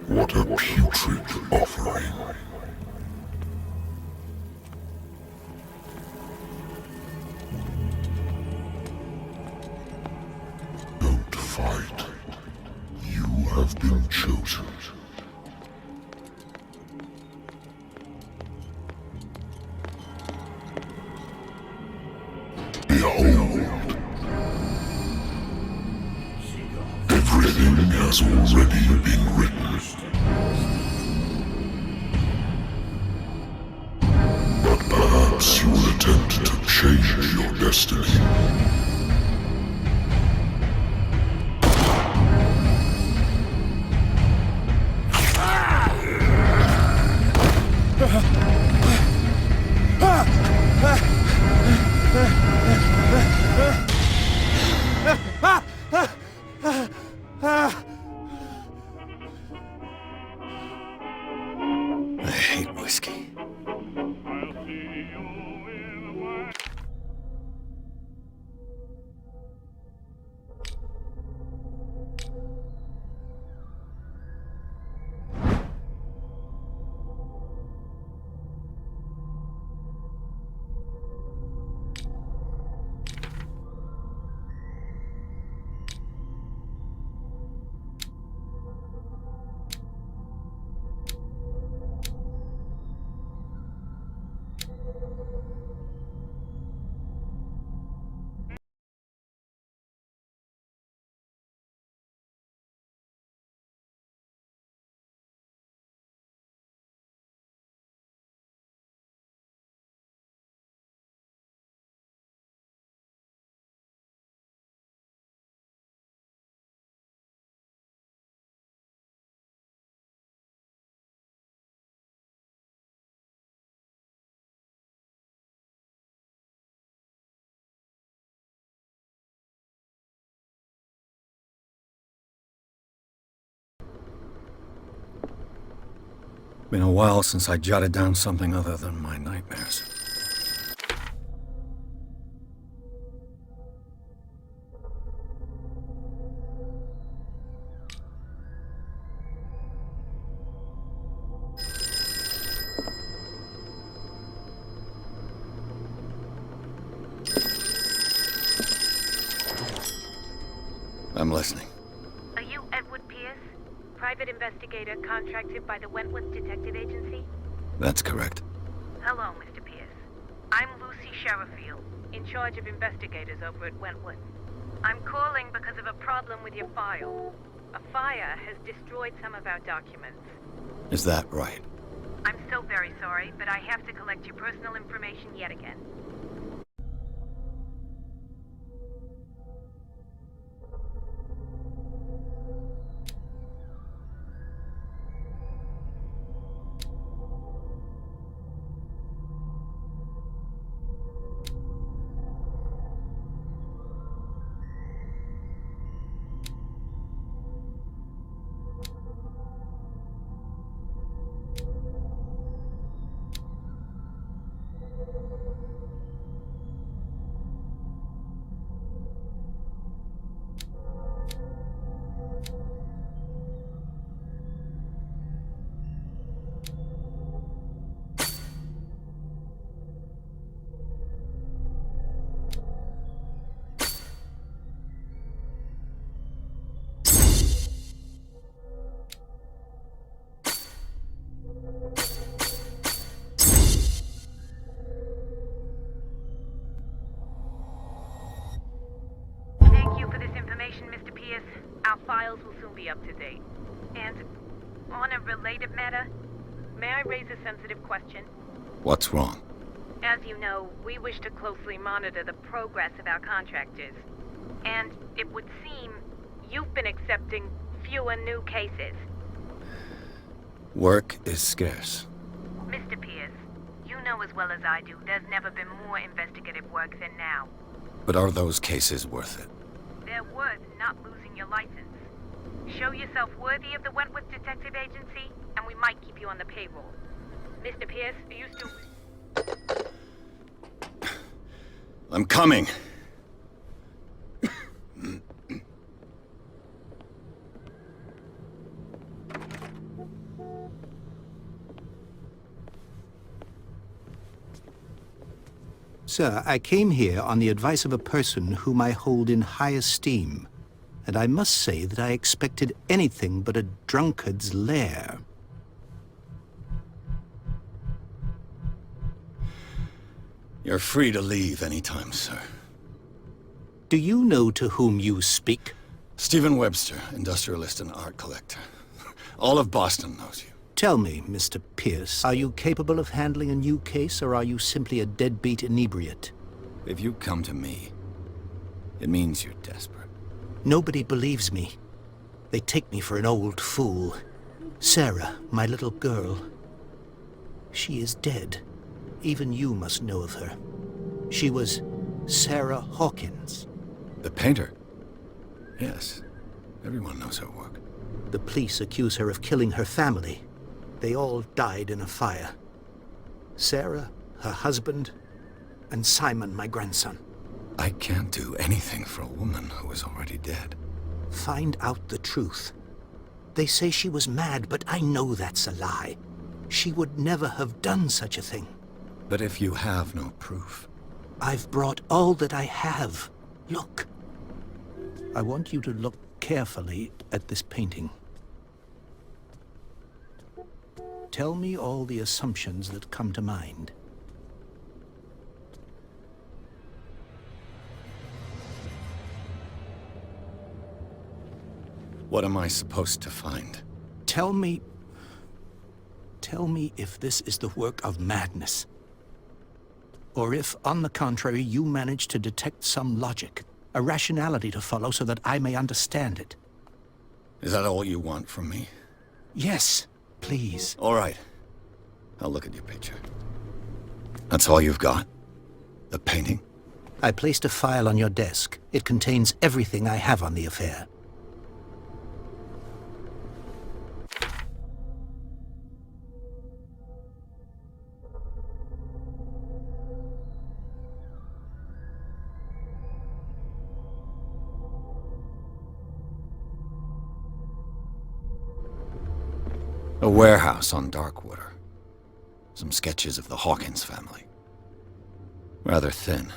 What a putrid offering. Don't fight. You have been chosen. Behold. Everything has already been written. But perhaps you will attempt to change your destiny. I hate whiskey. Been a while since I jotted down something other than my nightmares. I'm listening. Are you Edward Pierce, private investigator contracted by the Wentworth Detective Agency? That's correct. Hello, Mr. Pierce. I'm Lucy Sherifield, in charge of investigators over at Wentworth. I'm calling because of a problem with your file. A fire has destroyed some of our documents. Is that right? I'm so very sorry, but I have to collect your personal information yet again. Thank you for this information, Mr. Pierce. Our files will soon be up to date. And on a related matter, may I raise a sensitive question? What's wrong? As you know, we wish to closely monitor the progress of our contractors. And it would seem you've been accepting fewer new cases. Work is scarce. Mr. Pierce, you know as well as I do, there's never been more investigative work than now. But are those cases worth it? They're worth not losing your license. Show yourself worthy of the Wentworth Detective Agency, and we might keep you on the payroll. Mr. Pierce, are you still... I'm coming. Sir, I came here on the advice of a person whom I hold in high esteem, and I must say that I expected anything but a drunkard's lair. You're free to leave anytime, sir. Do you know to whom you speak? Stephen Webster, industrialist and art collector. All of Boston knows you. Tell me, Mr. Pierce, are you capable of handling a new case, or are you simply a deadbeat inebriate? If you come to me, it means you're desperate. Nobody believes me. They take me for an old fool. Sarah, my little girl, she is dead. Even you must know of her. She was Sarah Hawkins. The painter? Yes. Everyone knows her work. The police accuse her of killing her family. They all died in a fire. Sarah, her husband, and Simon, my grandson. I can't do anything for a woman who is already dead. Find out the truth. They say she was mad, but I know that's a lie. She would never have done such a thing. But if you have no proof... I've brought all that I have. Look. I want you to look carefully at this painting. Tell me all the assumptions that come to mind. What am I supposed to find? Tell me if this is the work of madness. Or if, on the contrary, you manage to detect some logic, a rationality to follow so that I may understand it. Is that all you want from me? Yes, please. All right. I'll look at your picture. That's all you've got? The painting? I placed a file on your desk. It contains everything I have on the affair. A warehouse on Darkwater. Some sketches of the Hawkins family. Rather thin.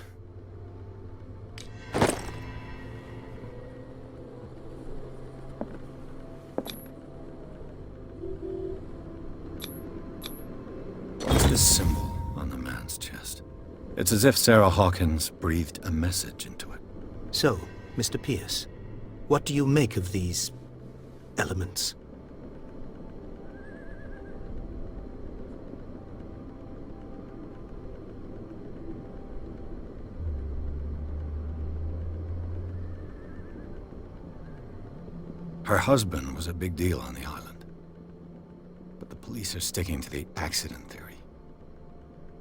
What's this symbol on the man's chest? It's as if Sarah Hawkins breathed a message into it. So, Mr. Pierce, what do you make of these elements? Her husband was a big deal on the island. But the police are sticking to the accident theory.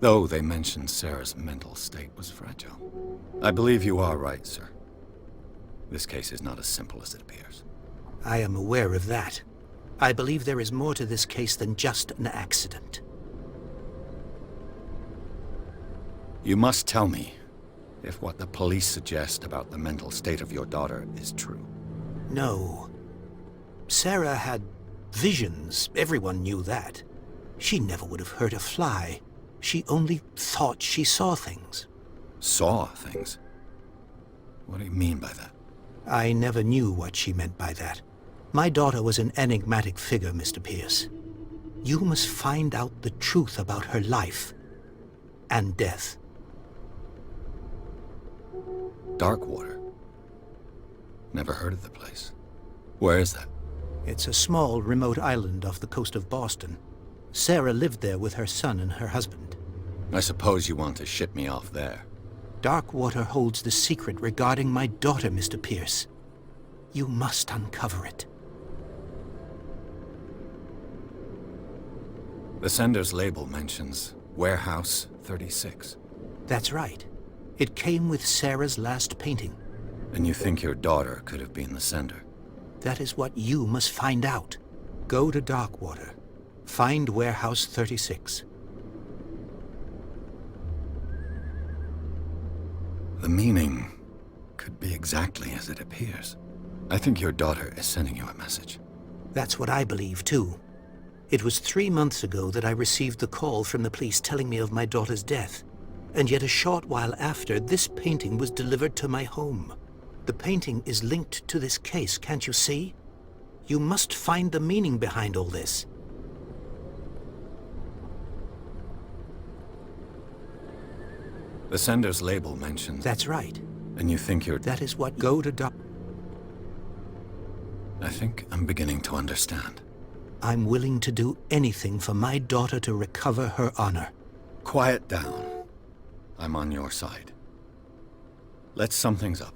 Though they mentioned Sarah's mental state was fragile. I believe you are right, sir. This case is not as simple as it appears. I am aware of that. I believe there is more to this case than just an accident. You must tell me if what the police suggest about the mental state of your daughter is true. No. Sarah had visions. Everyone knew that. She never would have hurt a fly. She only thought she saw things. Saw things? What do you mean by that? I never knew what she meant by that. My daughter was an enigmatic figure, Mr. Pierce. You must find out the truth about her life and death. Darkwater? Never heard of the place. Where is that? It's a small, remote island off the coast of Boston. Sarah lived there with her son and her husband. I suppose you want to ship me off there. Darkwater holds the secret regarding my daughter, Mr. Pierce. You must uncover it. The sender's label mentions Warehouse 36. That's right. It came with Sarah's last painting. And you think your daughter could have been the sender? That is what you must find out. Go to Darkwater. Find Warehouse 36. The meaning could be exactly as it appears. I think your daughter is sending you a message. That's what I believe, too. It was 3 months ago that I received the call from the police telling me of my daughter's death. And yet a short while after, this painting was delivered to my home. The painting is linked to this case, can't you see? You must find the meaning behind all this. The sender's label mentions... That's right. And you think you're... That is what go to doc... I think I'm beginning to understand. I'm willing to do anything for my daughter to recover her honor. Quiet down. I'm on your side. Let's sum things up.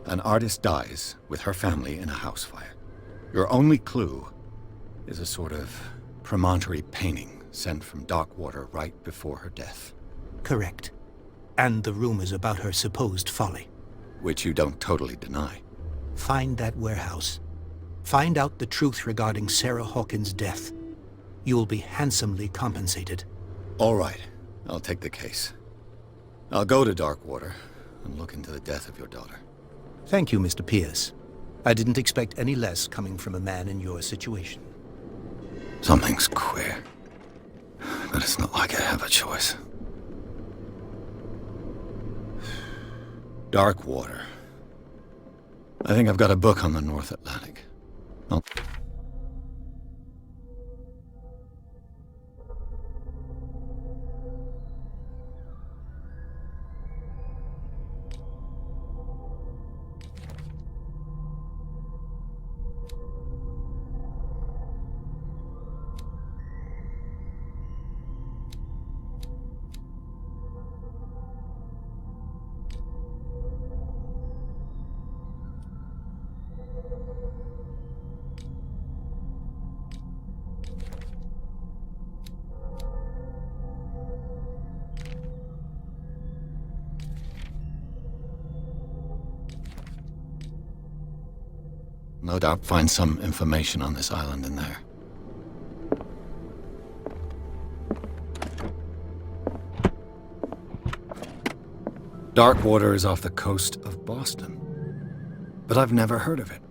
An artist dies with her family in a house fire. Your only clue is a sort of promontory painting sent from Darkwater right before her death. Correct. And the rumors about her supposed folly. Which you don't totally deny. Find that warehouse. Find out the truth regarding Sarah Hawkins' death. You'll be handsomely compensated. All right. I'll take the case. I'll go to Darkwater and look into the death of your daughter. Thank you, Mr. Pierce. I didn't expect any less coming from a man in your situation. Something's queer. But it's not like I have a choice. Darkwater. I think I've got a book on the North Atlantic. Oh. No doubt find some information on this island in there. Darkwater is off the coast of Boston. But I've never heard of it.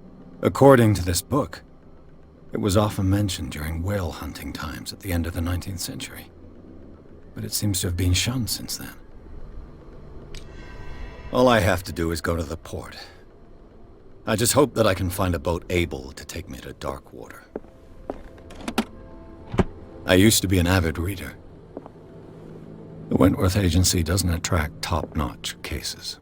According to this book, it was often mentioned during whale hunting times at the end of the 19th century. But it seems to have been shunned since then. All I have to do is go to the port. I just hope that I can find a boat able to take me to Darkwater. I used to be an avid reader. The Wentworth Agency doesn't attract top-notch cases.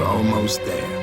Almost there.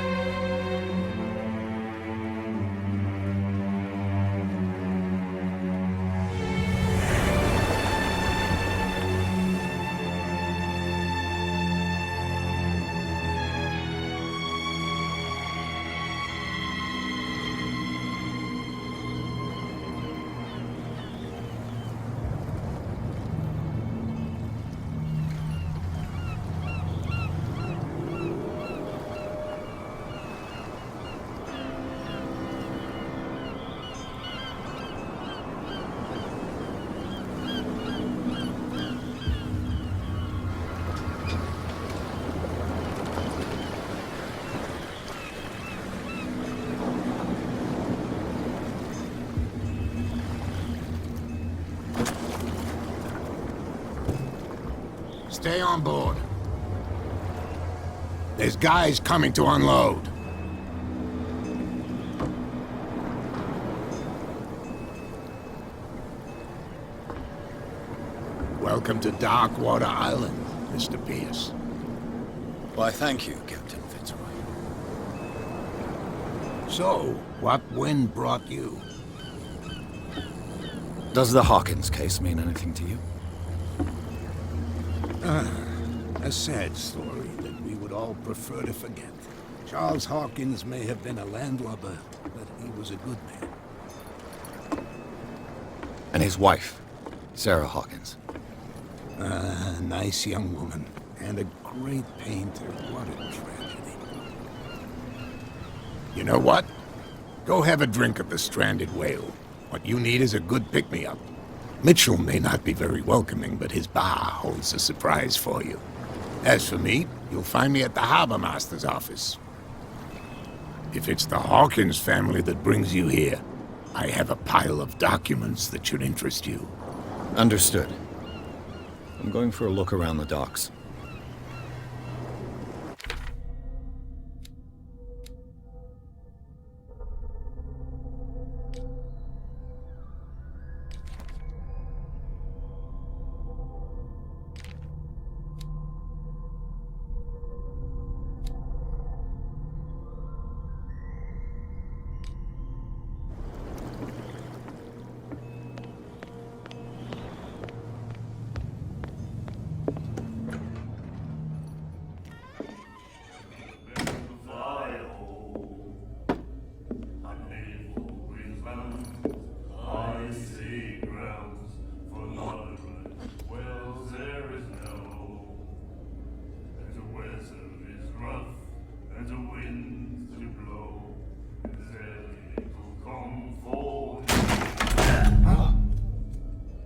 Stay on board. There's guys coming to unload. Welcome to Darkwater Island, Mr. Pierce. Why, thank you, Captain Fitzroy. So, what wind brought you? Does the Hawkins case mean anything to you? A sad story that we would all prefer to forget. Charles Hawkins may have been a landlubber, but he was a good man. And his wife, Sarah Hawkins. A nice young woman, and a great painter. What a tragedy. You know what? Go have a drink at the Stranded Whale. What you need is a good pick-me-up. Mitchell may not be very welcoming, but his bar holds a surprise for you. As for me, you'll find me at the Harbor Master's office. If it's the Hawkins family that brings you here, I have a pile of documents that should interest you. Understood. I'm going for a look around the docks.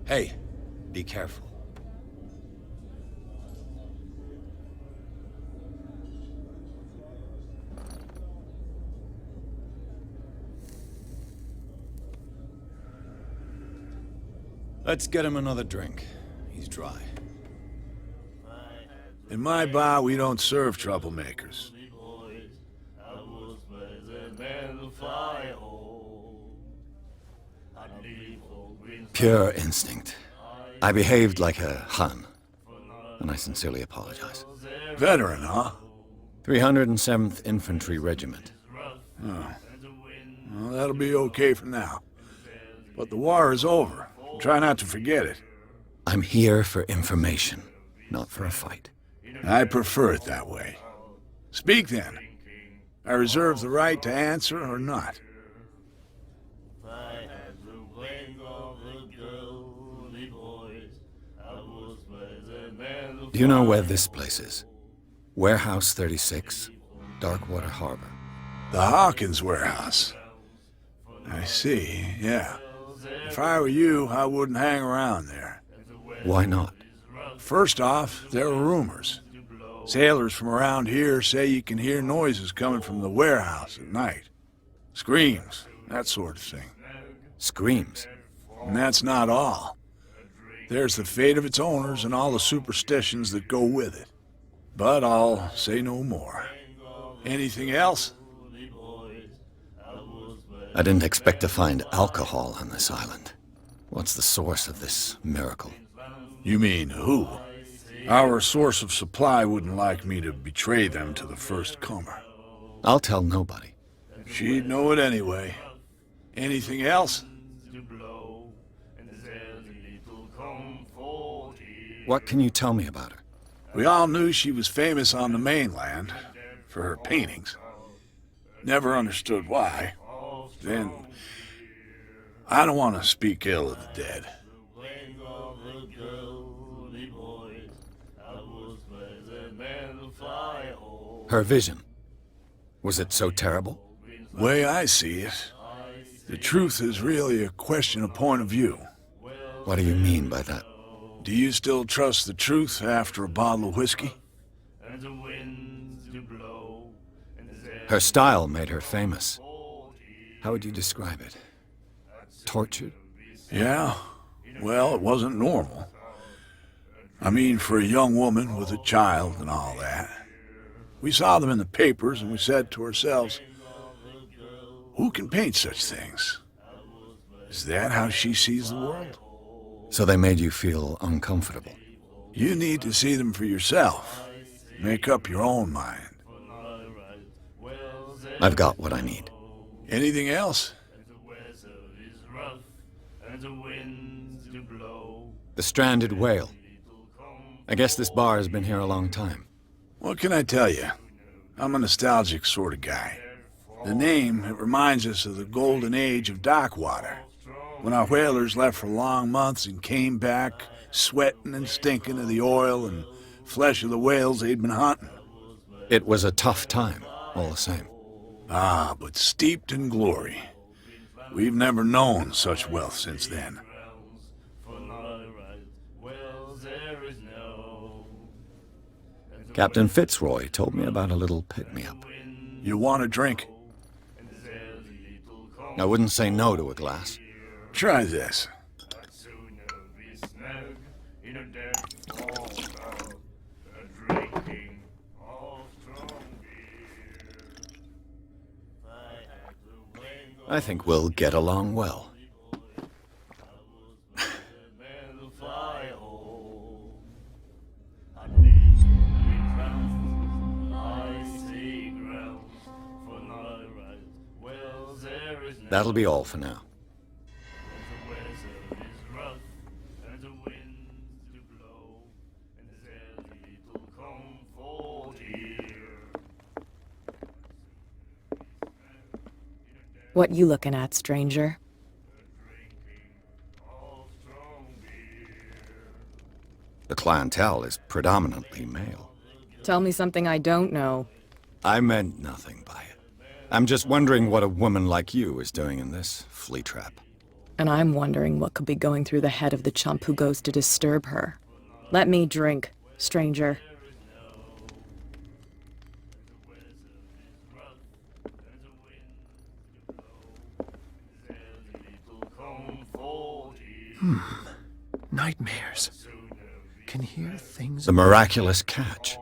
Hey, be careful. Let's get him another drink. He's dry. In my bar, we don't serve troublemakers. Pure instinct. I behaved like a Hun, and I sincerely apologize. Veteran, huh? 307th Infantry Regiment. Oh. Well, that'll be okay for now. But the war is over. Try not to forget it. I'm here for information, not for a fight. I prefer it that way. Speak then. I reserve the right to answer or not. Do you know where this place is? Warehouse 36, Darkwater Harbor. The Hawkins warehouse. I see, yeah. If I were you, I wouldn't hang around there. Why not? First off, there are rumors. Sailors from around here say you can hear noises coming from the warehouse at night. Screams, that sort of thing. Screams? And that's not all. There's the fate of its owners and all the superstitions that go with it. But I'll say no more. Anything else? I didn't expect to find alcohol on this island. What's the source of this miracle? You mean who? Our source of supply wouldn't like me to betray them to the first comer. I'll tell nobody. She'd know it anyway. Anything else? What can you tell me about her? We all knew she was famous on the mainland for her paintings. Never understood why. Then, I don't want to speak ill of the dead. Her vision. Was it so terrible? Way I see it, the truth is really a question of point of view. What do you mean by that? Do you still trust the truth after a bottle of whiskey? Her style made her famous. How would you describe it? Tortured? Yeah. Well, it wasn't normal. I mean, for a young woman with a child and all that. We saw them in the papers and we said to ourselves, who can paint such things? Is that how she sees the world? So they made you feel uncomfortable. You need to see them for yourself. Make up your own mind. I've got what I need. Anything else? The Stranded Whale. I guess this bar has been here a long time. What can I tell you? I'm a nostalgic sort of guy. The name, it reminds us of the golden age of Darkwater, when our whalers left for long months and came back sweating and stinking of the oil and flesh of the whales they'd been hunting. It was a tough time, all the same. Ah, but steeped in glory. We've never known such wealth since then. Captain Fitzroy told me about a little pick-me-up. You want a drink? I wouldn't say no to a glass. Try this. I think we'll get along well. That'll be all for now. What you looking at, stranger? The clientele is predominantly male. Tell me something I don't know. I meant nothing by it. I'm just wondering what a woman like you is doing in this flea trap. And I'm wondering what could be going through the head of the chump who goes to disturb her. Let me drink, stranger. Nightmares. Can hear things. The miraculous catch.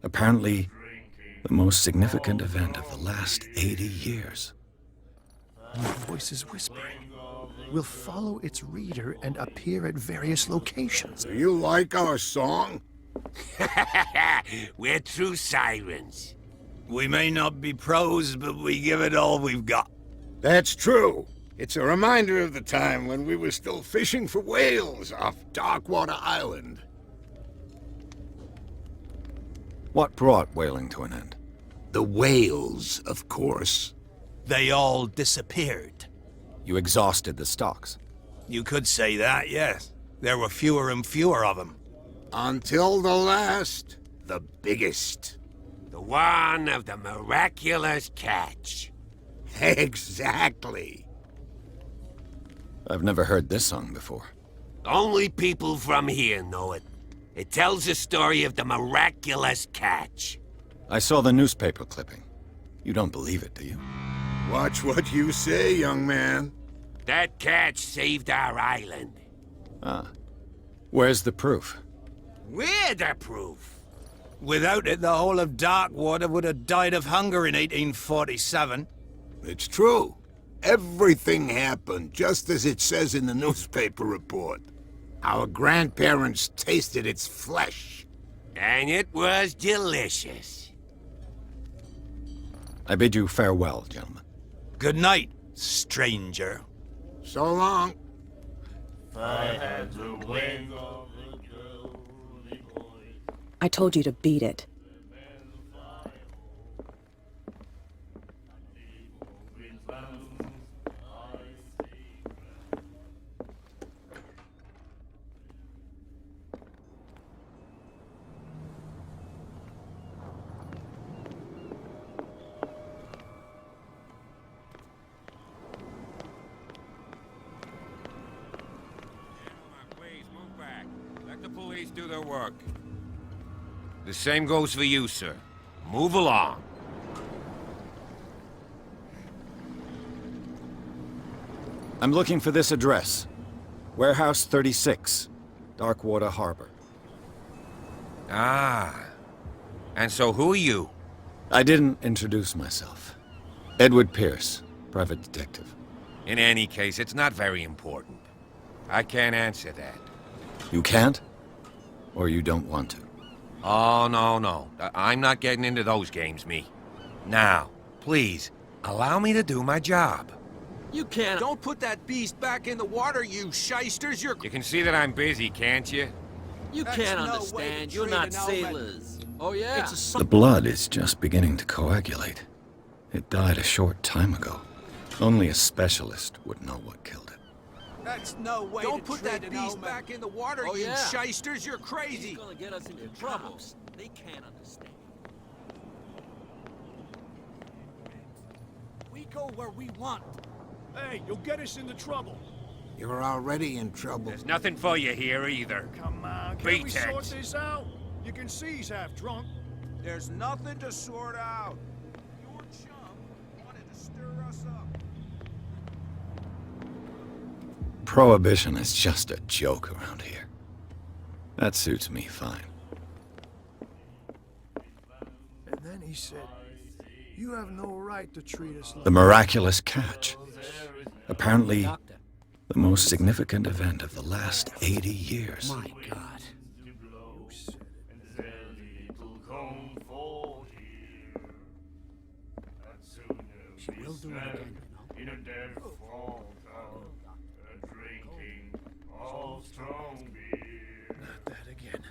Apparently, the most significant event of the last 80 years. Voices whispering. Will follow its reader and appear at various locations. Do you like our song? We're true sirens. We may not be pros, but we give it all we've got. That's true. It's a reminder of the time when we were still fishing for whales off Darkwater Island. What brought whaling to an end? The whales, of course. They all disappeared. You exhausted the stocks. You could say that, yes. There were fewer and fewer of them. Until the last, the biggest. The one of the miraculous catch. Exactly. I've never heard this song before. Only people from here know it. It tells the story of the miraculous catch. I saw the newspaper clipping. You don't believe it, do you? Watch what you say, young man. That catch saved our island. Ah. Where's the proof? We're the proof. Without it, the whole of Darkwater would have died of hunger in 1847. It's true. Everything happened just as it says in the newspaper report. Our grandparents tasted its flesh. And it was delicious. I bid you farewell, gentlemen. Good night, stranger. So long. I told you to beat it. Do their work. The same goes for you, sir. Move along. I'm looking for this address. Warehouse 36, Darkwater Harbor. Ah. And so who are you? I didn't introduce myself. Edward Pierce, private detective. In any case, it's not very important. I can't answer that. You can't? Or you don't want to? Oh, no. I'm not getting into those games, me. Now, please, allow me to do my job. You can't. Don't put that beast back in the water, you shysters. You can see that I'm busy, can't you? You can't understand. You're not sailors. Oh, yeah. The blood is just beginning to coagulate. It died a short time ago. Only a specialist would know what killed it. That's no way. Don't put that beast back in the water, you shysters. You're crazy. He's gonna get us into trouble. They can't understand. We go where we want. Hey, you'll get us into trouble. You're already in trouble. There's nothing for you here either. Come on, can we sort this out? You can see he's half drunk. There's nothing to sort out. Your chum wanted to stir us up. Prohibition is just a joke around here. That suits me fine. And then he said, "You have no right to treat us like..." The miraculous catch. Apparently, the most significant event of the last 80 years. My God. She will do it again, you know. Not that again.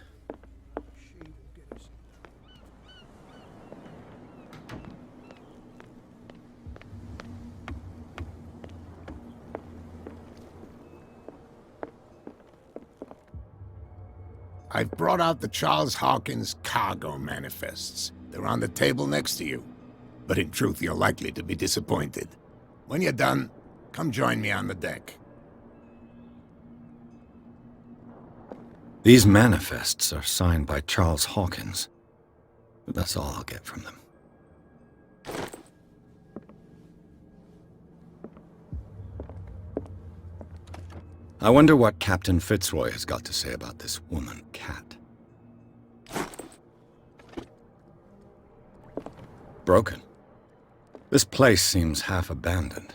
She will get us. I've brought out the Charles Hawkins cargo manifests. They're on the table next to you. But in truth, you're likely to be disappointed. When you're done, come join me on the deck. These manifests are signed by Charles Hawkins. But that's all I'll get from them. I wonder what Captain Fitzroy has got to say about this woman, Cat. Broken. This place seems half abandoned.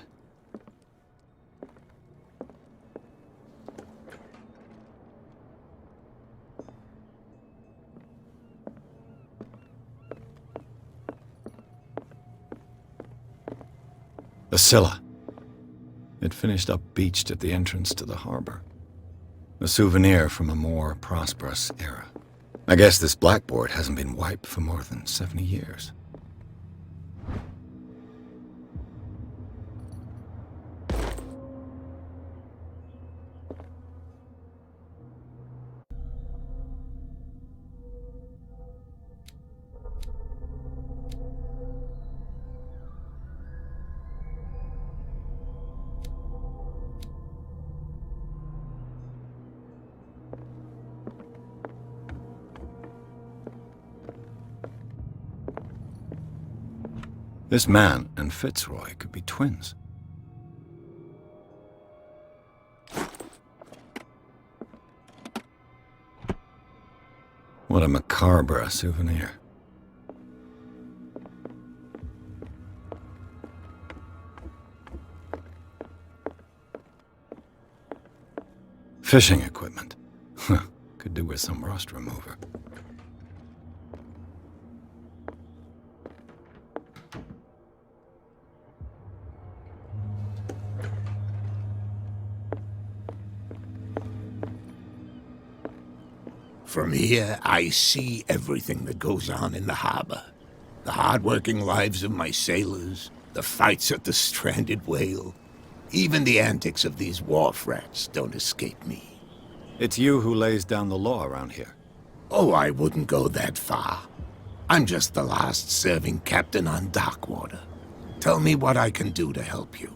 The Scylla. It finished up beached at the entrance to the harbor. A souvenir from a more prosperous era. I guess this blackboard hasn't been wiped for more than 70 years. This man and Fitzroy could be twins. What a macabre souvenir. Fishing equipment. Could do with some rust remover. From here, I see everything that goes on in the harbor. The hard-working lives of my sailors, the fights at the stranded whale. Even the antics of these wharf rats don't escape me. It's you who lays down the law around here. Oh, I wouldn't go that far. I'm just the last serving captain on Darkwater. Tell me what I can do to help you.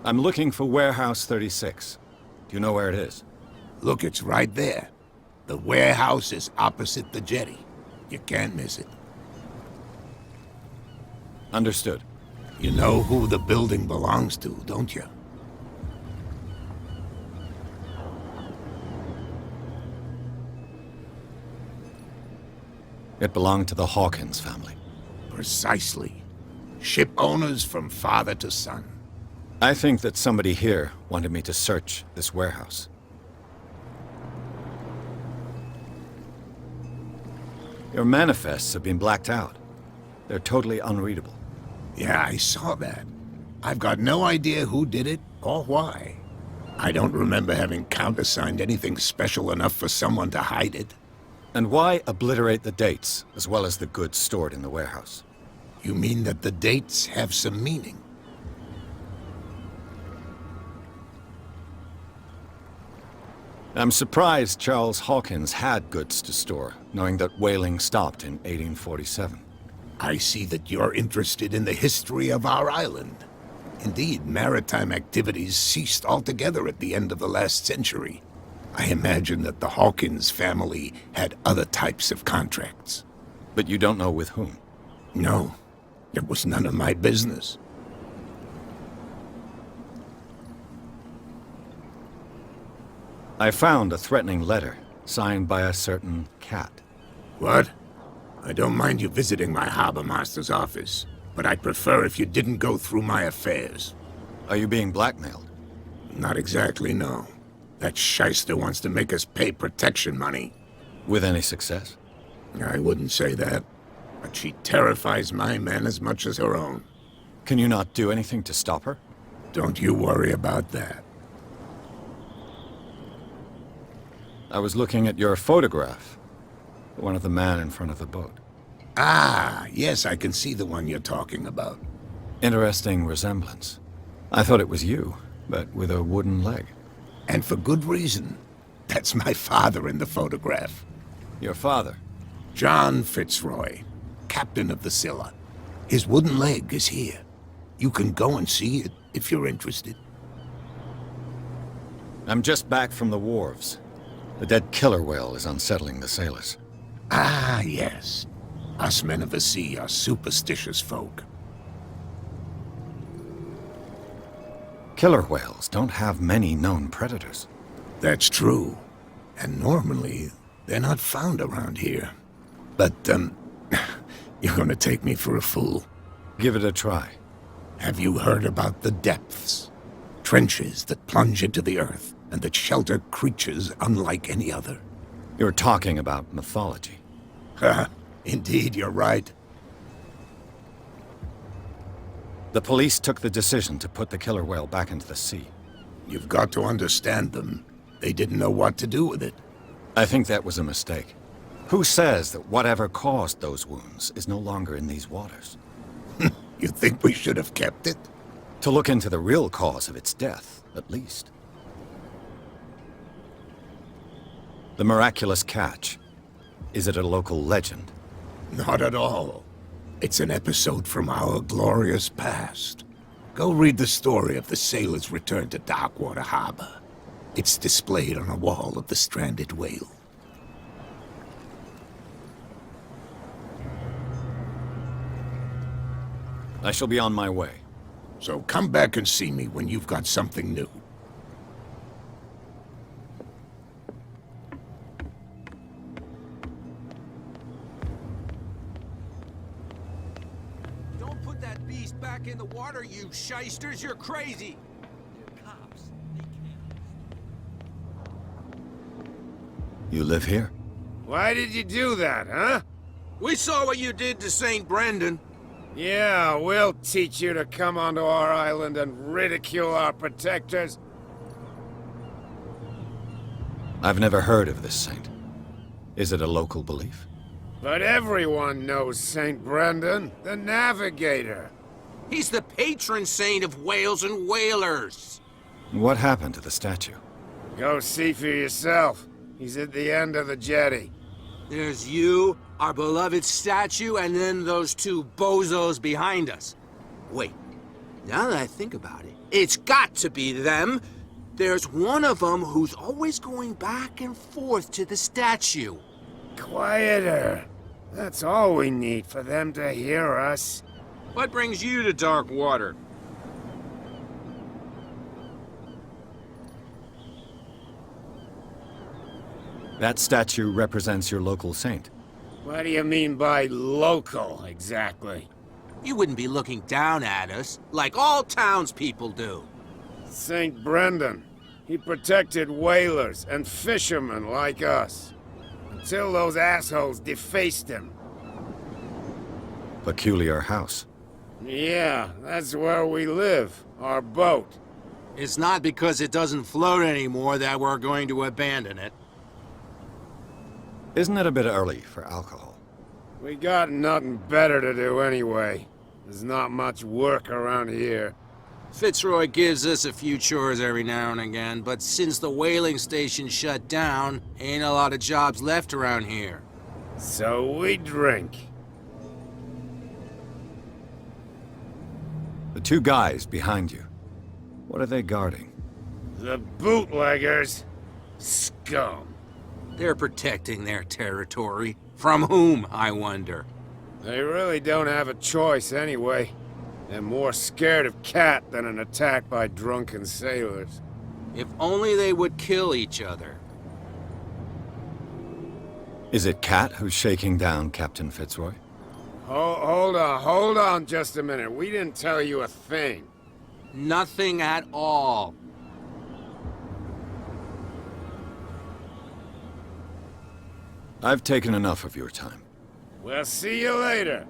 I'm looking for Warehouse 36. Do you know where it is? Look, it's right there. The warehouse is opposite the jetty. You can't miss it. Understood. You know who the building belongs to, don't you? It belonged to the Hawkins family. Precisely. Ship owners from father to son. I think that somebody here wanted me to search this warehouse. Your manifests have been blacked out. They're totally unreadable. Yeah, I saw that. I've got no idea who did it or why. I don't remember having countersigned anything special enough for someone to hide it. And why obliterate the dates, as well as the goods stored in the warehouse? You mean that the dates have some meaning? I'm surprised Charles Hawkins had goods to store, knowing that whaling stopped in 1847. I see that you're interested in the history of our island. Indeed, maritime activities ceased altogether at the end of the last century. I imagine that the Hawkins family had other types of contracts. But you don't know with whom? No, it was none of my business. I found a threatening letter, signed by a certain cat. What? I don't mind you visiting my harbor master's office, but I'd prefer if you didn't go through my affairs. Are you being blackmailed? Not exactly, no. That shyster wants to make us pay protection money. With any success? I wouldn't say that, but she terrifies my men as much as her own. Can you not do anything to stop her? Don't you worry about that. I was looking at your photograph. The one of the man in front of the boat. Ah, yes, I can see the one you're talking about. Interesting resemblance. I thought it was you, but with a wooden leg. And for good reason. That's my father in the photograph. Your father? John Fitzroy, captain of the Scylla. His wooden leg is here. You can go and see it if you're interested. I'm just back from the wharves. The dead killer whale is unsettling the sailors. Ah, yes. Us men of the sea are superstitious folk. Killer whales don't have many known predators. That's true. And normally, they're not found around here. But, you're gonna take me for a fool. Give it a try. Have you heard about the depths? Trenches that plunge into the earth and that shelter creatures unlike any other. You're talking about mythology. Ha! Indeed, you're right. The police took the decision to put the killer whale back into the sea. You've got to understand them. They didn't know what to do with it. I think that was a mistake. Who says that whatever caused those wounds is no longer in these waters? You think we should have kept it? To look into the real cause of its death, at least. The miraculous catch. Is it a local legend? Not at all. It's an episode from our glorious past. Go read the story of the sailor's return to Darkwater Harbor. It's displayed on a wall of the stranded whale. I shall be on my way. So come back and see me when you've got something new. Don't put that beast back in the water, you shysters! You're crazy! They're cops. They can't. You live here? Why did you do that, huh? We saw what you did to St. Brendan. Yeah, we'll teach you to come onto our island and ridicule our protectors. I've never heard of this saint. Is it a local belief? But everyone knows St. Brendan, the navigator. He's the patron saint of whales and whalers. What happened to the statue? Go see for yourself. He's at the end of the jetty. There's you, our beloved statue, and then those two bozos behind us. Wait, now that I think about it, it's got to be them. There's one of them who's always going back and forth to the statue. Quieter. That's all we need for them to hear us. What brings you to Darkwater? That statue represents your local saint. What do you mean by local, exactly? You wouldn't be looking down at us, like all townspeople do. St. Brendan. He protected whalers and fishermen like us. Until those assholes defaced him. Peculiar house. Yeah, that's where we live. Our boat. It's not because it doesn't float anymore that we're going to abandon it. Isn't it a bit early for alcohol? We got nothing better to do anyway. There's not much work around here. Fitzroy gives us a few chores every now and again, but since the whaling station shut down, ain't a lot of jobs left around here. So we drink. The two guys behind you. What are they guarding? The bootleggers. Scum. They're protecting their territory. From whom, I wonder? They really don't have a choice anyway. They're more scared of Cat than an attack by drunken sailors. If only they would kill each other. Is it Cat who's shaking down Captain Fitzroy? Hold on just a minute. We didn't tell you a thing. Nothing at all. I've taken enough of your time. We'll see you later.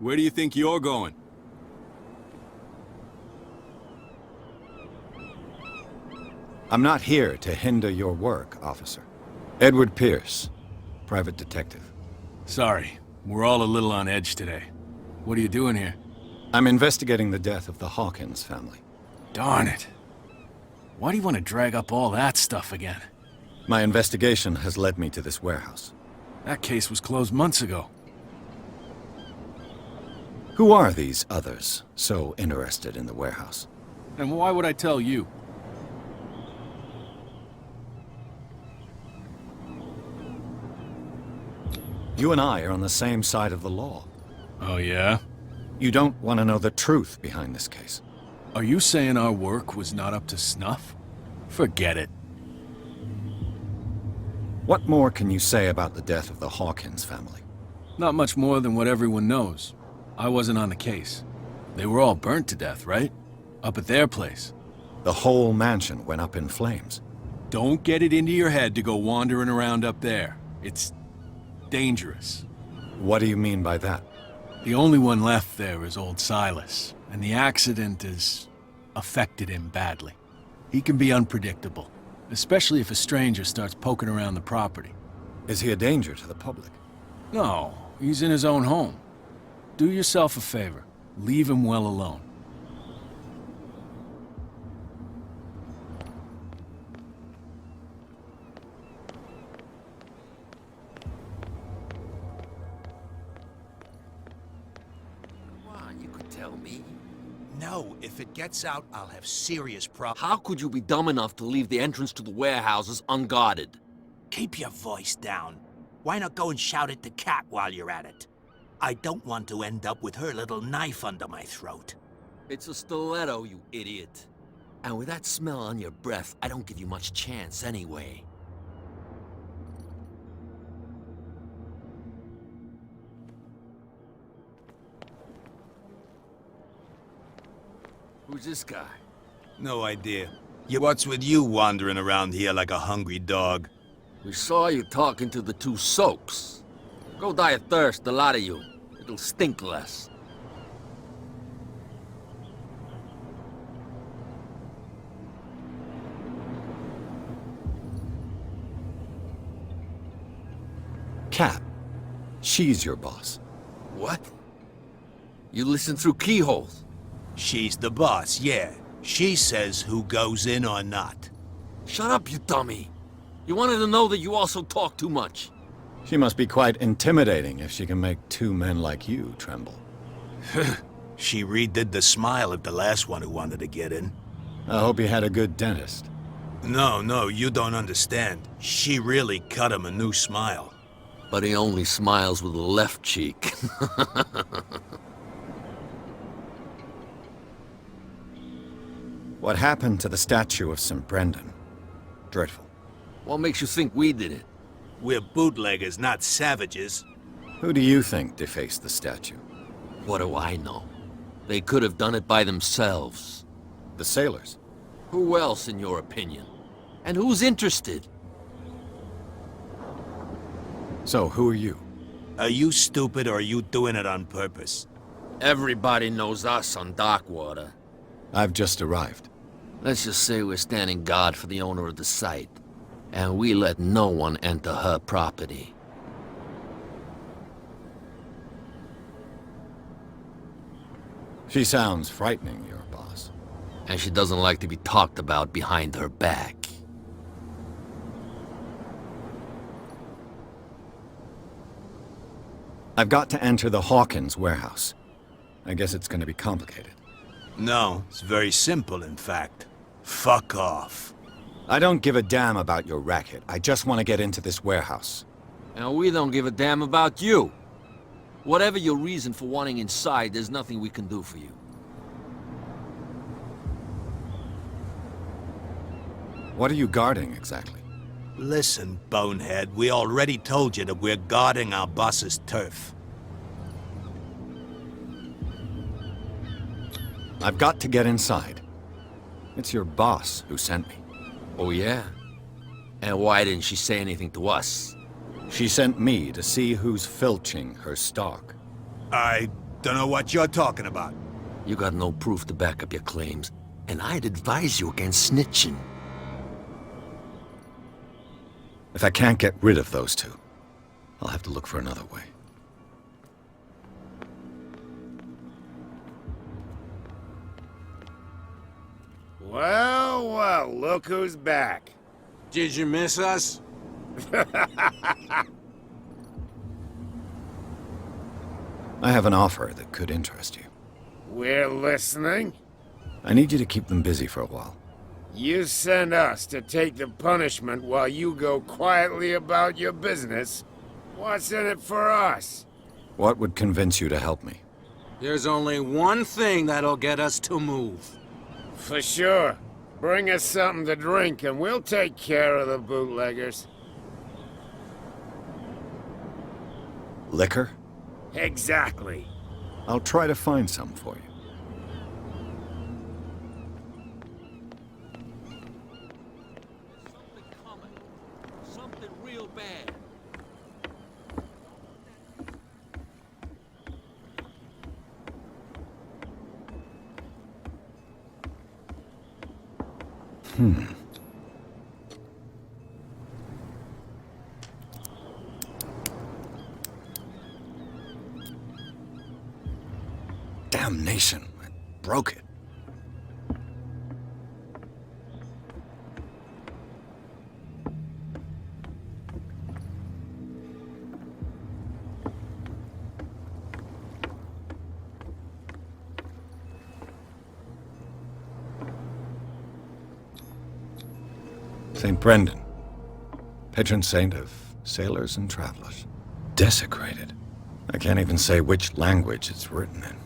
Where do you think you're going? I'm not here to hinder your work, officer. Edward Pierce, private detective. Sorry, we're all a little on edge today. What are you doing here? I'm investigating the death of the Hawkins family. Darn it. Why do you want to drag up all that stuff again? My investigation has led me to this warehouse. That case was closed months ago. Who are these others so interested in the warehouse? And why would I tell you? You and I are on the same side of the law. Oh, yeah? You don't want to know the truth behind this case. Are you saying our work was not up to snuff? Forget it. What more can you say about the death of the Hawkins family? Not much more than what everyone knows. I wasn't on the case. They were all burnt to death, right? Up at their place. The whole mansion went up in flames. Don't get it into your head to go wandering around up there. It's dangerous. What do you mean by that? The only one left there is old Silas, and the accident has affected him badly. He can be unpredictable, especially if a stranger starts poking around the property. Is he a danger to the public? No, he's in his own home. Do yourself a favor. Leave him well alone. Come on, you could tell me. No, if it gets out, I'll have serious problems. How could you be dumb enough to leave the entrance to the warehouses unguarded? Keep your voice down. Why not go and shout at the cat while you're at it? I don't want to end up with her little knife under my throat. It's a stiletto, you idiot. And with that smell on your breath, I don't give you much chance anyway. Who's this guy? No idea. What's with you wandering around here like a hungry dog? We saw you talking to the two soaks. Go die of thirst, the lot of you. It'll stink less. Cat. She's your boss. What? You listen through keyholes? She's the boss, yeah. She says who goes in or not. Shut up, you dummy. You wanted to know that you also talk too much. She must be quite intimidating if she can make two men like you tremble. She redid the smile at the last one who wanted to get in. I hope he had a good dentist. No, you don't understand. She really cut him a new smile. But he only smiles with the left cheek. What happened to the statue of St. Brendan? Dreadful. What makes you think we did it? We're bootleggers, not savages. Who do you think defaced the statue? What do I know? They could have done it by themselves. The sailors? Who else, in your opinion? And who's interested? So, who are you? Are you stupid or are you doing it on purpose? Everybody knows us on Darkwater. I've just arrived. Let's just say we're standing guard for the owner of the site. And we let no one enter her property. She sounds frightening, your boss. And she doesn't like to be talked about behind her back. I've got to enter the Hawkins warehouse. I guess it's going to be complicated. No, it's very simple, in fact. Fuck off. I don't give a damn about your racket. I just want to get into this warehouse. And we don't give a damn about you. Whatever your reason for wanting inside, there's nothing we can do for you. What are you guarding, exactly? Listen, bonehead, we already told you that we're guarding our boss's turf. I've got to get inside. It's your boss who sent me. Oh, yeah? And why didn't she say anything to us? She sent me to see who's filching her stock. I don't know what you're talking about. You got no proof to back up your claims, and I'd advise you against snitching. If I can't get rid of those two, I'll have to look for another way. Well, look who's back. Did you miss us? I have an offer that could interest you. We're listening. I need you to keep them busy for a while. You send us to take the punishment while you go quietly about your business. What's in it for us? What would convince you to help me? There's only one thing that'll get us to move. For sure. Bring us something to drink and we'll take care of the bootleggers. Liquor? Exactly. I'll try to find some for you. Something real bad. Damnation. I broke it. St. Brendan, patron saint of sailors and travelers. Desecrated. I can't even say which language it's written in.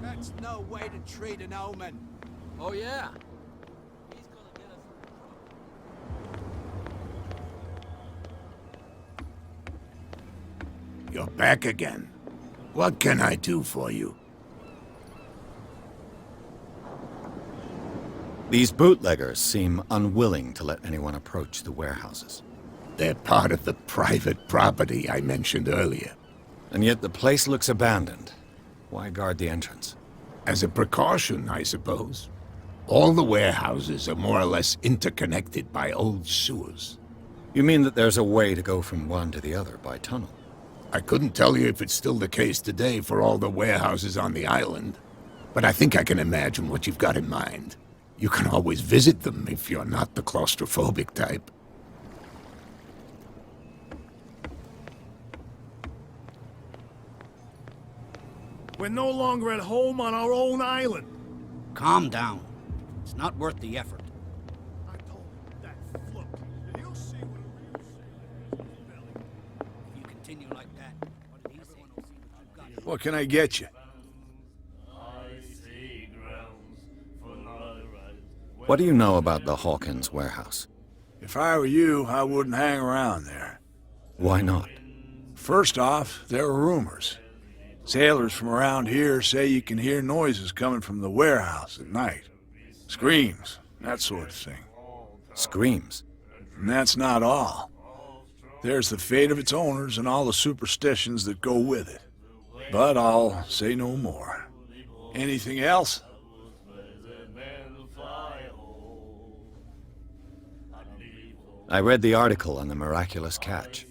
That's no way to treat an omen. Oh, yeah? You're back again. What can I do for you? These bootleggers seem unwilling to let anyone approach the warehouses. They're part of the private property I mentioned earlier. And yet the place looks abandoned. Why guard the entrance? As a precaution, I suppose. All the warehouses are more or less interconnected by old sewers. You mean that there's a way to go from one to the other by tunnel? I couldn't tell you if it's still the case today for all the warehouses on the island, but I think I can imagine what you've got in mind. You can always visit them if you're not the claustrophobic type. We're no longer at home on our own island. Calm down. It's not worth the effort. I told him that float. You'll see what a real sailor is. If you continue like that, what did he say? Everyone will see what you've got. What can I get you? What do you know about the Hawkins warehouse? If I were you, I wouldn't hang around there. Why not? First off, there are rumors. Sailors from around here say you can hear noises coming from the warehouse at night. Screams, that sort of thing. Screams? And that's not all. There's the fate of its owners and all the superstitions that go with it. But I'll say no more. Anything else? I read the article on the miraculous catch.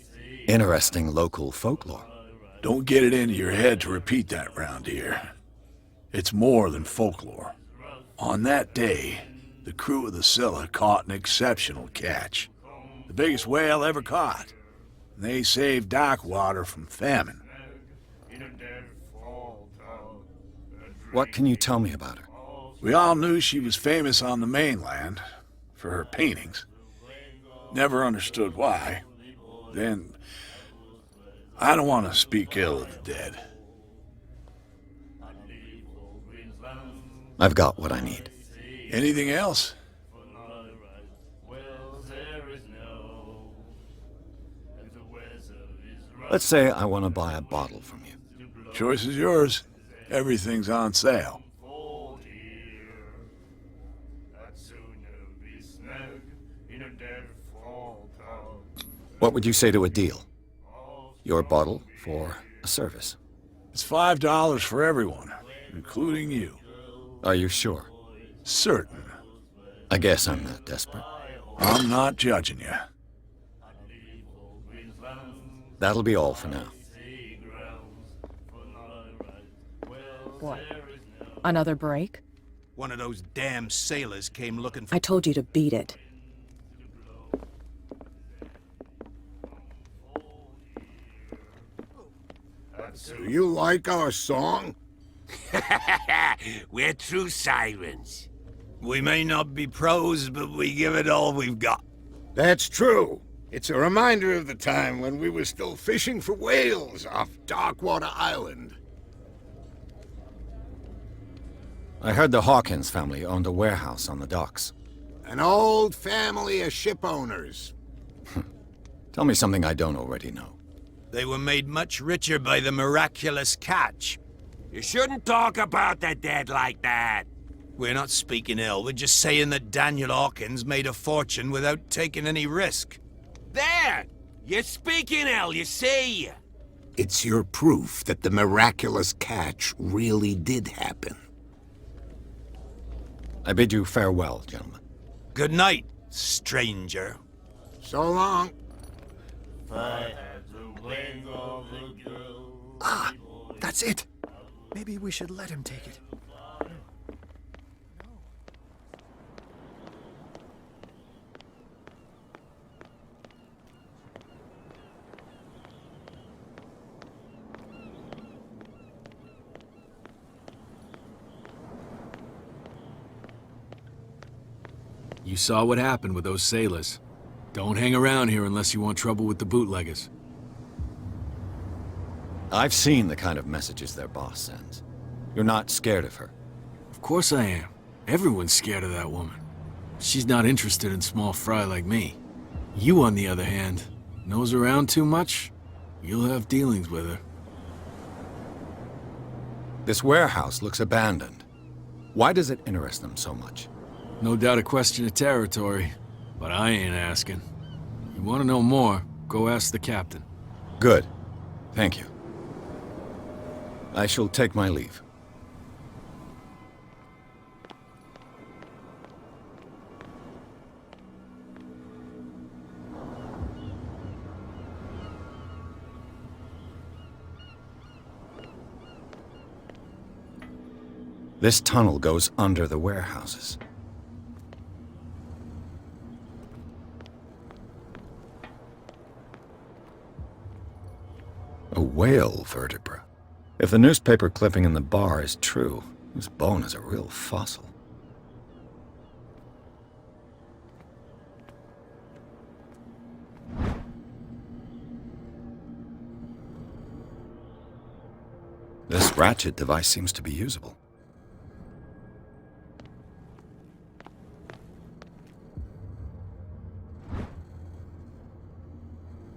Interesting local folklore. Don't get it into your head to repeat that round here. It's more than folklore. On that day, the crew of the Scylla caught an exceptional catch. The biggest whale ever caught. And they saved Darkwater from famine. What can you tell me about her? We all knew she was famous on the mainland for her paintings. Never understood why. Then, I don't want to speak ill of the dead. I've got what I need. Anything else? Let's say I want to buy a bottle from you. Choice is yours. Everything's on sale. What would you say to a deal? Your bottle for a service. It's $5 for everyone, including you. Are you sure? Certain. I guess I'm not desperate. I'm not judging you. That'll be all for now. What? Another break? One of those damn sailors came looking for... I told you to beat it. Do you like our song? We're true sirens. We may not be pros, but we give it all we've got. That's true. It's a reminder of the time when we were still fishing for whales off Darkwater Island. I heard the Hawkins family owned a warehouse on the docks. An old family of ship owners. Tell me something I don't already know. They were made much richer by the miraculous catch. You shouldn't talk about the dead like that. We're not speaking ill, we're just saying that Daniel Hawkins made a fortune without taking any risk. There! You're speaking ill, you see. It's your proof that the miraculous catch really did happen. I bid you farewell, gentlemen. Good night, stranger. So long. Ah, that's it. Maybe we should let him take it. You saw what happened with those sailors. Don't hang around here unless you want trouble with the bootleggers. I've seen the kind of messages their boss sends. You're not scared of her. Of course I am. Everyone's scared of that woman. She's not interested in small fry like me. You, on the other hand, nose around too much? You'll have dealings with her. This warehouse looks abandoned. Why does it interest them so much? No doubt a question of territory, but I ain't asking. You want to know more, go ask the captain. Good. Thank you. I shall take my leave. This tunnel goes under the warehouses. A whale vertebra. If the newspaper clipping in the bar is true, this bone is a real fossil. This ratchet device seems to be usable.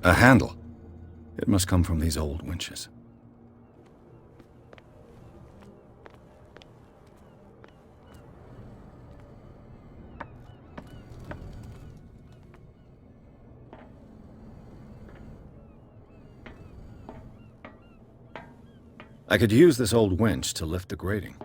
A handle. It must come from these old winches. I could use this old winch to lift the grating.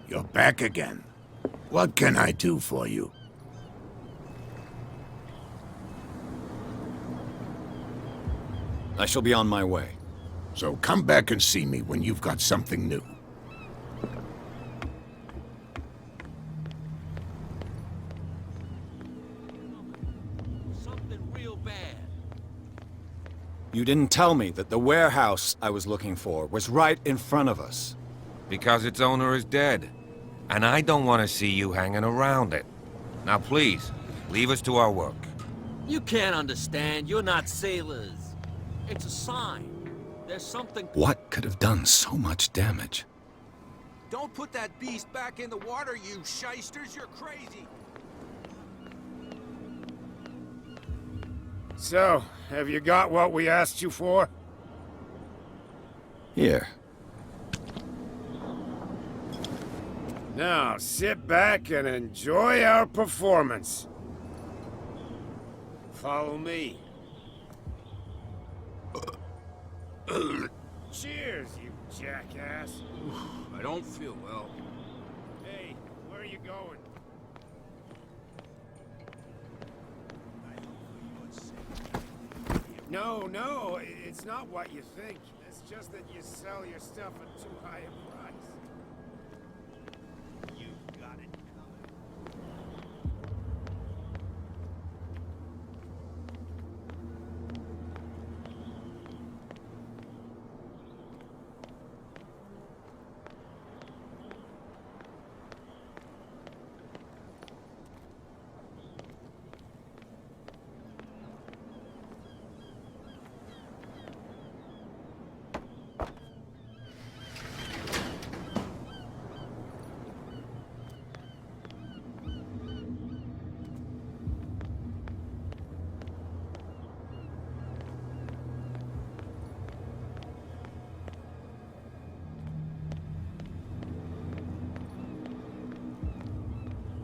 You're back again. What can I do for you? I shall be on my way. So come back and see me when you've got something new. Something real bad. You didn't tell me that the warehouse I was looking for was right in front of us. Because its owner is dead. And I don't want to see you hanging around it. Now please, leave us to our work. You can't understand. You're not sailors. It's a sign. There's something... What could have done so much damage? Don't put that beast back in the water, you shysters. You're crazy. So, have you got what we asked you for? Here. Now, sit back and enjoy our performance. Follow me. Cheers, you jackass. I don't feel well. Hey, where are you going? No, it's not what you think. It's just that you sell your stuff at too high a price. You got it.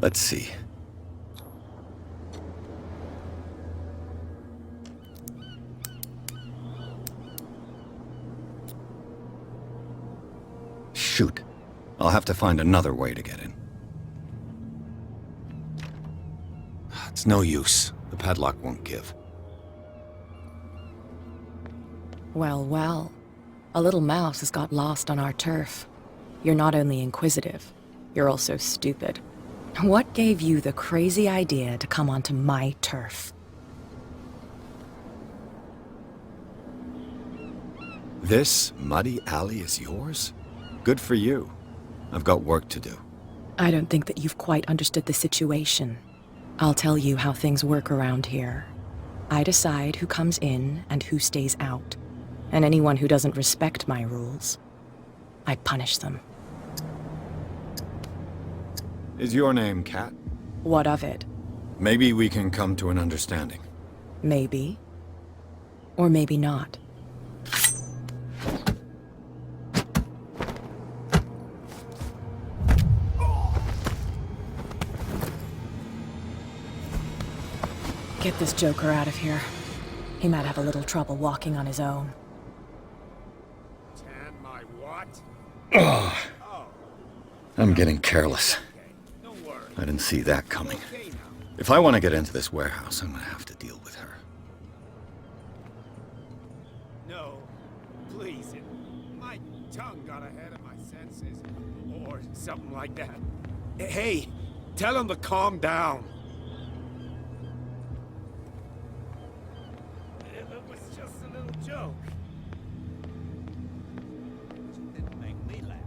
Let's see. Shoot. I'll have to find another way to get in. It's no use. The padlock won't give. Well, well. A little mouse has got lost on our turf. You're not only inquisitive, you're also stupid. What gave you the crazy idea to come onto my turf? This muddy alley is yours? Good for you. I've got work to do. I don't think that you've quite understood the situation. I'll tell you how things work around here. I decide who comes in and who stays out. And anyone who doesn't respect my rules, I punish them. Is your name Cat? What of it? Maybe we can come to an understanding. Maybe. Or maybe not. Get this joker out of here. He might have a little trouble walking on his own. Tan my what? Ugh. I'm getting careless. I didn't see that coming. If I want to get into this warehouse, I'm gonna have to deal with her. No, please. My tongue got ahead of my senses. Or something like that. Hey, tell him to calm down. It was just a little joke. Didn't make me laugh.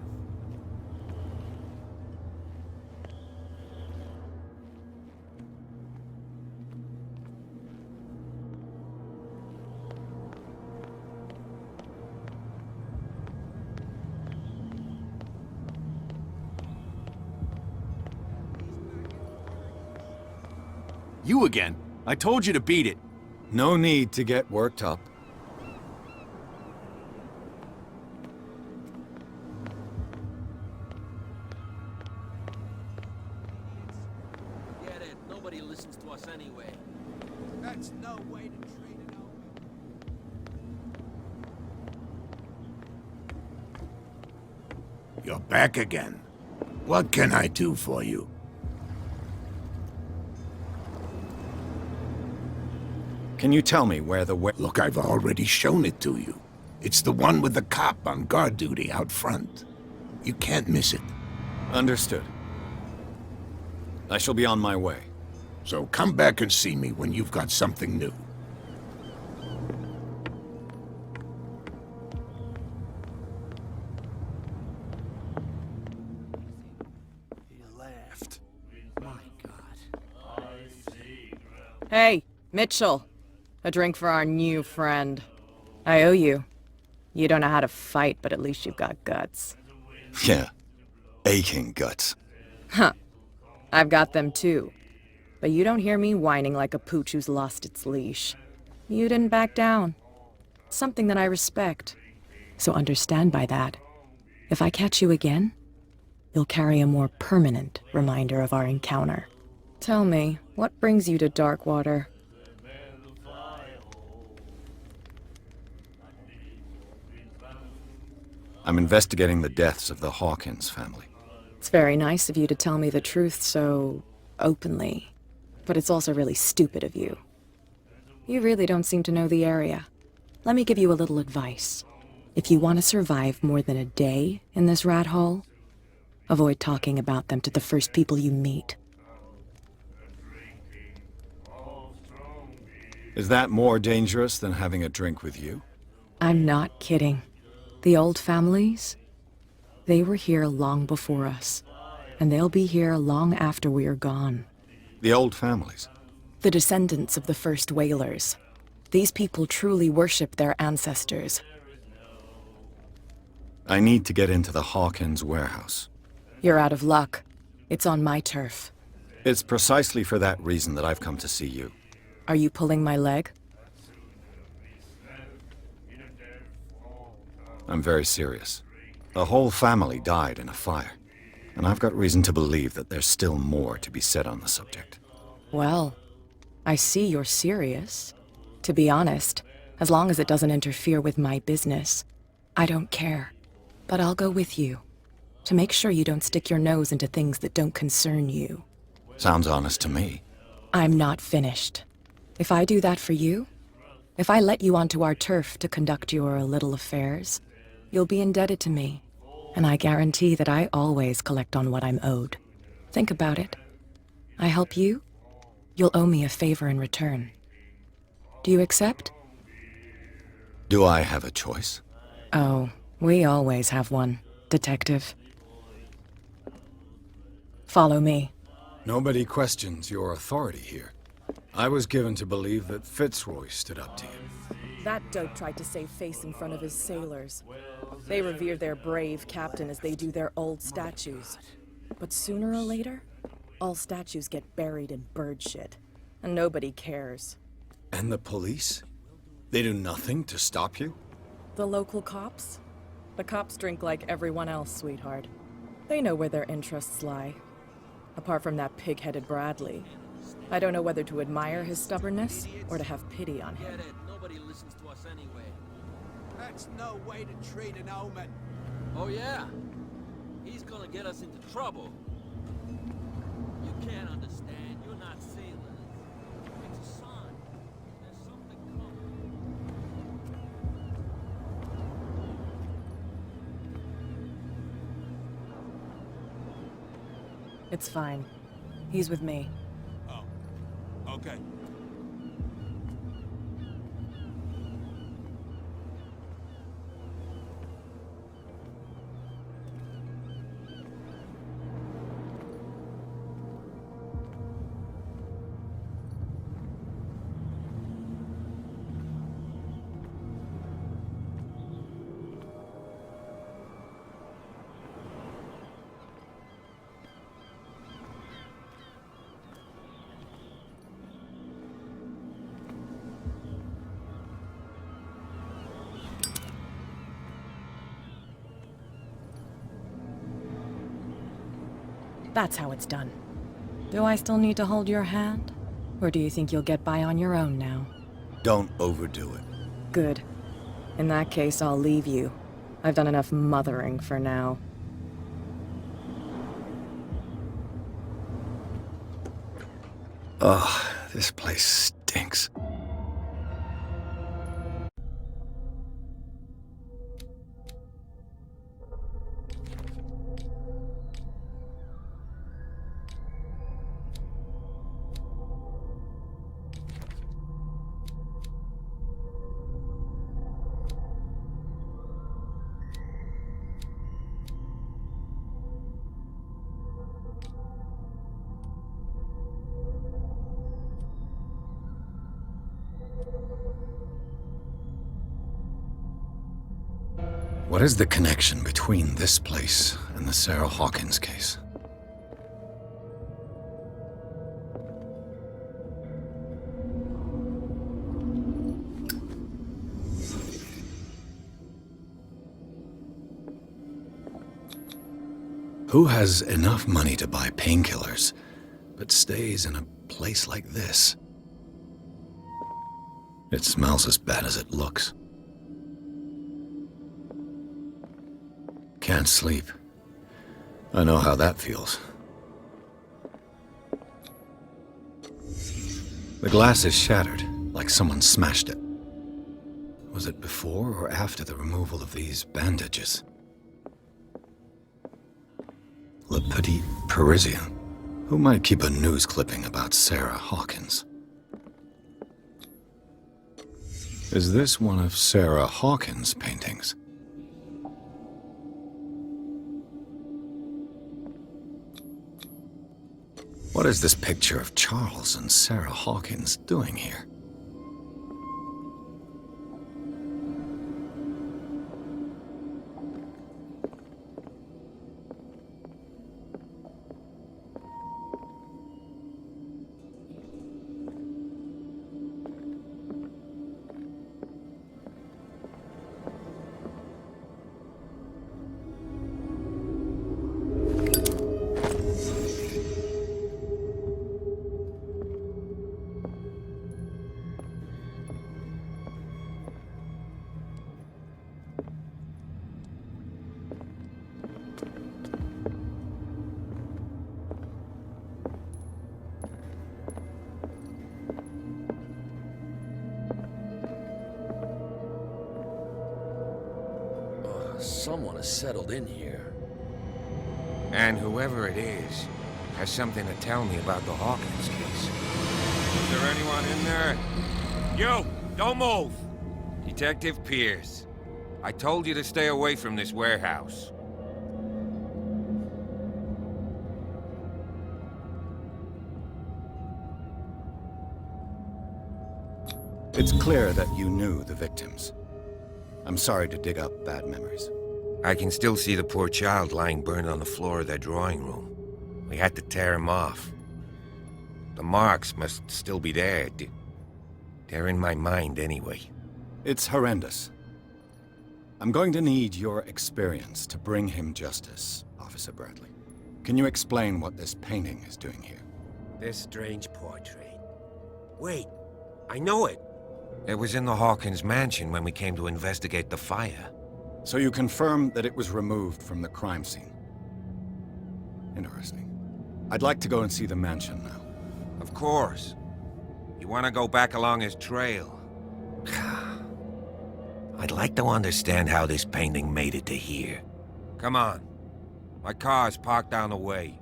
You again. I told you to beat it. No need to get worked up. Get it. Nobody listens to us anyway. That's no way to treat an old... You're back again. What can I do for you? Can you tell me where the Look, I've already shown it to you. It's the one with the cop on guard duty out front. You can't miss it. Understood. I shall be on my way. So come back and see me when you've got something new. He laughed. My God. Hey, Mitchell. A drink for our new friend. I owe you. You don't know how to fight, but at least you've got guts. Yeah. Aching guts. Huh. I've got them too. But you don't hear me whining like a pooch who's lost its leash. You didn't back down. It's something that I respect. So understand by that. If I catch you again, you'll carry a more permanent reminder of our encounter. Tell me, what brings you to Darkwater? I'm investigating the deaths of the Hawkins family. It's very nice of you to tell me the truth so openly, but it's also really stupid of you. You really don't seem to know the area. Let me give you a little advice. If you want to survive more than a day in this rat hole, avoid talking about them to the first people you meet. Is that more dangerous than having a drink with you? I'm not kidding. The old families, they were here long before us, and they'll be here long after we are gone. The old families? The descendants of the first whalers. These people truly worship their ancestors. I need to get into the Hawkins warehouse. You're out of luck. It's on my turf. It's precisely for that reason that I've come to see you. Are you pulling my leg? I'm very serious. The whole family died in a fire. And I've got reason to believe that there's still more to be said on the subject. Well, I see you're serious. To be honest, as long as it doesn't interfere with my business, I don't care. But I'll go with you, to make sure you don't stick your nose into things that don't concern you. Sounds honest to me. I'm not finished. If I do that for you, if I let you onto our turf to conduct your little affairs, you'll be indebted to me, and I guarantee that I always collect on what I'm owed. Think about it. I help you, you'll owe me a favor in return. Do you accept? Do I have a choice? Oh, we always have one, Detective. Follow me. Nobody questions your authority here. I was given to believe that Fitzroy stood up to you. That dope tried to save face in front of his sailors. They revere their brave captain as they do their old statues. But sooner or later, all statues get buried in bird shit, and nobody cares. And the police? They do nothing to stop you? The local cops? The cops drink like everyone else, sweetheart. They know where their interests lie. Apart from that pig-headed Bradley, I don't know whether to admire his stubbornness or to have pity on him. Nobody listens to us anyway. That's no way to treat an omen. Oh yeah? He's gonna get us into trouble. You can't understand. You're not sailors. It's a sign. There's something coming. It's fine. He's with me. Oh, okay. That's how it's done. Do I still need to hold your hand? Or do you think you'll get by on your own now? Don't overdo it. Good. In that case, I'll leave you. I've done enough mothering for now. Ugh, this place stinks. What is the connection between this place and the Sarah Hawkins case? Who has enough money to buy painkillers, but stays in a place like this? It smells as bad as it looks. Can't sleep. I know how that feels. The glass is shattered, like someone smashed it. Was it before or after the removal of these bandages? Le Petit Parisien. Who might keep a news clipping about Sarah Hawkins? Is this one of Sarah Hawkins' paintings? What is this picture of Charles and Sarah Hawkins doing here? Someone has settled in here. And whoever it is has something to tell me about the Hawkins case. Is there anyone in there? You! Don't move! Detective Pierce. I told you to stay away from this warehouse. It's clear that you knew the victims. I'm sorry to dig up bad memories. I can still see the poor child lying burned on the floor of their drawing room. We had to tear him off. The marks must still be there. They're in my mind anyway. It's horrendous. I'm going to need your experience to bring him justice, Officer Bradley. Can you explain what this painting is doing here? This strange portrait. Wait, I know it. It was in the Hawkins mansion when we came to investigate the fire. So you confirm that it was removed from the crime scene? Interesting. I'd like to go and see the mansion now. Of course. You want to go back along his trail? I'd like to understand how this painting made it to here. Come on. My car's parked down the way.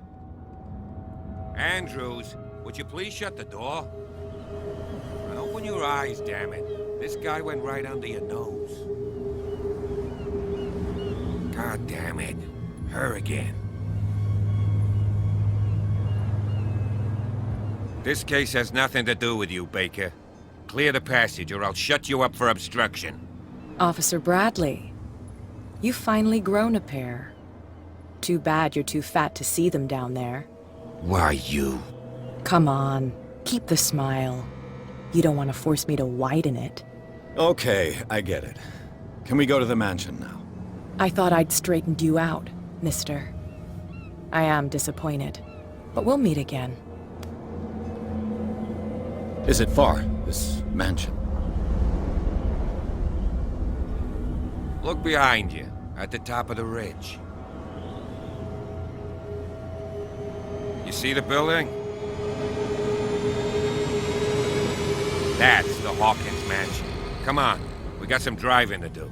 Andrews, would you please shut the door? Open your eyes, damn it. This guy went right under your nose. God damn it. Her again. This case has nothing to do with you, Baker. Clear the passage or I'll shut you up for obstruction. Officer Bradley, you've finally grown a pair. Too bad you're too fat to see them down there. Why, you? Come on, keep the smile. You don't want to force me to widen it. Okay, I get it. Can we go to the mansion now? I thought I'd straightened you out, mister. I am disappointed, but we'll meet again. Is it far, this mansion? Look behind you, at the top of the ridge. You see the building? That's the Hawkins mansion. Come on, we got some driving to do.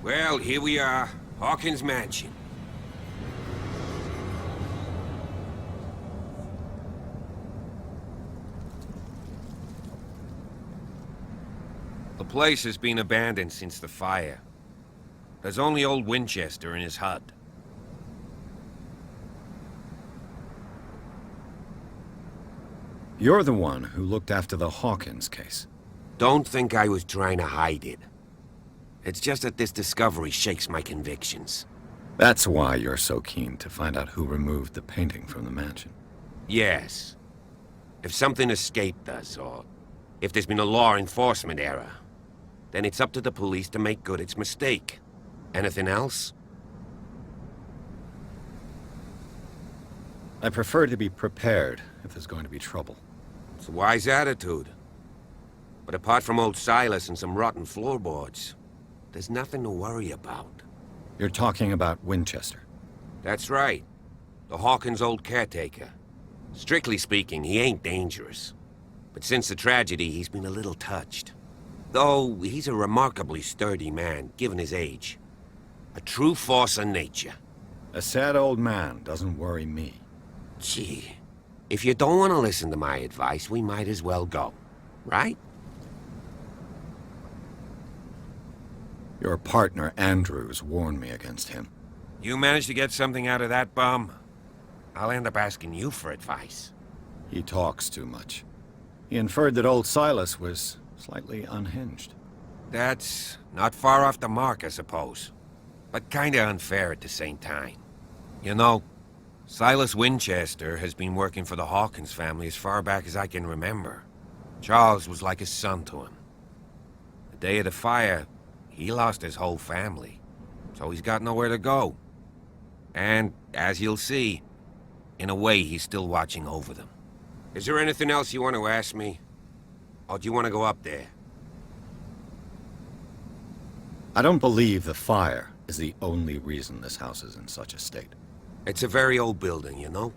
Well, here we are. Hawkins Mansion. The place has been abandoned since the fire. There's only old Winchester in his hut. You're the one who looked after the Hawkins case. Don't think I was trying to hide it. It's just that this discovery shakes my convictions. That's why you're so keen to find out who removed the painting from the mansion. Yes. If something escaped us, or if there's been a law enforcement error, then it's up to the police to make good its mistake. Anything else? I prefer to be prepared if there's going to be trouble. It's a wise attitude. But apart from old Silas and some rotten floorboards, there's nothing to worry about. You're talking about Winchester? That's right. The Hawkins' old caretaker. Strictly speaking, he ain't dangerous. But since the tragedy, he's been a little touched. Though, he's a remarkably sturdy man, given his age. A true force of nature. A sad old man doesn't worry me. Gee, if you don't want to listen to my advice, we might as well go. Right? Your partner, Andrews, warned me against him. You managed to get something out of that bum? I'll end up asking you for advice. He talks too much. He inferred that old Silas was slightly unhinged. That's not far off the mark, I suppose. But kinda unfair at the same time. You know, Silas Winchester has been working for the Hawkins family as far back as I can remember. Charles was like a son to him. The day of the fire, he lost his whole family, so he's got nowhere to go. And, as you'll see, in a way he's still watching over them. Is there anything else you want to ask me? Or do you want to go up there? I don't believe the fire is the only reason this house is in such a state. It's a very old building, you know?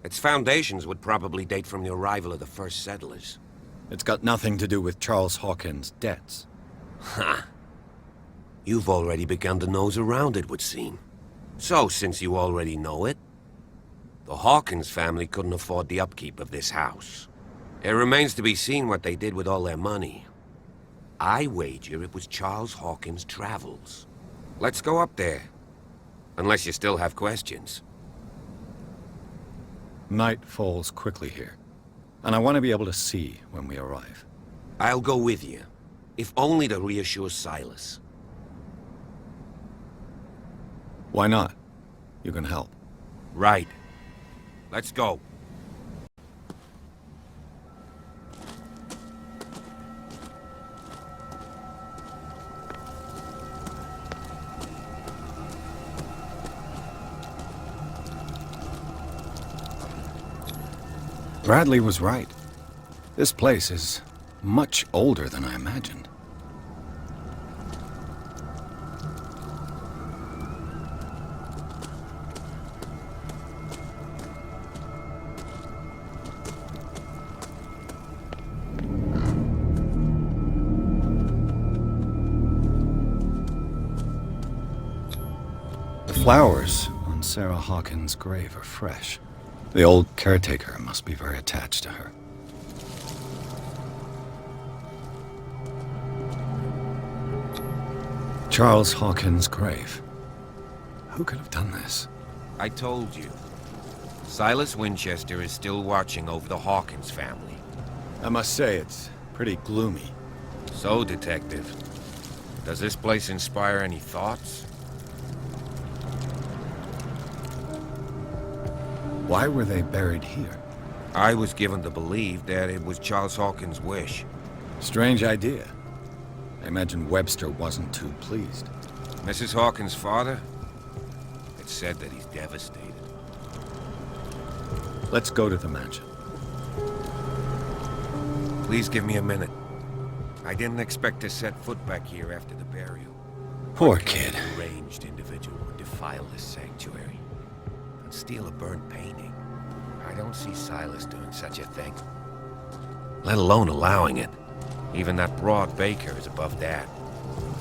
Its foundations would probably date from the arrival of the first settlers. It's got nothing to do with Charles Hawkins' debts. Ha! You've already begun to nose around it, would seem. So, since you already know it, the Hawkins family couldn't afford the upkeep of this house. It remains to be seen what they did with all their money. I wager it was Charles Hawkins' travels. Let's go up there. Unless you still have questions. Night falls quickly here, and I want to be able to see when we arrive. I'll go with you, if only to reassure Silas. Why not? You can help. Right. Let's go. Bradley was right. This place is much older than I imagined. The flowers on Sarah Hawkins' grave are fresh. The old caretaker must be very attached to her. Charles Hawkins' grave. Who could have done this? I told you. Silas Winchester is still watching over the Hawkins family. I must say, it's pretty gloomy. So, Detective, does this place inspire any thoughts? Why were they buried here? I was given to believe that it was Charles Hawkins' wish. Strange idea. I imagine Webster wasn't too pleased. Mrs. Hawkins' father? It's said that he's devastated. Let's go to the mansion. Please give me a minute. I didn't expect to set foot back here after the burial. Poor kid. A deranged individual would defile this sanctuary and steal a burnt painting. I don't see Silas doing such a thing. Let alone allowing it. Even that broad baker is above that.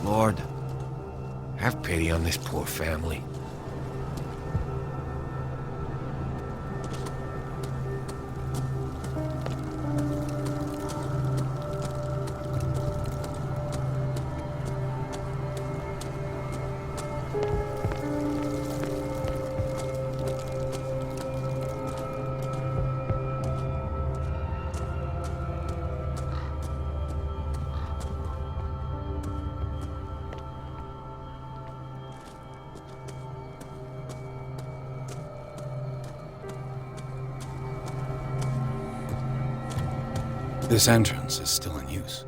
Lord, have pity on this poor family. This entrance is still in use.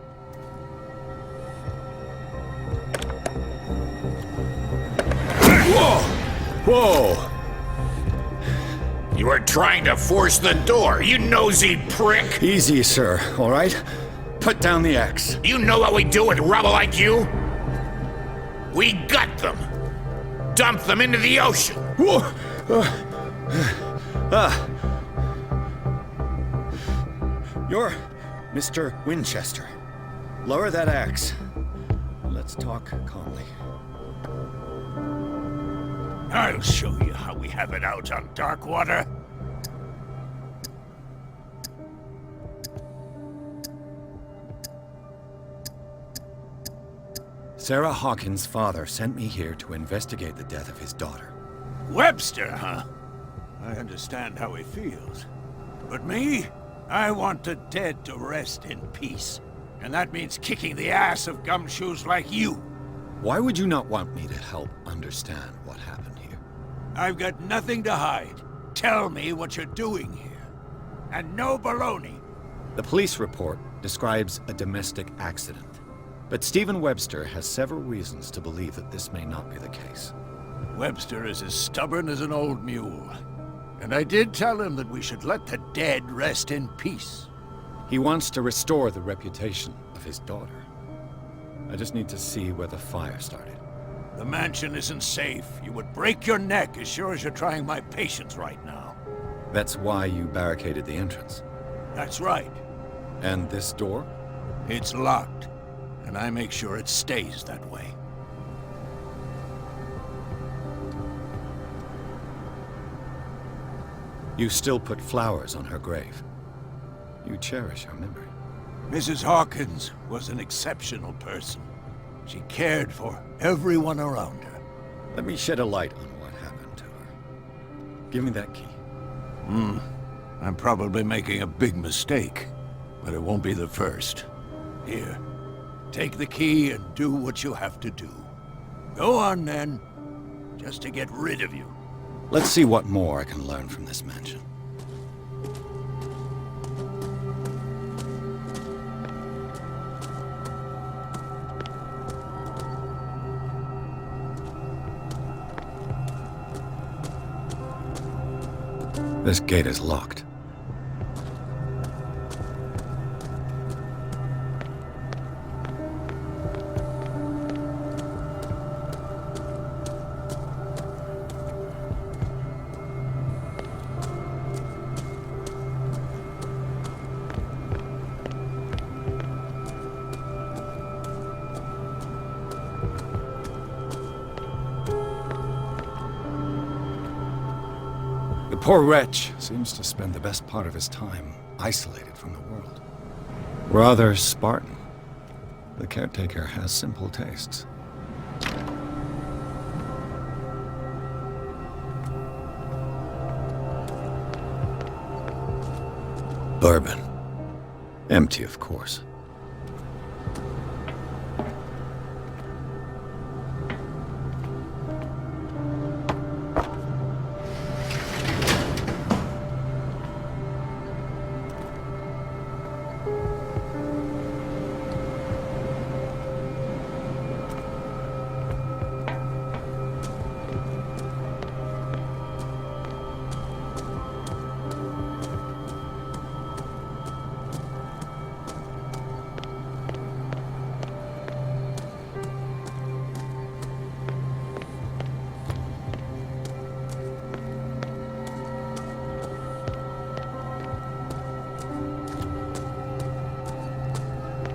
Whoa! Whoa! You are trying to force the door, you nosy prick! Easy, sir, all right? Put down the axe. You know what we do with rubble like you? We gut them. Dump them into the ocean. Whoa! You're Mr. Winchester. Lower that axe. Let's talk calmly. I'll show you how we have it out on Darkwater. Sarah Hawkins' father sent me here to investigate the death of his daughter. Webster, huh? I understand how he feels. But me? I want the dead to rest in peace. And that means kicking the ass of gumshoes like you. Why would you not want me to help understand what happened here? I've got nothing to hide. Tell me what you're doing here. And no baloney. The police report describes a domestic accident. But Stephen Webster has several reasons to believe that this may not be the case. Webster is as stubborn as an old mule. And I did tell him that we should let the dead rest in peace. He wants to restore the reputation of his daughter. I just need to see where the fire started. The mansion isn't safe. You would break your neck as sure as you're trying my patience right now. That's why you barricaded the entrance. That's right. And this door? It's locked. And I make sure it stays that way. You still put flowers on her grave. You cherish her memory. Mrs. Hawkins was an exceptional person. She cared for everyone around her. Let me shed a light on what happened to her. Give me that key. I'm probably making a big mistake, but it won't be the first. Here, take the key and do what you have to do. Go on then, just to get rid of you. Let's see what more I can learn from this mansion. This gate is locked. The poor wretch seems to spend the best part of his time isolated from the world. Rather Spartan. The caretaker has simple tastes. Bourbon. Empty, of course.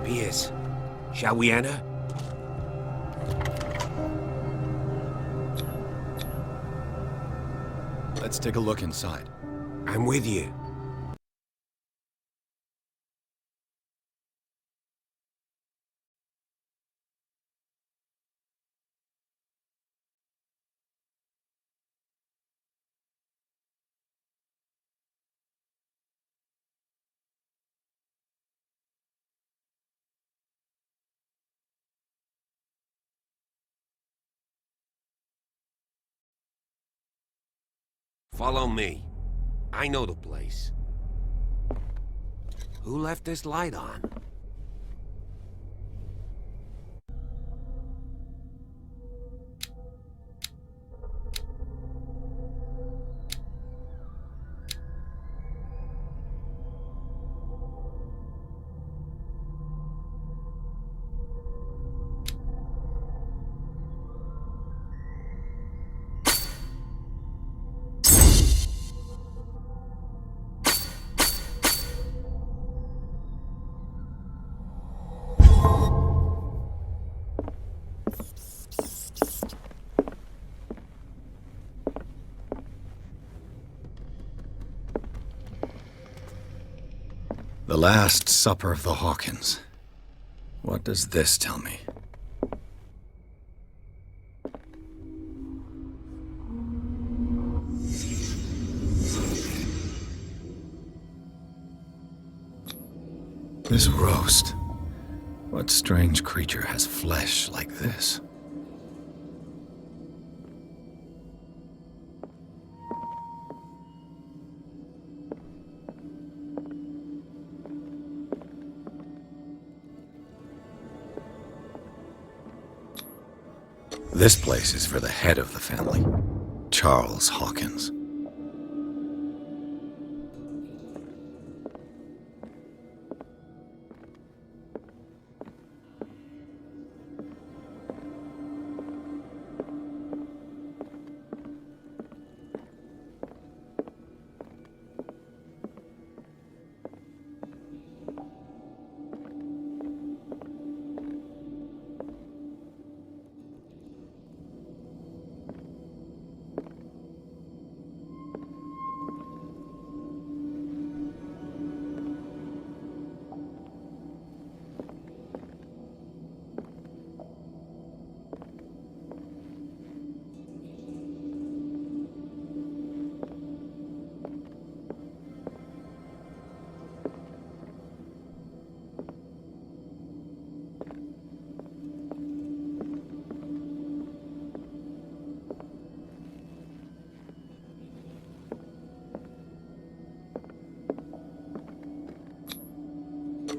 Pierce, shall we enter? Let's take a look inside. I'm with you. Follow me. I know the place. Who left this light on? The Last Supper of the Hawkins. What does this tell me? This roast. What strange creature has flesh like this? This place is for the head of the family, Charles Hawkins.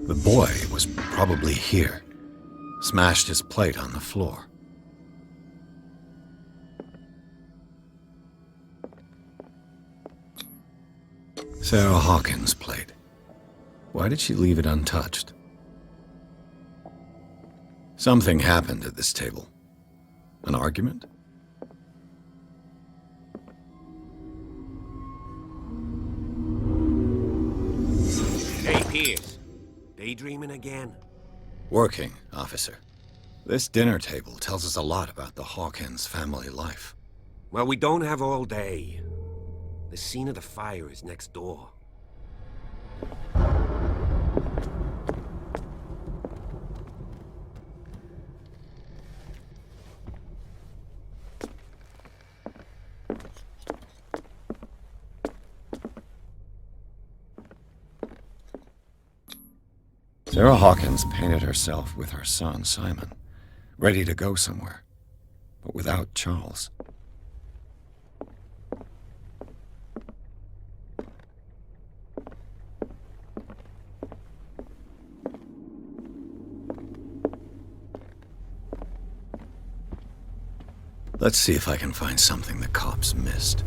The boy was probably here. Smashed his plate on the floor. Sarah Hawkins' plate. Why did she leave it untouched? Something happened at this table. An argument? Hey, Pierce. Daydreaming again? Working, officer. This dinner table tells us a lot about the Hawkins family life. Well, we don't have all day. The scene of the fire is next door. Sarah Hawkins painted herself with her son, Simon, ready to go somewhere, but without Charles. Let's see if I can find something the cops missed.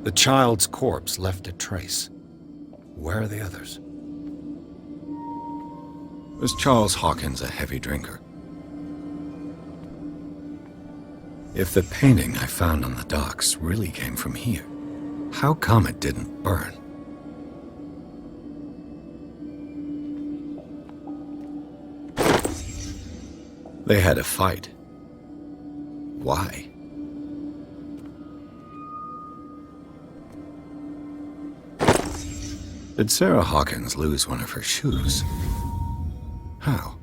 The child's corpse left a trace. Where are the others? Was Charles Hawkins a heavy drinker? If the painting I found on the docks really came from here, how come it didn't burn? They had a fight. Why? Did Sarah Hawkins lose one of her shoes? How?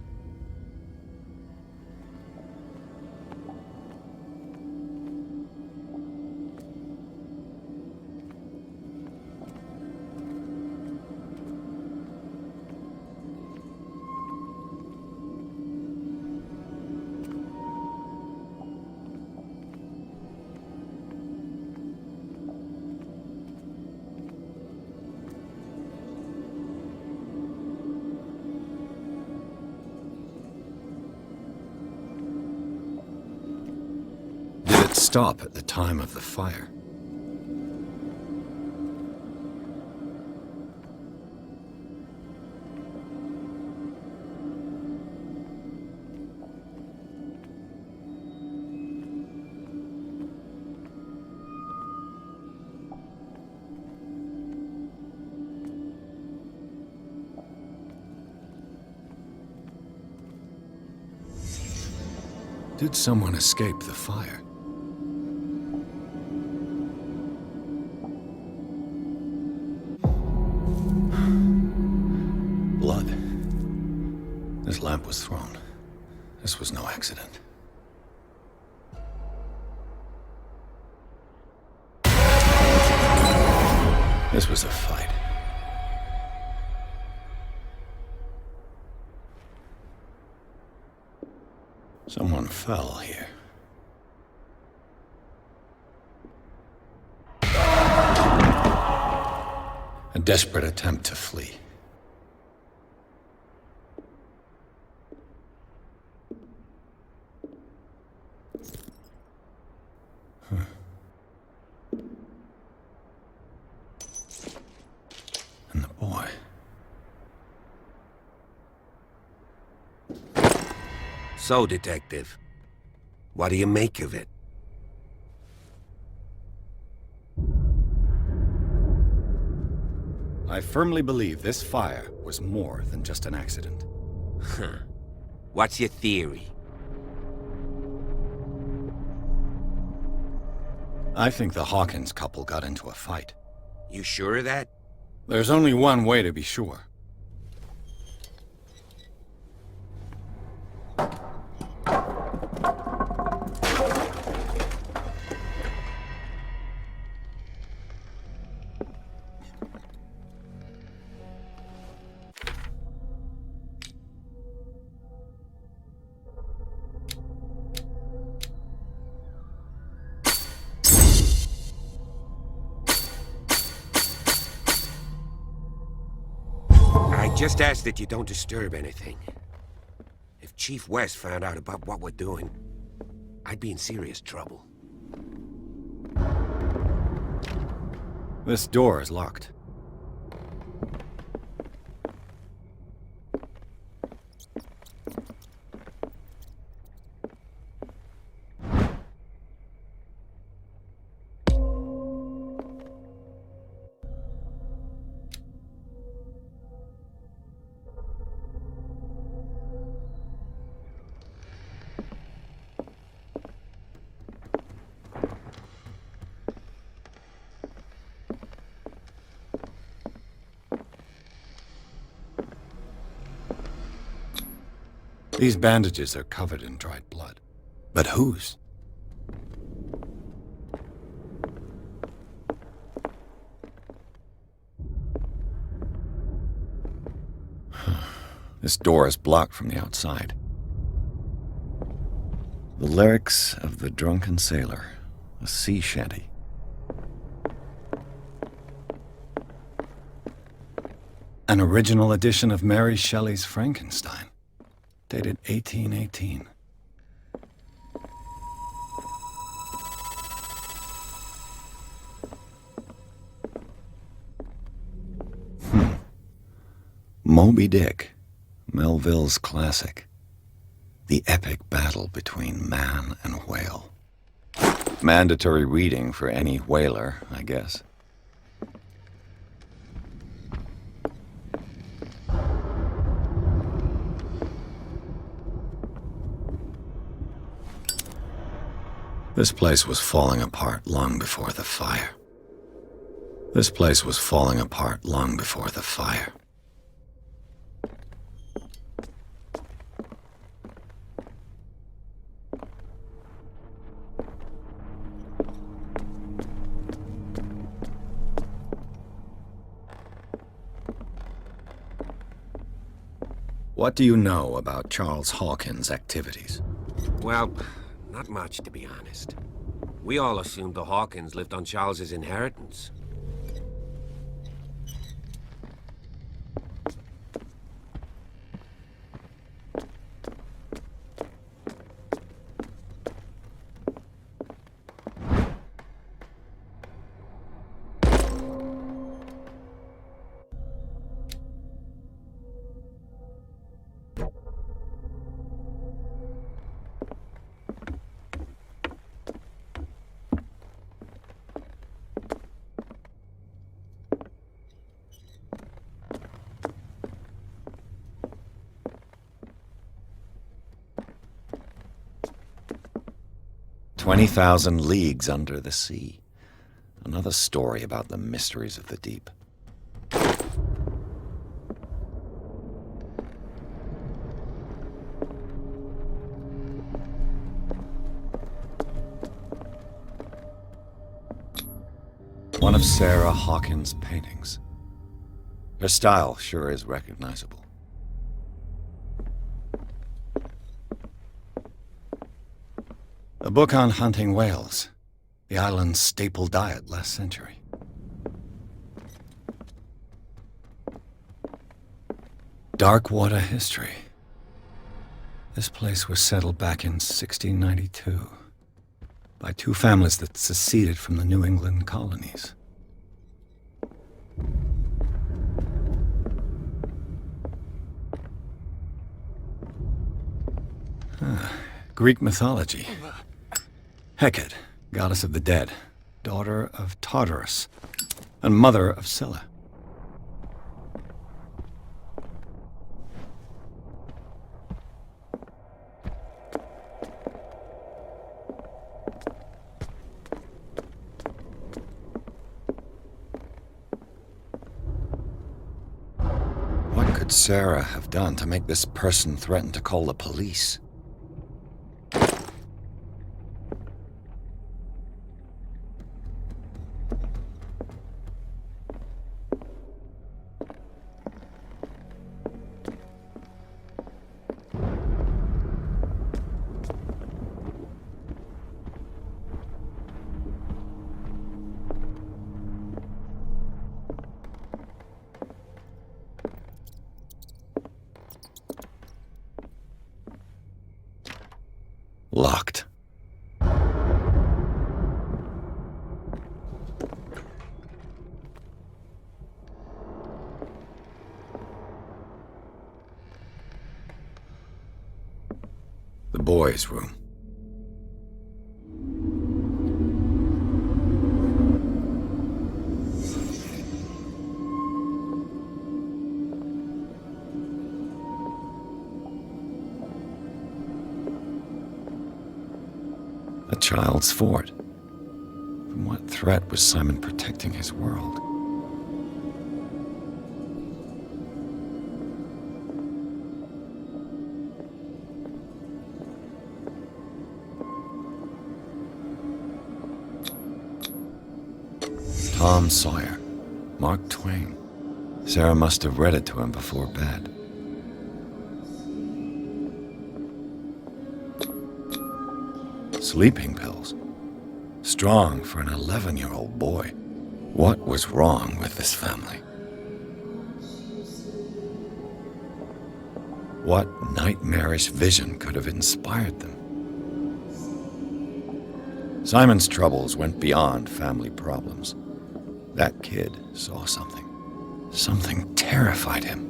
Stop at the time of the fire. Did someone escape the fire? Blood. This lamp was thrown. This was no accident. This was a fight. Someone fell here. A desperate attempt to flee. And the boy. So, Detective, what do you make of it? I firmly believe this fire was more than just an accident. Huh. What's your theory? I think the Hawkins couple got into a fight. You sure of that? There's only one way to be sure. I just ask that you don't disturb anything. If Chief West found out about what we're doing, I'd be in serious trouble. This door is locked. These bandages are covered in dried blood. But whose? This door is blocked from the outside. The lyrics of the drunken sailor, a sea shanty. An original edition of Mary Shelley's Frankenstein, dated 1818. Moby Dick, Melville's classic. The epic battle between man and whale. Mandatory reading for any whaler, I guess. This place was falling apart long before the fire. This place was falling apart long before the fire. What do you know about Charles Hawkins' activities? Well, not much, to be honest. We all assumed the Hawkins lived on Charles's inheritance. "20,000 leagues under the sea." Another story about the mysteries of the deep. one of Sarah Hawkins' paintings. Her style sure is recognizable. A book on hunting whales, the island's staple diet last century. Darkwater history. This place was settled back in 1692 by two families that seceded from the New England colonies. Greek mythology. Hecate, goddess of the dead, daughter of Tartarus, and mother of Scylla. What could Sarah have done to make this person threaten to call the police? Locked. The boys' room. A child's fort. From what threat was Simon protecting his world? Tom Sawyer, Mark Twain. Sarah must have read it to him before bed. Sleeping pills. Strong for an 11-year-old boy. What was wrong with this family? What nightmarish vision could have inspired them? Simon's troubles went beyond family problems. That kid saw something. Something terrified him.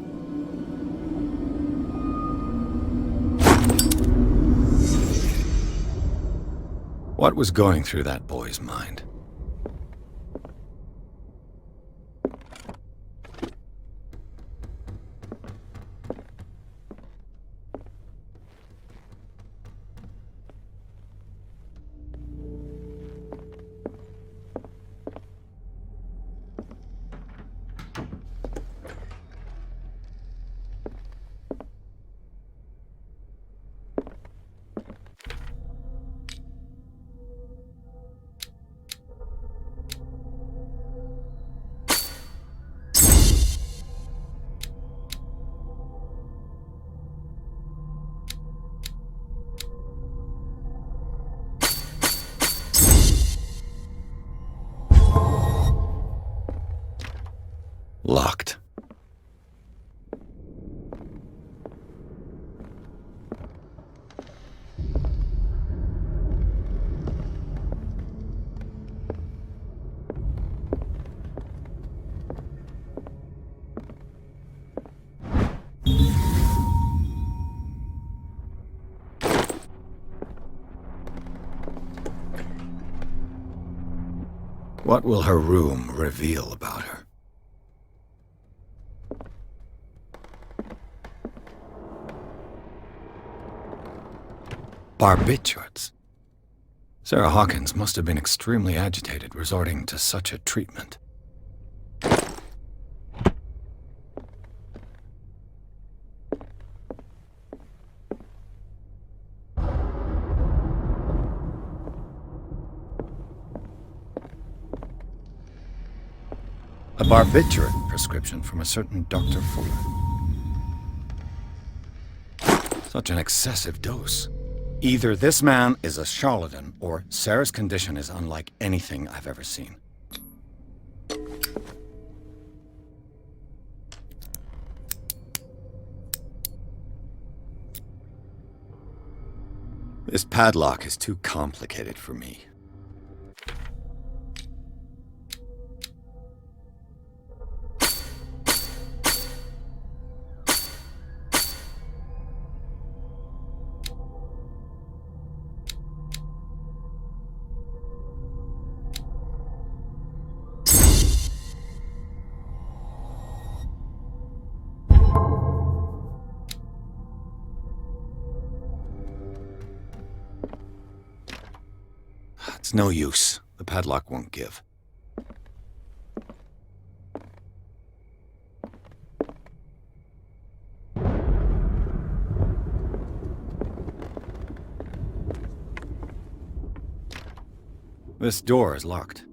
What was going through that boy's mind? Locked. What will her room reveal about her? Barbiturates. Sarah Hawkins must have been extremely agitated resorting to such a treatment. A barbiturate prescription from a certain Dr. Fuller. Such an excessive dose. Either this man is a charlatan, or Sarah's condition is unlike anything I've ever seen. This padlock is too complicated for me. It's no use. The padlock won't give. This door is locked.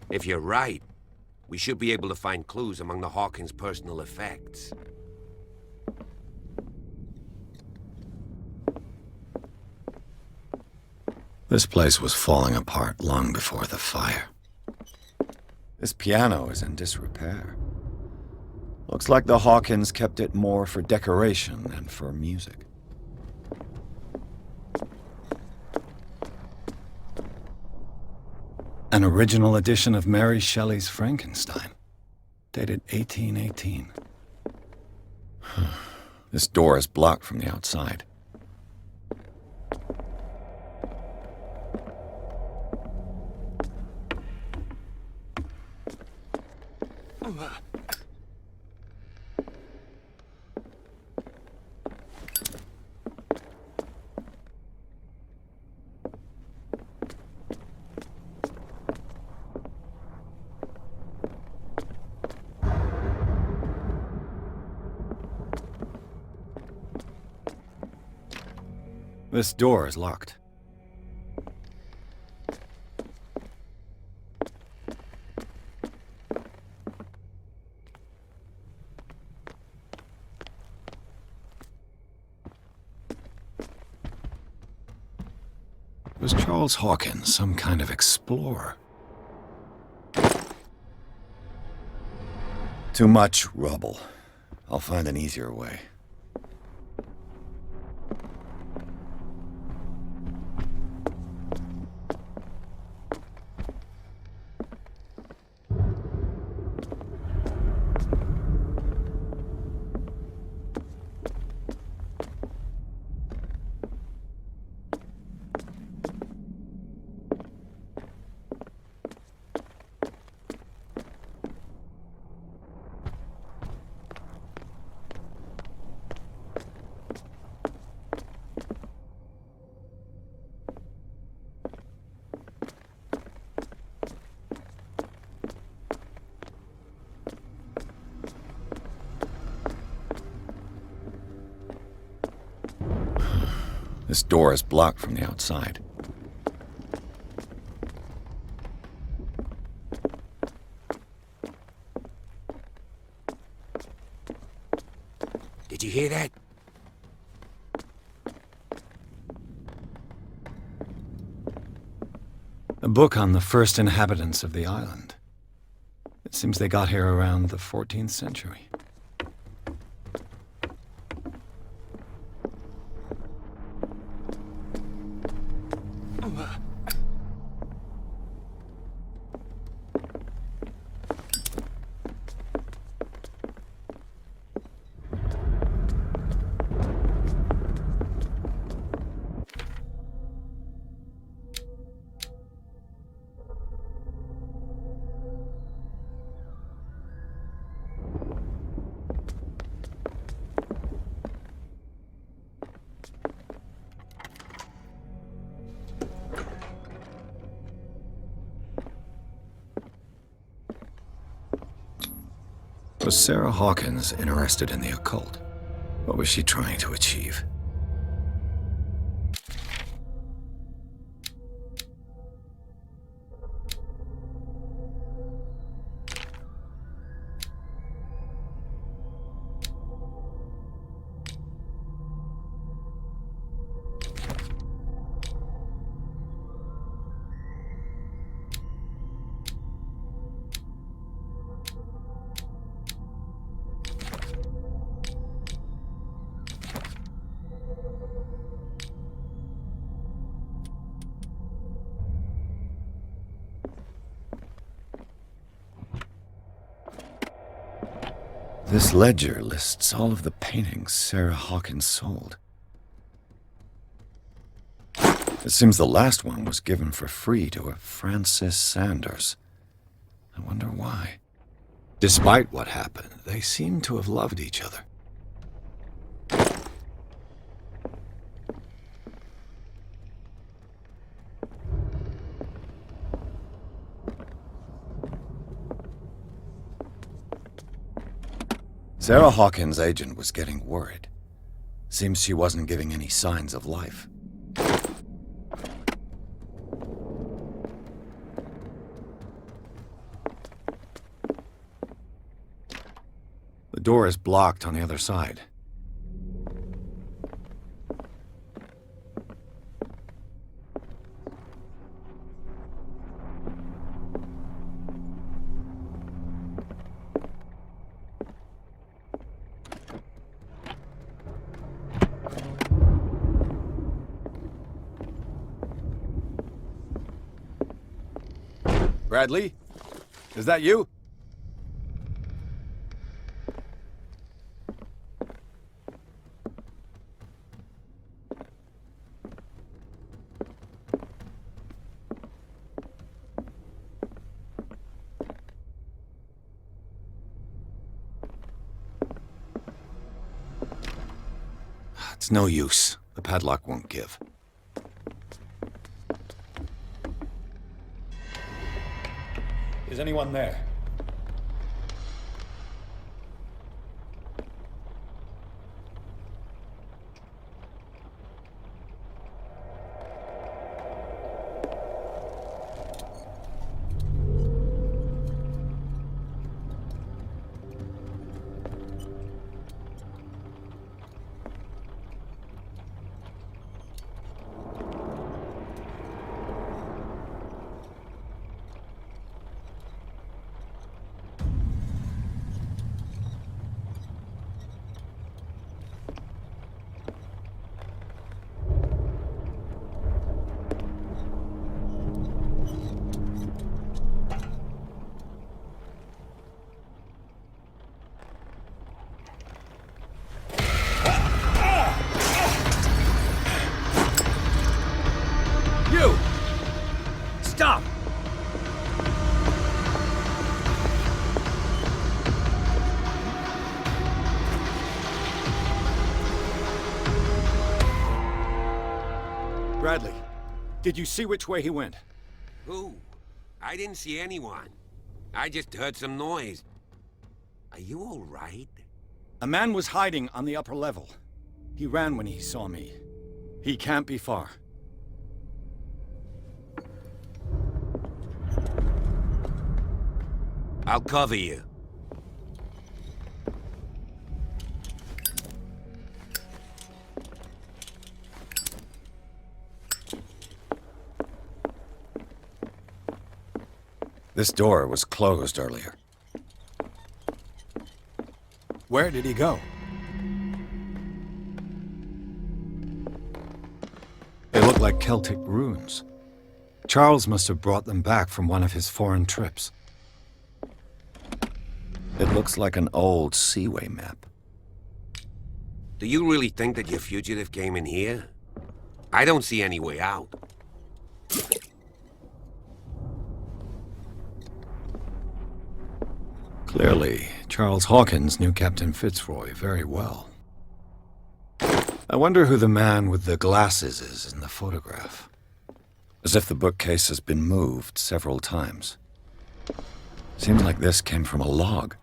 If you're right, we should be able to find clues among the Hawkins' personal effects. This place was falling apart long before the fire. This piano is in disrepair. Looks like the Hawkins kept it more for decoration than for music. An original edition of Mary Shelley's Frankenstein, dated 1818. This door is blocked from the outside. This door is locked. Was Charles Hawkins some kind of explorer? Too much rubble. I'll find an easier way. This door is blocked from the outside. Did you hear that? A book on the first inhabitants of the island. It seems they got here around the 14th century. Was Sarah Hawkins interested in the occult? What was she trying to achieve? This ledger lists all of the paintings Sarah Hawkins sold. It seems the last one was given for free to a Francis Sanders. I wonder why. Despite what happened, they seem to have loved each other. Sarah Hawkins' agent was getting worried. Seems she wasn't giving any signs of life. The door is blocked on the other side. Bradley? Is that you? It's no use. The padlock won't give. Is anyone there? Stop! Bradley, did you see which way he went? Who? I didn't see anyone. I just heard some noise. Are you all right? A man was hiding on the upper level. He ran when he saw me. He can't be far. I'll cover you. This door was closed earlier. Where did he go? They look like Celtic runes. Charles must have brought them back from one of his foreign trips. It looks like an old seaway map. Do you really think that your fugitive came in here? I don't see any way out. Clearly, Charles Hawkins knew Captain Fitzroy very well. I wonder who the man with the glasses is in the photograph. As if the bookcase has been moved several times. Seems like this came from a log.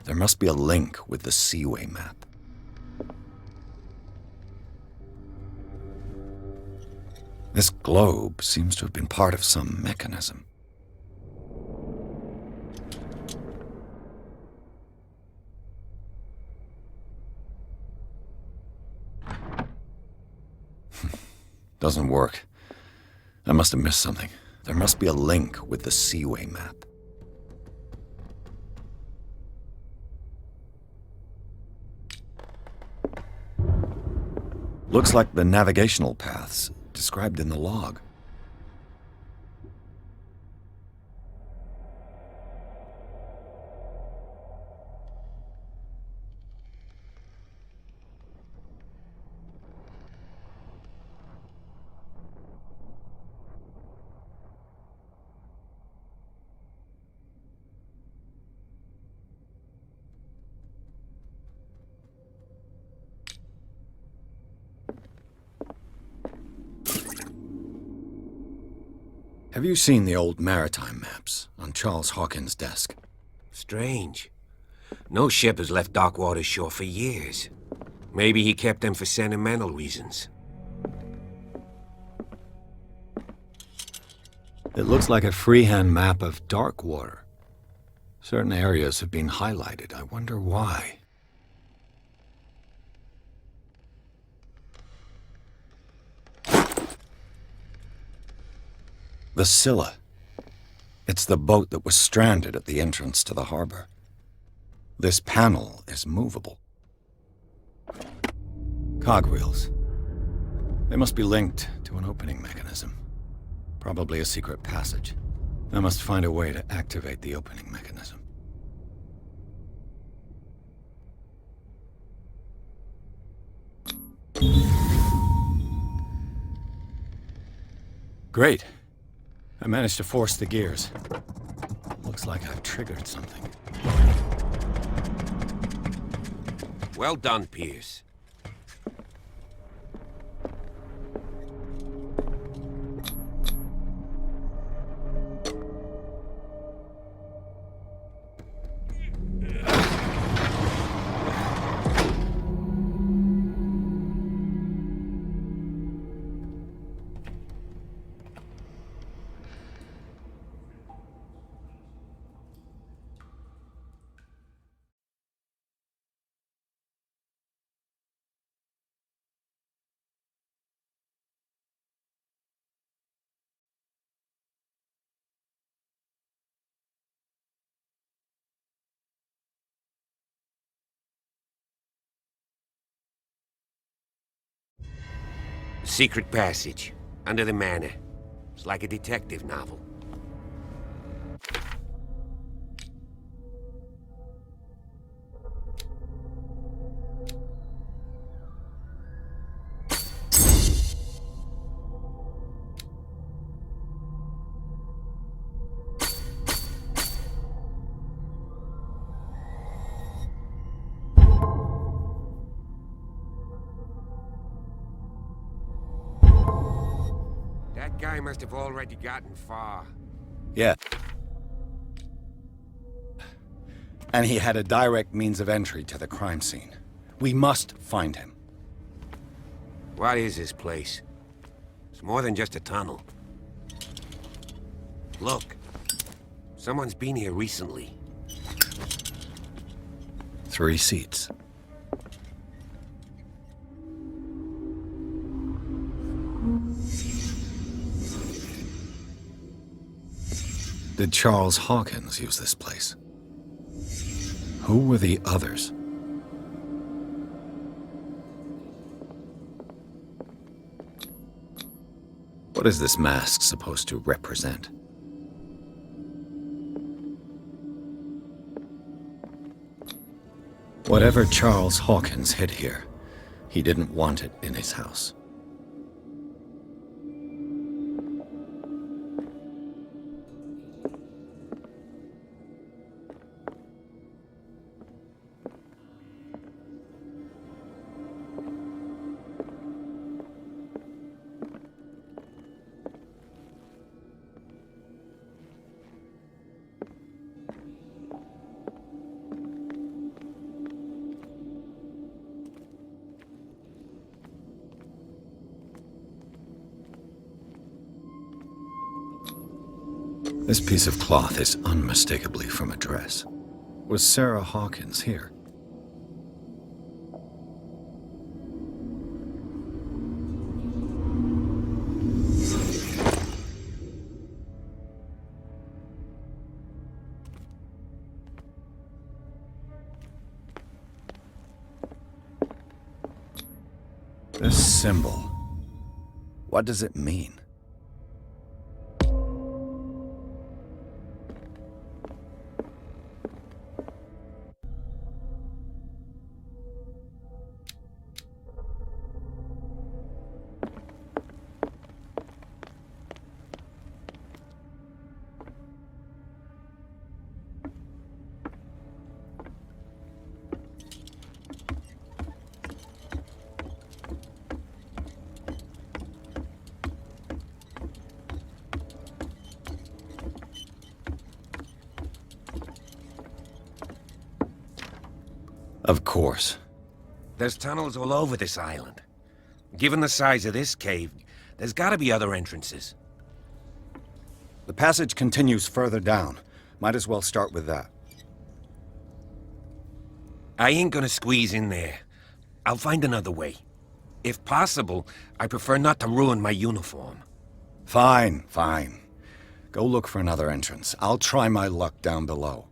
There must be a link with the Seaway map. This globe seems to have been part of some mechanism. Doesn't work. I must have missed something. There must be a link with the Seaway map. Looks like the navigational paths described in the log. Have you seen the old maritime maps on Charles Hawkins' desk? Strange. No ship has left Darkwater shore for years. Maybe he kept them for sentimental reasons. It looks like a freehand map of Darkwater. Certain areas have been highlighted. I wonder why. The Scylla. It's the boat that was stranded at the entrance to the harbor. This panel is movable. Cogwheels. They must be linked to an opening mechanism. Probably a secret passage. I must find a way to activate the opening mechanism. Great. I managed to force the gears. Looks like I've triggered something. Well done, Pierce. Secret passage, under the manor. It's like a detective novel. That guy must have already gotten far. Yeah. And he had a direct means of entry to the crime scene. We must find him. What is this place? It's more than just a tunnel. Look. Someone's been here recently. 3 seats. Did Charles Hawkins use this place? Who were the others? What is this mask supposed to represent? Whatever Charles Hawkins hid here, he didn't want it in his house. This piece of cloth is unmistakably from a dress. Was Sarah Hawkins here? This symbol, what does it mean? Of course. There's tunnels all over this island. Given the size of this cave, there's gotta be other entrances. The passage continues further down. Might as well start with that. I ain't gonna squeeze in there. I'll find another way. If possible, I prefer not to ruin my uniform. Fine, fine. Go look for another entrance. I'll try my luck down below.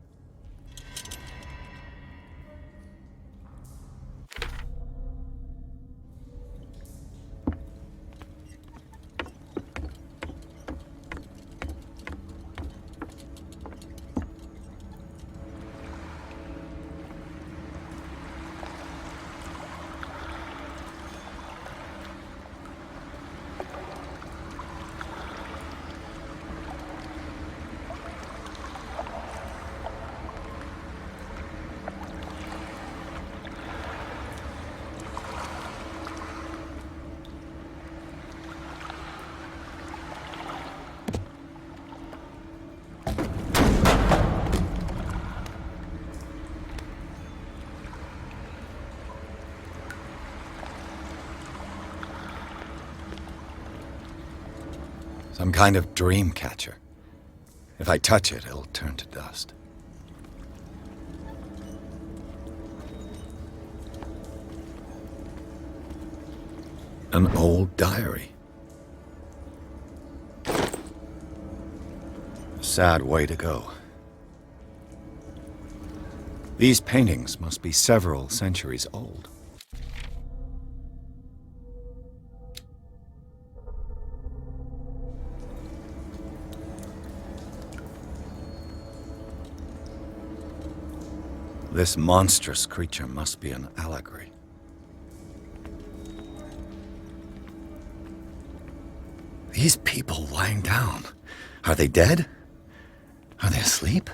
Some kind of dream catcher. If I touch it, it'll turn to dust. An old diary. A sad way to go. These paintings must be several centuries old. This monstrous creature must be an allegory. These people lying down, are they dead? Are they asleep?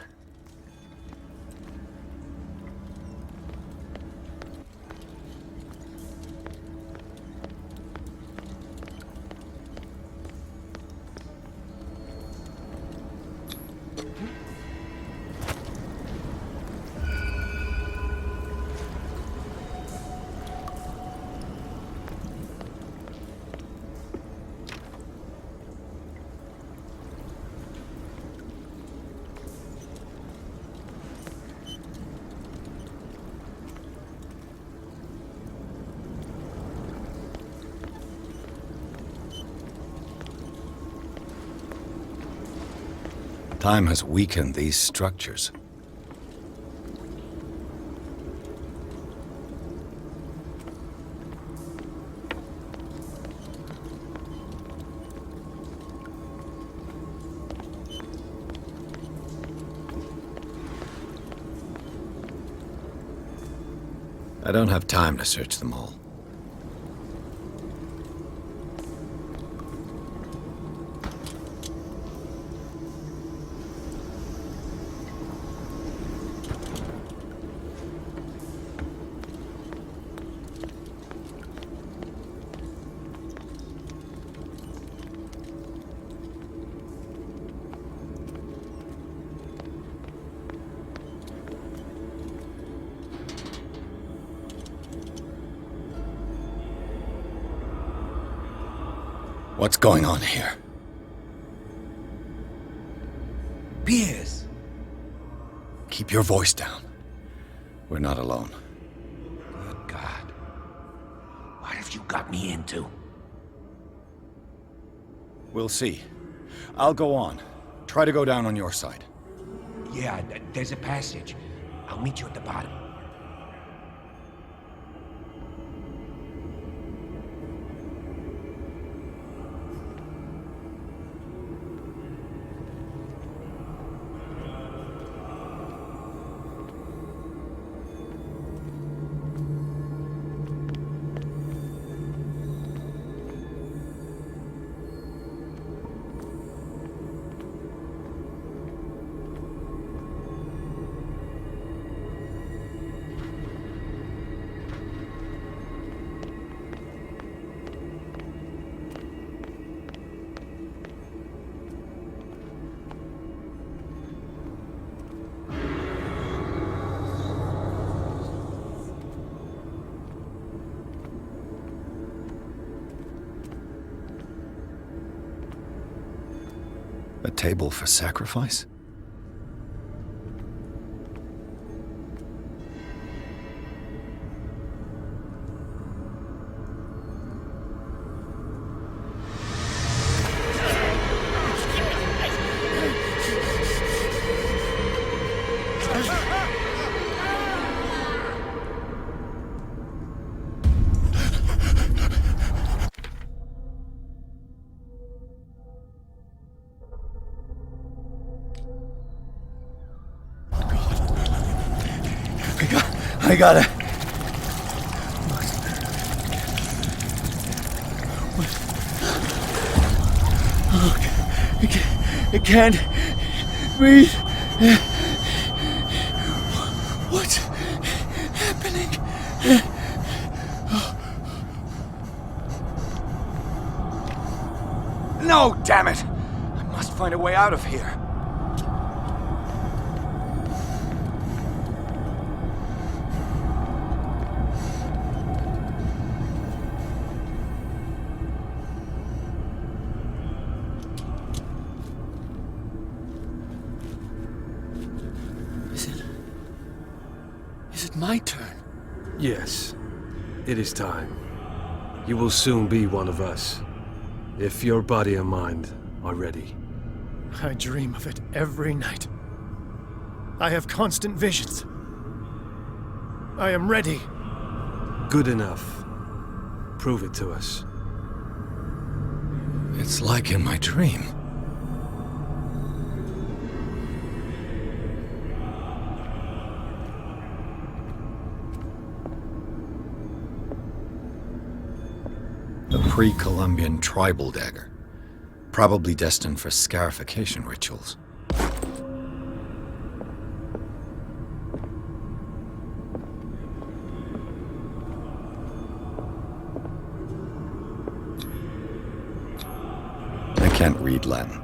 Time has weakened these structures. I don't have time to search them all. What's going on here? Piers! Keep your voice down. We're not alone. Good God. What have you got me into? We'll see. I'll go on. Try to go down on your side. Yeah, there's a passage. I'll meet you at the bottom. A table for sacrifice? I got it. I can't breathe. What's happening? No, damn it! I must find a way out of here. Is it my turn? Yes. It is time. You will soon be one of us. If your body and mind are ready. I dream of it every night. I have constant visions. I am ready. Good enough. Prove it to us. It's like in my dream. A pre-Columbian tribal dagger. Probably destined for scarification rituals. I can't read Latin.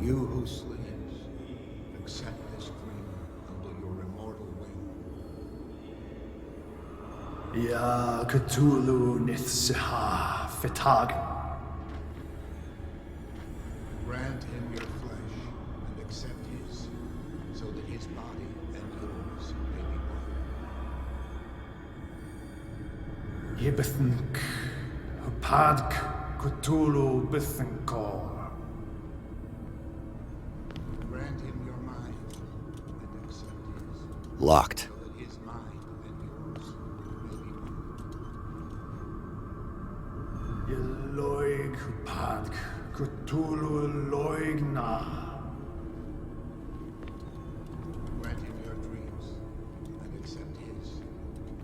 You who sleeps, accept this dream under your immortal wing. Ya Cthulhu Nithsiha Fitagan. Grant him your flesh and accept his, so that his body and yours may be one. Yibithink Hupadk Cthulhu Bithinkor. Grant him your mind and accept his, Locked. so that his mind and yours may be one. Yeloig Hupadk Cthulhu Loigna. Grant him your dreams and accept his,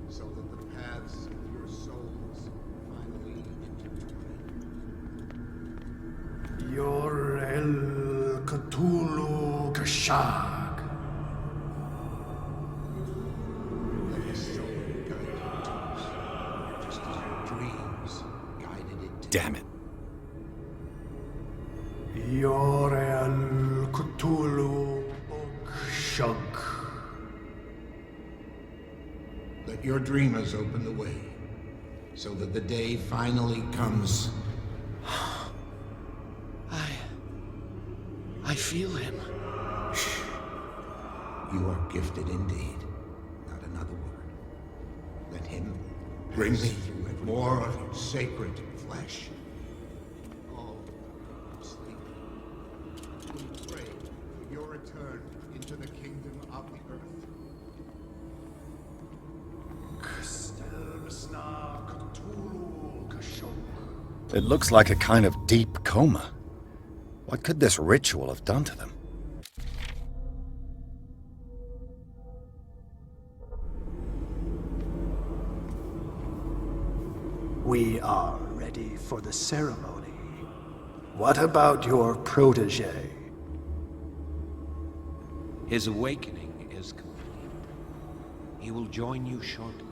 so that the paths of your souls finally intertwine. Yorel Cthulhu Kashag. Let his soul guide you to us, just as your dreams guided it to Damn it. Yorel Cthulhu Shug. Let your dreamers open the way, so that the day finally comes. I feel him. You are gifted indeed. Not another word. Let him bring me more of sacred flesh. All sleep. We pray for your return into the kingdom of the earth. It looks like a kind of deep coma. What could this ritual have done to them? We are ready for the ceremony. What about your protege? His awakening is complete. He will join you shortly.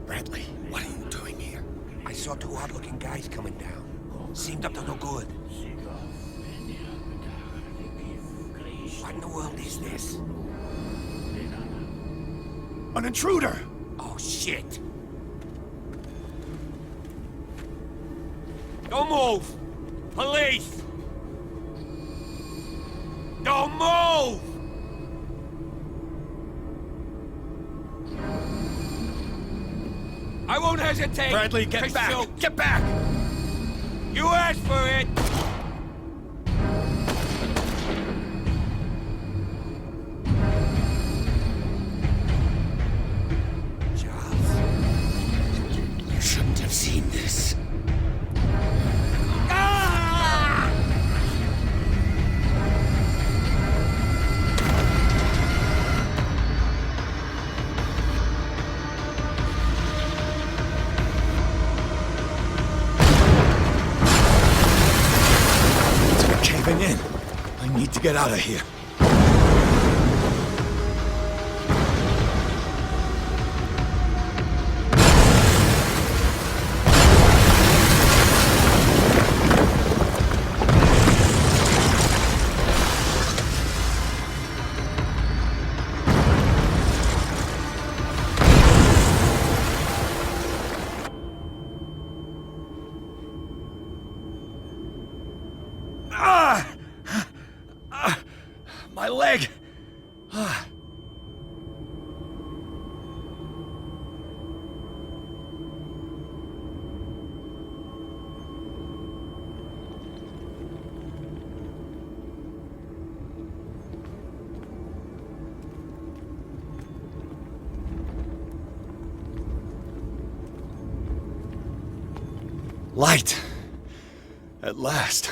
Bradley, what are you doing here? I saw two odd-looking guys coming down. Seemed up to no good. What in the world is this? An intruder! Oh, shit! Don't move! Police! Don't move! I won't hesitate! Bradley, get back! Shoot. Get back! You asked for it! Charles, you shouldn't have seen this. In. I need to get out of here. Light. At last.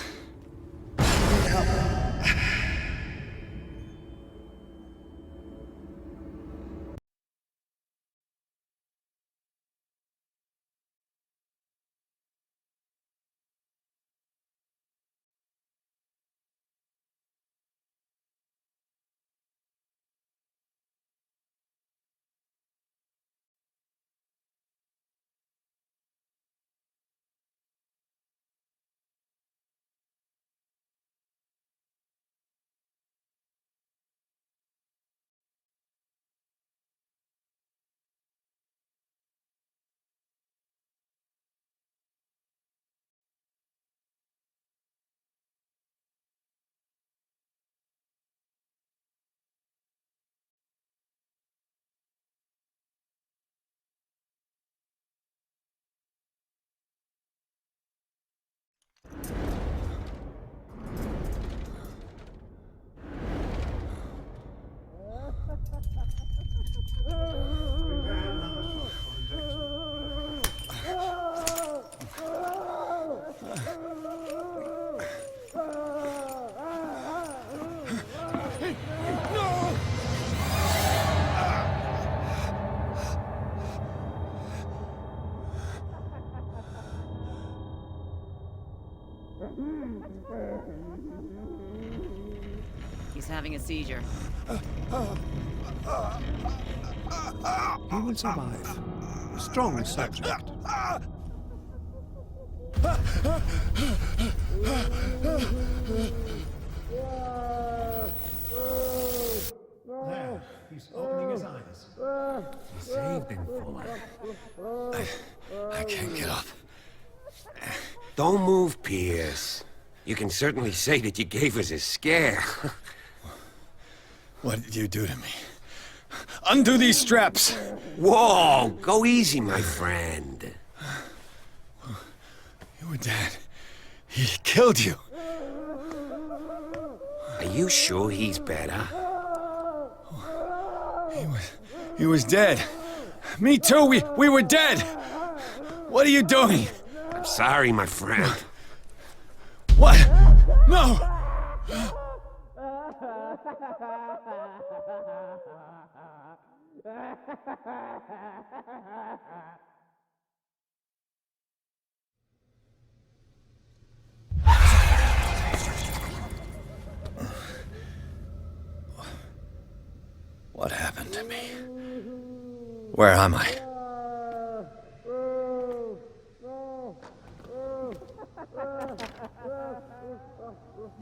He's having a seizure. He will survive. A strong subject. There, he's opening his eyes. He saved him, Fuller. I can't get up. Don't move, Pierce. You can certainly say that you gave us a scare. What did you do to me? Undo these straps! Whoa! Go easy, my friend. You were dead. He killed you. Are you sure he's better? He was dead. Me too, we were dead! What are you doing? I'm sorry, my friend. What? No! What happened to me? Where am I?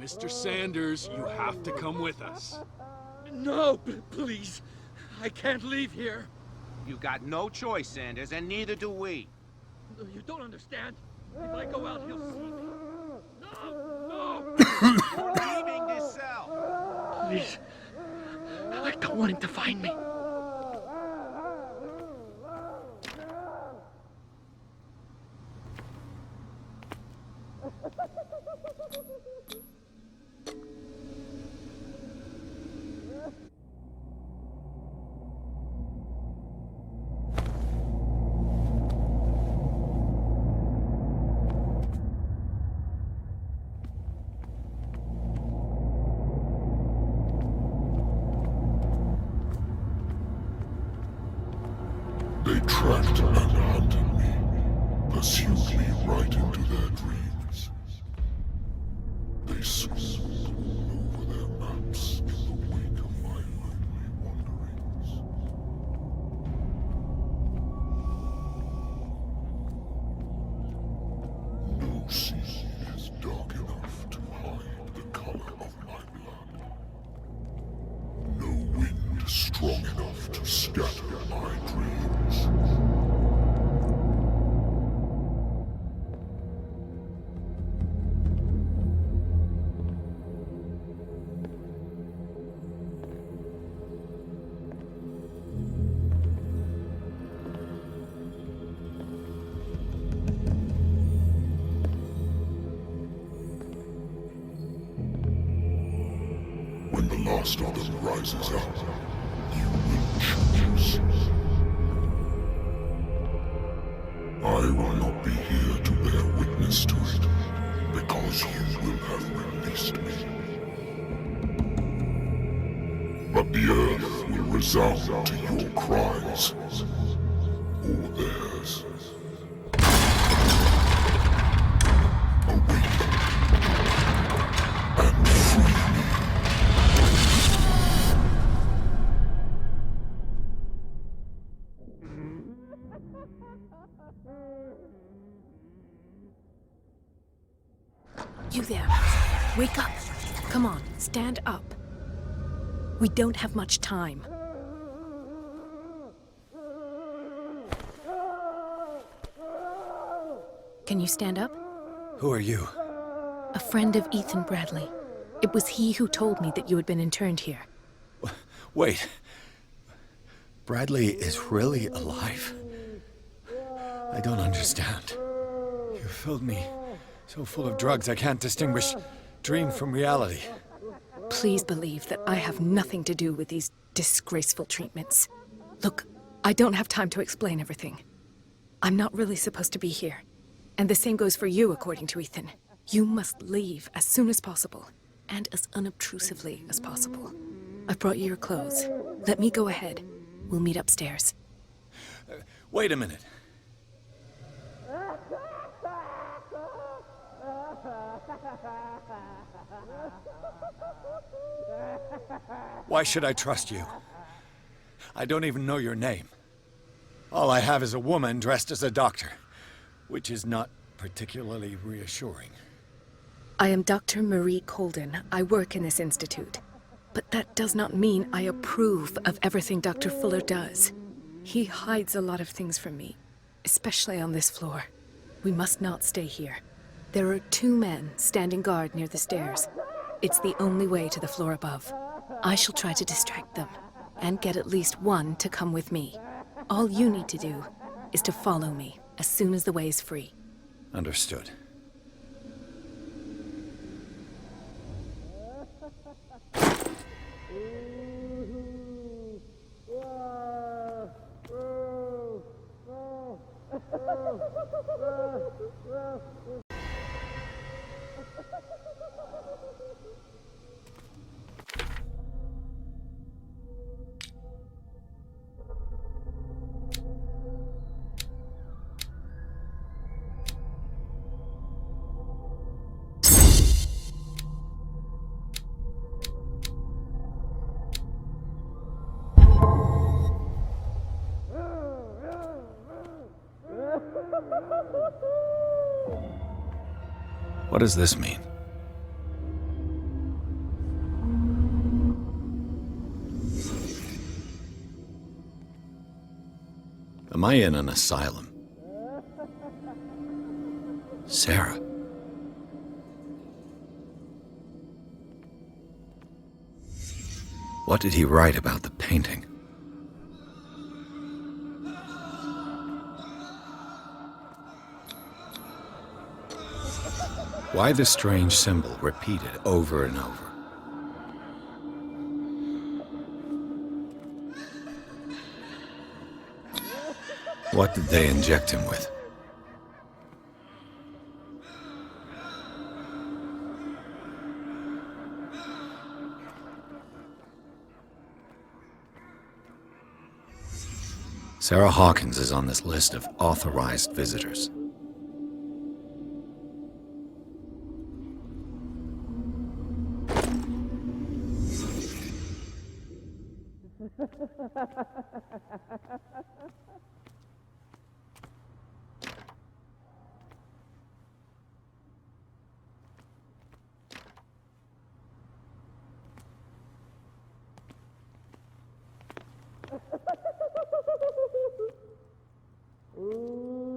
Mr. Sanders, you have to come with us. No, please. I can't leave here. You got no choice, Sanders, and neither do we. No, you don't understand. If I go out, he'll see me. No! We're leaving this cell. Please. I don't want him to find me. They tracked and hunted me, pursued me right into their dreams. They scribbled all over their maps in the wake of my lonely wanderings. No sea is dark enough to hide the color of my blood. No wind strong enough to scatter my dreams. When the last of them rises up, you will choose. I will not be here to bear witness witness to it, because you will have released me. But the earth will resound to your cries, or theirs. Awaken and free me. You there. Wake up. Come on, stand up. We don't have much time. Can you stand up? Who are you? A friend of Ethan Bradley. It was he who told me that you had been interned here. Wait. Bradley is really alive? I don't understand. You filled me so full of drugs I can't distinguish dream from reality. Please believe that I have nothing to do with these disgraceful treatments. Look, I don't have time to explain everything. I'm not really supposed to be here. And the same goes for you, according to Ethan. You must leave as soon as possible, and as unobtrusively as possible. I've brought you your clothes. Let me go ahead. We'll meet upstairs. Wait a minute. Why should I trust you? I don't even know your name. All I have is a woman dressed as a doctor, which is not particularly reassuring. I am Dr. Marie Colden. I work in this institute. But that does not mean I approve of everything Dr. Fuller does. He hides a lot of things from me, especially on this floor. We must not stay here. There are 2 men standing guard near the stairs. It's the only way to the floor above. I shall try to distract them, and get at least one to come with me. All you need to do is to follow me as soon as the way is free. Understood. What does this mean? Am I in an asylum? Sarah. What did he write about the painting? Why the strange symbol repeated over and over? What did they inject him with? Sarah Hawkins is on this list of authorized visitors.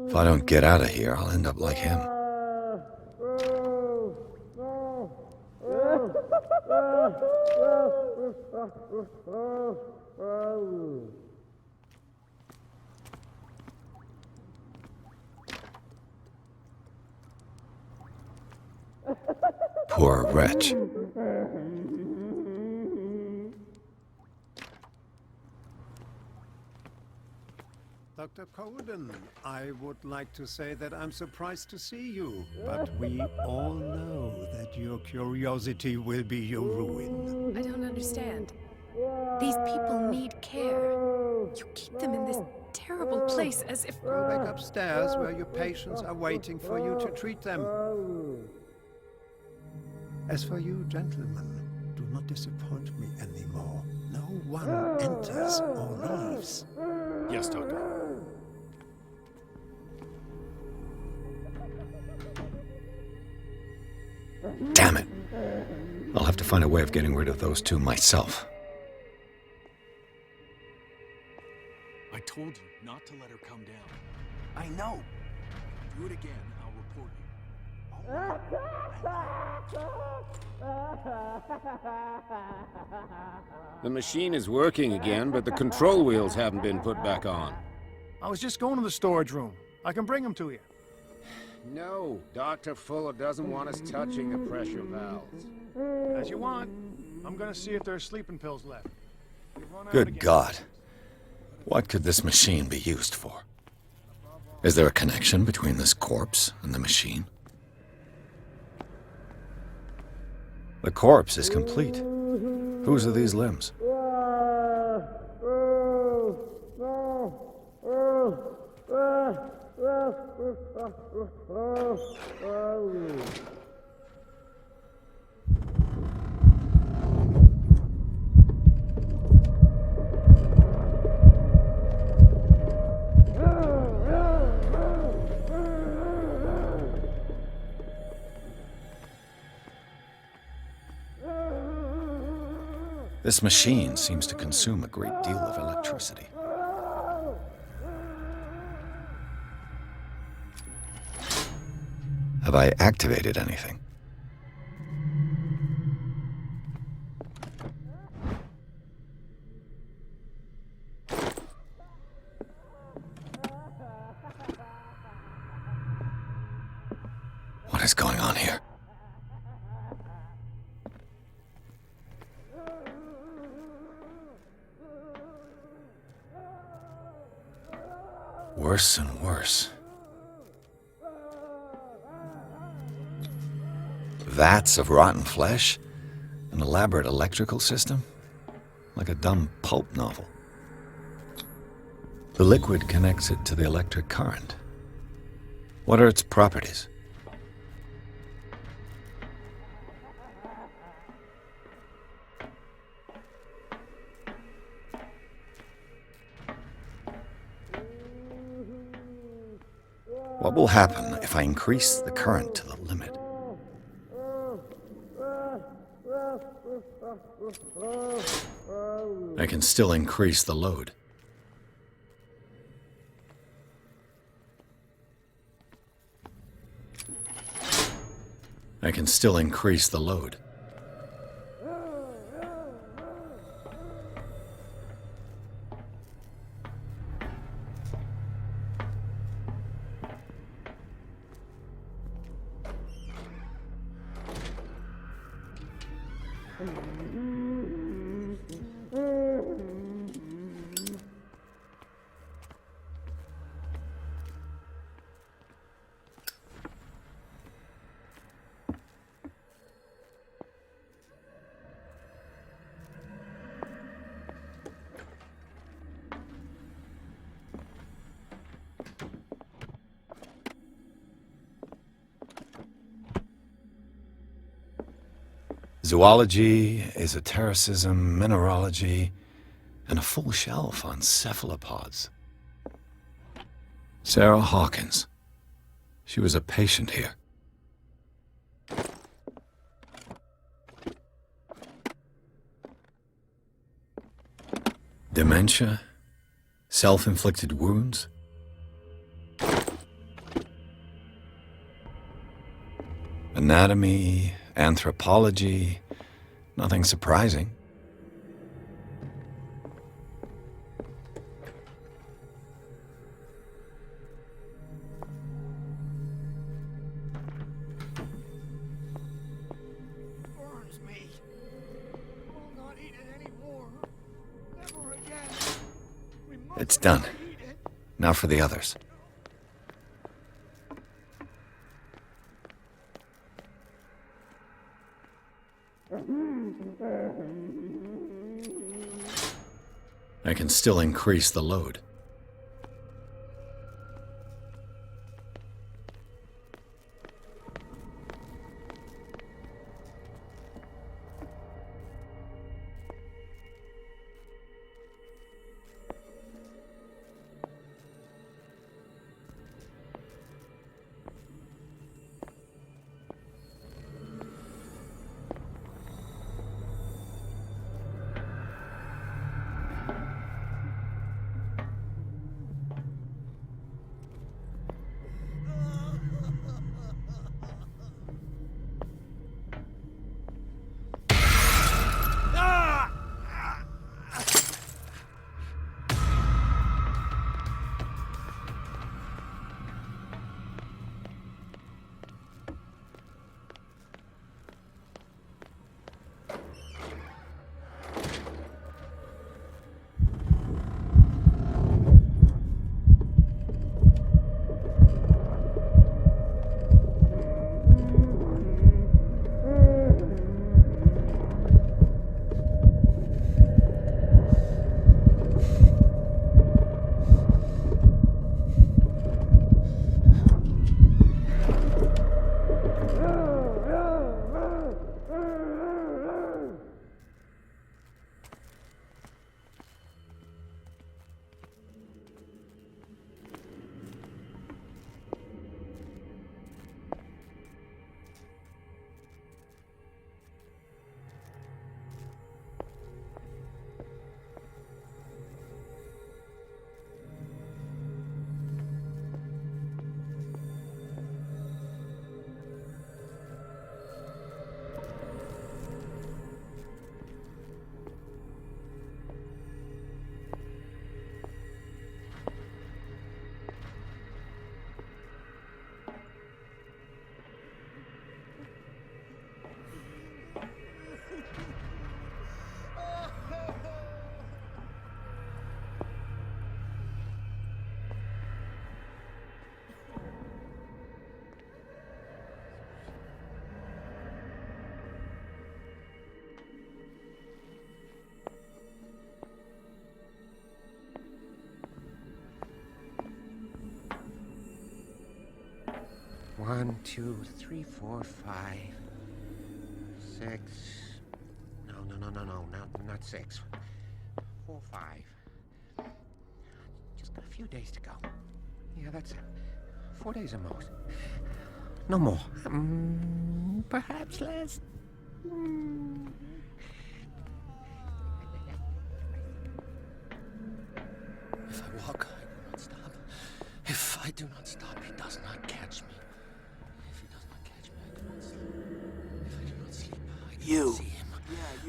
If I don't get out of here, I'll end up like him. Poor wretch. Dr. Colden. I would like to say that I'm surprised to see you, but we all know that your curiosity will be your ruin. I don't understand. These people need care. You keep them in this terrible place as if... Go back upstairs where your patients are waiting for you to treat them. As for you, gentlemen, do not disappoint me anymore. No one enters or leaves. Yes, Doctor. Damn it. I'll have to find a way of getting rid of those two myself. I told you not to let her come down. I know. Do it again, I'll report you. The machine is working again, but the control wheels haven't been put back on. I was just going to the storage room. I can bring them to you. No, Dr. Fuller doesn't want us touching the pressure valves. As you want. I'm gonna see if there's sleeping pills left. Good God. What could this machine be used for? Is there a connection between this corpse and the machine? The corpse is complete. Whose are these limbs? This machine seems to consume a great deal of electricity. Have I activated anything? What is going on here? Worse and worse. Vats of rotten flesh? An elaborate electrical system? Like a dumb pulp novel. The liquid connects it to the electric current. What are its properties? What will happen if I increase the current to the limit? I can still increase the load. I can still increase the load. Zoology, esotericism, mineralogy, and a full shelf on cephalopods. Sarah Hawkins. She was a patient here. Dementia? Self-inflicted wounds? Anatomy, anthropology, nothing surprising. Burns me. Will not eat it anymore. Never again. It's done. Now for the others. I can still increase the load. One, two, three, four, five, six. No, not six. 4, 5. Just got a few days to go. Yeah, that's it. 4 days at most. No more. Perhaps less. If I walk, I will not stop. If I do not stop, he does not catch me. If he does not catch me, I cannot sleep. If I do not sleep, I cannot see him.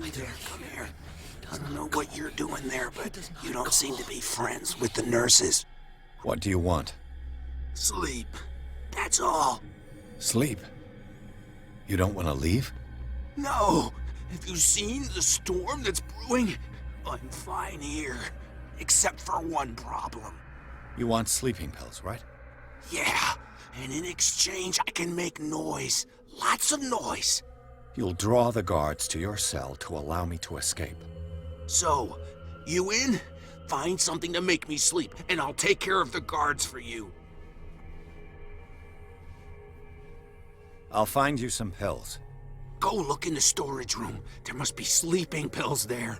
I do not Come hear here. him. He I does don't not know call. what you're doing there, but does not you don't seem to call. be friends with the nurses. What do you want? Sleep. That's all. Sleep? You don't want to leave? No. Have you seen the storm that's brewing? I'm fine here. Except for one problem. You want sleeping pills, right? Yeah. And in exchange, I can make noise. Lots of noise. You'll draw the guards to your cell to allow me to escape. So, you in? Find something to make me sleep, and I'll take care of the guards for you. I'll find you some pills. Go look in the storage room. There must be sleeping pills there.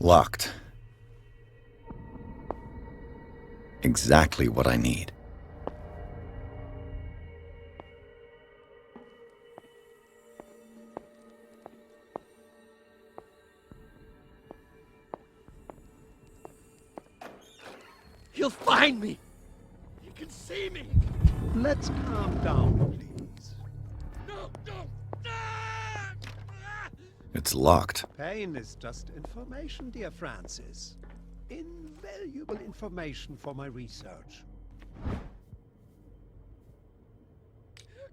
Locked. Exactly what I need. He'll find me. He can see me. Let's calm down, please. No, no. It's locked. Pain is just information, dear Francis. Invaluable information for my research.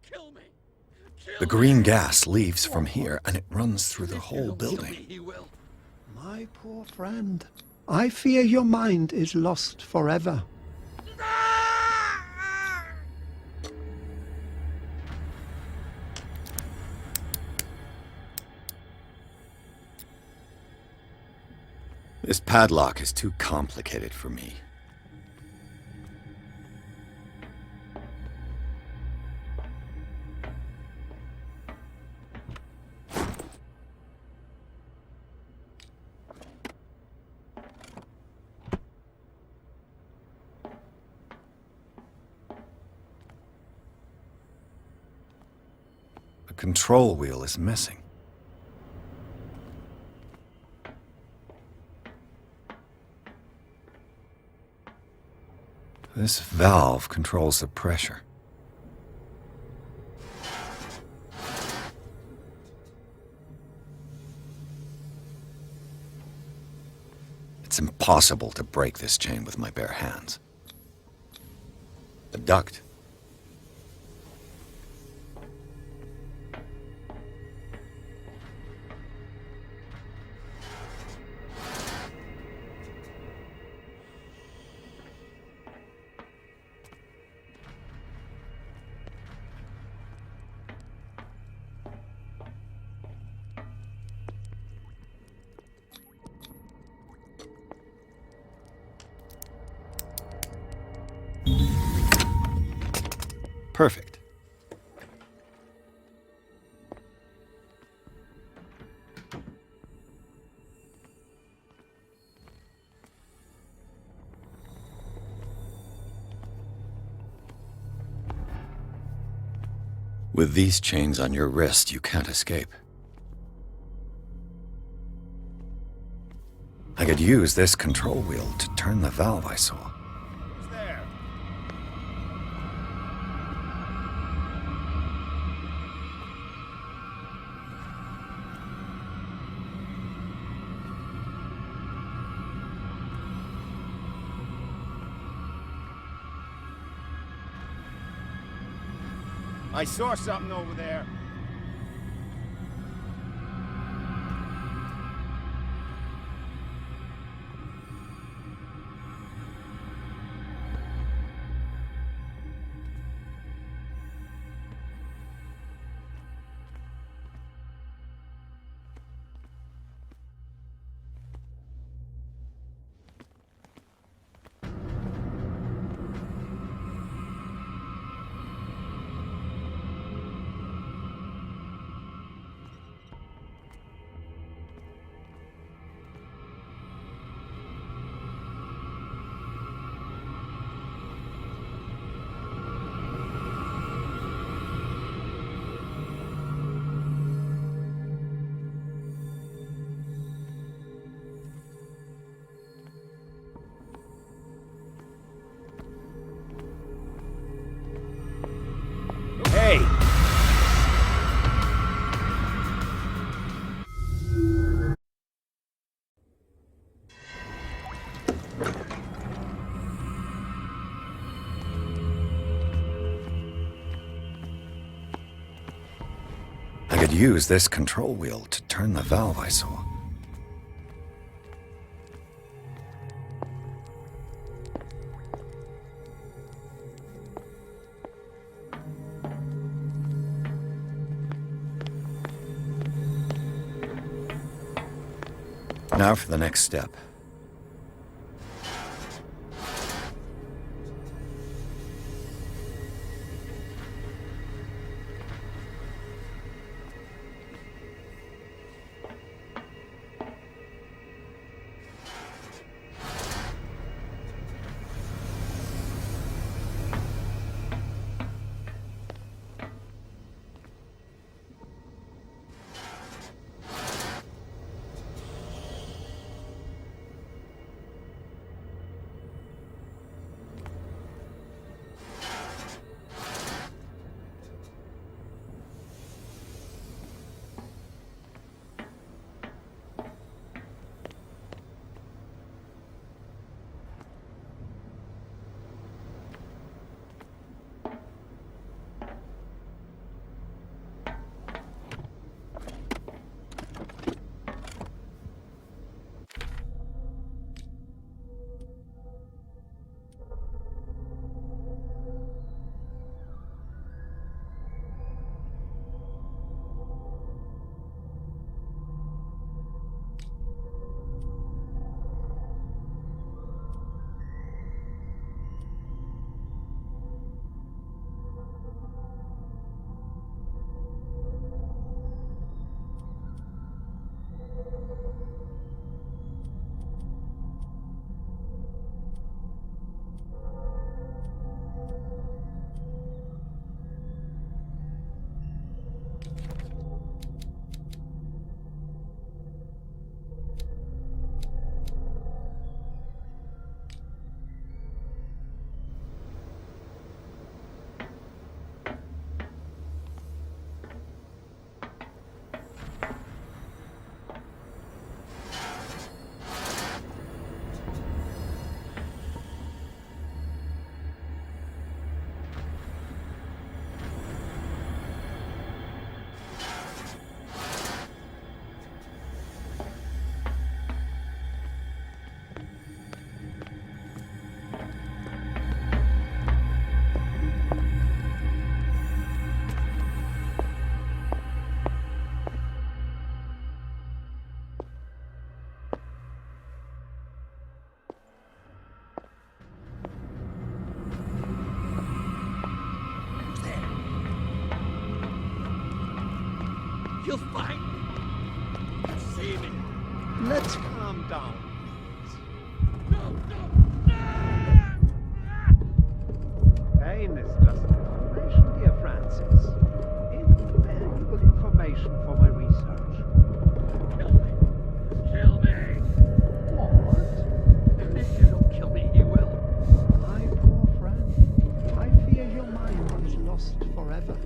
Kill me. The green gas leaves from here, and it runs through the whole building. He will. My poor friend, I fear your mind is lost forever. This padlock is too complicated for me. The control wheel is missing. This valve controls the pressure. It's impossible to break this chain with my bare hands. The duct. Perfect. With these chains on your wrist, you can't escape. I could use this control wheel to turn the valve I saw. I saw something over there. Hey! I could use this control wheel to turn the valve I saw. Now for the next step. You'll find me. See me. Let's calm down. Pain is just information, dear Francis. Invaluable information for my research. Kill me. Kill me. What? If you don't kill me, he will. My poor friend, I fear your mind is lost forever.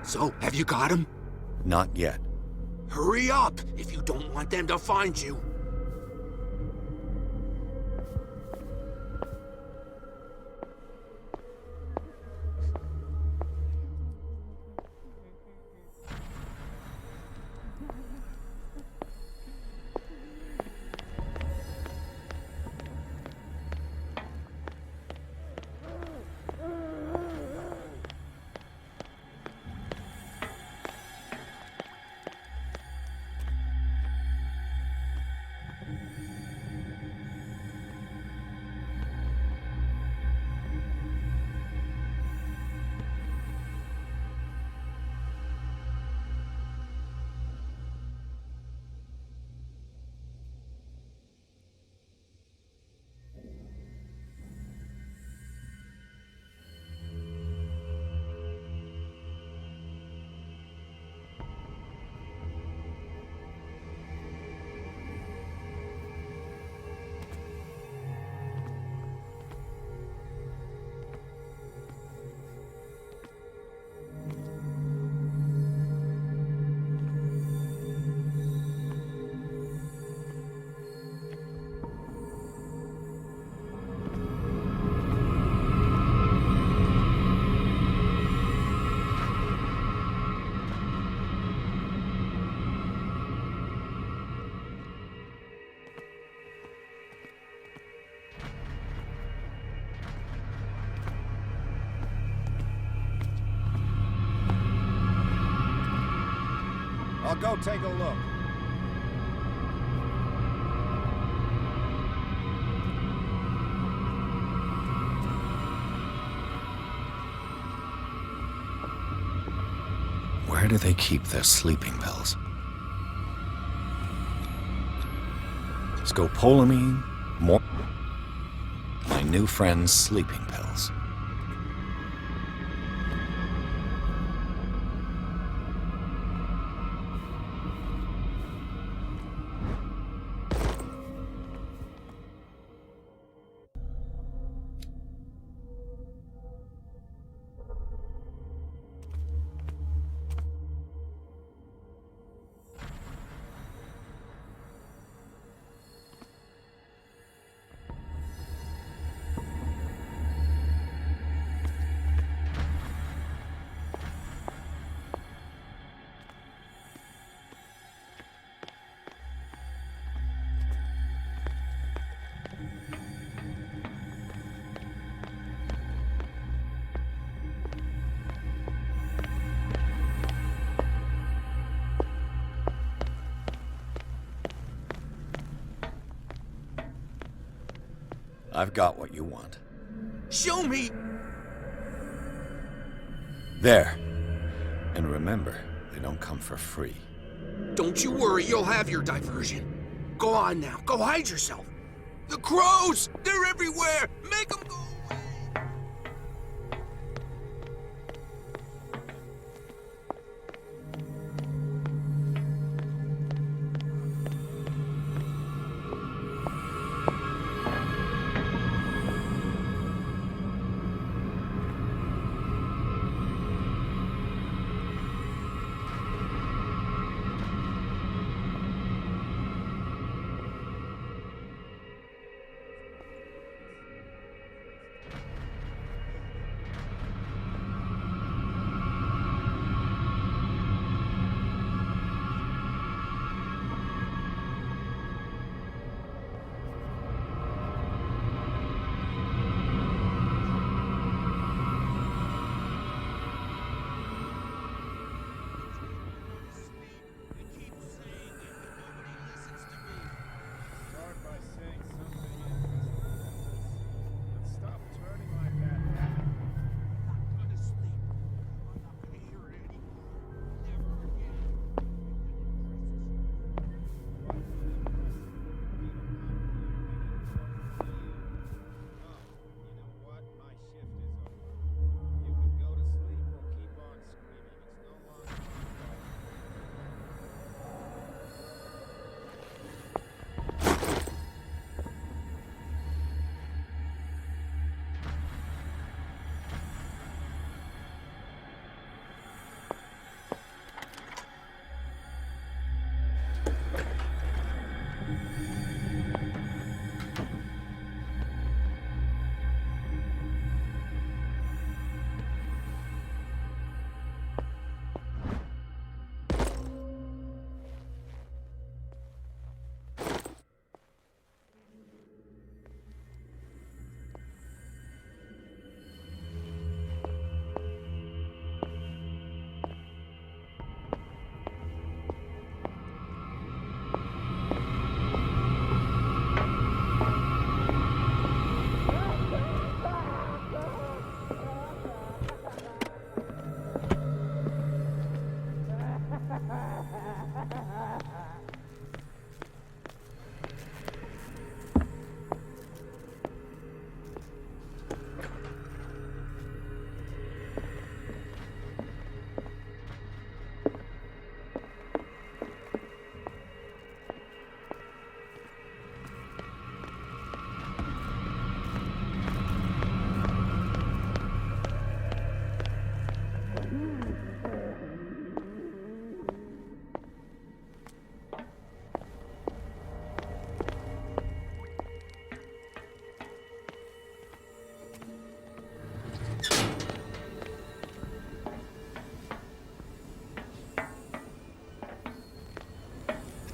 So, have you got him? Not yet. Hurry up, if you don't want them to find you. I'll go take a look. Where do they keep their sleeping pills? Scopolamine, more. My new friend's sleeping pills. I've got what you want. Show me! There. And remember, they don't come for free. Don't you worry, you'll have your diversion. Go on now, go hide yourself. The crows! They're everywhere! Make them go!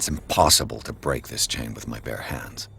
It's impossible to break this chain with my bare hands.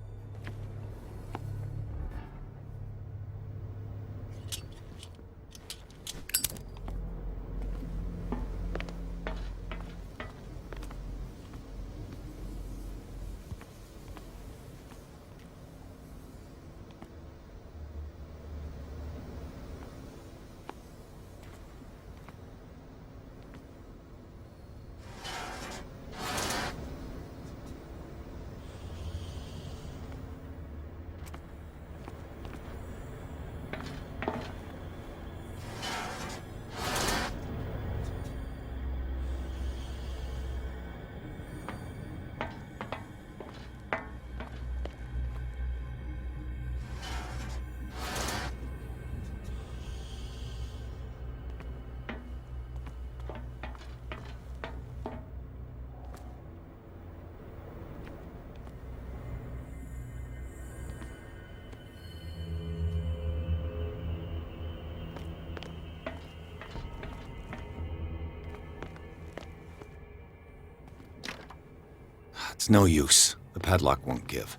It's no use. The padlock won't give.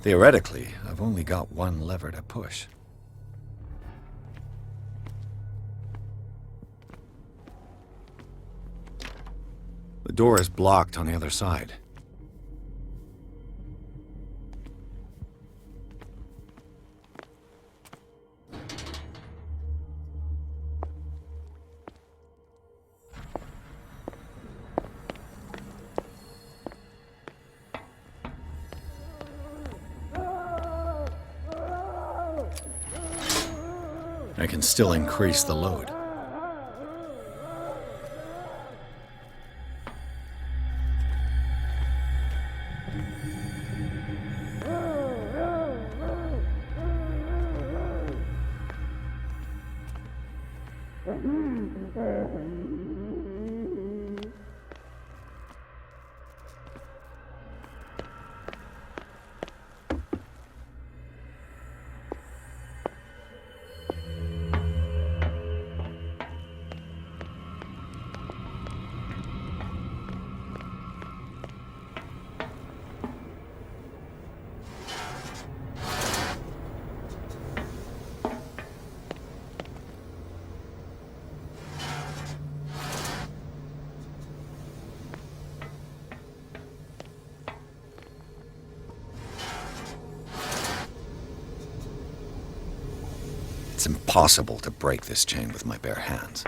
Theoretically, I've only got one lever to push. The door is blocked on the other side. I can still increase the load. It's impossible to break this chain with my bare hands.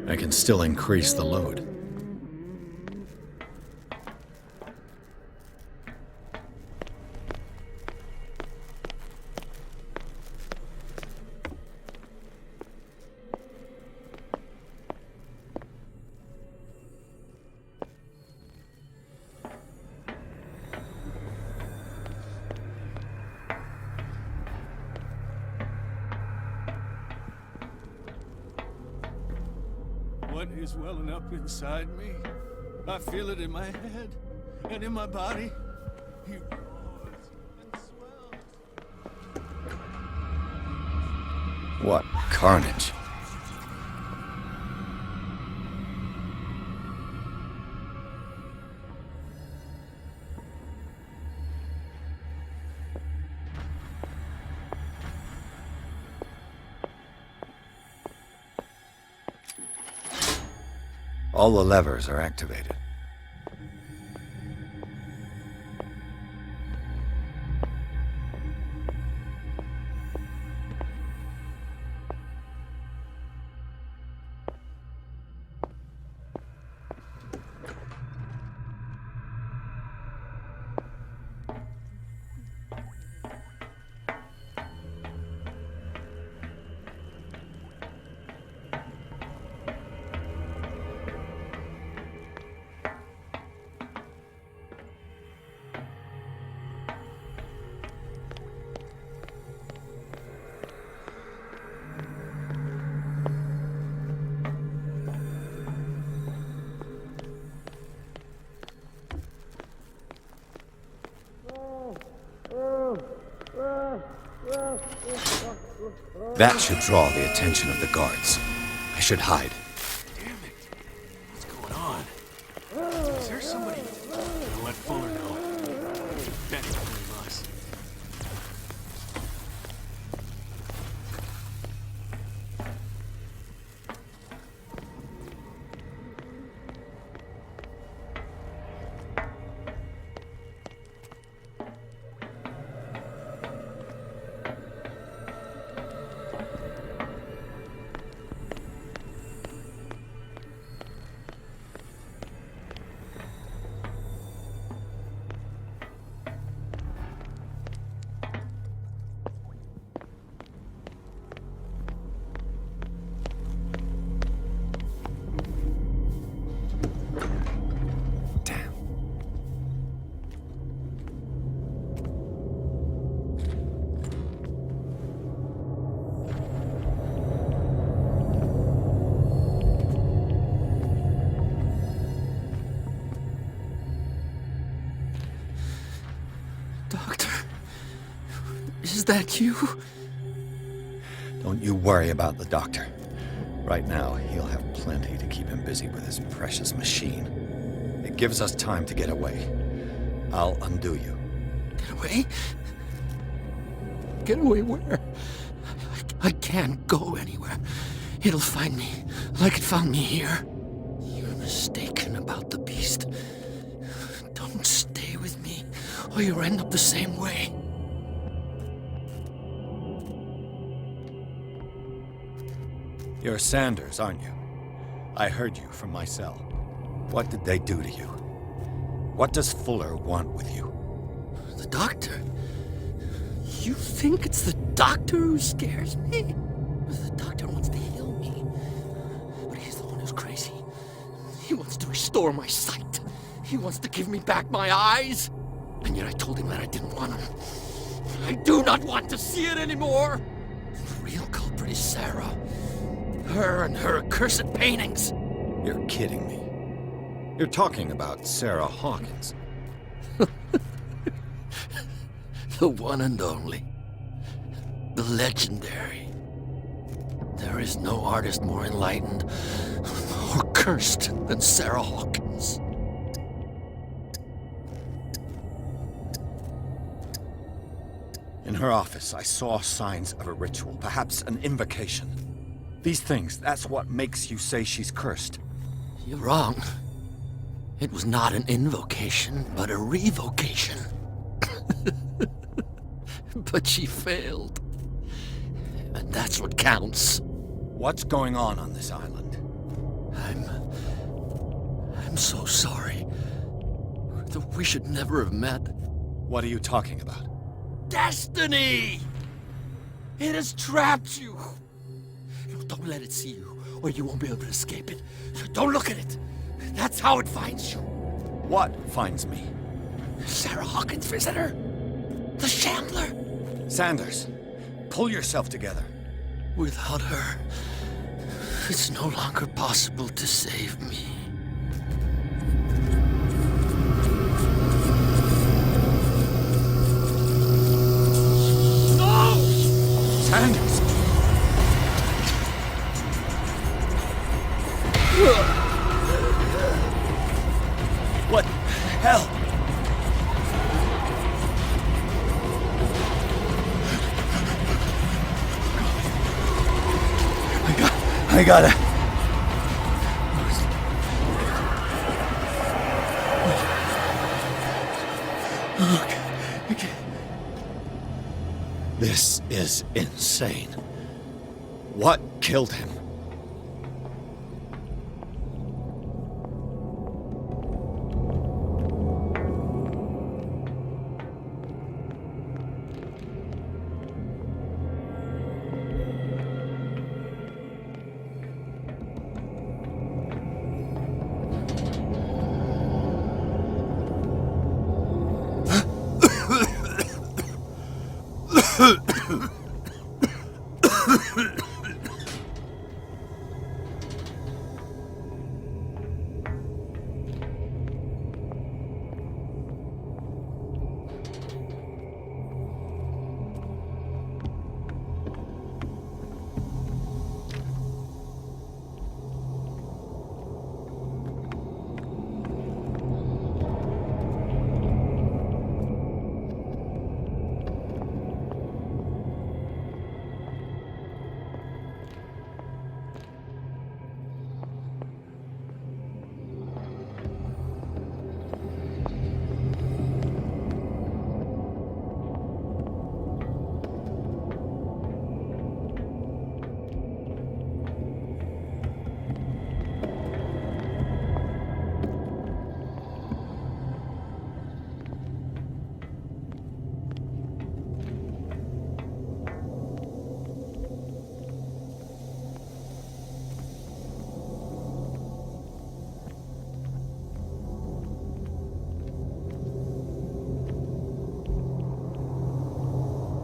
I can still increase the load. What is welling up inside me? I feel it in my head and in my body. He roars and swells. What carnage. All the levers are activated. That should draw the attention of the guards. I should hide. Damn it! What's going on? Is there somebody? I'll let Fuller know. Bet it's blame us. Is that you? Don't you worry about the doctor. Right now, he'll have plenty to keep him busy with his precious machine. It gives us time to get away. I'll undo you. Get away? Get away where? I can't go anywhere. It'll find me, like it found me here. You're mistaken about the beast. Don't stay with me, or you'll end up the same way. You're Sanders, aren't you? I heard you from my cell. What did they do to you? What does Fuller want with you? The doctor? You think it's the doctor who scares me? The doctor wants to heal me. But he's the one who's crazy. He wants to restore my sight. He wants to give me back my eyes. And yet I told him that I didn't want him. I do not want to see it anymore. The real culprit is Sarah. Her and her accursed paintings. You're kidding me. You're talking about Sarah Hawkins. The one and only. The legendary. There is no artist more enlightened or cursed than Sarah Hawkins. In her office, I saw signs of a ritual, perhaps an invocation. These things, that's what makes you say she's cursed. You're wrong. It was not an invocation, but a revocation. But she failed. And that's what counts. What's going on this island? I'm so sorry. We should never have met. What are you talking about? Destiny! It has trapped you. Don't let it see you, or you won't be able to escape it. Don't look at it. That's how it finds you. What finds me? Sarah Hawkins' visitor. The Shambler. Sanders, pull yourself together. Without her, it's no longer possible to save me. No! Sanders! What hell? I gotta... This is insane. What killed him?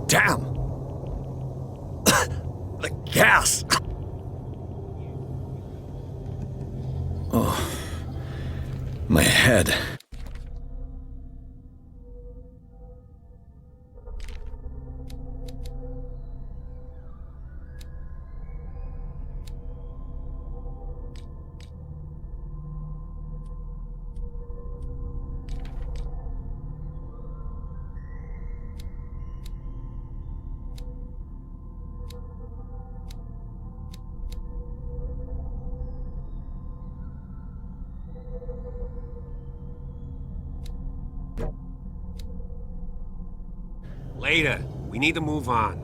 Damn! The gas! Oh, my head. Later. We need to move on.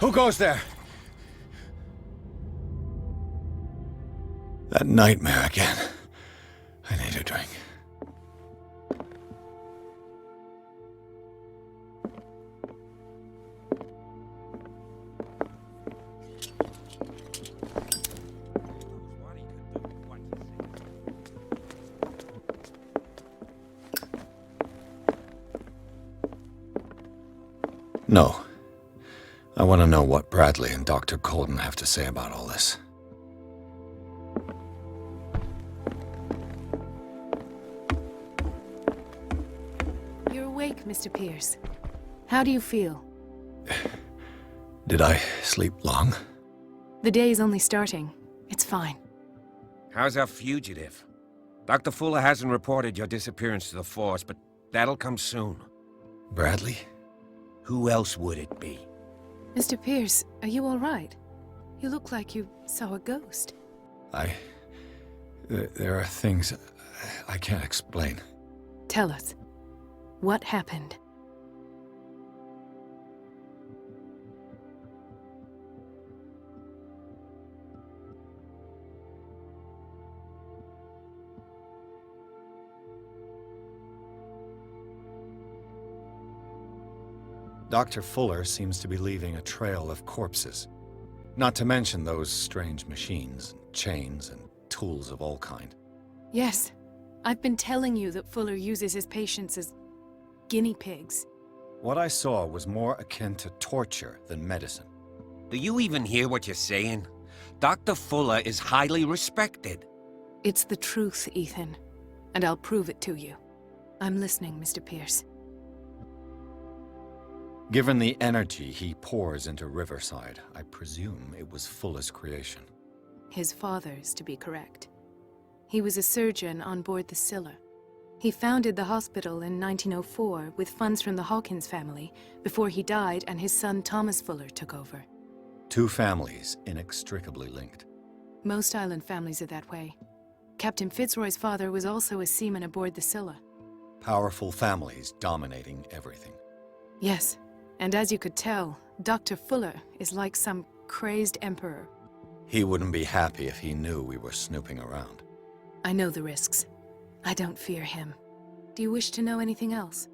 Who goes there? That nightmare again. I need a drink. No. I want to know what Bradley and Dr. Colden have to say about all this. You're awake, Mr. Pierce. How do you feel? Did I sleep long? The day's only starting. It's fine. How's our fugitive? Dr. Fuller hasn't reported your disappearance to the Force, but that'll come soon. Bradley? Who else would it be? Mr. Pierce, are you all right? You look like you saw a ghost. There are things I can't explain. Tell us. What happened? Dr. Fuller seems to be leaving a trail of corpses. Not to mention those strange machines, chains, and tools of all kind. Yes. I've been telling you that Fuller uses his patients as guinea pigs. What I saw was more akin to torture than medicine. Do you even hear what you're saying? Dr. Fuller is highly respected. It's the truth, Ethan. And I'll prove it to you. I'm listening, Mr. Pierce. Given the energy he pours into Riverside, I presume it was Fuller's creation. His father's, to be correct. He was a surgeon on board the Scylla. He founded the hospital in 1904 with funds from the Hawkins family before he died and his son Thomas Fuller took over. Two families inextricably linked. Most island families are that way. Captain Fitzroy's father was also a seaman aboard the Scylla. Powerful families dominating everything. Yes, and as you could tell, Dr. Fuller is like some crazed emperor. He wouldn't be happy if he knew we were snooping around. I know the risks. I don't fear him. Do you wish to know anything else?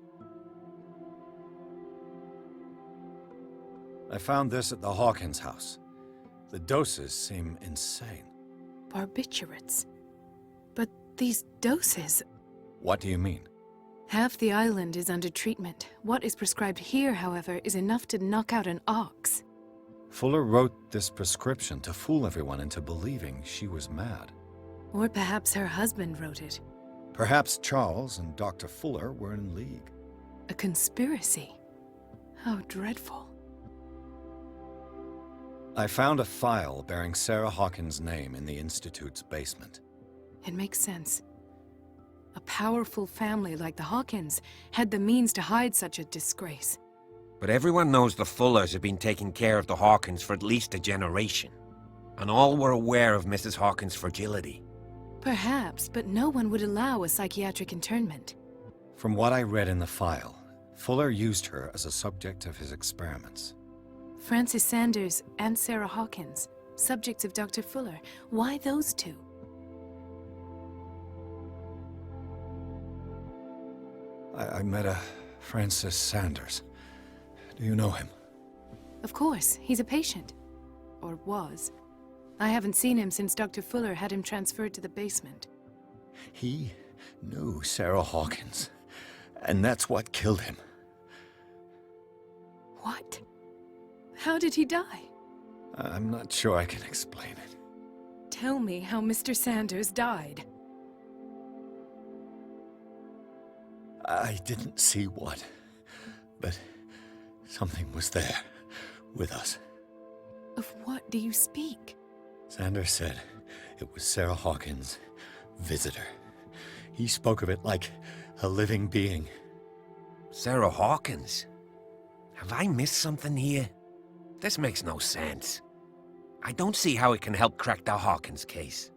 I found this at the Hawkins house. The doses seem insane. Barbiturates. But these doses... What do you mean? Half the island is under treatment. What is prescribed here, however, is enough to knock out an ox. Fuller wrote this prescription to fool everyone into believing she was mad. Or perhaps her husband wrote it. Perhaps Charles and Dr. Fuller were in league. A conspiracy? How dreadful. I found a file bearing Sarah Hawkins' name in the Institute's basement. It makes sense. A powerful family like the Hawkins had the means to hide such a disgrace. But everyone knows the Fullers have been taking care of the Hawkins for at least a generation. And all were aware of Mrs. Hawkins' fragility. Perhaps, but no one would allow a psychiatric internment. From what I read in the file, Fuller used her as a subject of his experiments. Francis Sanders and Sarah Hawkins, subjects of Dr. Fuller. Why those two? I met a Francis Sanders. Do you know him? Of course, he's a patient. Or was. I haven't seen him since Dr. Fuller had him transferred to the basement. He knew Sarah Hawkins, and that's what killed him. What? How did he die? I'm not sure I can explain it. Tell me how Mr. Sanders died. I didn't see what, but something was there, with us. Of what do you speak? Sanders said it was Sarah Hawkins' visitor. He spoke of it like a living being. Sarah Hawkins? Have I missed something here? This makes no sense. I don't see how it can help crack the Hawkins case.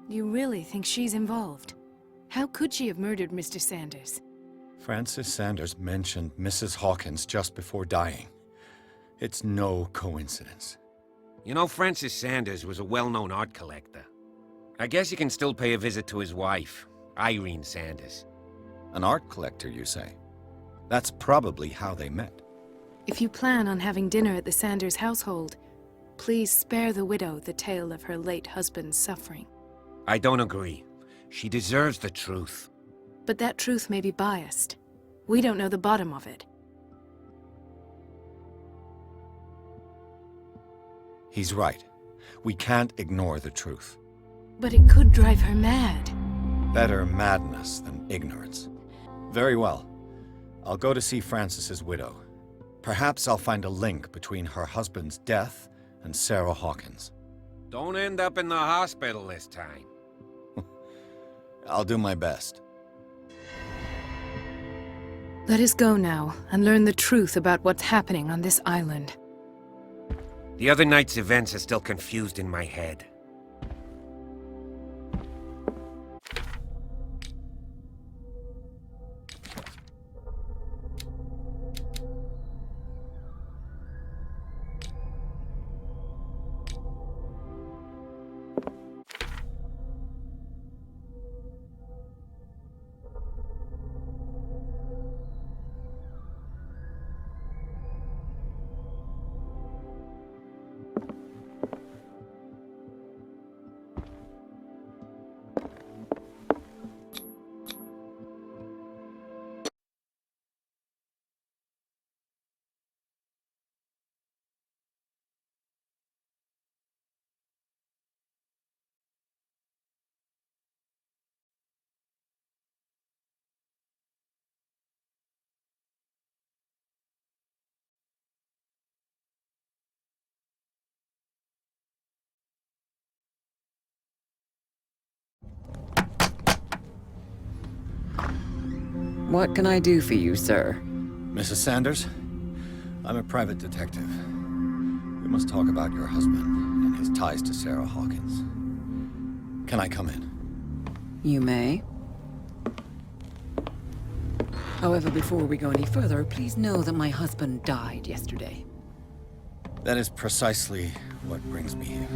You really think she's involved? How could she have murdered Mr. Sanders? Francis Sanders mentioned Mrs. Hawkins just before dying. It's no coincidence. You know, Francis Sanders was a well-known art collector. I guess you can still pay a visit to his wife, Irene Sanders. An art collector, you say? That's probably how they met. If you plan on having dinner at the Sanders household, please spare the widow the tale of her late husband's suffering. I don't agree. She deserves the truth. But that truth may be biased. We don't know the bottom of it. He's right. We can't ignore the truth. But it could drive her mad. Better madness than ignorance. Very well. I'll go to see Francis's widow. Perhaps I'll find a link between her husband's death and Sarah Hawkins. Don't end up in the hospital this time. I'll do my best. Let us go now and learn the truth about what's happening on this island. The other night's events are still confused in my head. What can I do for you, sir? Mrs. Sanders, I'm a private detective. We must talk about your husband and his ties to Sarah Hawkins. Can I come in? You may. However, before we go any further, please know that my husband died yesterday. That is precisely what brings me here.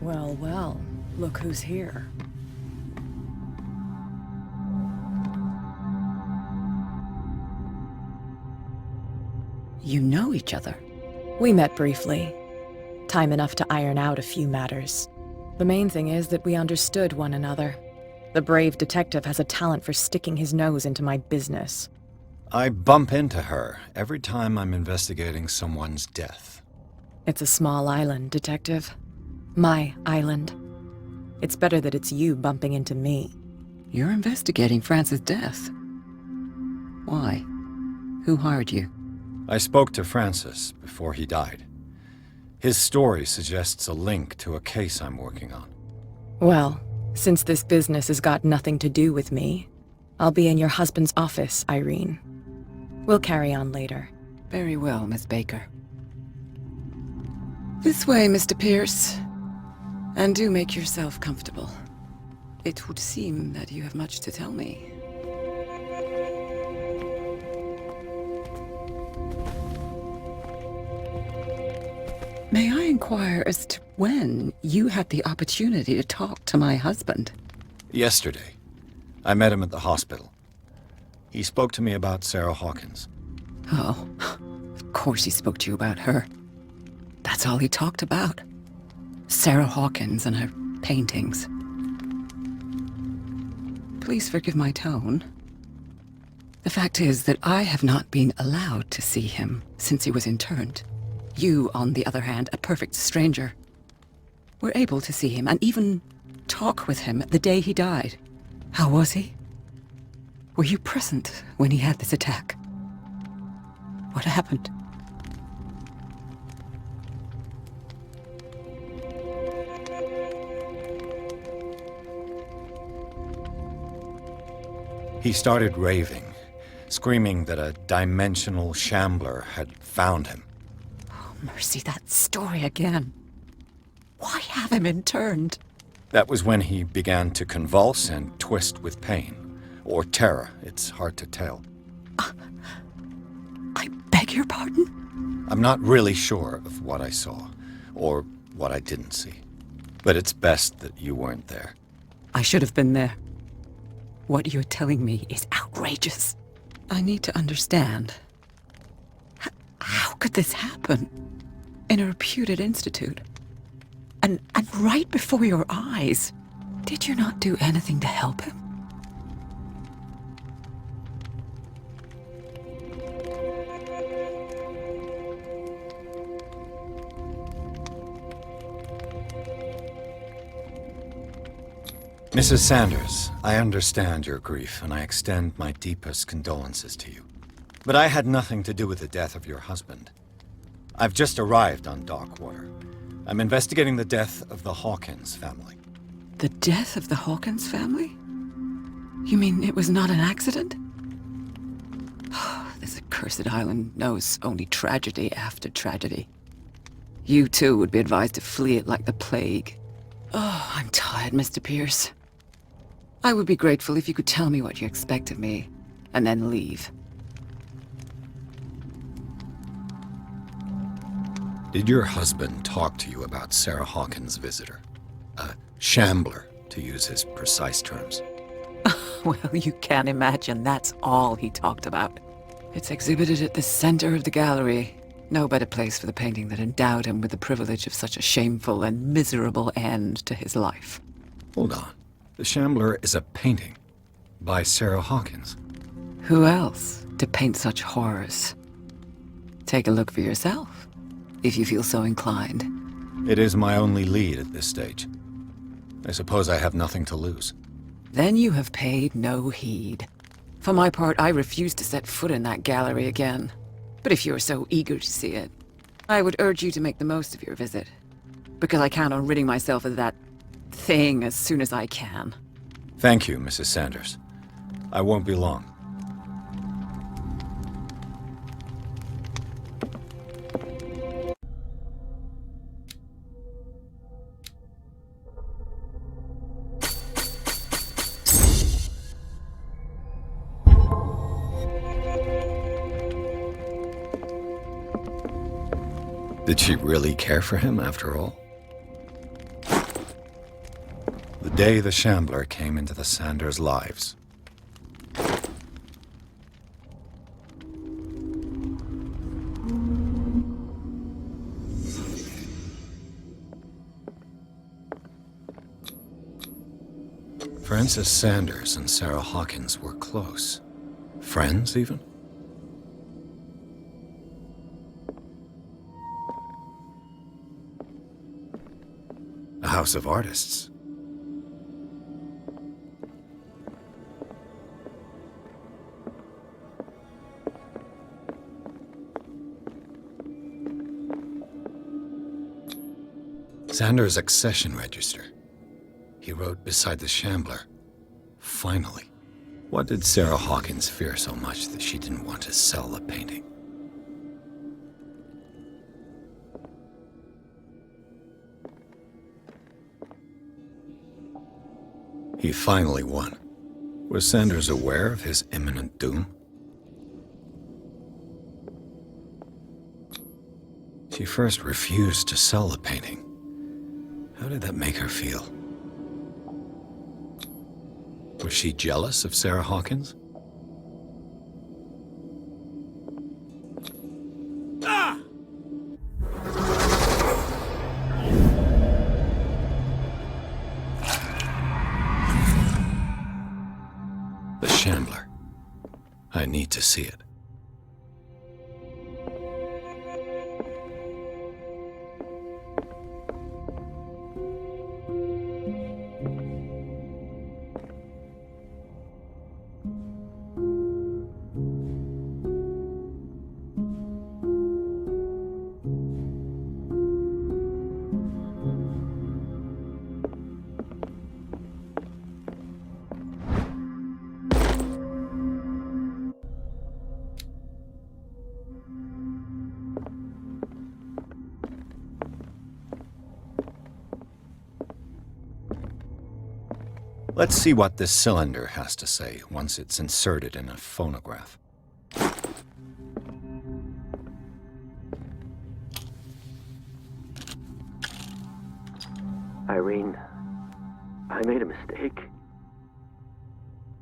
Well, well, look who's here. You know each other? We met briefly. Time enough to iron out a few matters. The main thing is that we understood one another. The brave detective has a talent for sticking his nose into my business. I bump into her every time I'm investigating someone's death. It's a small island, Detective. My island. It's better that it's you bumping into me. You're investigating Francis' death. Why? Who hired you? I spoke to Francis before he died. His story suggests a link to a case I'm working on. Well, since this business has got nothing to do with me, I'll be in your husband's office, Irene. We'll carry on later. Very well, Miss Baker. This way, Mr. Pierce. And do make yourself comfortable. It would seem that you have much to tell me. May I inquire as to when you had the opportunity to talk to my husband? Yesterday. I met him at the hospital. He spoke to me about Sarah Hawkins. Oh, of course he spoke to you about her. That's all he talked about. Sarah Hawkins and her paintings. Please forgive my tone. The fact is that I have not been allowed to see him since he was interned. You, on the other hand, a perfect stranger, were able to see him and even talk with him the day he died. How was he? Were you present when he had this attack? What happened? He started raving, screaming that a dimensional shambler had found him. Oh, mercy, that story again. Why have him interned? That was when he began to convulse and twist with pain. Or terror, it's hard to tell. I beg your pardon? I'm not really sure of what I saw, or what I didn't see. But it's best that you weren't there. I should have been there. What you're telling me is outrageous. I need to understand. How could this happen? In a reputed institute? And right before your eyes? Did you not do anything to help him? Mrs. Sanders, I understand your grief, and I extend my deepest condolences to you. But I had nothing to do with the death of your husband. I've just arrived on Darkwater. I'm investigating the death of the Hawkins family. The death of the Hawkins family? You mean it was not an accident? This accursed island knows only tragedy after tragedy. You too would be advised to flee it like the plague. Oh, I'm tired, Mr. Pierce. I would be grateful if you could tell me what you expect of me, and then leave. Did your husband talk to you about Sarah Hawkins' visitor? A shambler, to use his precise terms. Well, you can imagine that's all he talked about. It's exhibited at the center of the gallery. No better place for the painting that endowed him with the privilege of such a shameful and miserable end to his life. Hold on. The Shambler is a painting by Sarah Hawkins. Who else to paint such horrors? Take a look for yourself, if you feel so inclined. It is my only lead at this stage. I suppose I have nothing to lose. Then you have paid no heed. For my part, I refuse to set foot in that gallery again. But if you're so eager to see it, I would urge you to make the most of your visit. Because I count on ridding myself of that thing as soon as I can. Thank you, Mrs. Sanders. I won't be long. Did she really care for him after all? The day the Shambler came into the Sanders' lives. Francis Sanders and Sarah Hawkins were close. Friends, even? A house of artists. Sanders' accession register. He wrote beside the Shambler, "Finally." What did Sarah Hawkins fear so much that she didn't want to sell the painting? He finally won. Was Sanders aware of his imminent doom? She first refused to sell the painting. How did that make her feel? Was she jealous of Sarah Hawkins? Ah! The Shambler. I need to see it. Let's see what this cylinder has to say once it's inserted in a phonograph. Irene, I made a mistake.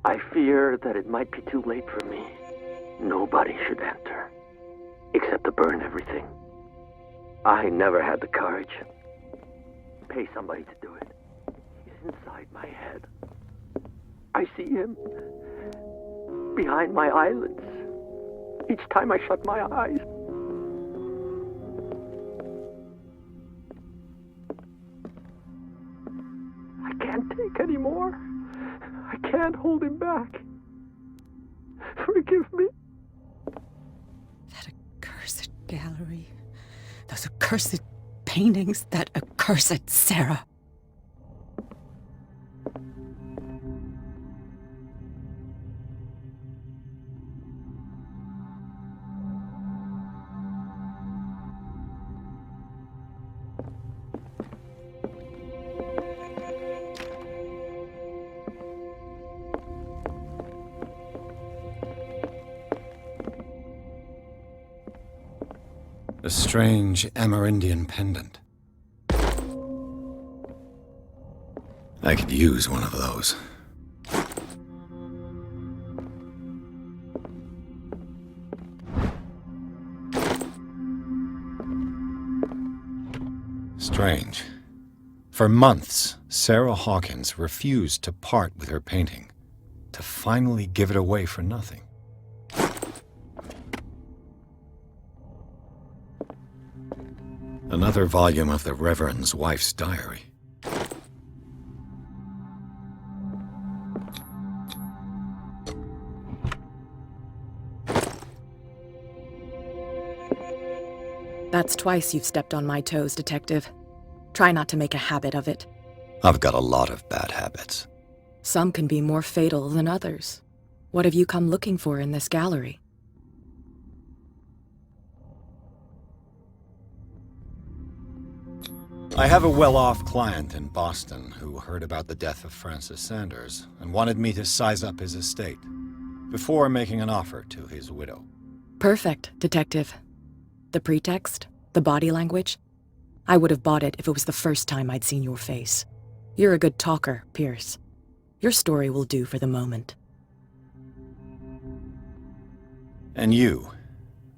I fear that it might be too late for me. Nobody should enter, except to burn everything. I never had the courage. Pay somebody to do it. He's inside my head. I see him behind my eyelids each time I shut my eyes. I can't take any more. I can't hold him back. Forgive me. That accursed gallery. Those accursed paintings. That accursed Sarah. A strange Amerindian pendant. I could use one of those. Strange. For months, Sarah Hawkins refused to part with her painting, to finally give it away for nothing. Another volume of the Reverend's wife's diary. That's twice you've stepped on my toes, Detective. Try not to make a habit of it. I've got a lot of bad habits. Some can be more fatal than others. What have you come looking for in this gallery? I have a well-off client in Boston who heard about the death of Francis Sanders and wanted me to size up his estate before making an offer to his widow. Perfect, Detective. The pretext? The body language? I would have bought it if it was the first time I'd seen your face. You're a good talker, Pierce. Your story will do for the moment. And you?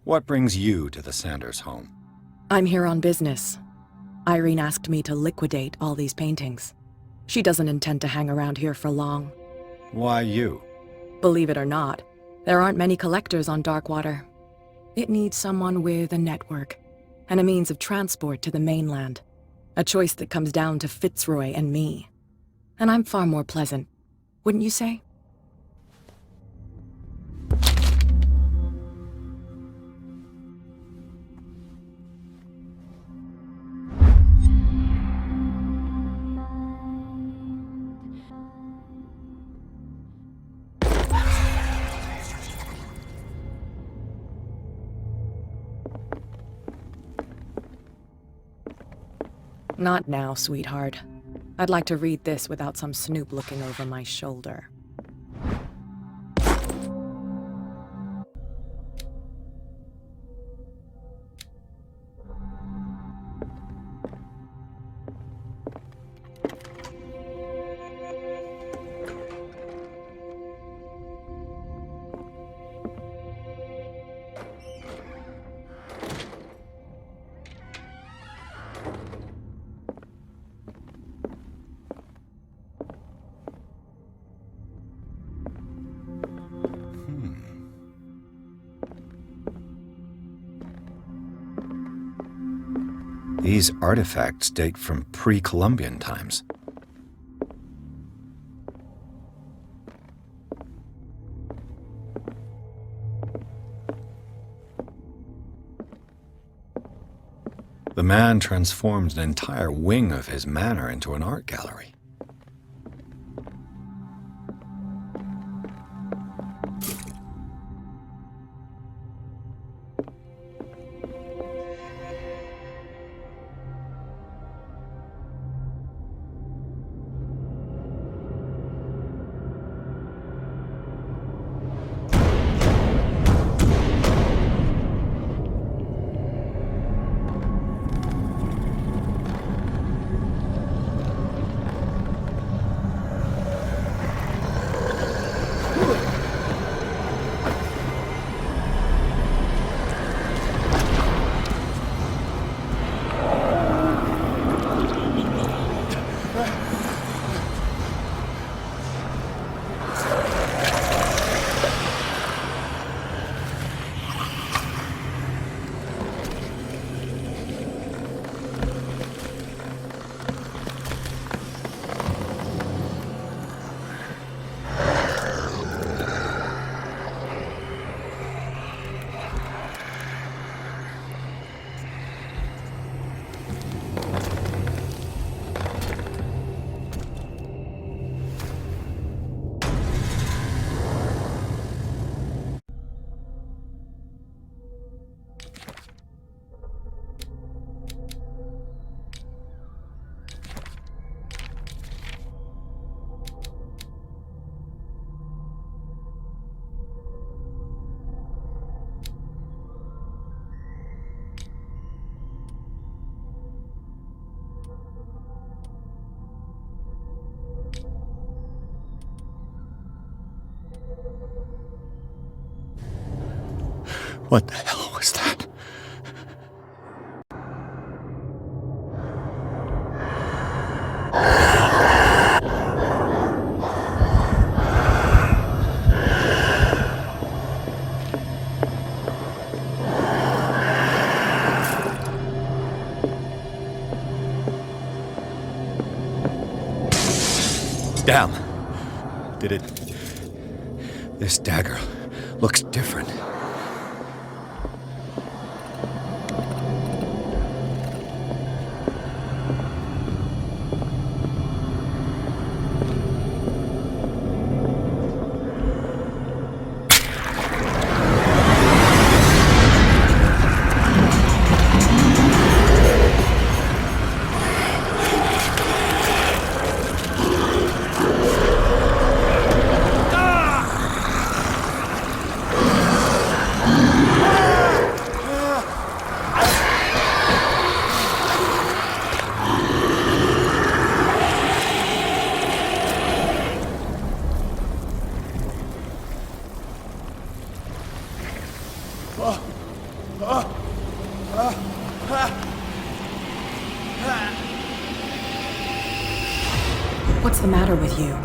What brings you to the Sanders home? I'm here on business. Irene asked me to liquidate all these paintings. She doesn't intend to hang around here for long. Why you? Believe it or not, there aren't many collectors on Darkwater. It needs someone with a network and a means of transport to the mainland. A choice that comes down to Fitzroy and me. And I'm far more pleasant, wouldn't you say? Not now, sweetheart. I'd like to read this without some snoop looking over my shoulder. These artifacts date from pre-Columbian times. The man transformed an entire wing of his manor into an art gallery. What the hell was that? Damn. Did it... This dagger looks different. What's the matter with you?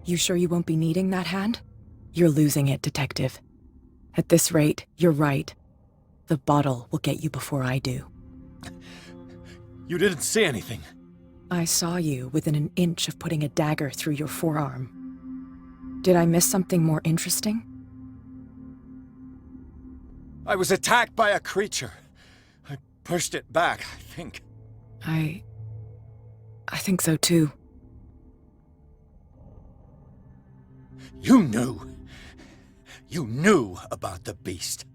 You sure you won't be needing that hand? You're losing it, Detective. At this rate, you're right. The bottle will get you before I do. You didn't see anything. I saw you within an inch of putting a dagger through your forearm. Did I miss something more interesting? I was attacked by a creature. I pushed it back, I think. I think so too. You knew. You knew about the beast.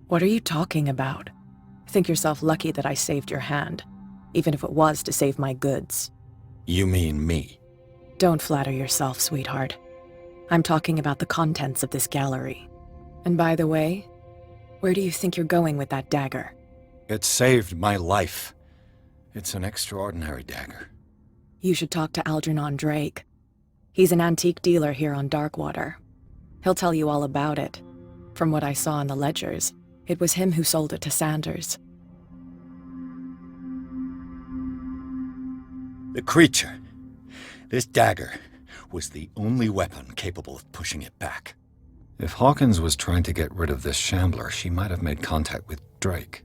What are you talking about? Think yourself lucky that I saved your hand, even if it was to save my goods. You mean me? Don't flatter yourself, sweetheart. I'm talking about the contents of this gallery. And by the way, where do you think you're going with that dagger? It saved my life. It's an extraordinary dagger. You should talk to Algernon Drake. He's an antique dealer here on Darkwater. He'll tell you all about it. From what I saw in the ledgers, it was him who sold it to Sanders. The creature. This dagger was the only weapon capable of pushing it back. If Hawkins was trying to get rid of this shambler, she might have made contact with Drake.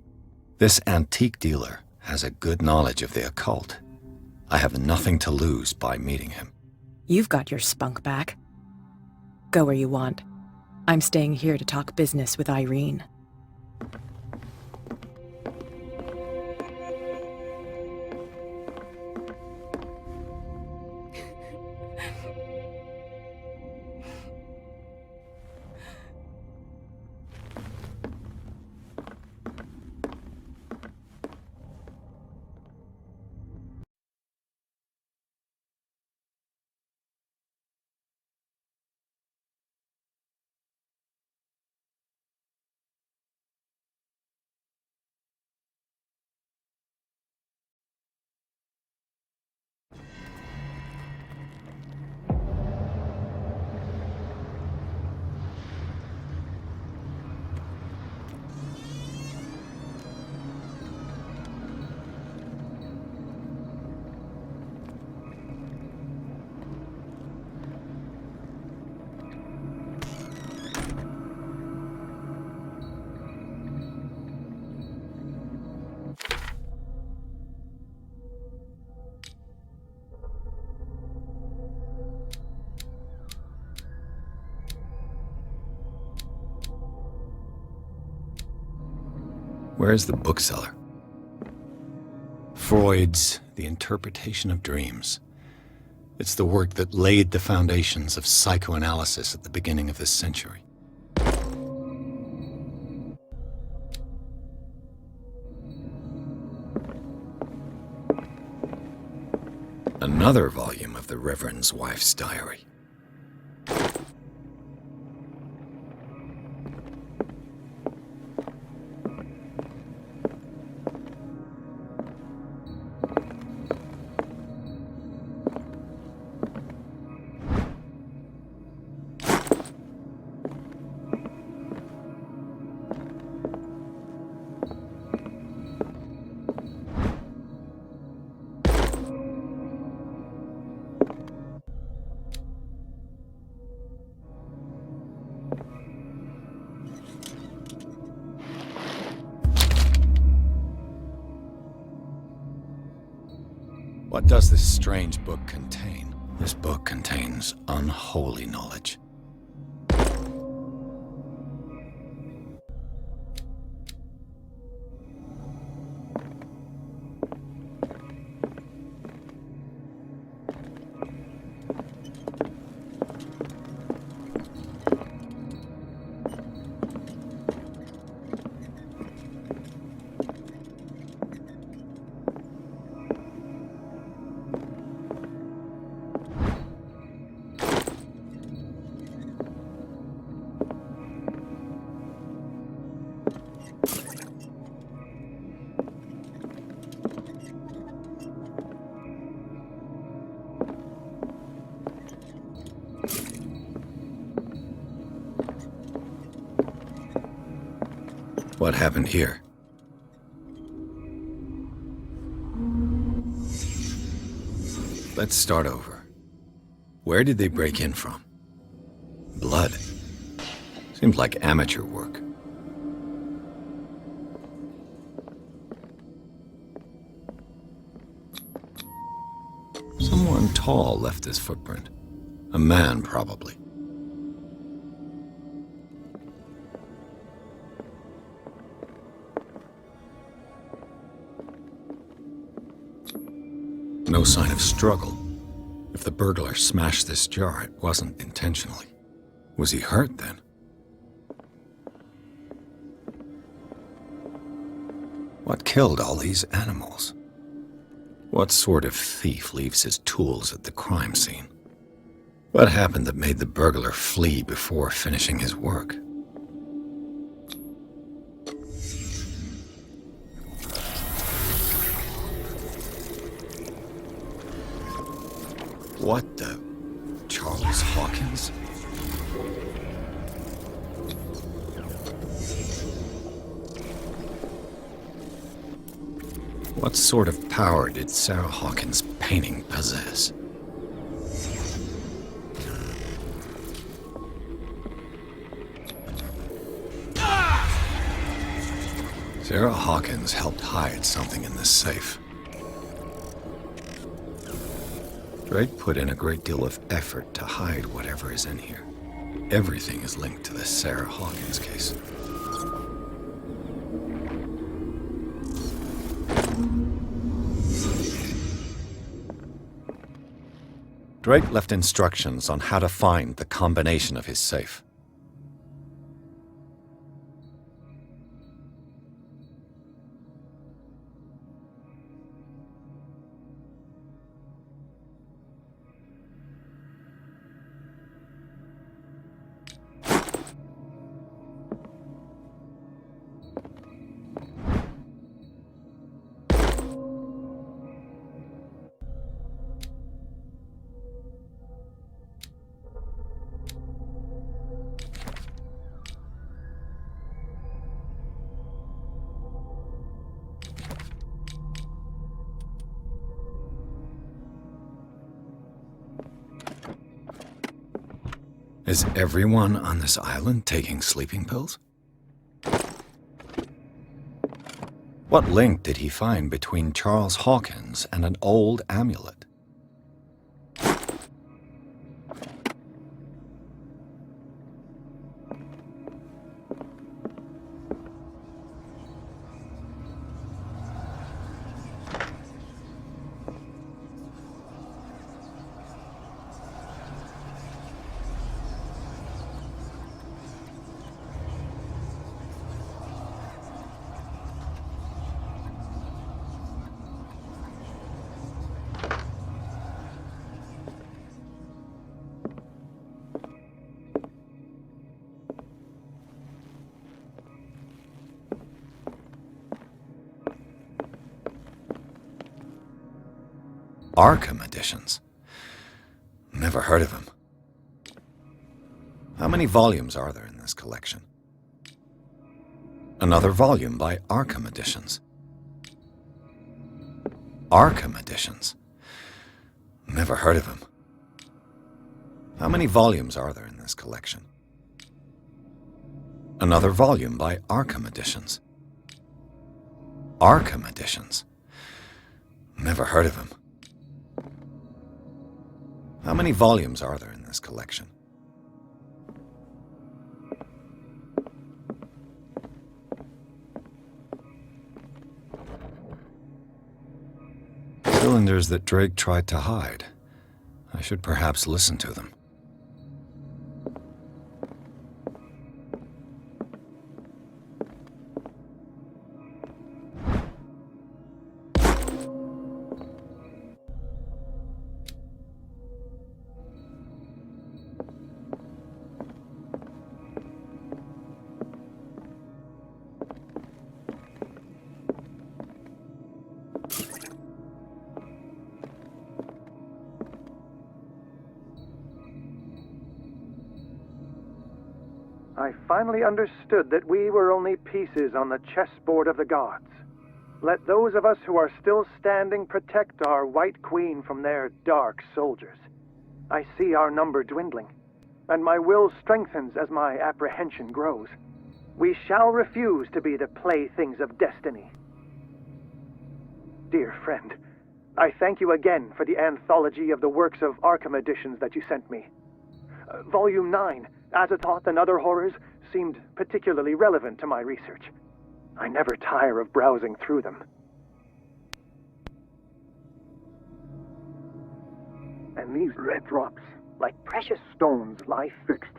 This antique dealer has a good knowledge of the occult. I have nothing to lose by meeting him. You've got your spunk back. Go where you want. I'm staying here to talk business with Irene. Where's the bookseller? Freud's The Interpretation of Dreams. It's the work that laid the foundations of psychoanalysis at the beginning of this century. Another volume of the Reverend's wife's diary. What does this strange book contain? This book contains unholy knowledge. What happened here? Let's start over. Where did they break in from? Blood. Seems like amateur work. Someone tall left this footprint. A man, probably. No sign of struggle. If the burglar smashed this jar, it wasn't intentionally. Was he hurt then? What killed all these animals? What sort of thief leaves his tools at the crime scene? What happened that made the burglar flee before finishing his work? What the... Charles Hawkins? What sort of power did Sarah Hawkins' painting possess? Sarah Hawkins helped hide something in this safe. Drake put in a great deal of effort to hide whatever is in here. Everything is linked to the Sarah Hawkins case. Drake left instructions on how to find the combination of his safe. Is everyone on this island taking sleeping pills? What link did he find between Charles Hawkins and an old amulet? Arkham editions. Never heard of him. How many volumes are there in this collection? Another volume by Arkham Editions. Arkham Editions. Never heard of him. How many volumes are there in this collection? Another volume by Arkham Editions. Arkham Editions. Never heard of him. How many volumes are there in this collection? Cylinders that Drake tried to hide. I should perhaps listen to them. I finally understood that we were only pieces on the chessboard of the gods. Let those of us who are still standing protect our White Queen from their dark soldiers. I see our number dwindling, and my will strengthens as my apprehension grows. We shall refuse to be the playthings of destiny. Dear friend, I thank you again for the anthology of the works of Arkham editions that you sent me. Volume 9, Azathoth and Other Horrors, seemed particularly relevant to my research. I never tire of browsing through them. And these red drops, like precious stones, lie fixed,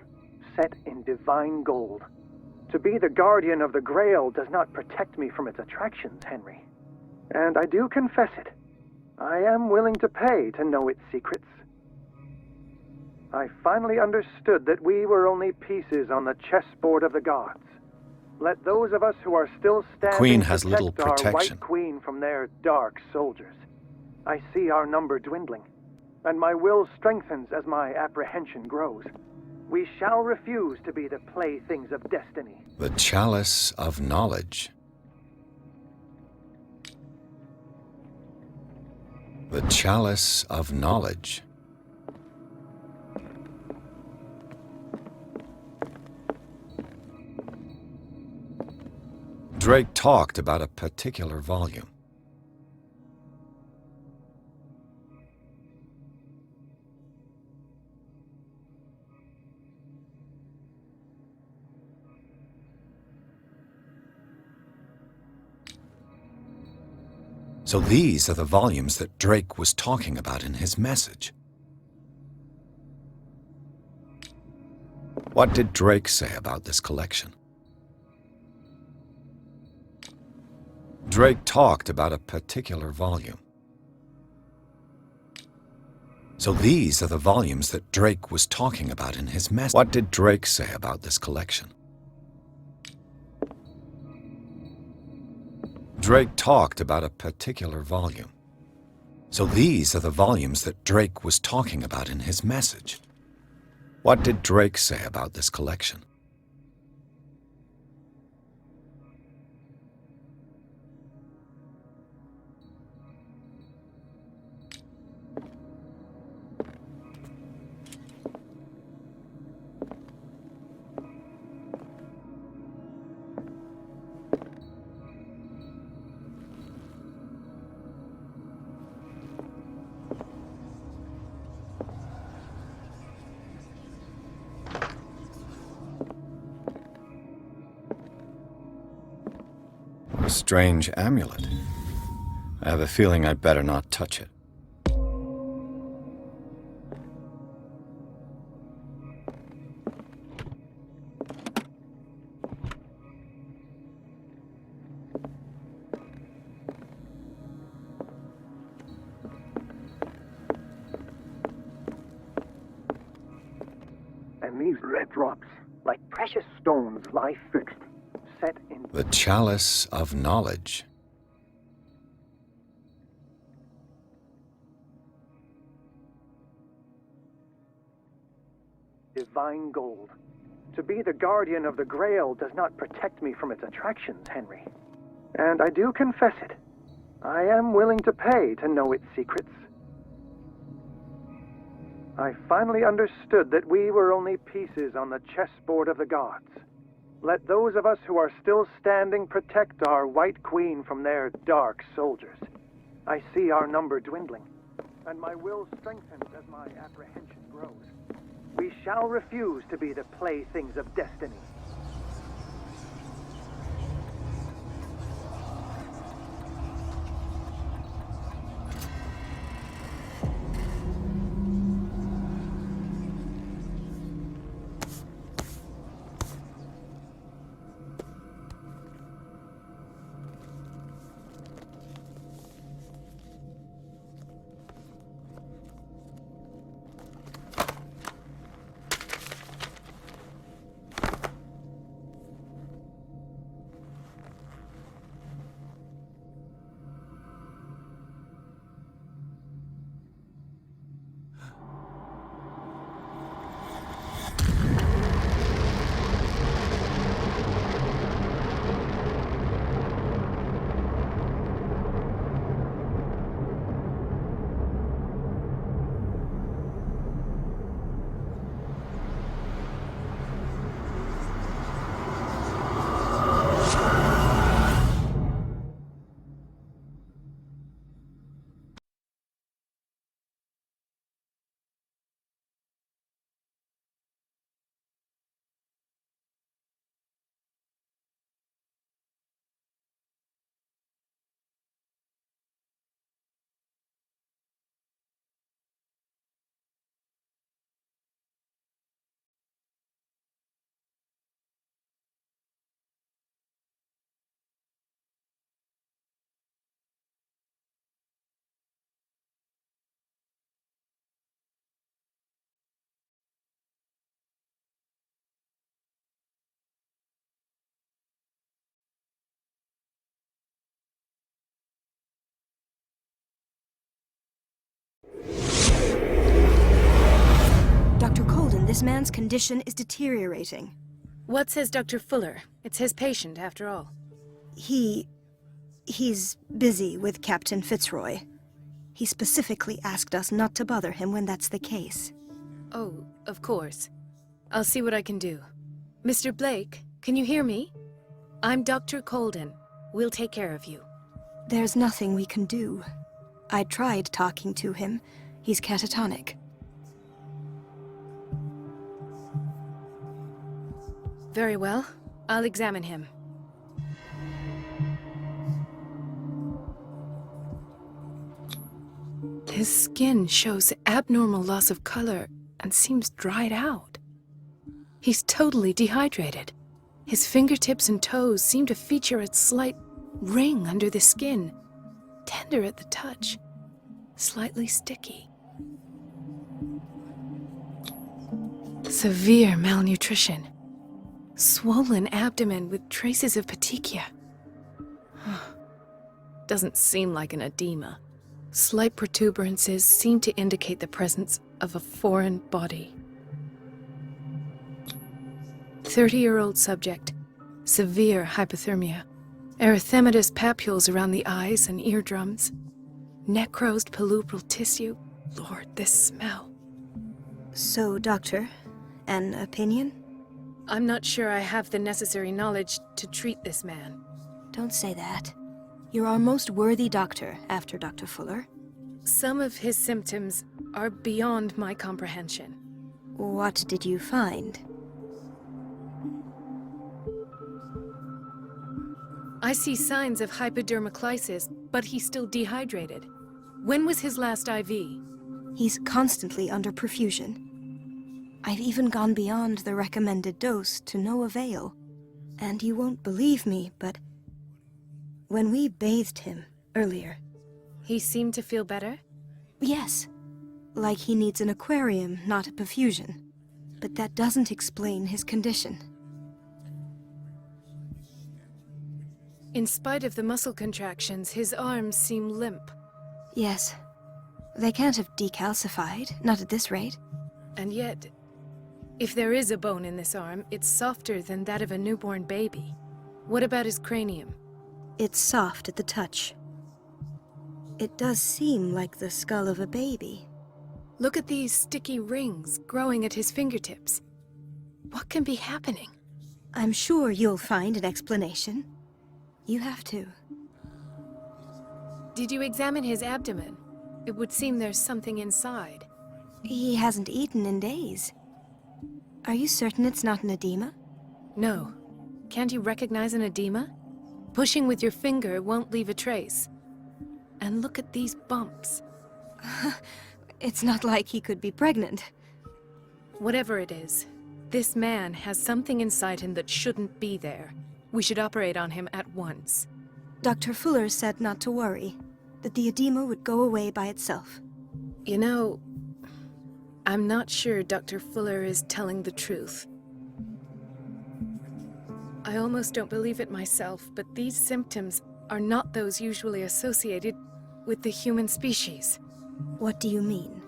set in divine gold. To be the guardian of the Grail does not protect me from its attractions, Henry. And I do confess it. I am willing to pay to know its secrets. I finally understood that we were only pieces on the chessboard of the gods. Let those of us who are still standing Queen has protect little our protection. White Queen from their dark soldiers. I see our number dwindling, and my will strengthens as my apprehension grows. We shall refuse to be the playthings of destiny. The Chalice of Knowledge. The Chalice of Knowledge. Drake talked about a particular volume. So these are the volumes that Drake was talking about in his message. What did Drake say about this collection? Drake talked about a particular volume. So these are the volumes that Drake was talking about in his message. What did Drake say about this collection? Drake talked about a particular volume. So these are the volumes that Drake was talking about in his message. What did Drake say about this collection? A strange amulet. I have a feeling I'd better not touch it. And these red drops, like precious stones, lie fixed, set in The Chalice of Knowledge. divine gold. To be the guardian of the Grail does not protect me from its attractions, Henry. And I do confess it. I am willing to pay to know its secrets. I finally understood that we were only pieces on the chessboard of the gods. Let those of us who are still standing protect our White Queen from their dark soldiers. I see our number dwindling, and my will strengthens as my apprehension grows. We shall refuse to be the playthings of destiny. Colden, this man's condition is deteriorating. What says Dr. Fuller? It's his patient, after all. He's busy with Captain Fitzroy. He specifically asked us not to bother him when that's the case. Oh, of course. I'll see what I can do. Mr. Blake, can you hear me? I'm Dr. Colden. We'll take care of you. There's nothing we can do. I tried talking to him. He's catatonic. Very well. I'll examine him. His skin shows abnormal loss of color and seems dried out. He's totally dehydrated. His fingertips and toes seem to feature a slight ring under the skin, tender at the touch, slightly sticky. Severe malnutrition. Swollen abdomen with traces of petechia. Doesn't seem like an edema. Slight protuberances seem to indicate the presence of a foreign body. 30-year-old subject. Severe hypothermia. Erythematous papules around the eyes and eardrums. Necrosed palpebral tissue. Lord, this smell. So, Doctor, an opinion? I'm not sure I have the necessary knowledge to treat this man. Don't say that. You're our most worthy doctor after Dr. Fuller. Some of his symptoms are beyond my comprehension. What did you find? I see signs of hypodermoclysis, but he's still dehydrated. When was his last IV? He's constantly under perfusion. I've even gone beyond the recommended dose to no avail. And you won't believe me, but when we bathed him earlier... He seemed to feel better? Yes. Like he needs an aquarium, not a perfusion. But that doesn't explain his condition. In spite of the muscle contractions, his arms seem limp. Yes. They can't have decalcified, not at this rate. And yet, if there is a bone in this arm, it's softer than that of a newborn baby. What about his cranium? It's soft at the touch. It does seem like the skull of a baby. Look at these sticky rings growing at his fingertips. What can be happening? I'm sure you'll find an explanation. You have to. Did you examine his abdomen? It would seem there's something inside. He hasn't eaten in days. Are you certain it's not an edema? No. Can't you recognize an edema? Pushing with your finger won't leave a trace. And look at these bumps. It's not like he could be pregnant. Whatever it is, this man has something inside him that shouldn't be there. We should operate on him at once. Dr. Fuller said not to worry, that the edema would go away by itself. You know, I'm not sure Dr. Fuller is telling the truth. I almost don't believe it myself, but these symptoms are not those usually associated with the human species. What do you mean?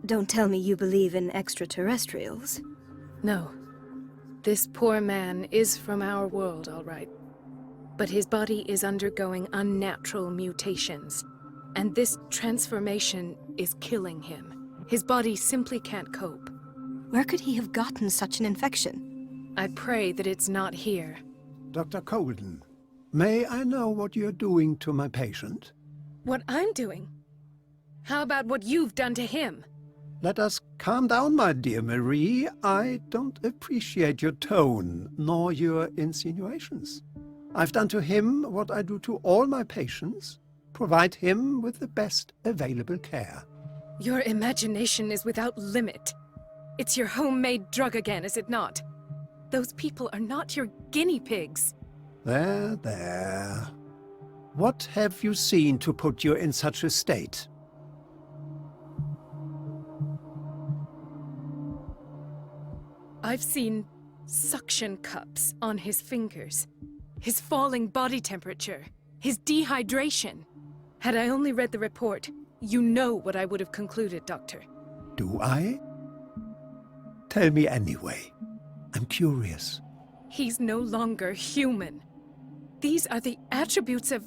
Don't tell me you believe in extraterrestrials. No. This poor man is from our world, all right. But his body is undergoing unnatural mutations. And this transformation is killing him. His body simply can't cope. Where could he have gotten such an infection? I pray that it's not here. Dr. Colden, may I know what you're doing to my patient? What I'm doing? How about what you've done to him? Let us calm down, my dear Marie. I don't appreciate your tone, nor your insinuations. I've done to him what I do to all my patients. Provide him with the best available care. Your imagination is without limit. It's your homemade drug again, is it not? Those people are not your guinea pigs. There, there. What have you seen to put you in such a state? I've seen suction cups on his fingers, his falling body temperature, his dehydration. Had I only read the report, you know what I would have concluded, Doctor. Do I? Tell me anyway. I'm curious. He's no longer human. These are the attributes of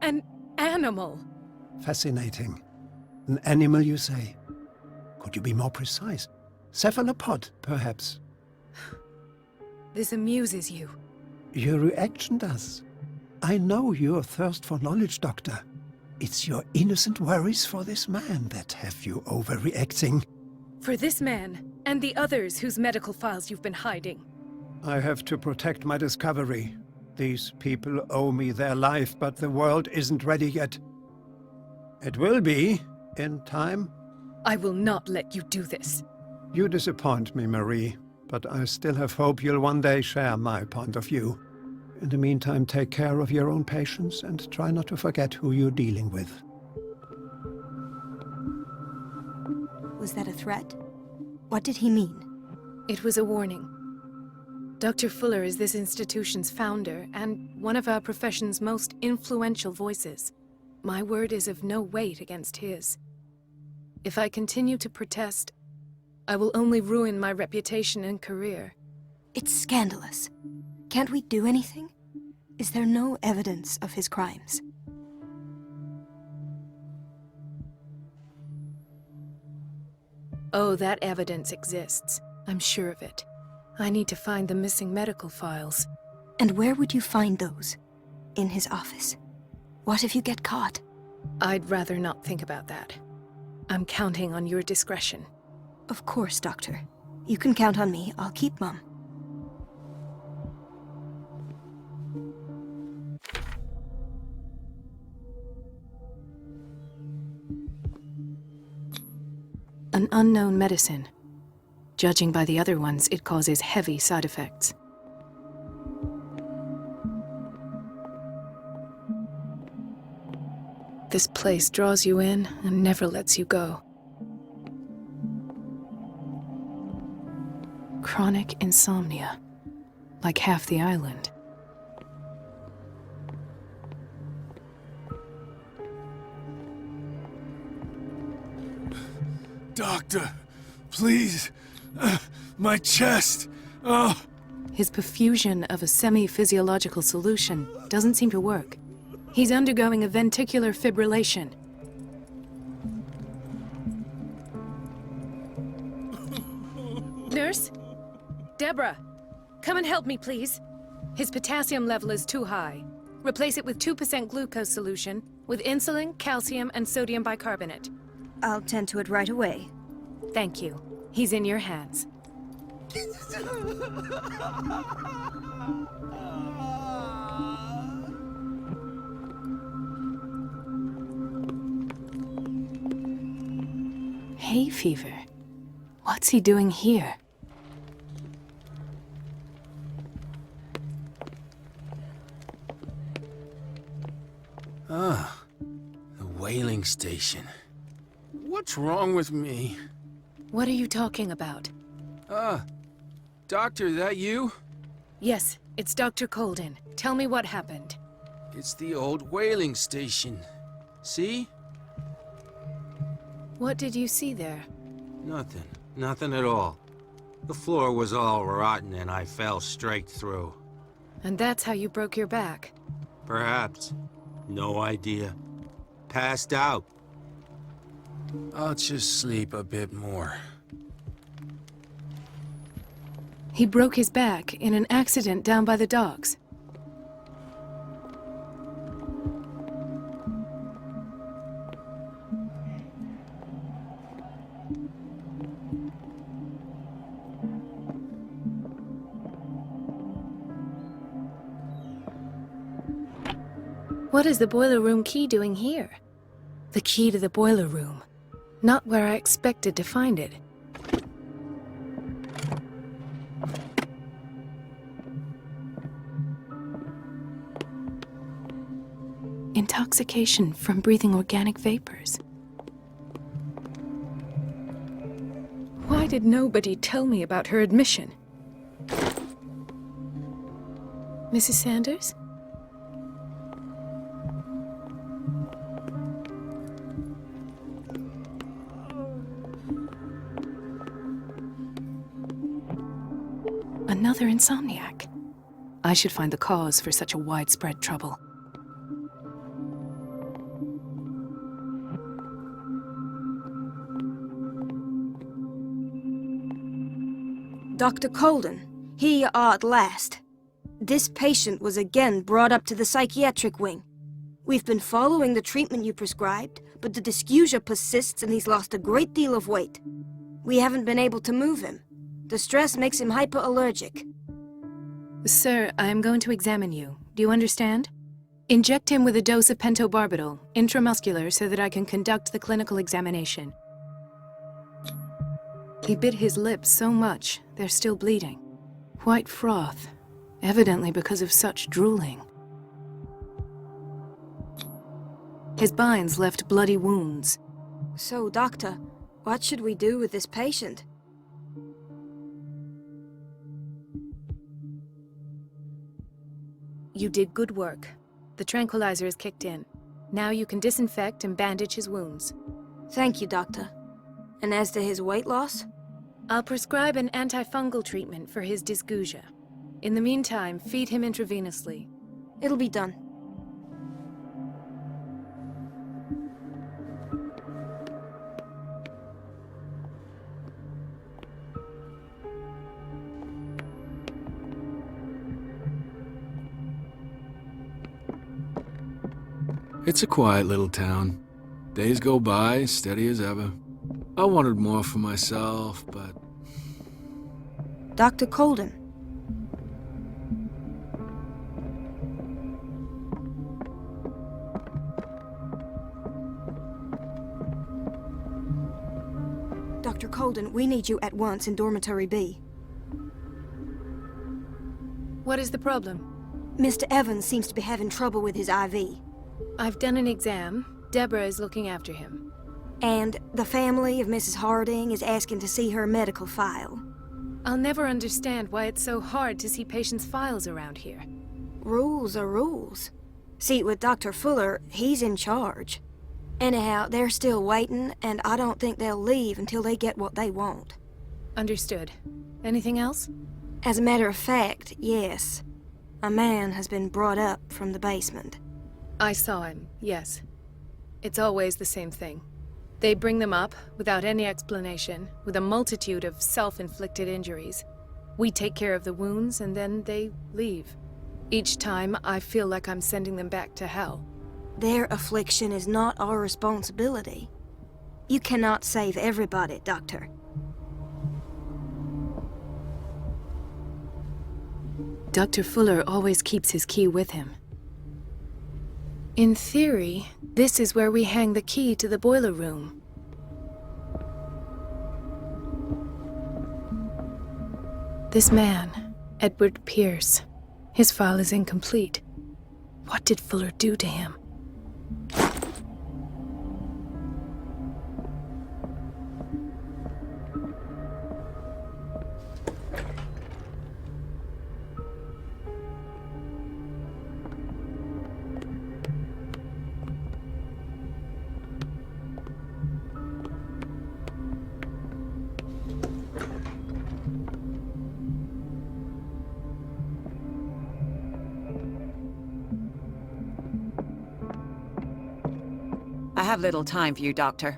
an animal. Fascinating. An animal, you say? Could you be more precise? Cephalopod, perhaps? This amuses you. Your reaction does. I know your thirst for knowledge, Doctor. It's your innocent worries for this man that have you overreacting. For this man, and the others whose medical files you've been hiding. I have to protect my discovery. These people owe me their life, but the world isn't ready yet. It will be, in time. I will not let you do this. You disappoint me, Marie, but I still have hope you'll one day share my point of view. In the meantime, take care of your own patients and try not to forget who you're dealing with. Was that a threat? What did he mean? It was a warning. Dr. Fuller is this institution's founder and one of our profession's most influential voices. My word is of no weight against his. If I continue to protest, I will only ruin my reputation and career. It's scandalous. Can't we do anything? Is there no evidence of his crimes? Oh, that evidence exists. I'm sure of it. I need to find the missing medical files. And where would you find those? In his office? What if you get caught? I'd rather not think about that. I'm counting on your discretion. Of course, Doctor. You can count on me. I'll keep mum. An unknown medicine. Judging by the other ones, it causes heavy side effects. This place draws you in and never lets you go. Chronic insomnia. Like half the island. Doctor, please. My chest. Oh. His perfusion of a semi-physiological solution doesn't seem to work. He's undergoing a ventricular fibrillation. Nurse? Deborah, come and help me, please. His potassium level is too high. Replace it with 2% glucose solution with insulin, calcium, and sodium bicarbonate. I'll tend to it right away. Thank you. He's in your hands. Hay fever. What's he doing here? Ah, the whaling station. What's wrong with me? What are you talking about? Doctor, that you? Yes, it's Dr. Colden. Tell me what happened. It's the old whaling station. See? What did you see there? Nothing. Nothing at all. The floor was all rotten and I fell straight through. And that's how you broke your back? Perhaps. No idea. Passed out. I'll just sleep a bit more. He broke his back in an accident down by the docks. What is the boiler room key doing here? The key to the boiler room. Not where I expected to find it. Intoxication from breathing organic vapors. Why did nobody tell me about her admission? Mrs. Sanders? another insomniac. I should find the cause for such a widespread trouble. Dr. Colden, here you are at last. This patient was again brought up to the psychiatric wing. We've been following the treatment you prescribed, but the dysgeusia persists and he's lost a great deal of weight. We haven't been able to move him. The stress makes him hyperallergic. Sir, I am going to examine you. Do you understand? Inject him with a dose of pentobarbital, intramuscular, so that I can conduct the clinical examination. He bit his lips so much, they're still bleeding. White froth, evidently because of such drooling. His binds left bloody wounds. So, Doctor, what should we do with this patient? You did good work. The tranquilizer is kicked in. Now you can disinfect and bandage his wounds. Thank you, Doctor. And as to his weight loss? I'll prescribe an antifungal treatment for his dysgeusia. In the meantime, feed him intravenously. It'll be done. It's a quiet little town. Days go by, steady as ever. I wanted more for myself, but... Dr. Colden. Dr. Colden, we need you at once in Dormitory B. What is the problem? Mr. Evans seems to be having trouble with his IV. I've done an exam. Deborah is looking after him. And the family of Mrs. Harding is asking to see her medical file. I'll never understand why it's so hard to see patients' files around here. Rules are rules. See, with Dr. Fuller, he's in charge. Anyhow, they're still waiting, and I don't think they'll leave until they get what they want. Understood. Anything else? As a matter of fact, yes. A man has been brought up from the basement. I saw him, yes. It's always the same thing. They bring them up, without any explanation, with a multitude of self-inflicted injuries. We take care of the wounds, and then they leave. Each time, I feel like I'm sending them back to hell. Their affliction is not our responsibility. You cannot save everybody, Doctor. Dr. Fuller always keeps his key with him. In theory, this is where we hang the key to the boiler room. This man, Edward Pierce, his file is incomplete. What did Fuller do to him? I have little time for you, Doctor.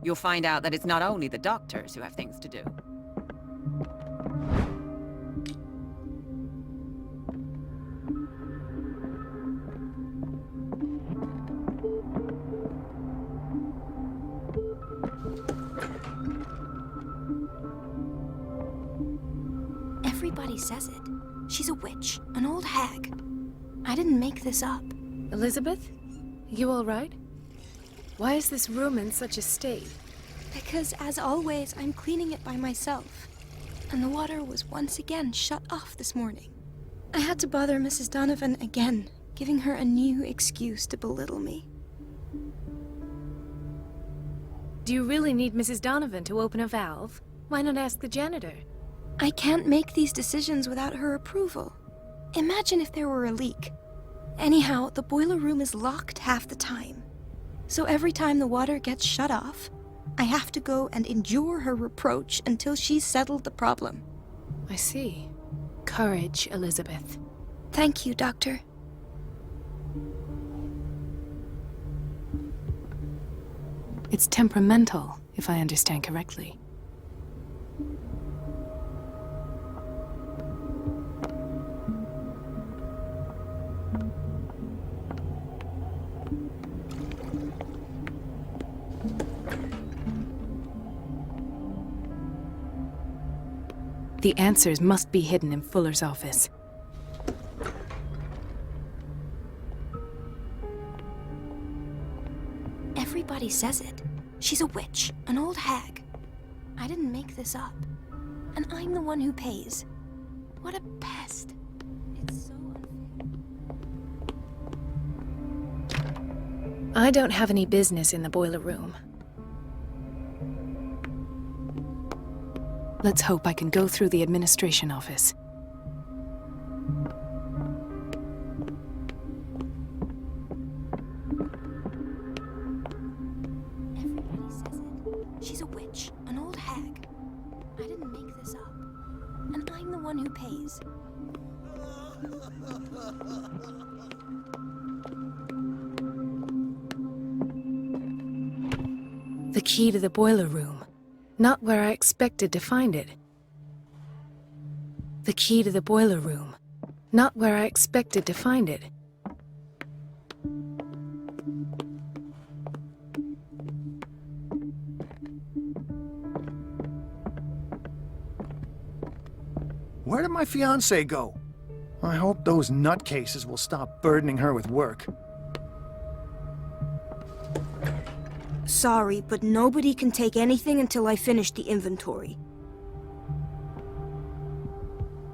You'll find out that it's not only the doctors who have things to do. Everybody says it. She's a witch, an old hag. I didn't make this up. Elizabeth? You all right? Why is this room in such a state? Because, as always, I'm cleaning it by myself. And the water was once again shut off this morning. I had to bother Mrs. Donovan again, giving her a new excuse to belittle me. Do you really need Mrs. Donovan to open a valve? Why not ask the janitor? I can't make these decisions without her approval. Imagine if there were a leak. Anyhow, the boiler room is locked half the time. So every time the water gets shut off, I have to go and endure her reproach until she's settled the problem. I see. Courage, Elizabeth. Thank you, Doctor. It's temperamental, if I understand correctly. The answers must be hidden in Fuller's office. Everybody says it. She's a witch, an old hag. I didn't make this up. And I'm the one who pays. What a pest. It's so unfair. I don't have any business in the boiler room. Let's hope I can go through the administration office. Everybody says it. She's a witch, an old hag. I didn't make this up. And I'm the one who pays. The key to the boiler room. Not where I expected to find it. The key to the boiler room. Not where I expected to find it. Where did my fiancée go? I hope those nutcases will stop burdening her with work. Sorry, but nobody can take anything until I finish the inventory.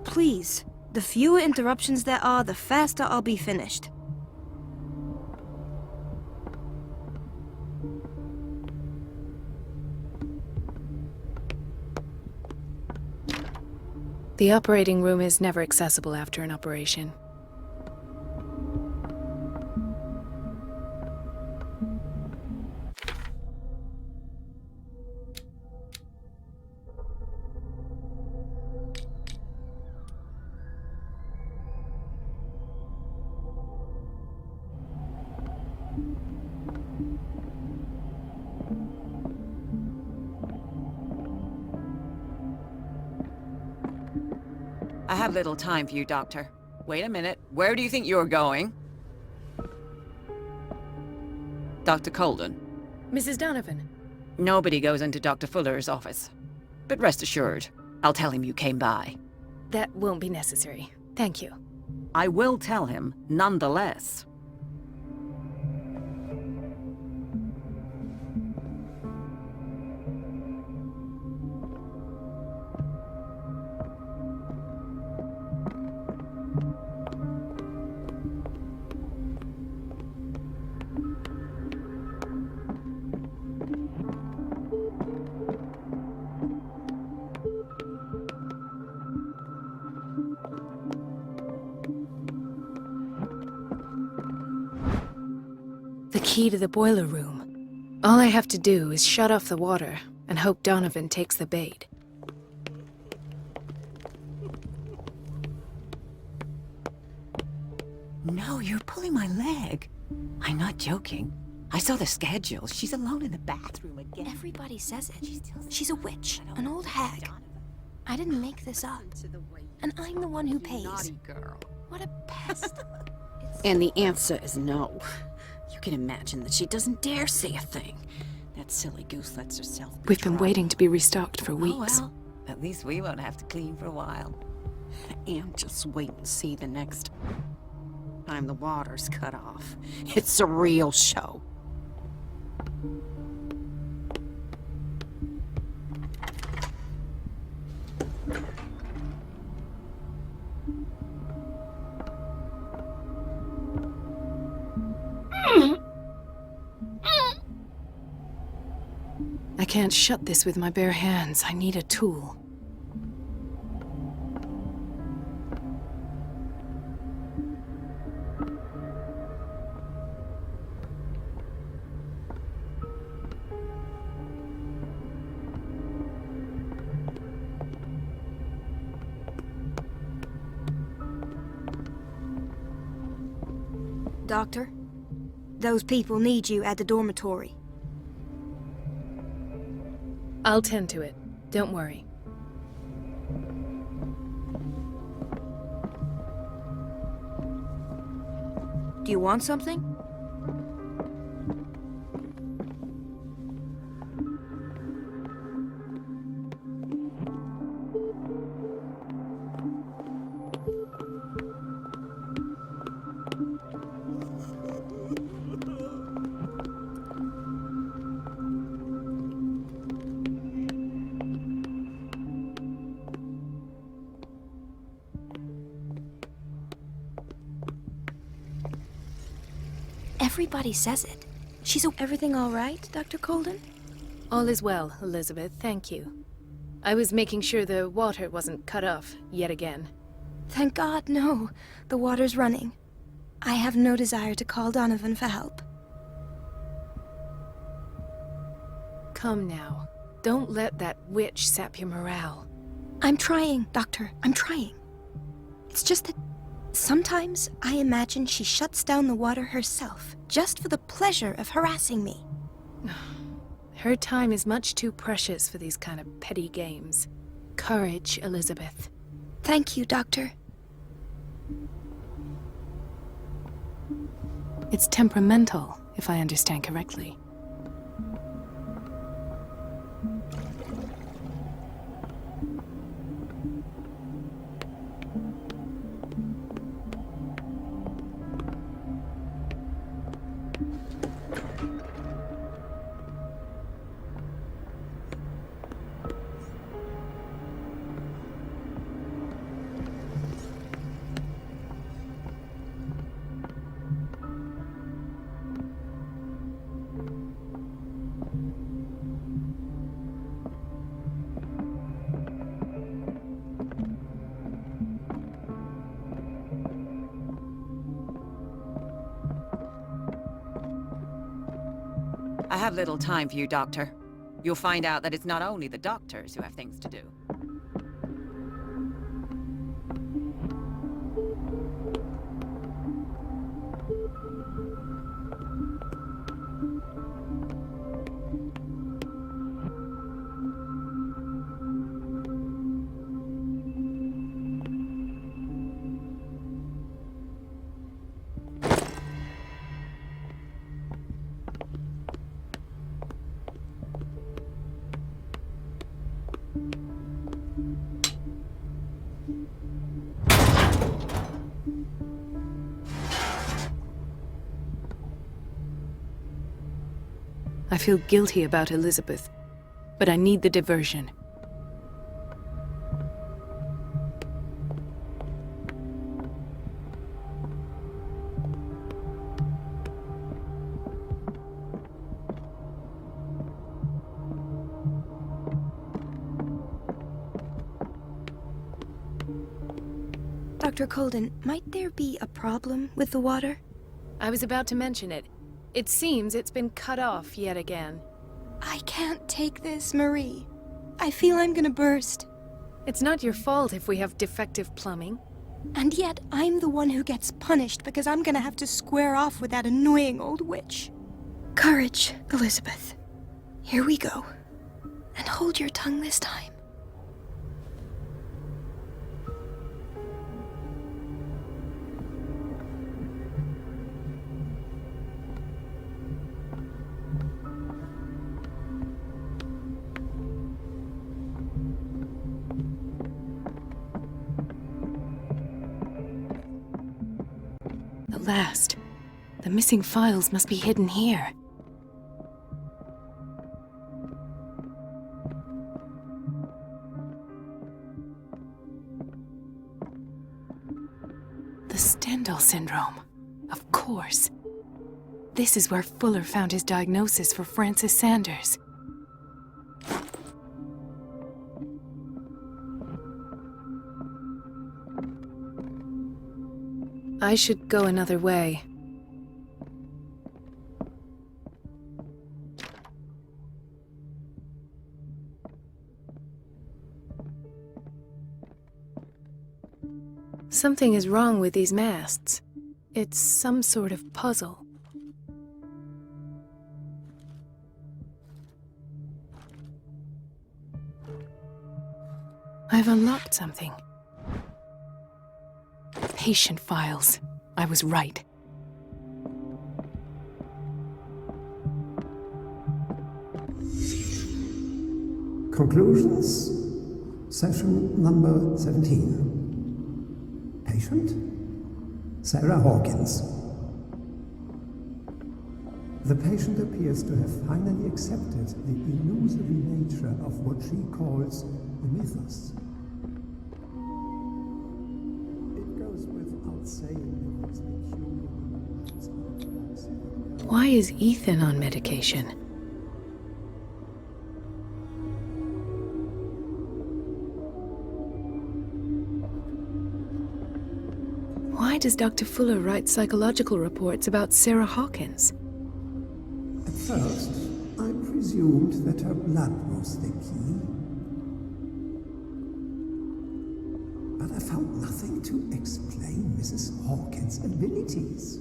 Please, the fewer interruptions there are, the faster I'll be finished. The operating room is never accessible after an operation. I have little time for you, Doctor. Wait a minute. Where do you think you're going? Dr. Colden. Mrs. Donovan. Nobody goes into Dr. Fuller's office. But rest assured, I'll tell him you came by. That won't be necessary. Thank you. I will tell him, nonetheless. The key to the boiler room. All I have to do is shut off the water and hope Donovan takes the bait. No, you're pulling my leg. I'm not joking. I saw the schedule. She's alone in the bathroom again. Everybody says it. She's a witch, an old hag. I didn't make this up. And I'm the one who pays. Naughty girl. What a pest. And the answer is no. You can imagine that she doesn't dare say a thing. That silly goose lets herself be We've been tried. waiting to be restocked for weeks. Oh, well, at least we won't have to clean for a while. And just wait and see the next time the water's cut off. It's a real show. I can't shut this with my bare hands. I need a tool. Doctor. Those people need you at the dormitory. I'll tend to it. Don't worry. Do you want something? Everybody says it. Everything all right, Dr. Colden? All is well, Elizabeth, thank you. I was making sure the water wasn't cut off yet again. Thank God, no. The water's running. I have no desire to call Donovan for help. Come now. Don't let that witch sap your morale. I'm trying, Doctor. I'm trying. It's just that sometimes I imagine she shuts down the water herself, just for the pleasure of harassing me. Her time is much too precious for these kind of petty games. Courage, Elizabeth. Thank you, Doctor. It's temperamental, if I understand correctly. I have little time for you, Doctor. You'll find out that it's not only the doctors who have things to do. I feel guilty about Elizabeth, but I need the diversion. Dr. Colden, might there be a problem with the water? I was about to mention it. It seems it's been cut off yet again. I can't take this, Marie. I feel I'm gonna burst. It's not your fault if we have defective plumbing. And yet, I'm the one who gets punished because I'm gonna have to square off with that annoying old witch. Courage, Elizabeth. Here we go. And hold your tongue this time. Last. The missing files must be hidden here. The Stendhal syndrome. Of course. This is where Fuller found his diagnosis for Francis Sanders. I should go another way. Something is wrong with these masts. It's some sort of puzzle. I've unlocked something. Patient files. I was right. Conclusions? Session number 17. Patient? Sarah Hawkins. The patient appears to have finally accepted the illusory nature of what she calls the mythos. It goes without saying that these peculiar... Why is Ethan on medication? Why does Dr. Fuller write psychological reports about Sarah Hawkins? At first, I presumed that her blood was the key. But I found nothing to explain Mrs. Hawkins' abilities.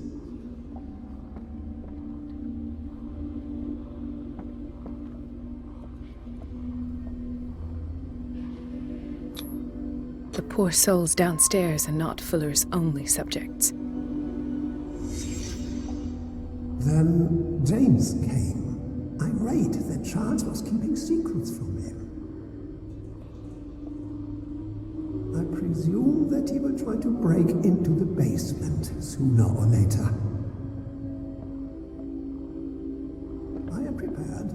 The poor souls downstairs are not Fuller's only subjects. Then James came, irate that Charles was keeping secrets from him. I presume that he will try to break into the basement sooner or later. I am prepared.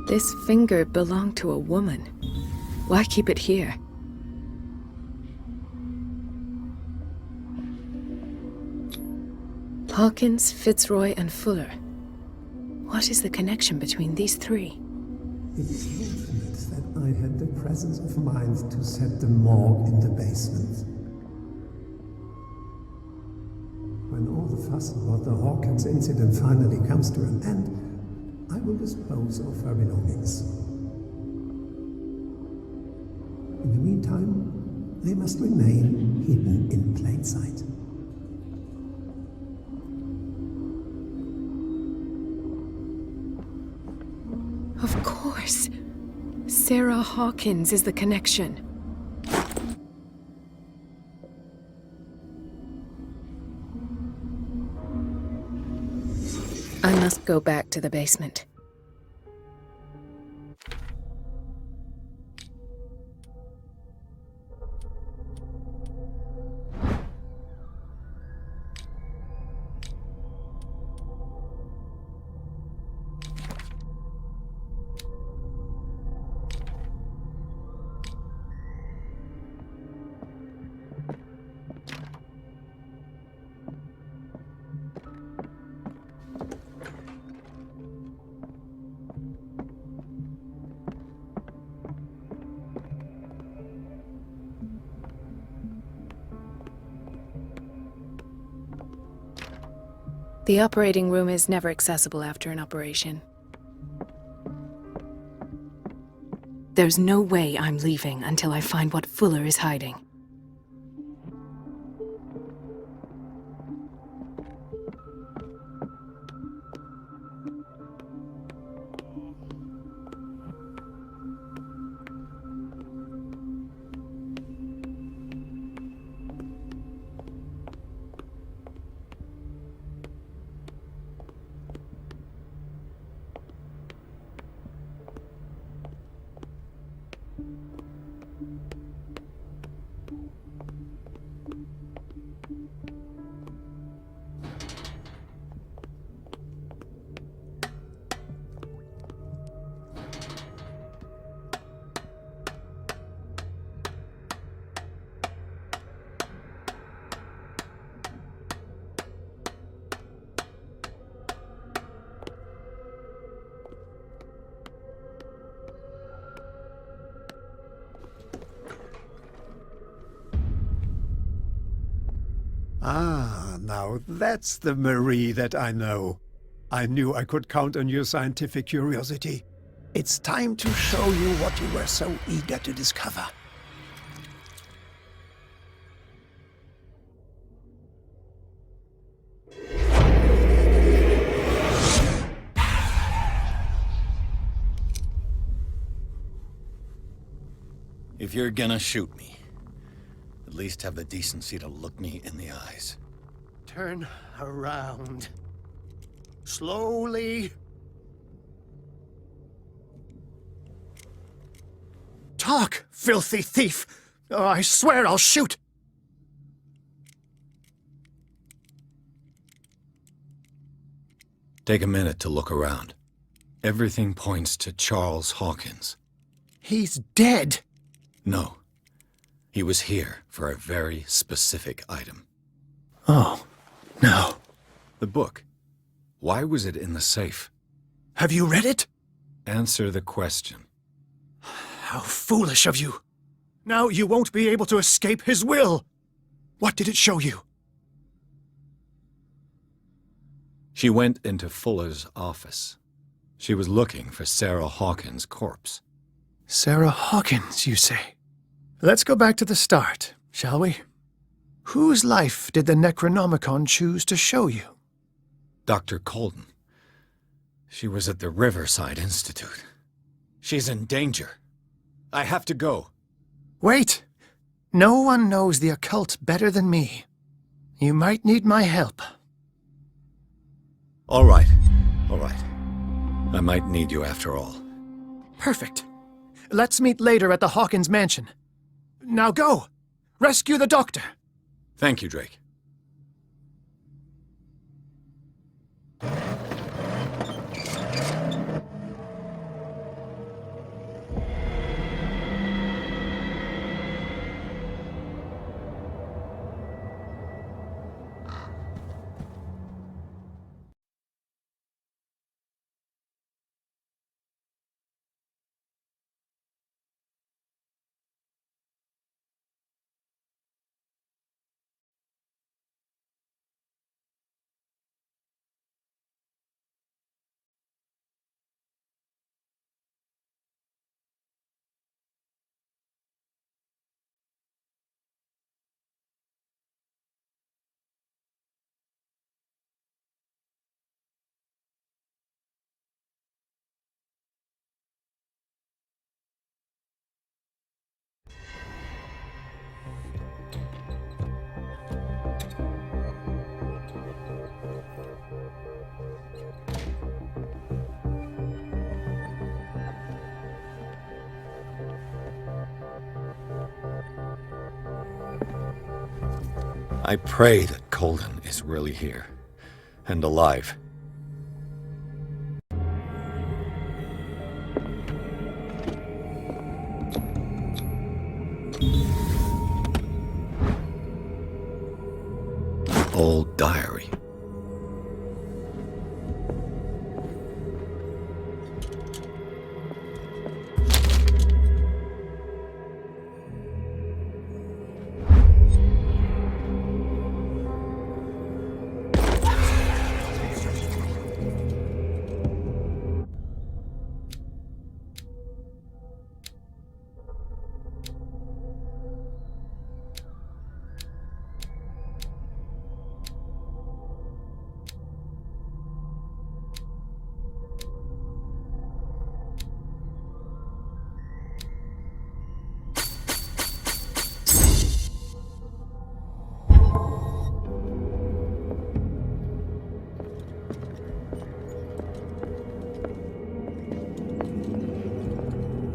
This finger belonged to a woman. Why keep it here? Hawkins, Fitzroy, and Fuller. What is the connection between these three? It is fortunate that I had the presence of mind to set the morgue in the basement. When all the fuss about the Hawkins incident finally comes to an end, I will dispose of her belongings. In the meantime, they must remain hidden in plain sight. Of course. Sarah Hawkins is the connection. I must go back to the basement. The operating room is never accessible after an operation. There's no way I'm leaving until I find what Fuller is hiding. now, that's the Marie that I know. I knew I could count on your scientific curiosity. It's time to show you what you were so eager to discover. If you're gonna shoot me, at least have the decency to look me in the eyes. Turn around. Slowly. Talk, filthy thief! Oh, I swear I'll shoot! Take a minute to look around. Everything points to Charles Hawkins. He's dead! No. He was here for a very specific item. Oh, no. The book. Why was it in the safe? Have you read it? Answer the question. How foolish of you! Now you won't be able to escape his will! What did it show you? She went into Fuller's office. She was looking for Sarah Hawkins' corpse. Sarah Hawkins, you say? Let's go back to the start, shall we? Whose life did the Necronomicon choose to show you? Dr. Colden. She was at the Riverside Institute. She's in danger. I have to go. Wait! No one knows the occult better than me. You might need my help. All right. All right. I might need you after all. Perfect. Let's meet later at the Hawkins mansion. Now go! Rescue the doctor! Thank you, Drake. I pray that Colden is really here, and alive. Old diary.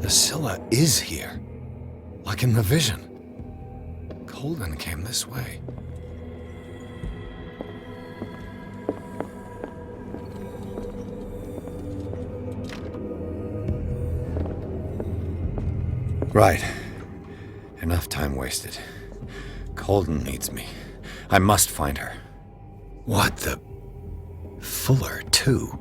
Scylla is here, like in the vision. Colden came this way. Right. Enough time wasted. Colden needs me. I must find her. What the... Fuller, too.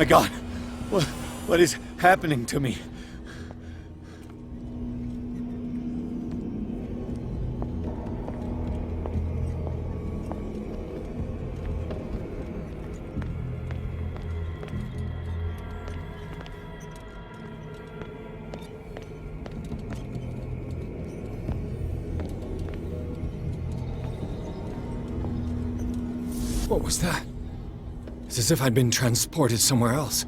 my God! What is happening to me? What was that? It's as if I'd been transported somewhere else.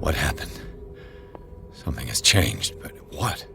What happened? Something has changed, but what?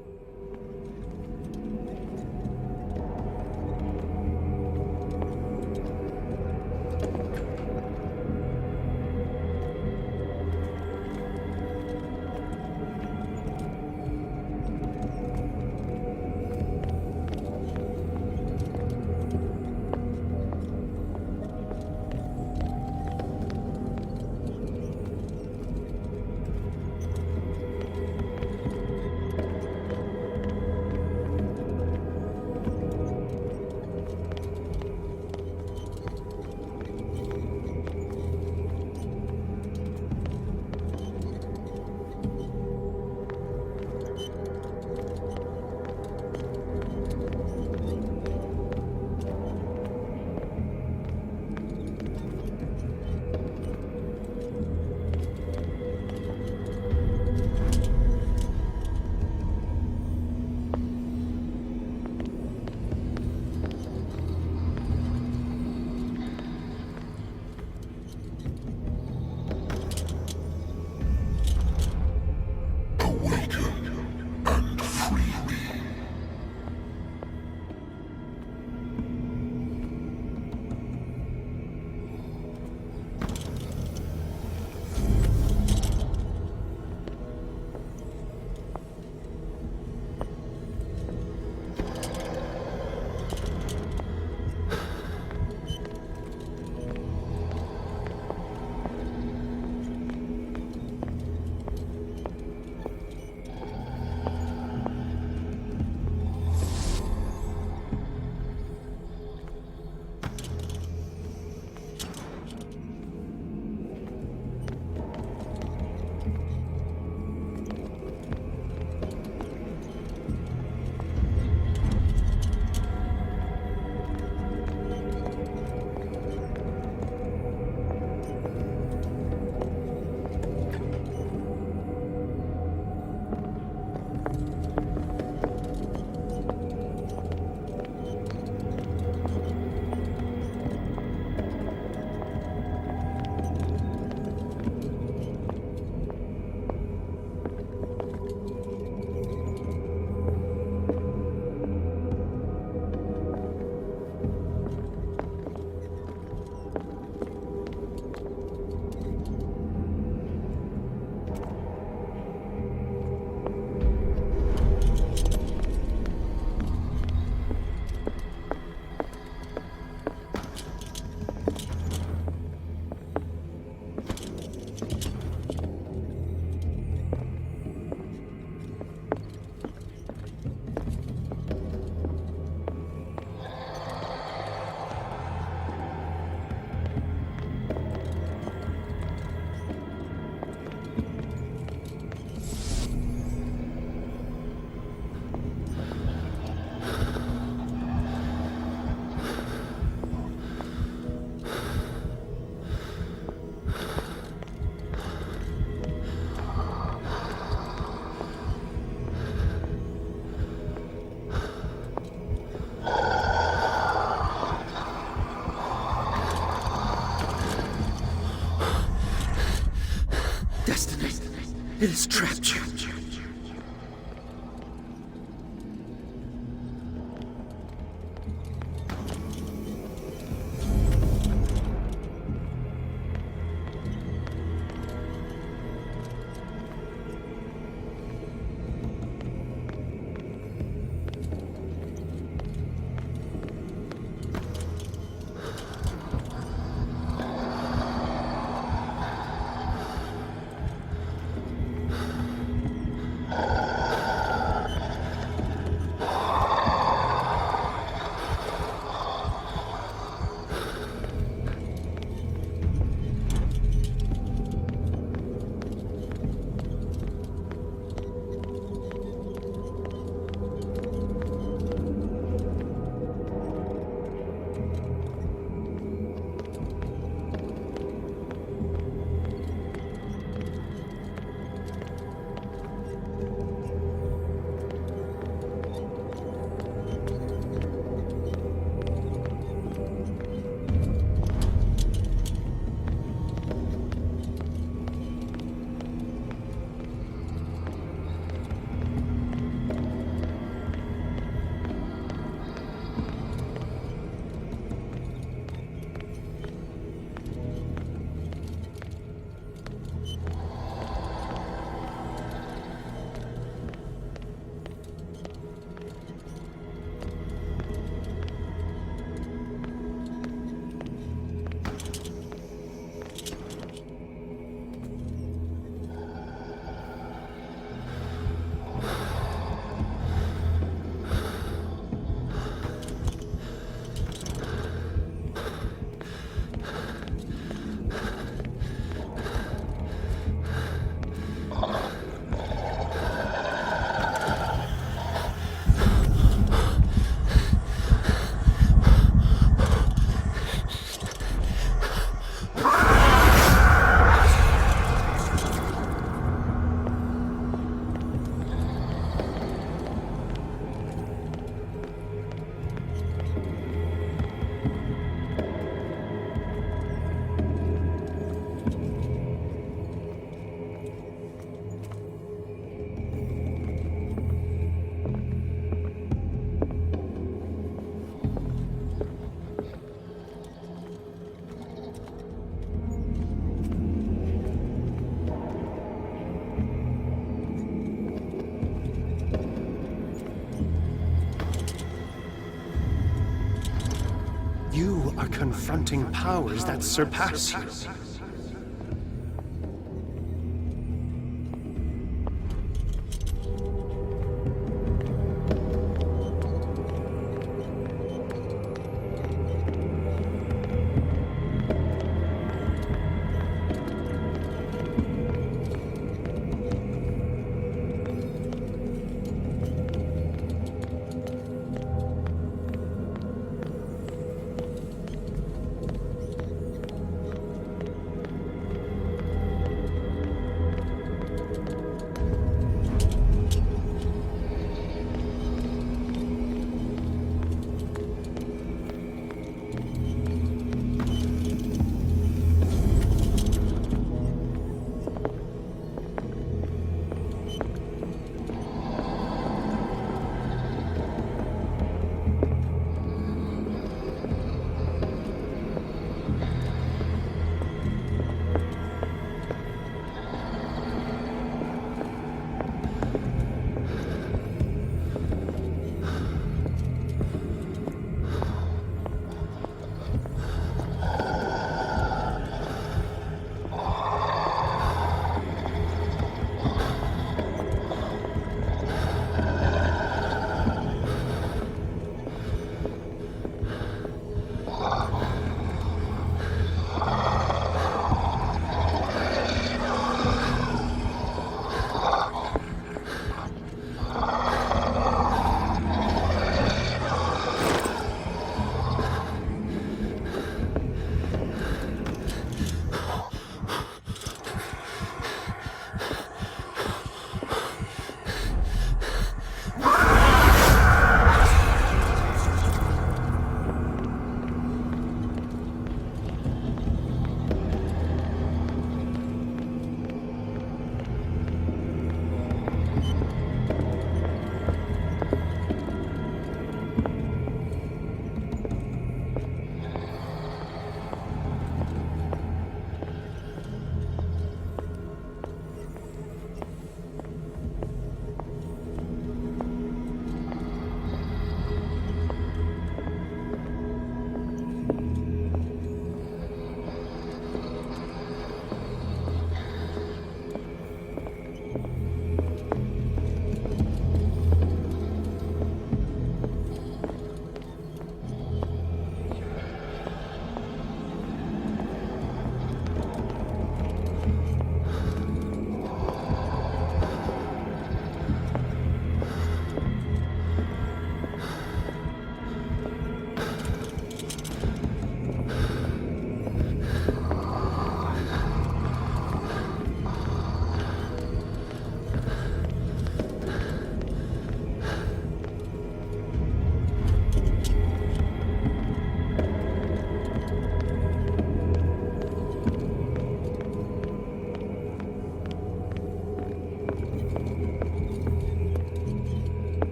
It has trapped you. You are confronting powers that surpass you.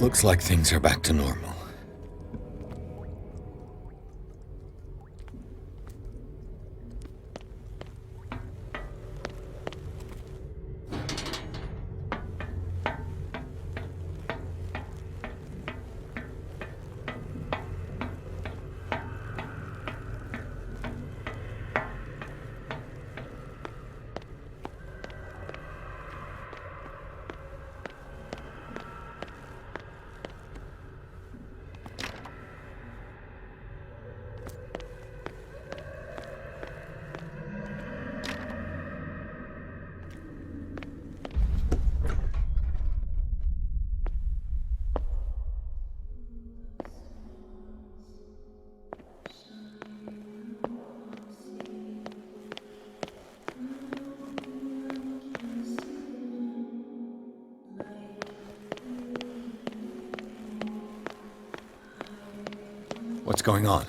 Looks like things are back to normal. What's going on?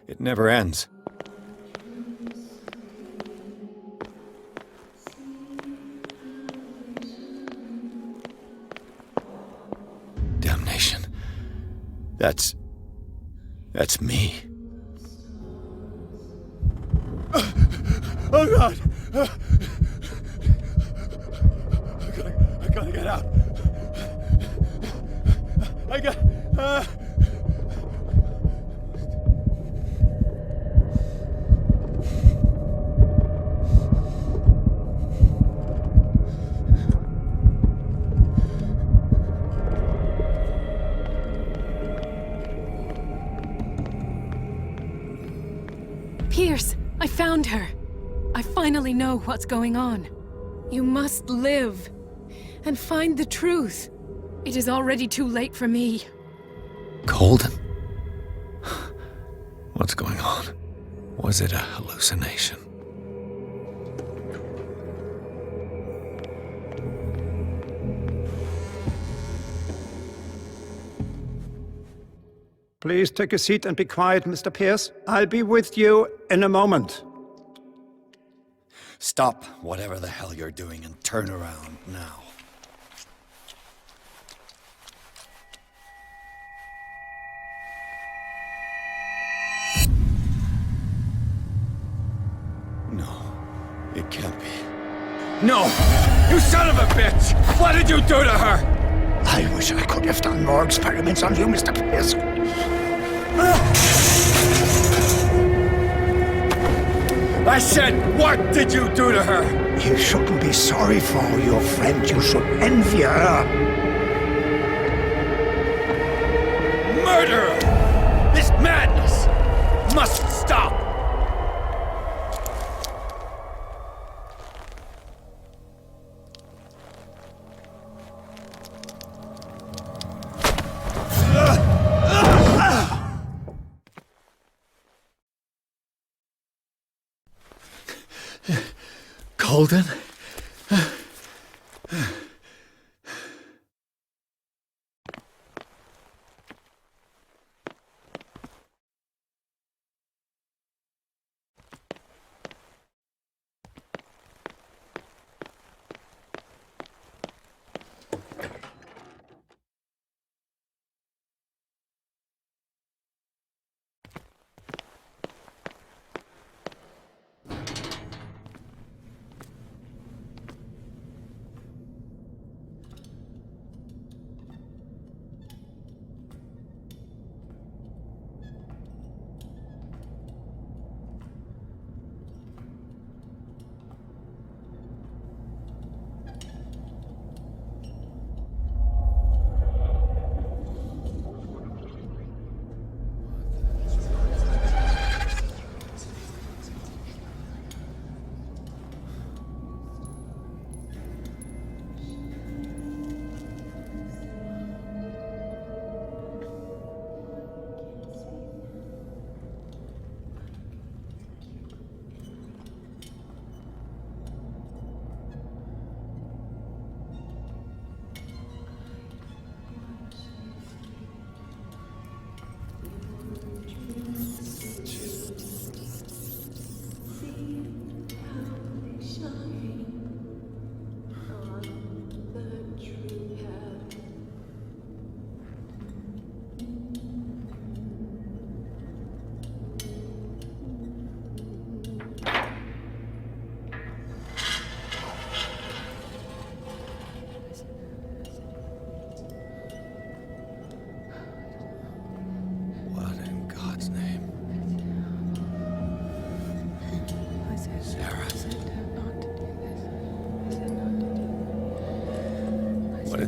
It never ends. Damnation. That's me. Oh God! I gotta get out. I got. Pierce, I found her. I finally know what's going on. You must live and find the truth. It is already too late for me. Colden? What's going on? Was it a hallucination? Please take a seat and be quiet, Mr. Pierce. I'll be with you in a moment. Stop whatever the hell you're doing and turn around now. No, it can't be. No! You son of a bitch! What did you do to her? I wish I could have done more experiments on you, Mr. Pierce. I said, what did you do to her? You shouldn't be sorry for your friend. You should envy her. Murderer! This madness must stop! Colden?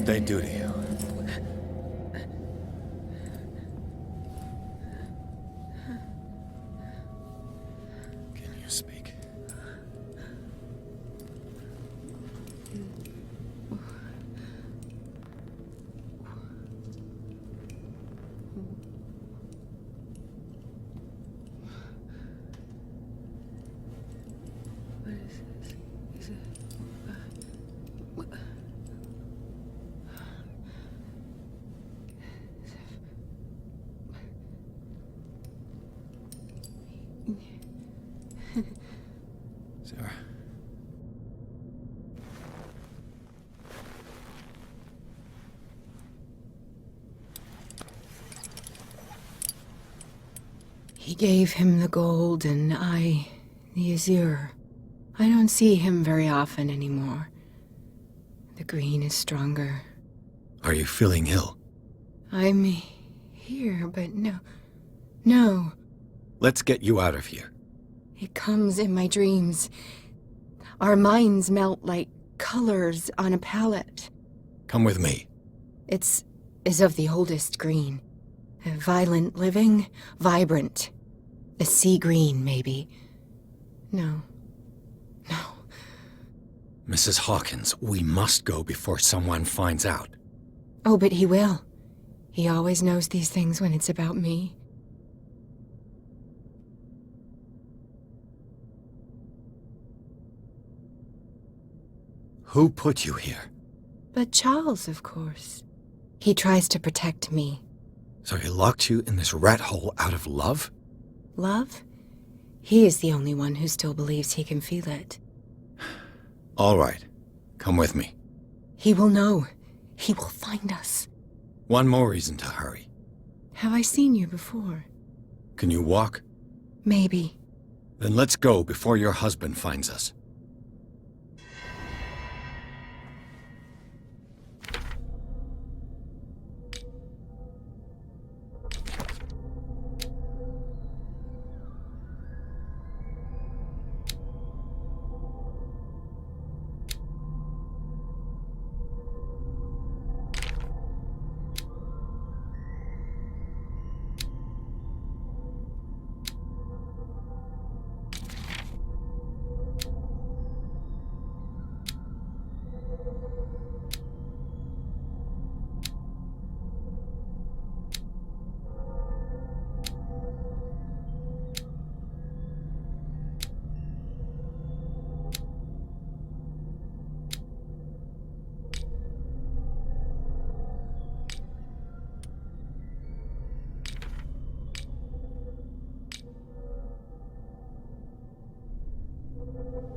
What'd they do to you? Can you speak? What is this? Is it... Sarah. He gave him the gold and I the azure. I don't see him very often anymore. The green is stronger. Are you feeling ill? I'm here, but no. Let's get you out of here. It comes in my dreams. Our minds melt like colors on a palette. Come with me. It's of the oldest green. Violent living, vibrant. A sea green, maybe. No. Mrs. Hawkins, we must go before someone finds out. Oh, but he will. He always knows these things when it's about me. Who put you here? But Charles, of course. He tries to protect me. So he locked you in this rat hole out of love? Love? He is the only one who still believes he can feel it. All right. Come with me. He will know. He will find us. One more reason to hurry. Have I seen you before? Can you walk? Maybe. Then let's go before your husband finds us.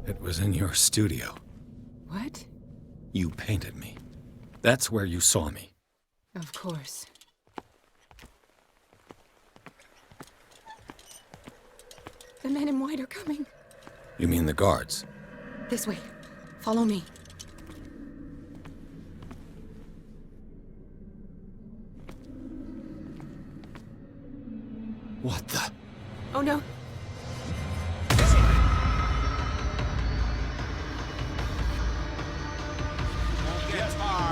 It was in your studio. What? You painted me. That's where you saw me. Of course. The men in white are coming. You mean the guards? This way. Follow me. What the? Oh no.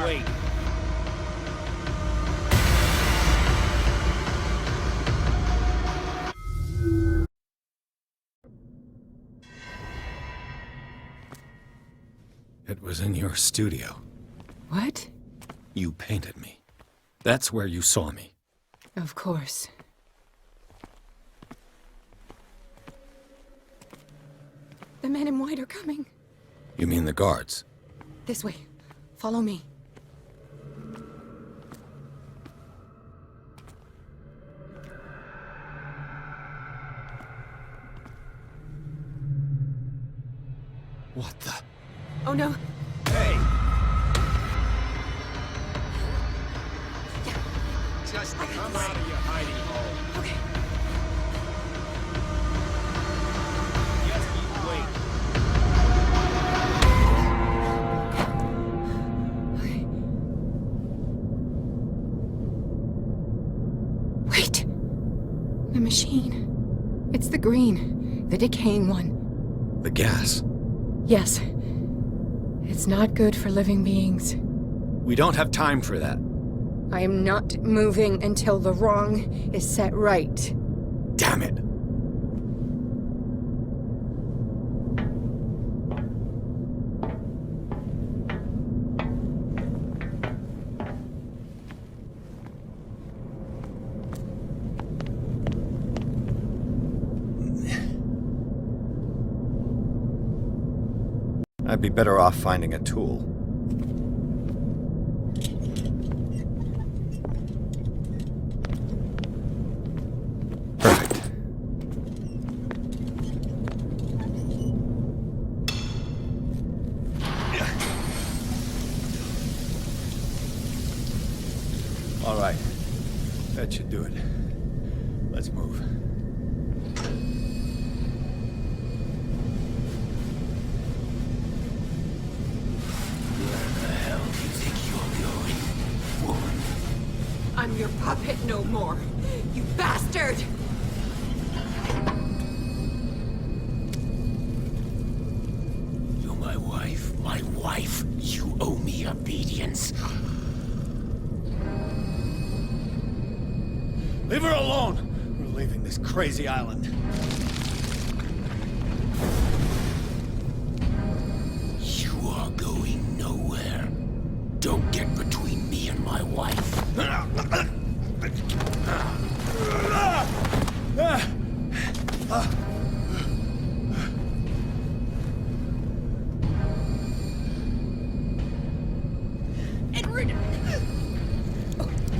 Wait. It was in your studio. What? You painted me. That's where you saw me. Of course. The men in white are coming. You mean the guards? This way. Follow me. What the? Oh no. Hey! Just come out of your hiding hole. Okay. Wait. The machine. It's the green. The decaying one. The gas. Yes. It's not good for living beings. We don't have time for that. I am not moving until the wrong is set right. Damn it! I'd be better off finding a tool. Perfect. All right. That should do it. Let's move. I'm your puppet no more, you bastard! You're my wife, my wife. You owe me obedience. Leave her alone! We're leaving this crazy island. You are going nowhere. Don't get between me and my wife.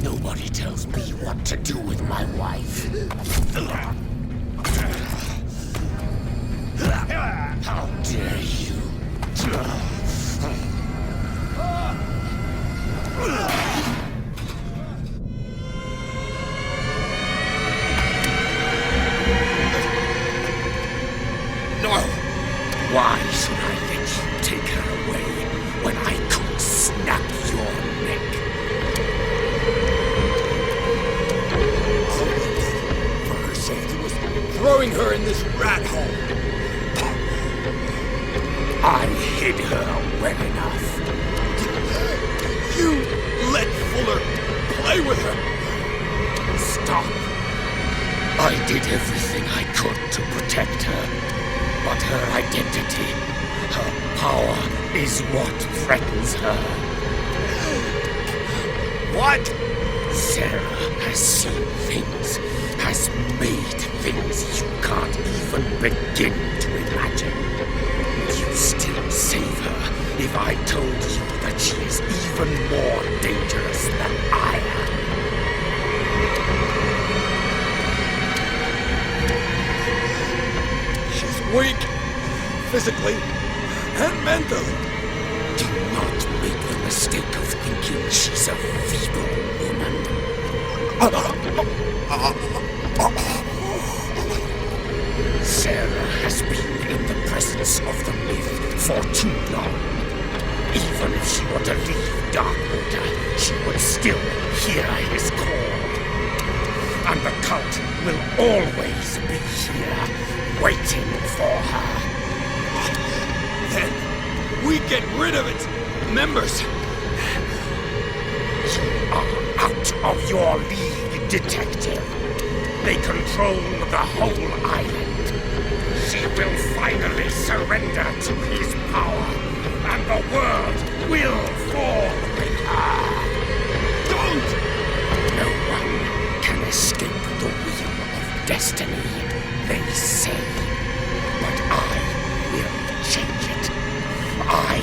Nobody tells me what to do with my wife. How dare you? No! Why should I let you take her away when I could snap your neck? For her safety was throwing her in this rat hole. I hid her well enough. You let Fuller play with her. Stop. I did everything I could to protect her. But her identity, her power, is what threatens her. What? Sarah has seen things, has made things you can't even begin to imagine. You still save her if I told you that she is even more dangerous than I am. She's weak, physically and mentally. Do not make the mistake of thinking she's a feeble woman. Sarah has been in the presence of the myth for too long. Even if she were to leave Darkwater, she would still hear his call. And the cult will always be here, waiting for her. Then we get rid of its members. You are out of your league, detective. They control the whole island. She will finally surrender to his power, and the world will fall with her. Don't! No one can escape the wheel of destiny, they say. But I will change it. I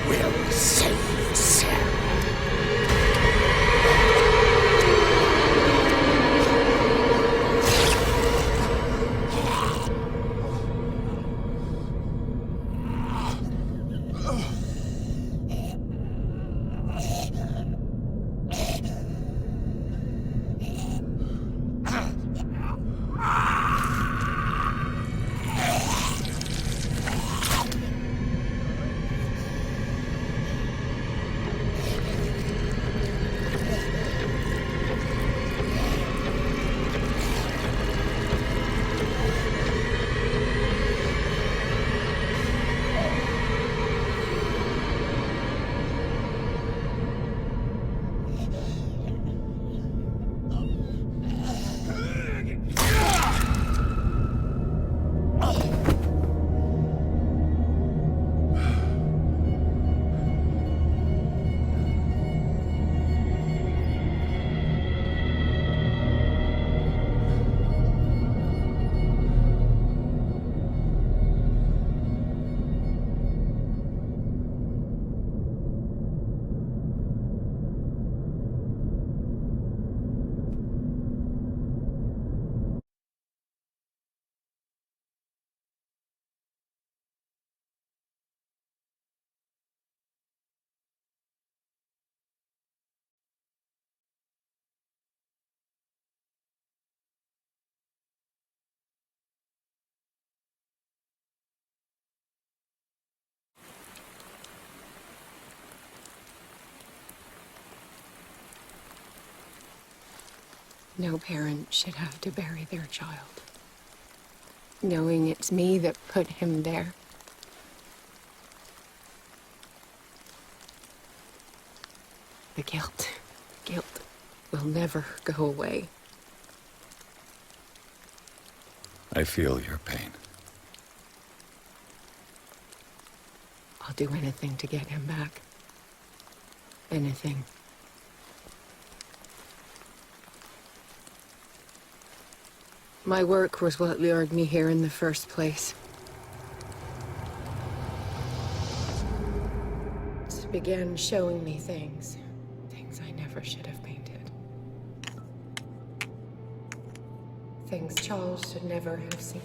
will save Sarah. No parent should have to bury their child, knowing it's me that put him there. The guilt will never go away. I feel your pain. I'll do anything to get him back. Anything. My work was what lured me here in the first place. It began showing me things I never should have painted. Things Charles should never have seen.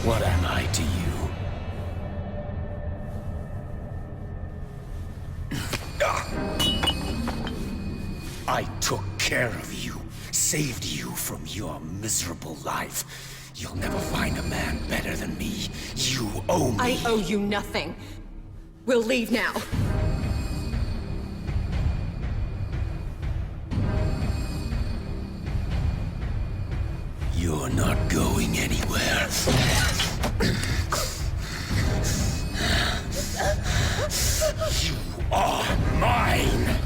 What am I to you? I took care of you, saved you from your miserable life. You'll never find a man better than me. You owe me. I owe you nothing. We'll leave now. You're not going anywhere. You are mine!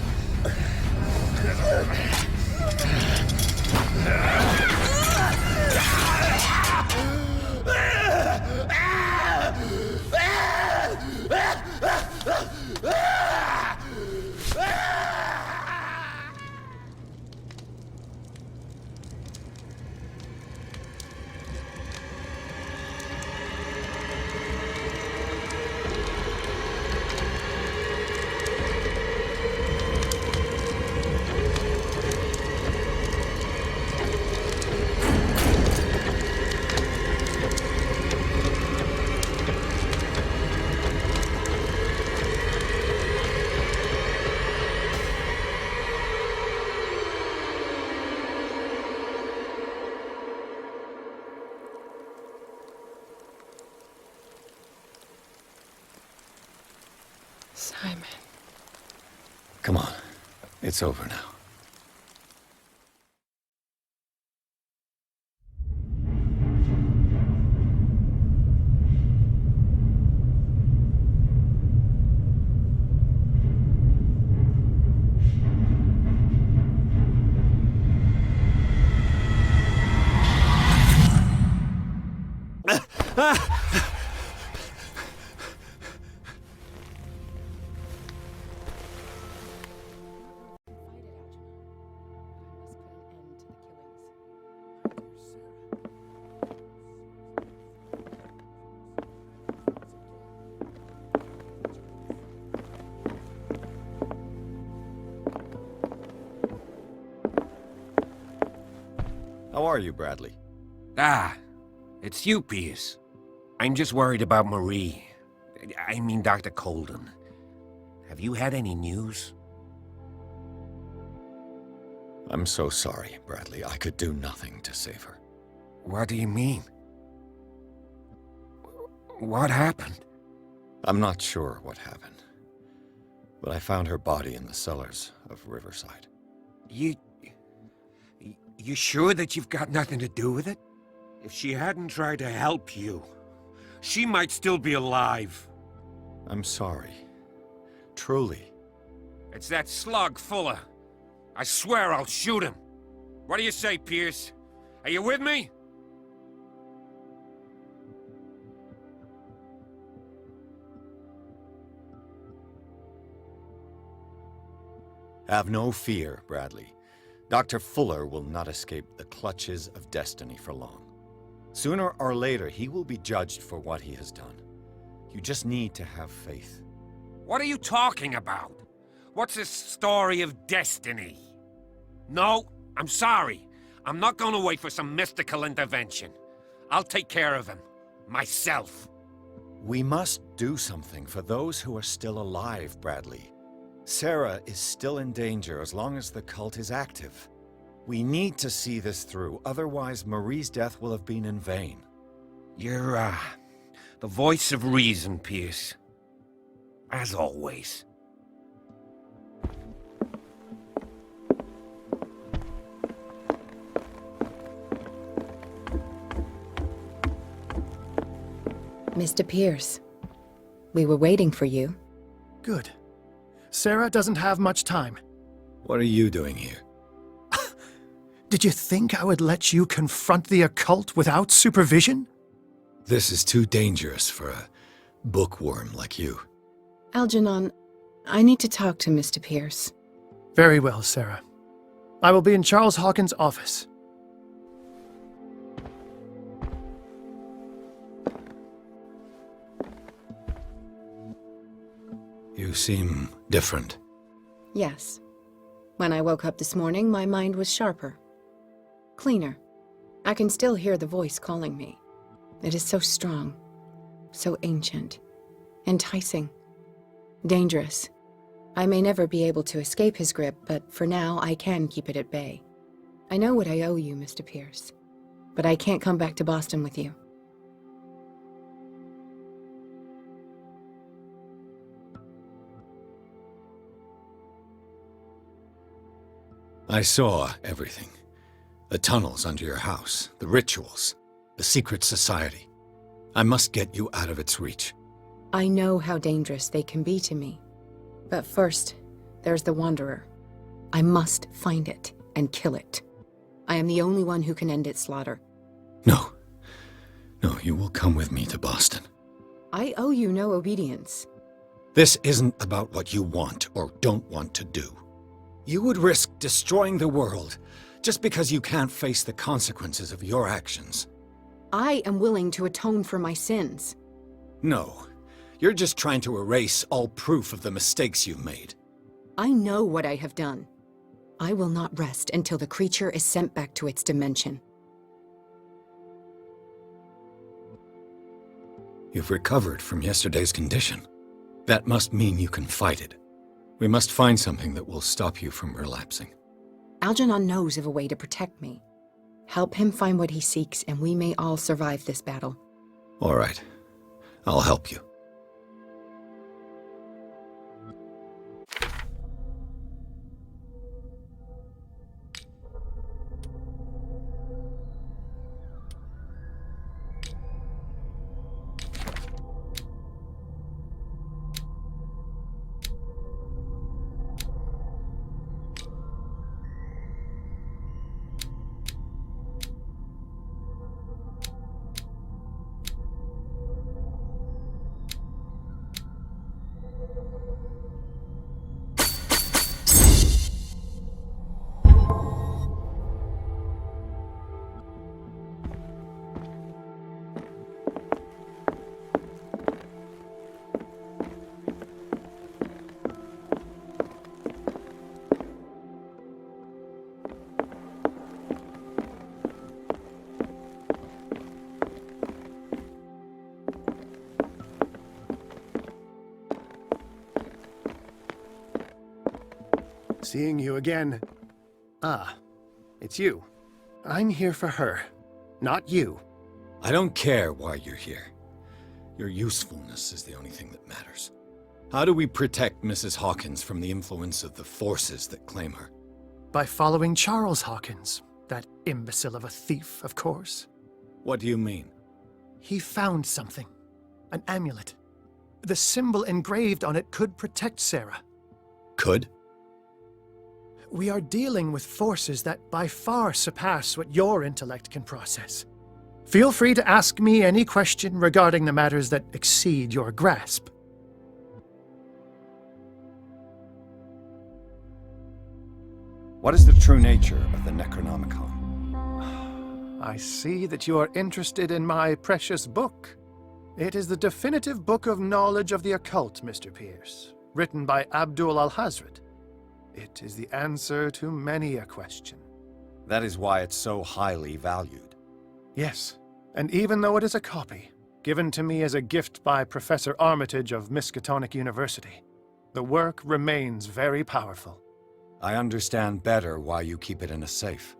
Simon. Come on. It's over now. How are you, Bradley? Ah, it's you, Pierce. I'm just worried about Marie. I mean, Dr. Colden. Have you had any news? I'm so sorry, Bradley. I could do nothing to save her. What do you mean? What happened? I'm not sure what happened, but I found her body in the cellars of Riverside. You sure that you've got nothing to do with it? If she hadn't tried to help you, she might still be alive. I'm sorry. Truly. It's that slug, Fuller. I swear I'll shoot him. What do you say, Pierce? Are you with me? Have no fear, Bradley. Dr. Fuller will not escape the clutches of destiny for long. Sooner or later, he will be judged for what he has done. You just need to have faith. What are you talking about? What's this story of destiny? No, I'm sorry. I'm not going to wait for some mystical intervention. I'll take care of him. Myself. We must do something for those who are still alive, Bradley. Sarah is still in danger as long as the cult is active. We need to see this through, otherwise Marie's death will have been in vain. You're, the voice of reason, Pierce. As always. Mr. Pierce, we were waiting for you. Good. Sarah doesn't have much time. What are you doing here? Did you think I would let you confront the occult without supervision? This is too dangerous for a bookworm like you. Algernon, I need to talk to Mr. Pierce. Very well, Sarah. I will be in Charles Hawkins' office. You seem different. Yes. When I woke up this morning, my mind was sharper. Cleaner. I can still hear the voice calling me. It is so strong, so ancient, enticing, dangerous. I may never be able to escape his grip, but for now I can keep it at bay. I know what I owe you, Mr. Pierce, but I can't come back to Boston with you. I saw everything. The tunnels under your house, the rituals, the secret society. I must get you out of its reach. I know how dangerous they can be to me. But first, there's the Wanderer. I must find it and kill it. I am the only one who can end its slaughter. No. No, you will come with me to Boston. I owe you no obedience. This isn't about what you want or don't want to do. You would risk destroying the world just because you can't face the consequences of your actions. I am willing to atone for my sins. No. You're just trying to erase all proof of the mistakes you've made. I know what I have done. I will not rest until the creature is sent back to its dimension. You've recovered from yesterday's condition. That must mean you can fight it. We must find something that will stop you from relapsing. Algernon knows of a way to protect me. Help him find what he seeks, and we may all survive this battle. All right. I'll help you. Seeing you again. Ah, it's you. I'm here for her, not you. I don't care why you're here. Your usefulness is the only thing that matters. How do we protect Mrs. Hawkins from the influence of the forces that claim her? By following Charles Hawkins, that imbecile of a thief, of course. What do you mean? He found something. An amulet. The symbol engraved on it could protect Sarah. Could? We are dealing with forces that by far surpass what your intellect can process. Feel free to ask me any question regarding the matters that exceed your grasp. What is the true nature of the Necronomicon? I see that you are interested in my precious book. It is the definitive book of knowledge of the occult, Mr. Pierce, written by Abdul al-Hazred. It is the answer to many a question. That is why it's so highly valued. Yes, and even though it is a copy, given to me as a gift by Professor Armitage of Miskatonic University, the work remains very powerful. I understand better why you keep it in a safe.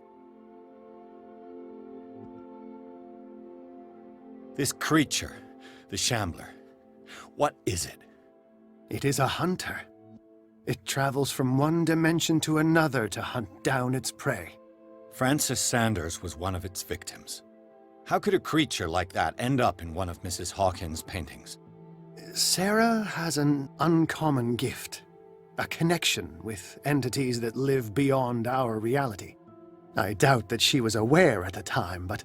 This creature, the Shambler, what is it? It is a hunter. It travels from one dimension to another to hunt down its prey. Francis Sanders was one of its victims. How could a creature like that end up in one of Mrs. Hawkins' paintings? Sarah has an uncommon gift. A connection with entities that live beyond our reality. I doubt that she was aware at the time, but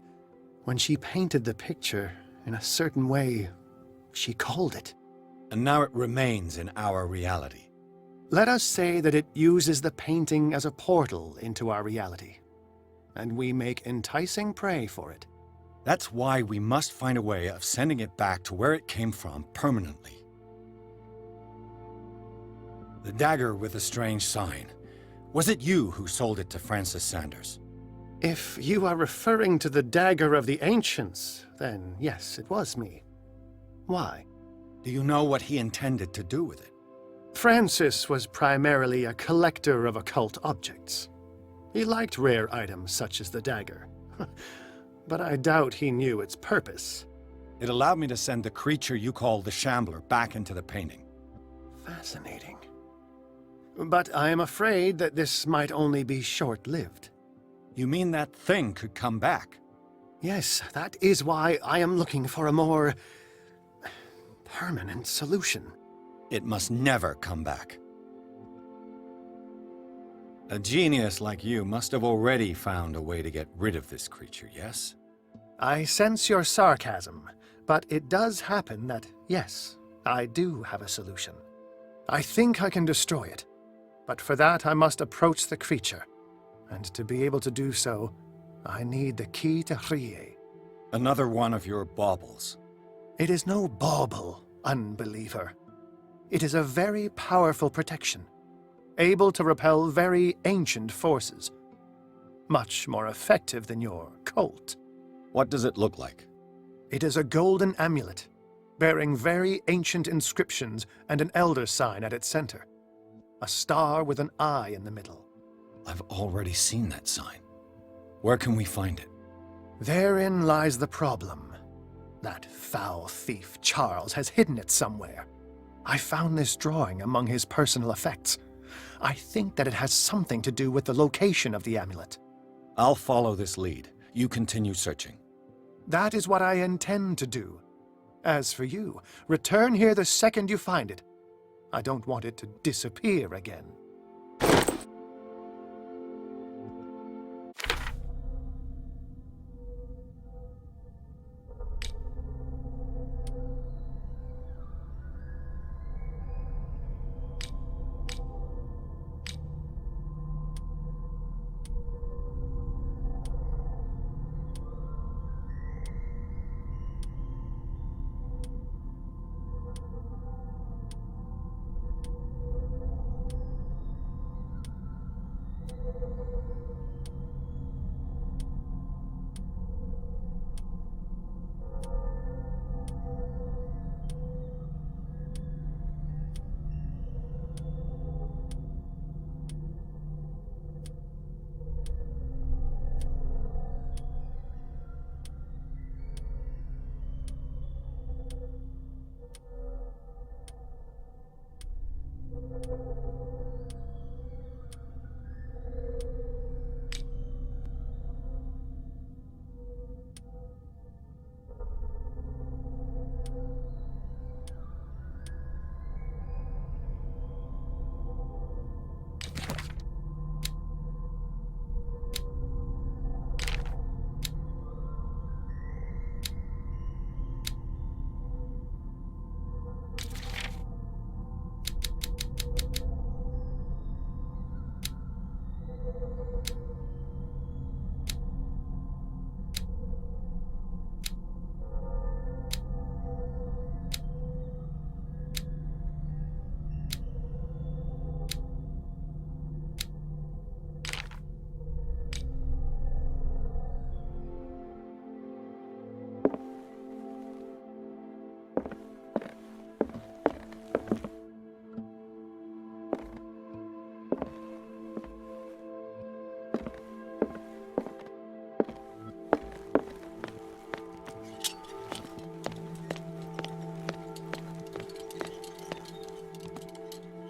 when she painted the picture in a certain way, she called it. And now it remains in our reality. Let us say that it uses the painting as a portal into our reality, and we make enticing prey for it. That's why we must find a way of sending it back to where it came from permanently. The dagger with the strange sign. Was it you who sold it to Francis Sanders? If you are referring to the dagger of the ancients, then yes, it was me. Why? Do you know what he intended to do with it? Francis was primarily a collector of occult objects. He liked rare items such as the dagger. But I doubt he knew its purpose. It allowed me to send the creature you call the Shambler back into the painting. Fascinating. But I am afraid that this might only be short-lived. You mean that thing could come back? Yes, that is why I am looking for a more permanent solution. It must never come back. A genius like you must have already found a way to get rid of this creature, yes? I sense your sarcasm, but it does happen that, yes, I do have a solution. I think I can destroy it, but for that I must approach the creature, and to be able to do so, I need the key to Rie. Another one of your baubles. It is no bauble, unbeliever. It is a very powerful protection, able to repel very ancient forces. Much more effective than your cult. What does it look like? It is a golden amulet, bearing very ancient inscriptions and an elder sign at its center. A star with an eye in the middle. I've already seen that sign. Where can we find it? Therein lies the problem. That foul thief, Charles, has hidden it somewhere. I found this drawing among his personal effects. I think that it has something to do with the location of the amulet. I'll follow this lead. You continue searching. That is what I intend to do. As for you, return here the second you find it. I don't want it to disappear again.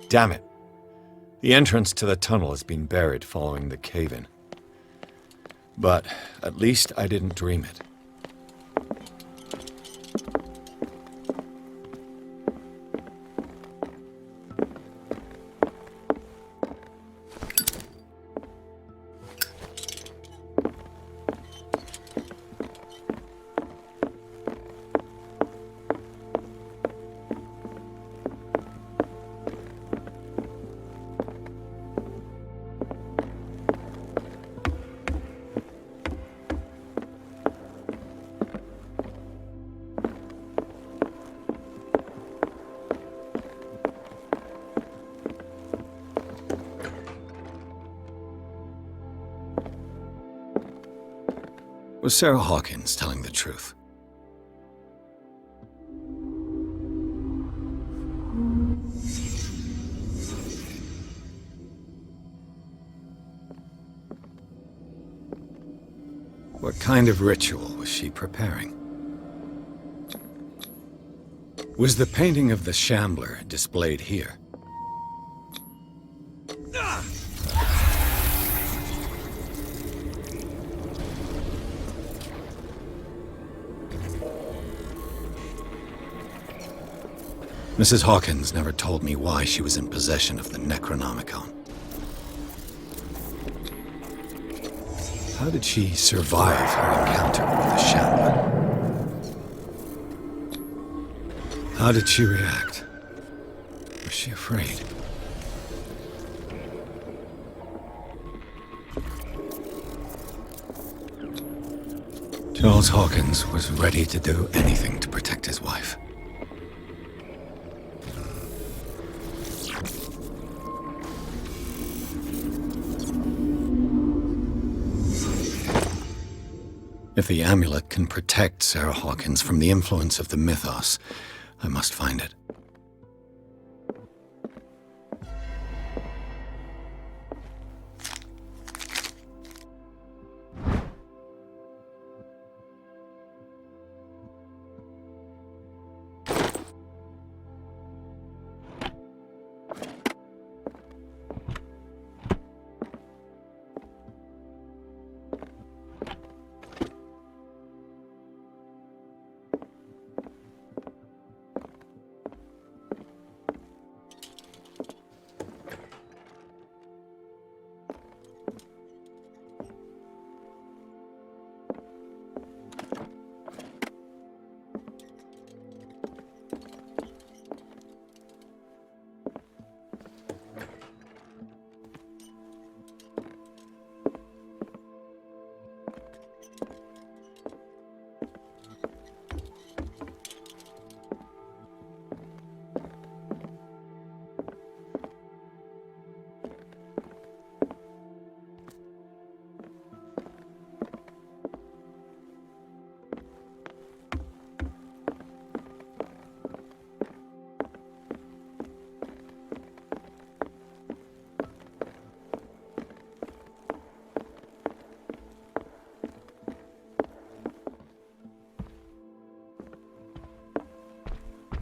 Damn it. The entrance to the tunnel has been buried following the cave-in. But at least I didn't dream it. Was Sarah Hawkins telling the truth? What kind of ritual was she preparing? Was the painting of the Shambler displayed here? Mrs. Hawkins never told me why she was in possession of the Necronomicon. How did she survive her encounter with the Shambler? How did she react? Was she afraid? Charles Hawkins was ready to do anything to protect his wife. If the amulet can protect Sarah Hawkins from the influence of the mythos, I must find it.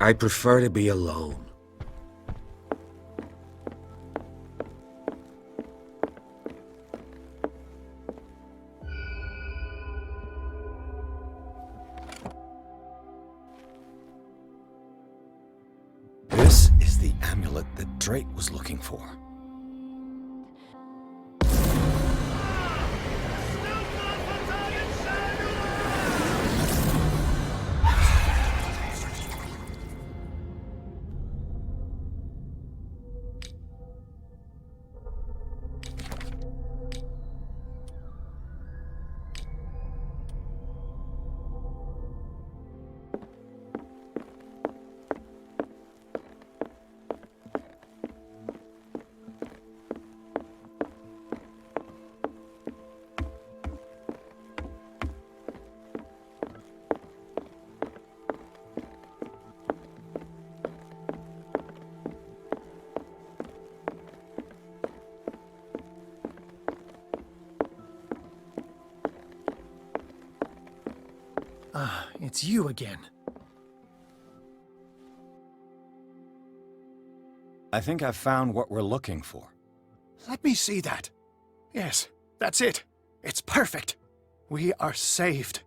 I prefer to be alone. This is the amulet that Drake was looking for. Ah, it's you again. I think I've found what we're looking for. Let me see that. Yes, that's it. It's perfect. We are saved.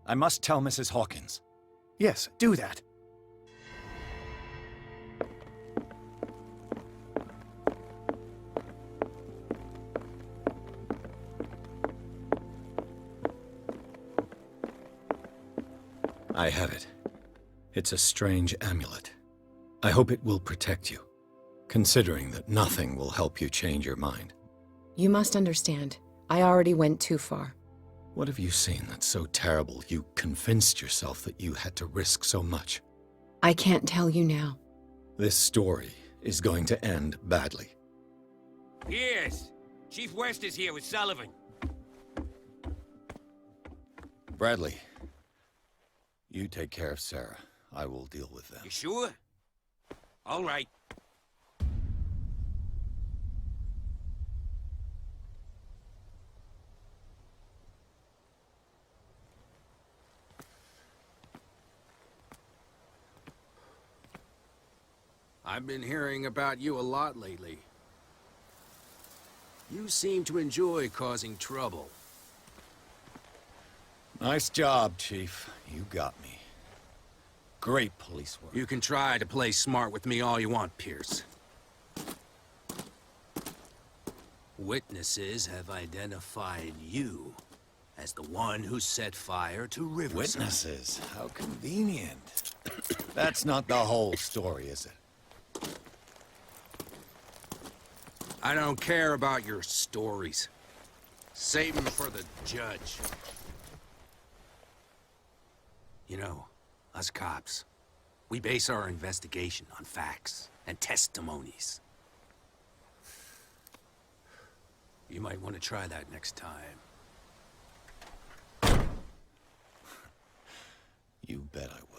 I must tell Mrs. Hawkins. Yes, do that. I have it. It's a strange amulet. I hope it will protect you, considering that nothing will help you change your mind. You must understand, I already went too far. What have you seen that's so terrible you convinced yourself that you had to risk so much? I can't tell you now. This story is going to end badly. Yes! Chief West is here with Sullivan. Bradley, you take care of Sarah. I will deal with them. You sure? All right. I've been hearing about you a lot lately. You seem to enjoy causing trouble. Nice job, Chief. You got me. Great police work. You can try to play smart with me all you want, Pierce. Witnesses have identified you as the one who set fire to Riverside. Witnesses? How convenient. That's not the whole story, is it? I don't care about your stories. Save them for the judge. You know, us cops, we base our investigation on facts and testimonies. You might want to try that next time. You bet I will.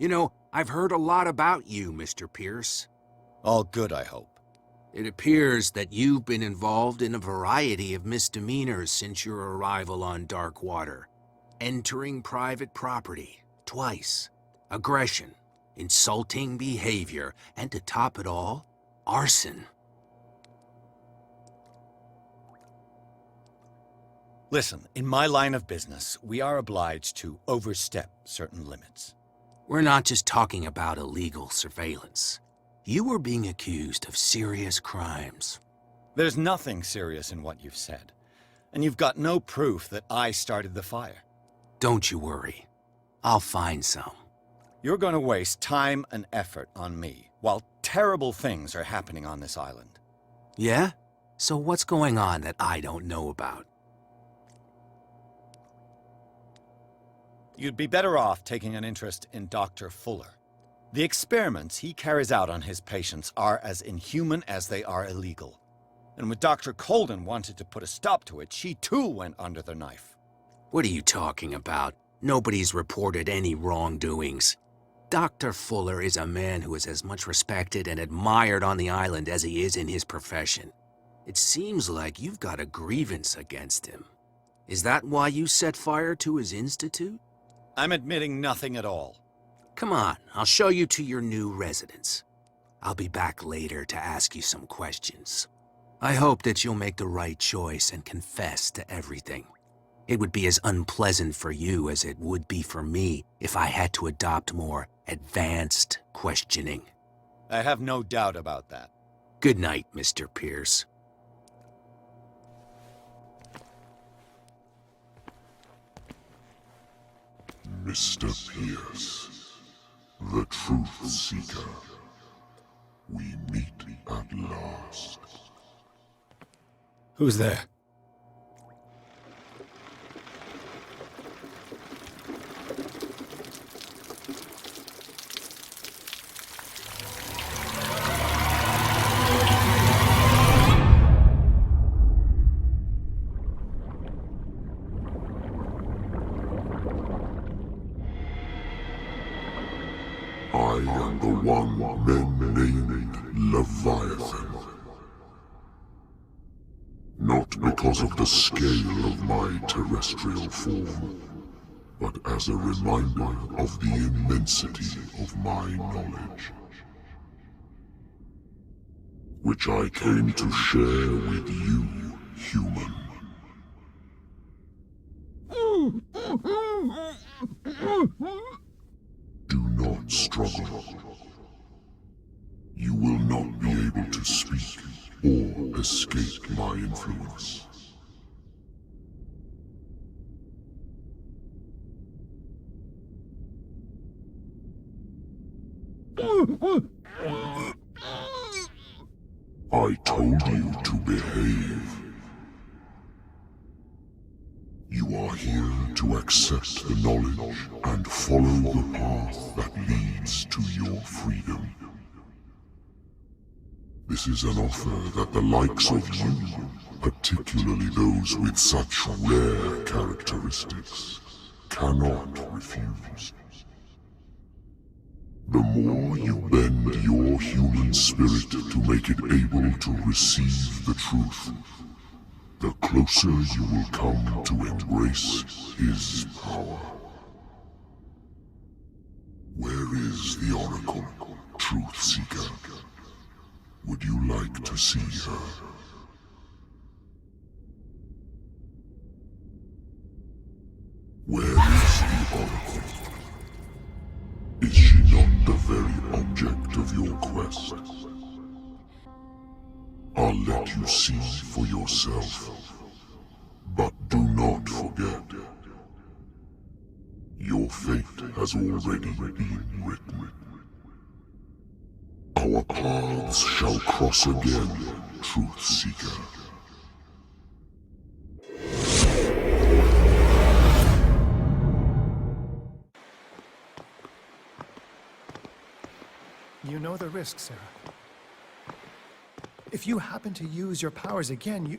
You know, I've heard a lot about you, Mr. Pierce. All good, I hope. It appears that you've been involved in a variety of misdemeanors since your arrival on Darkwater. Entering private property, twice. Aggression, insulting behavior, and to top it all, arson. Listen, in my line of business, we are obliged to overstep certain limits. We're not just talking about illegal surveillance. You were being accused of serious crimes. There's nothing serious in what you've said. And you've got no proof that I started the fire. Don't you worry. I'll find some. You're going to waste time and effort on me, while terrible things are happening on this island. Yeah? So what's going on that I don't know about? You'd be better off taking an interest in Dr. Fuller. The experiments he carries out on his patients are as inhuman as they are illegal. And when Dr. Colden wanted to put a stop to it, she too went under the knife. What are you talking about? Nobody's reported any wrongdoings. Dr. Fuller is a man who is as much respected and admired on the island as he is in his profession. It seems like you've got a grievance against him. Is that why you set fire to his institute? I'm admitting nothing at all. Come on, I'll show you to your new residence. I'll be back later to ask you some questions. I hope that you'll make the right choice and confess to everything. It would be as unpleasant for you as it would be for me if I had to adopt more advanced questioning. I have no doubt about that. Good night, Mr. Pierce. Mr. Pierce, the Truth Seeker. We meet at last. Who's there? I am the one men named Leviathan. Not because of the scale of my terrestrial form, but as a reminder of the immensity of my knowledge. which I came to share with you, human. Do not struggle. You will not be able to speak or escape my influence. I told you to behave. You are here to accept the knowledge and follow the path that leads to your freedom. This is an offer that the likes of you, particularly those with such rare characteristics, cannot refuse. The more you bend your human spirit to make it able to receive the truth, the closer you will come to embrace his power. Where is the Oracle, Truth Seeker? Would you like to see her? Where is the Oracle? Is she not the very object of your quest? I'll let you see for yourself. But do not forget, your fate has already been written. Our paths shall cross again, Truth Seeker. You know the risk, Sarah. If you happen to use your powers again,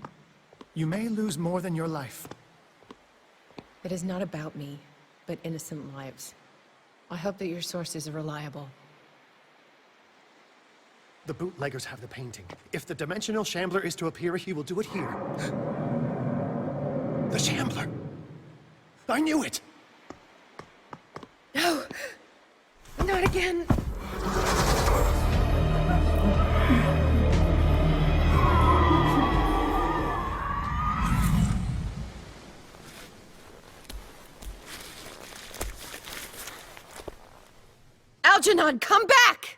you may lose more than your life. It is not about me, but innocent lives. I hope that your sources are reliable. The bootleggers have the painting. If the Dimensional Shambler is to appear, he will do it here. The Shambler! I knew it! No! Not again! Algernon, come back!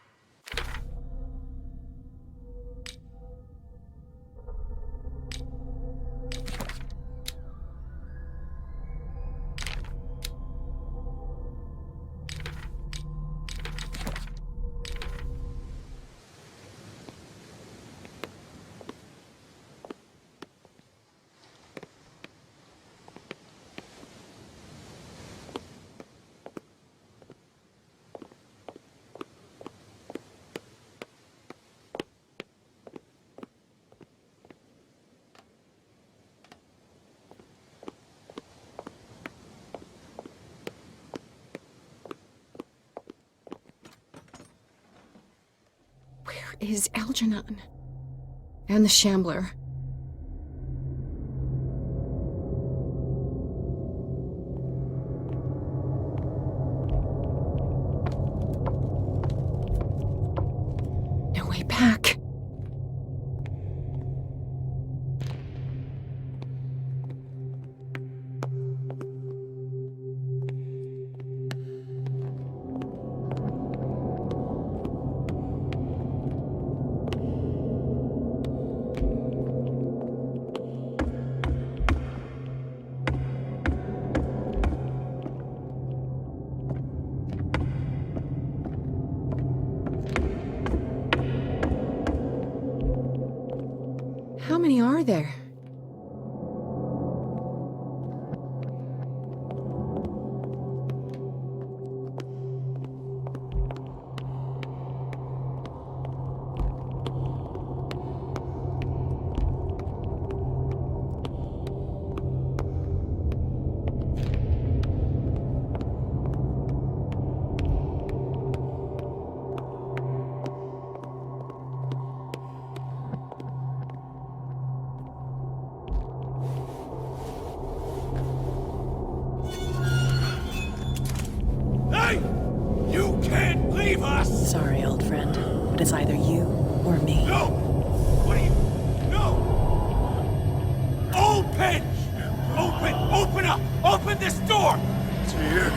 Is Algernon and the Shambler. No way back. How many are there? Sorry, old friend, but it's either you or me. No! What are you... No! Open! Open up! Open this door! It's here.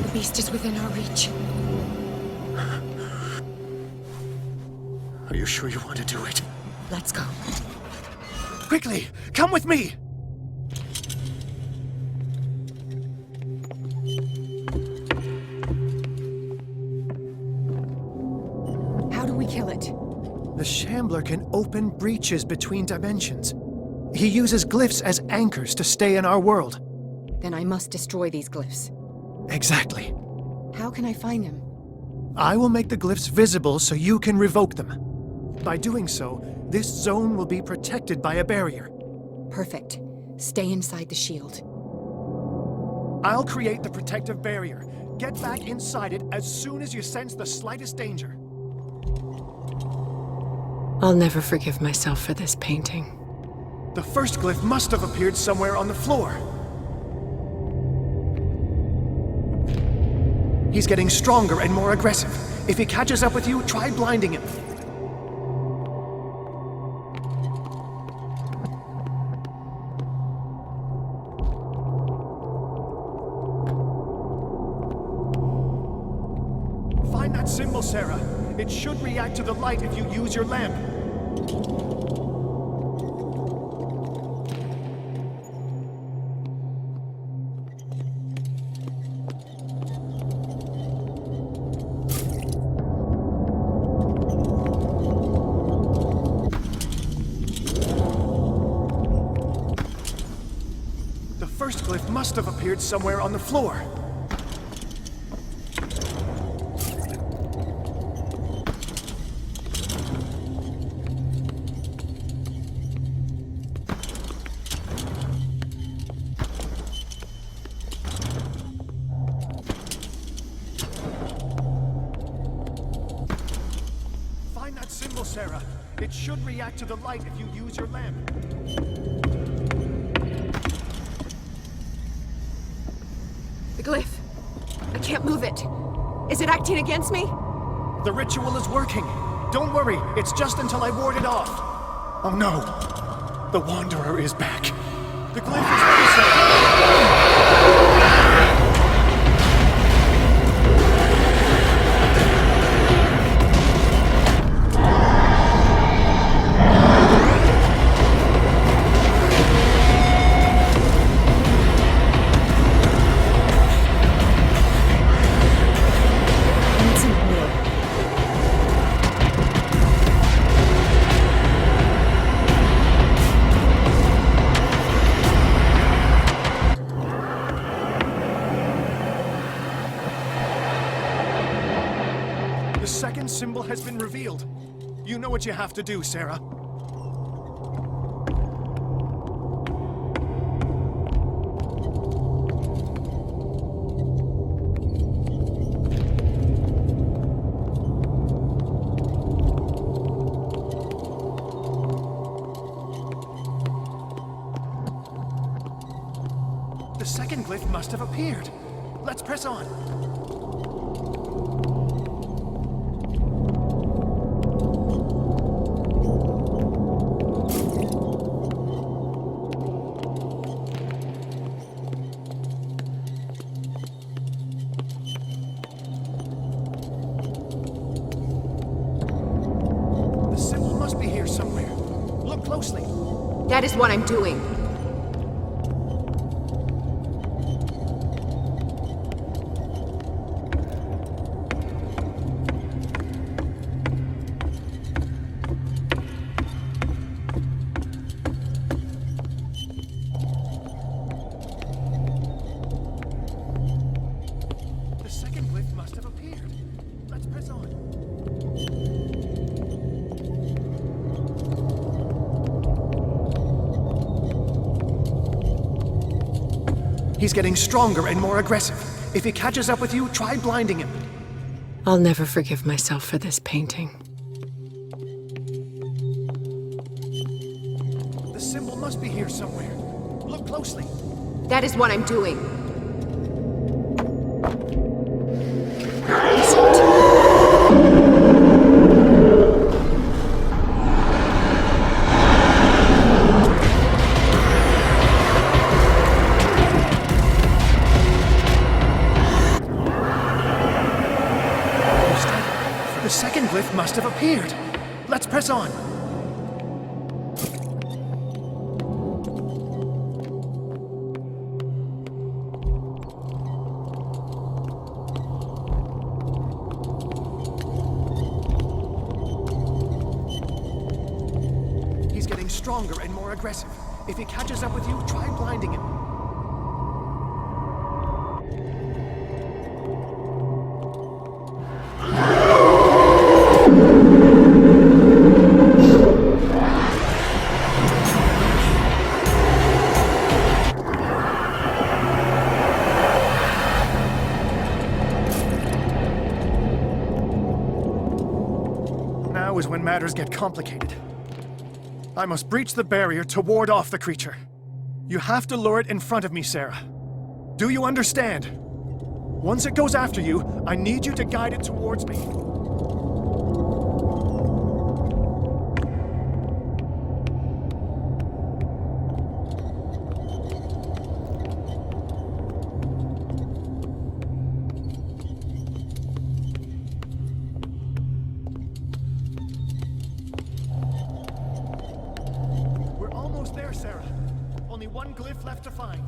The beast is within our reach. Are you sure you want to do it? Let's go. Quickly, come with me! How do we kill it? The Shambler can open breaches between dimensions. He uses glyphs as anchors to stay in our world. Then I must destroy these glyphs. Exactly. How can I find them? I will make the glyphs visible so you can revoke them. By doing so, this zone will be protected by a barrier. Perfect. Stay inside the shield. I'll create the protective barrier. Get back inside it as soon as you sense the slightest danger. I'll never forgive myself for this painting. The first glyph must have appeared somewhere on the floor. He's getting stronger and more aggressive. If he catches up with you, try blinding him. Find that symbol, Sarah. It should react to the light if you use your lamp. The first glyph must have appeared somewhere on the floor. Find that symbol, Sarah. It should react to the light if you use your lamp. The glyph. I can't move it. Is it acting against me? The ritual is working. Don't worry, it's just until I ward it off. Oh no! The Wanderer is back. The glyph is reset. The second symbol has been revealed. You know what you have to do, Sarah. The second glyph must have appeared. Let's press on. The symbol must be here somewhere. Look closely. That is what I'm doing. The second glyph must have appeared. Let's press on. He's getting stronger and more aggressive. If he catches up with you, try blinding him. I'll never forgive myself for this painting. The symbol must be here somewhere. Look closely. That is what I'm doing. The second glyph must have appeared. Let's press on. He's getting stronger and more aggressive. If he catches up with you, try blinding him. Now is when matters get complicated. I must breach the barrier to ward off the creature. You have to lure it in front of me, Sarah. Do you understand? Once it goes after you, I need you to guide it towards me. There, Sarah. Only one glyph left to find.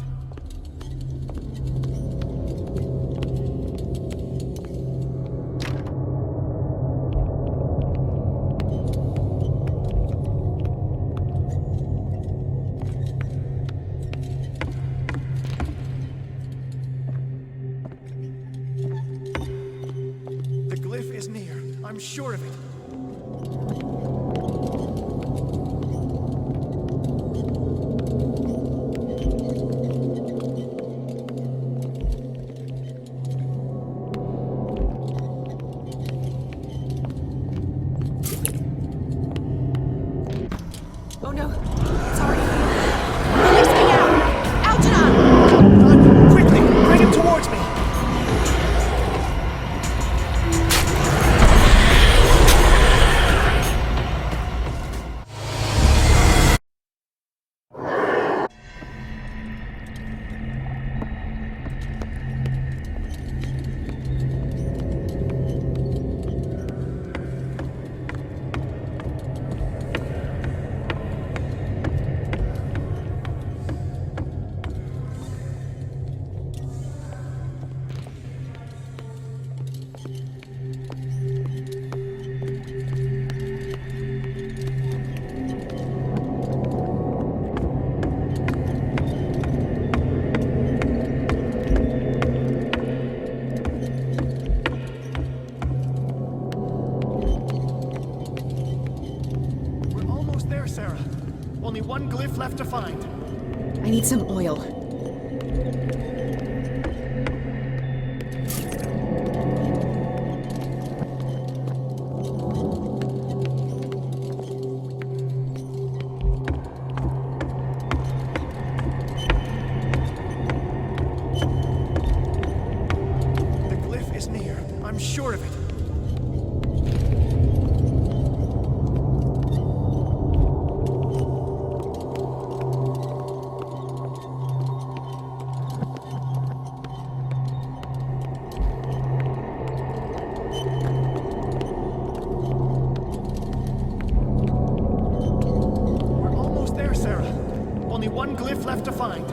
The glyph is near. I'm sure of it. Only one glyph left to find. I need some oil. The glyph is near. I'm sure of it. One glyph left to find.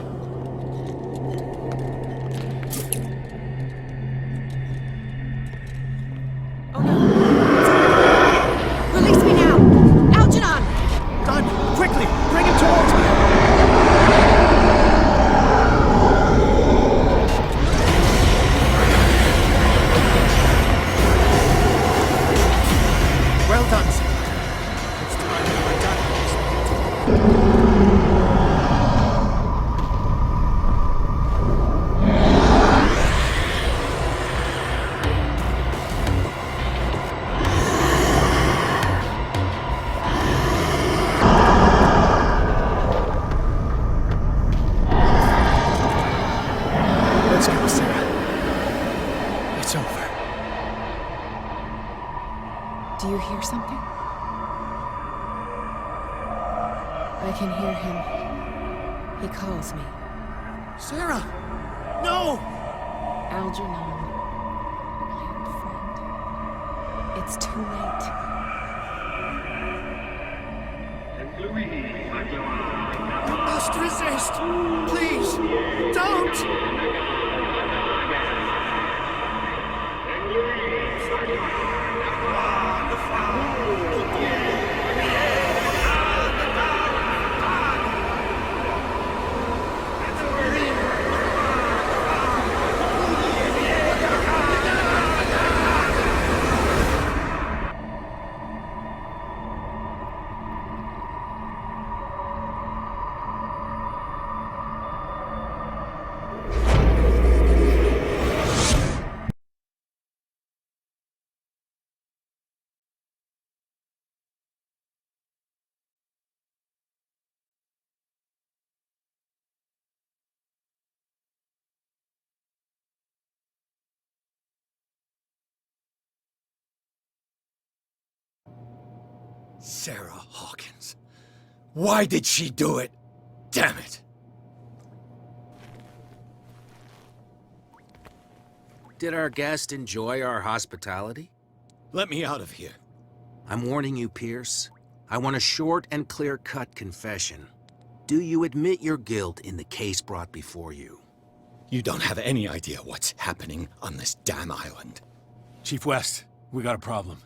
Let's go, Sarah. It's over. Do you hear something? I can hear him. He calls me. Sarah! No! Algernon, my old friend. It's too late. You must resist! Please! Don't! Sarah Hawkins. Why did she do it? Damn it! Did our guest enjoy our hospitality? Let me out of here. I'm warning you, Pierce. I want a short and clear-cut confession. Do you admit your guilt in the case brought before you? You don't have any idea what's happening on this damn island. Chief West, we got a problem.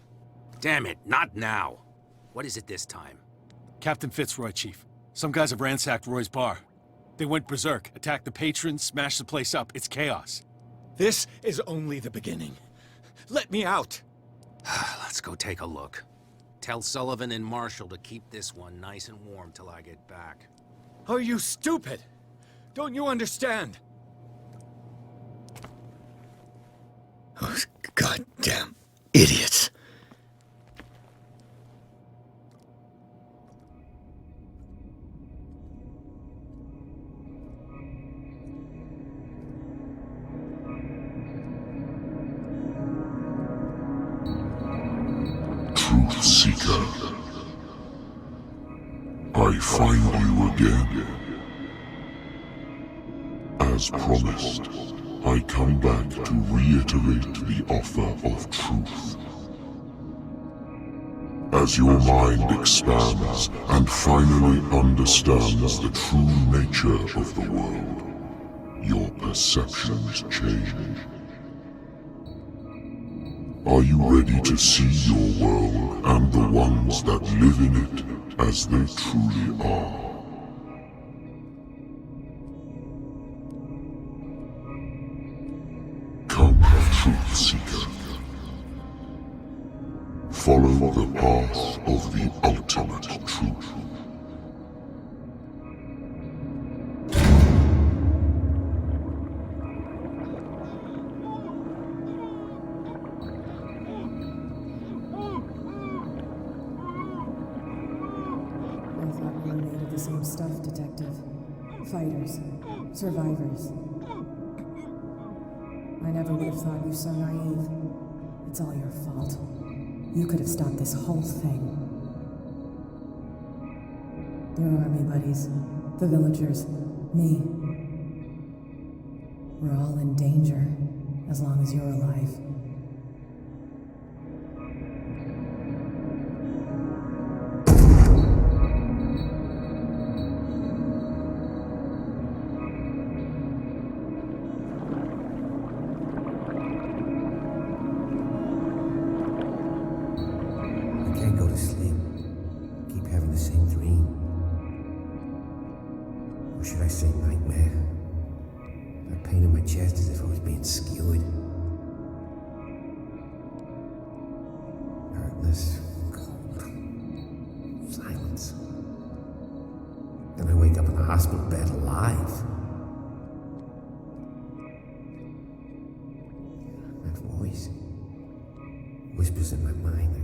Damn it, not now. What is it this time? Captain Fitzroy, Chief. Some guys have ransacked Roy's bar. They went berserk, attacked the patrons, smashed the place up. It's chaos. This is only the beginning. Let me out! Let's go take a look. Tell Sullivan and Marshall to keep this one nice and warm till I get back. Are you stupid? Don't you understand? Those goddamn idiots. Truth Seeker, I find you again. As promised, I come back to reiterate the offer of truth. As your mind expands and finally understands the true nature of the world, your perceptions change. Are you ready to see your world and the ones that live in it as they truly are? Come, Truth Seeker. Follow the path of the ultimate truth. Same stuff, Detective. Fighters. Survivors. I never would have thought you so naive. It's all your fault. You could have stopped this whole thing. Your army buddies, the villagers, me. We're all in danger, as long as you're alive. Whispers in my mind.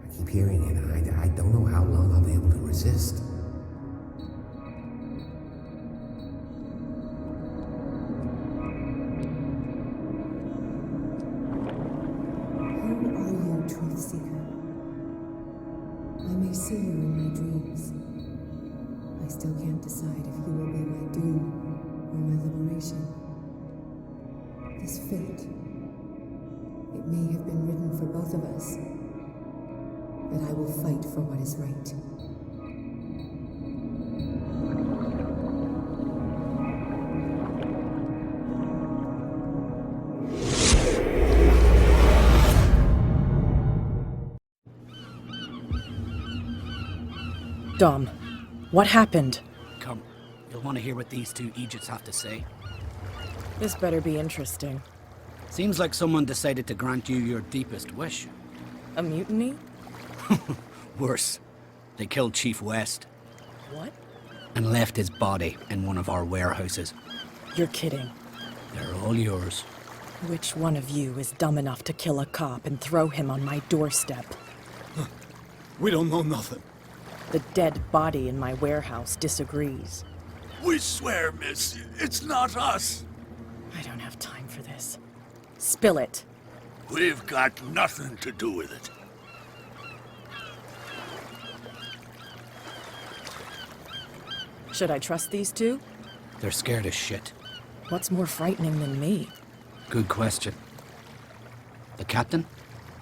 I keep hearing it, and I don't know how long I'll be able to resist. I see you in my dreams. I still can't decide if you will be my doom or my liberation. This fate, it may have been written for both of us, but I will fight for what is right. Dom, what happened? Come, you'll want to hear what these two Egypts have to say. This better be interesting. Seems like someone decided to grant you your deepest wish. A mutiny? Worse. They killed Chief West. What? And left his body in one of our warehouses. You're kidding. They're all yours. Which one of you is dumb enough to kill a cop and throw him on my doorstep? We don't know nothing. The dead body in my warehouse disagrees. We swear, miss, it's not us. I don't have time for this. Spill it. We've got nothing to do with it. Should I trust these two? They're scared as shit. What's more frightening than me? Good question. The captain?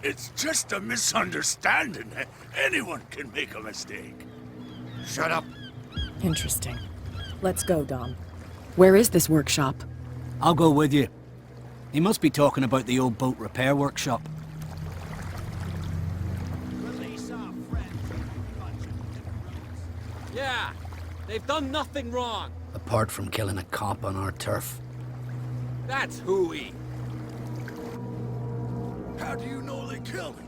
It's just a misunderstanding. Anyone can make a mistake. Shut up. Interesting. Let's go, Dom. Where is this workshop? I'll go with you. He must be talking about the old boat repair workshop. Yeah, they've done nothing wrong. Apart from killing a cop on our turf. That's hooey. How do you know they killed him?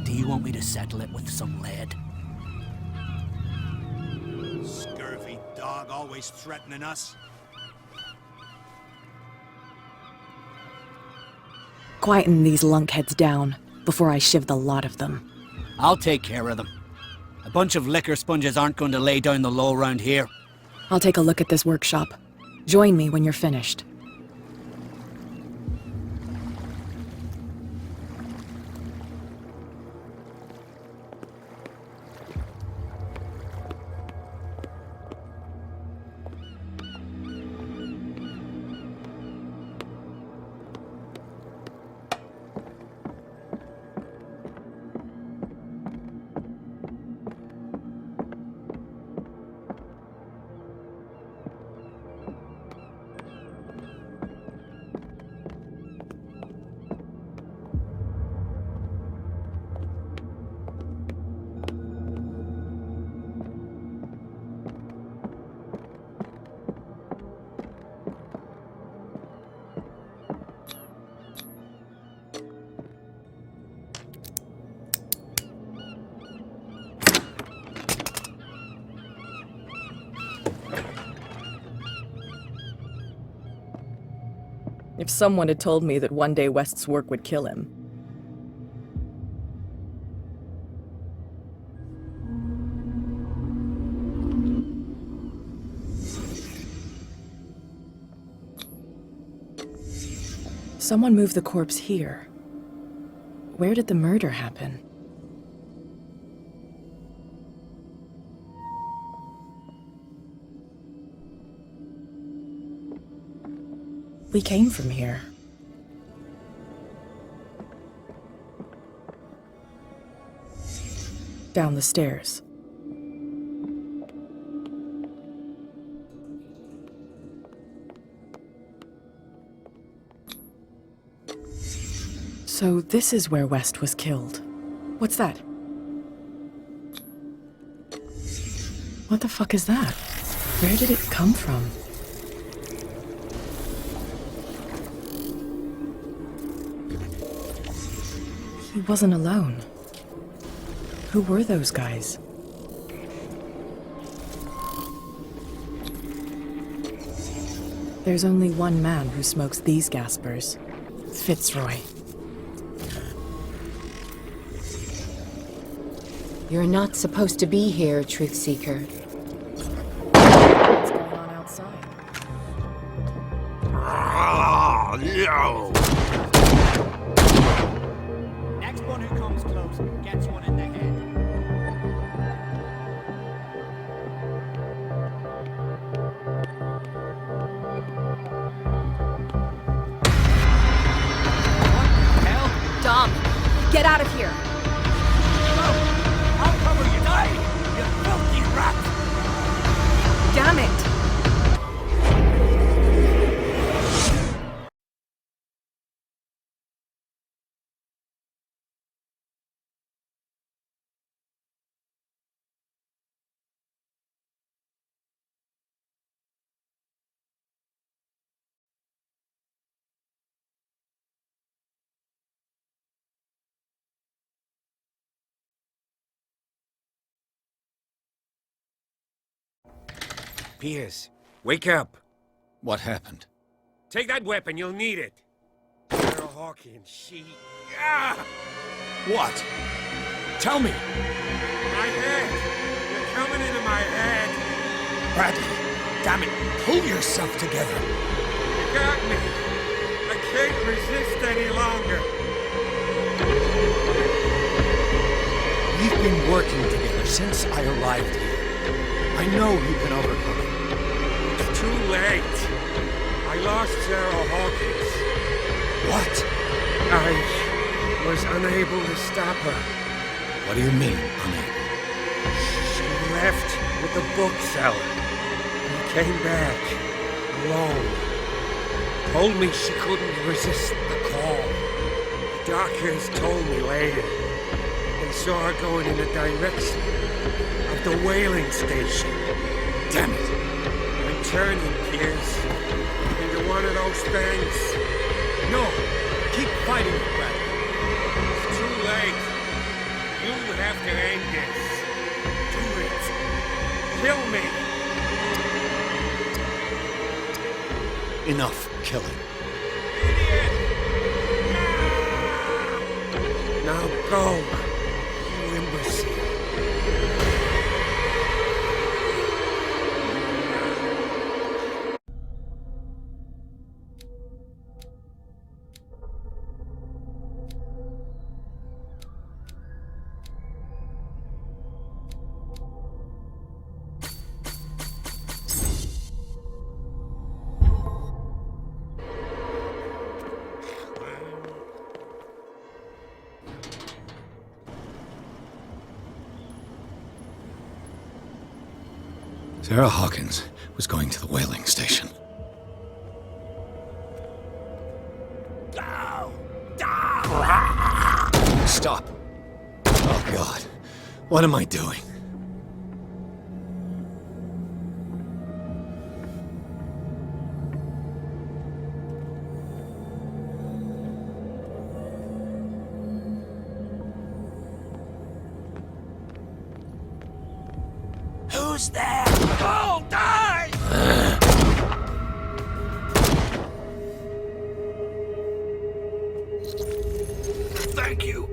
Do you want me to settle it with some lead? Scurvy dog, always threatening us. Quieten these lunkheads down before I shiv the lot of them. I'll take care of them. A bunch of liquor sponges aren't going to lay down the law round here. I'll take a look at this workshop. Join me when you're finished. If someone had told me that one day West's work would kill him. Someone moved the corpse here. Where did the murder happen? We came from here. Down the stairs. So this is where West was killed. What's that? What the fuck is that? Where did it come from? He wasn't alone. Who were those guys? There's only one man who smokes these gaspers. Fitzroy. You're not supposed to be here, Truth Seeker. What's going on outside? Ah, no! Next one who comes close. gets one in the head. Dom, get out of here! I'll cover you, die, you filthy rat! Damn it! Pierce, wake up. What happened? Take that weapon, you'll need it. Sarah Hawkins, she... Ah! What? Tell me! My head! You're coming into my head! Bradley, damn it, pull yourself together. You got me! I can't resist any longer! We've been working together since I arrived here. I know you can overcome it. It's too late. I lost Sarah Hawkins. What? I was unable to stop her. What do you mean, unable? She left with the bookseller. And came back alone. Told me she couldn't resist the call. The doctors told me later. They saw her going in the direction of the whaling station. Damn it! I'm turning, Pierce, into one of those things. No! Keep fighting, Bradley. It's too late. You have to end this. Do it. Kill me. Enough killing. Idiot! Now go, you imbecile. Sarah Hawkins was going to the whaling station. Stop. Oh, God. What am I doing? Who's there? Oh, die! Thank you.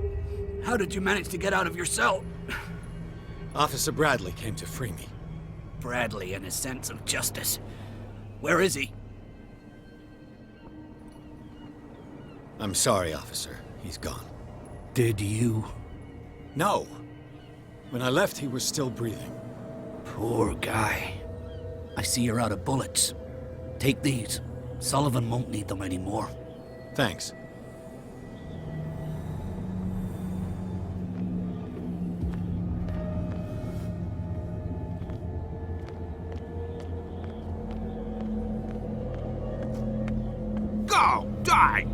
How did you manage to get out of your cell? Officer Bradley came to free me. Bradley and his sense of justice. Where is he? I'm sorry, officer. He's gone. Did you? No. When I left, he was still breathing. Poor guy. I see you're out of bullets. Take these. Sullivan won't need them anymore. Thanks. Go! Die!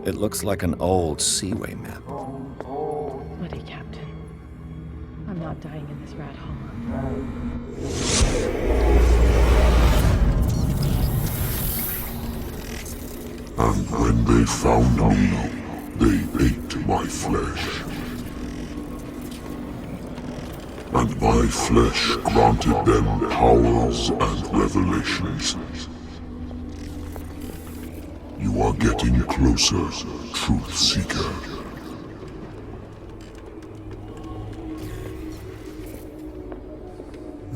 It looks like an old Seaway map. Bloody Captain. I'm not dying in this rat hole. And when they found me, they ate my flesh. And my flesh granted them powers and revelations. You are getting closer, Truth Seeker.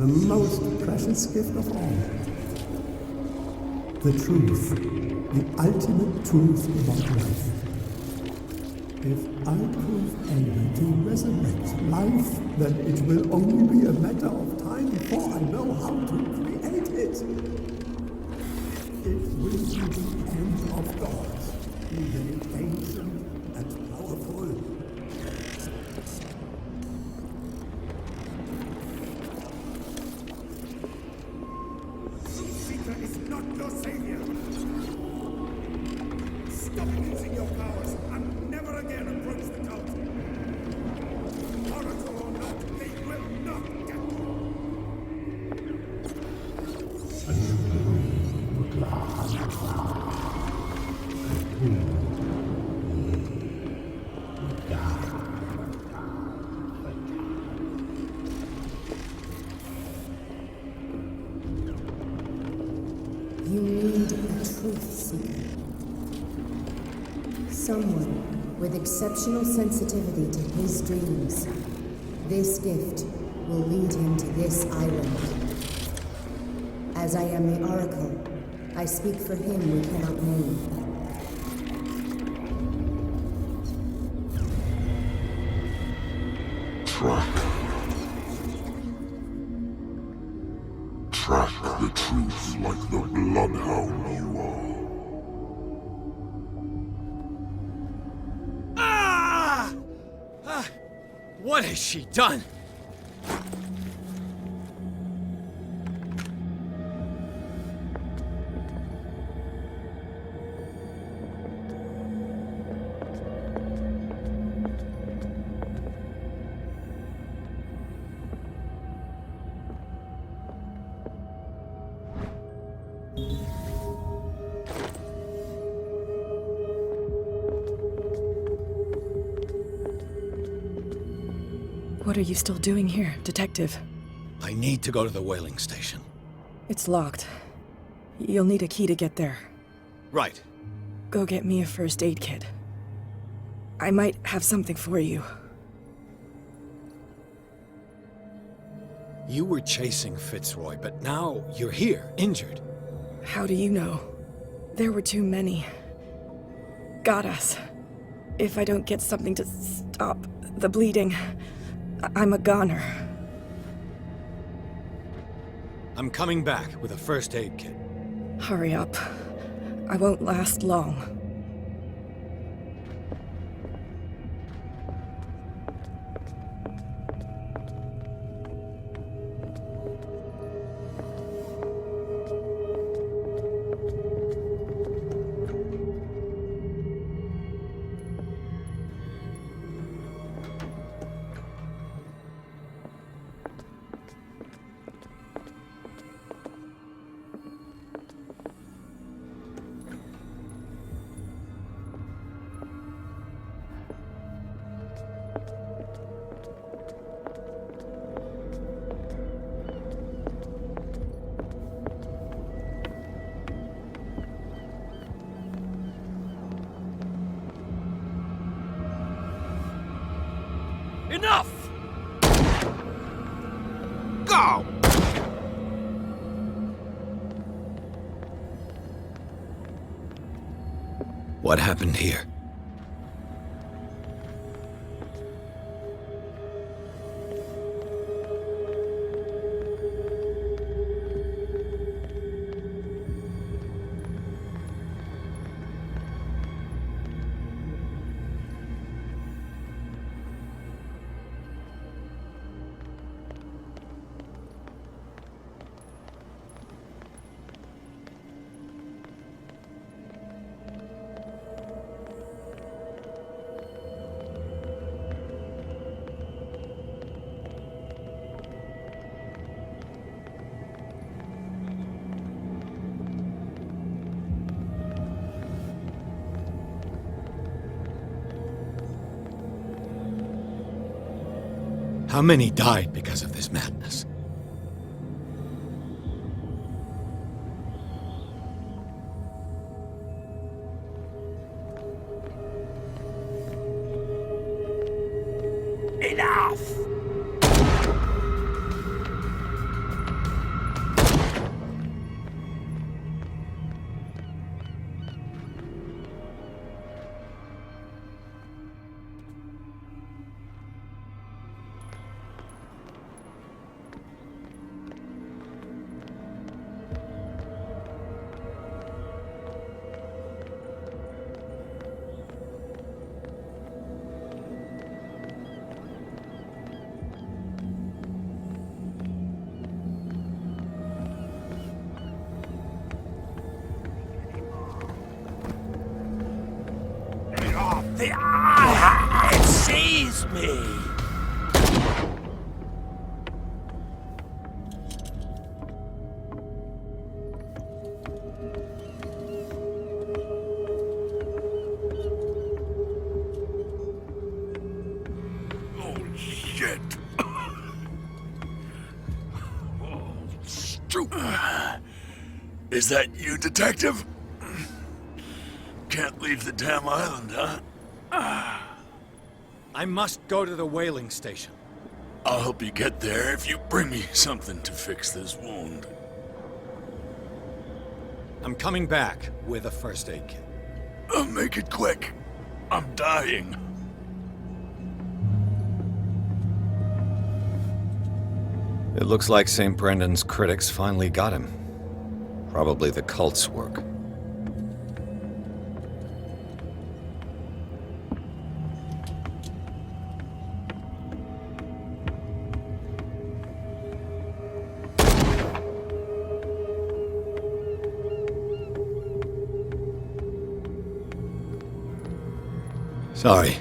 the most precious gift of all. The truth, the ultimate truth about life. If I prove able to resurrect life, then it will only be a matter of time before I know how to create it. It will be the end of gods, even ancient and powerful. Seeker is not your savior. Stop using your powers and never again approach the cult. Oracle or not, they will not get You need a truth seeker. Someone with exceptional sensitivity to his dreams. This gift will lead him to this island. As I am the Oracle, I speak for him we cannot name. Track the truth like the bloodhound you are. What has she done? What are you still doing here, Detective? I need to go to the whaling station. It's locked. You'll need a key to get there. Right. Go get me a first aid kit. I might have something for you. You were chasing Fitzroy, but now you're here, injured. How do you know? There were too many. Got us. If I don't get something to stop the bleeding, I'm a goner. I'm coming back with a first aid kit. Hurry up. I won't last long. Enough! Go! What happened here? How many died because of this madness? Enough! The eye! It sees me! Oh, shit. Oh, stupid. Is that you, Detective? Can't leave the damn island, huh? I must go to the whaling station. I'll help you get there if you bring me something to fix this wound. I'm coming back with a first aid kit. Make it quick. I'm dying. It looks like St. Brendan's critics finally got him. Probably the cult's work. Sorry.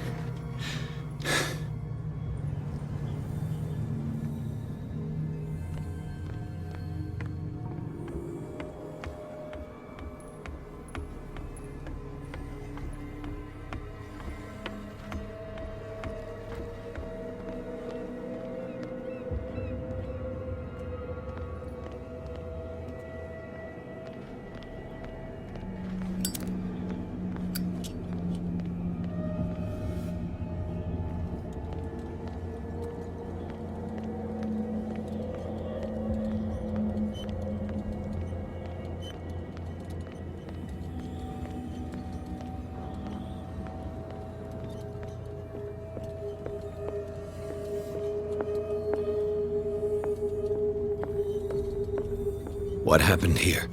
What happened here?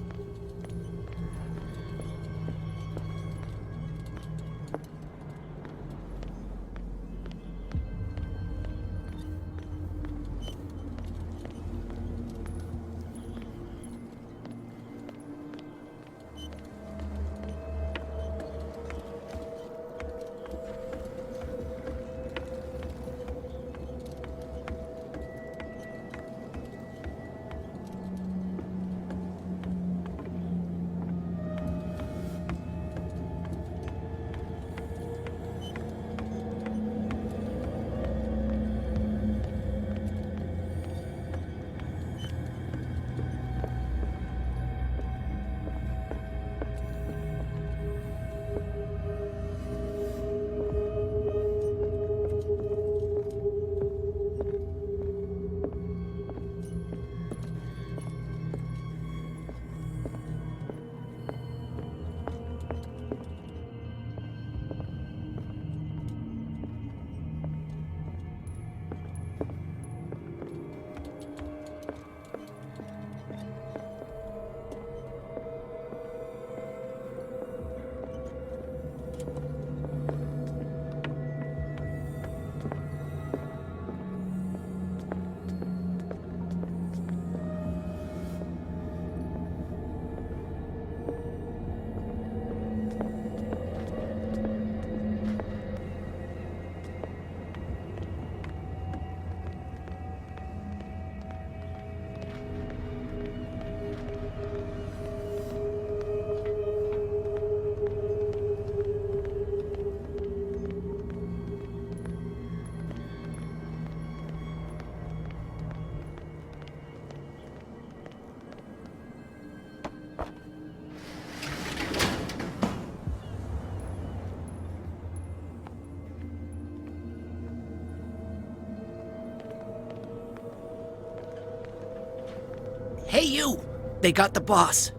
Hey, you! They got the boss.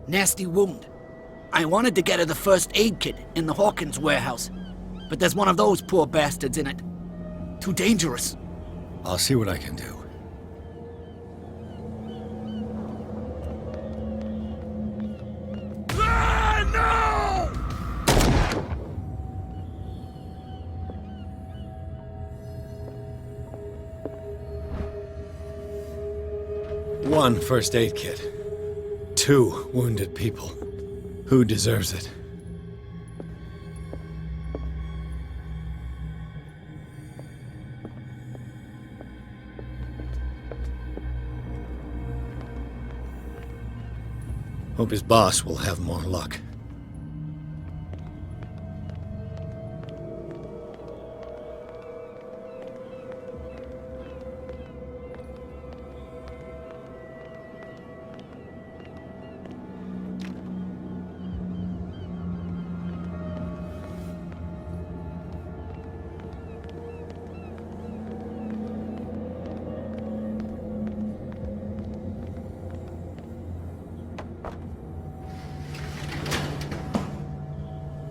Nasty wound. I wanted to get her the first aid kit in the Hawkins warehouse, but there's one of those poor bastards in it. Too dangerous. I'll see what I can do. One first aid kit. 2 wounded people. Who deserves it? Hope his boss will have more luck.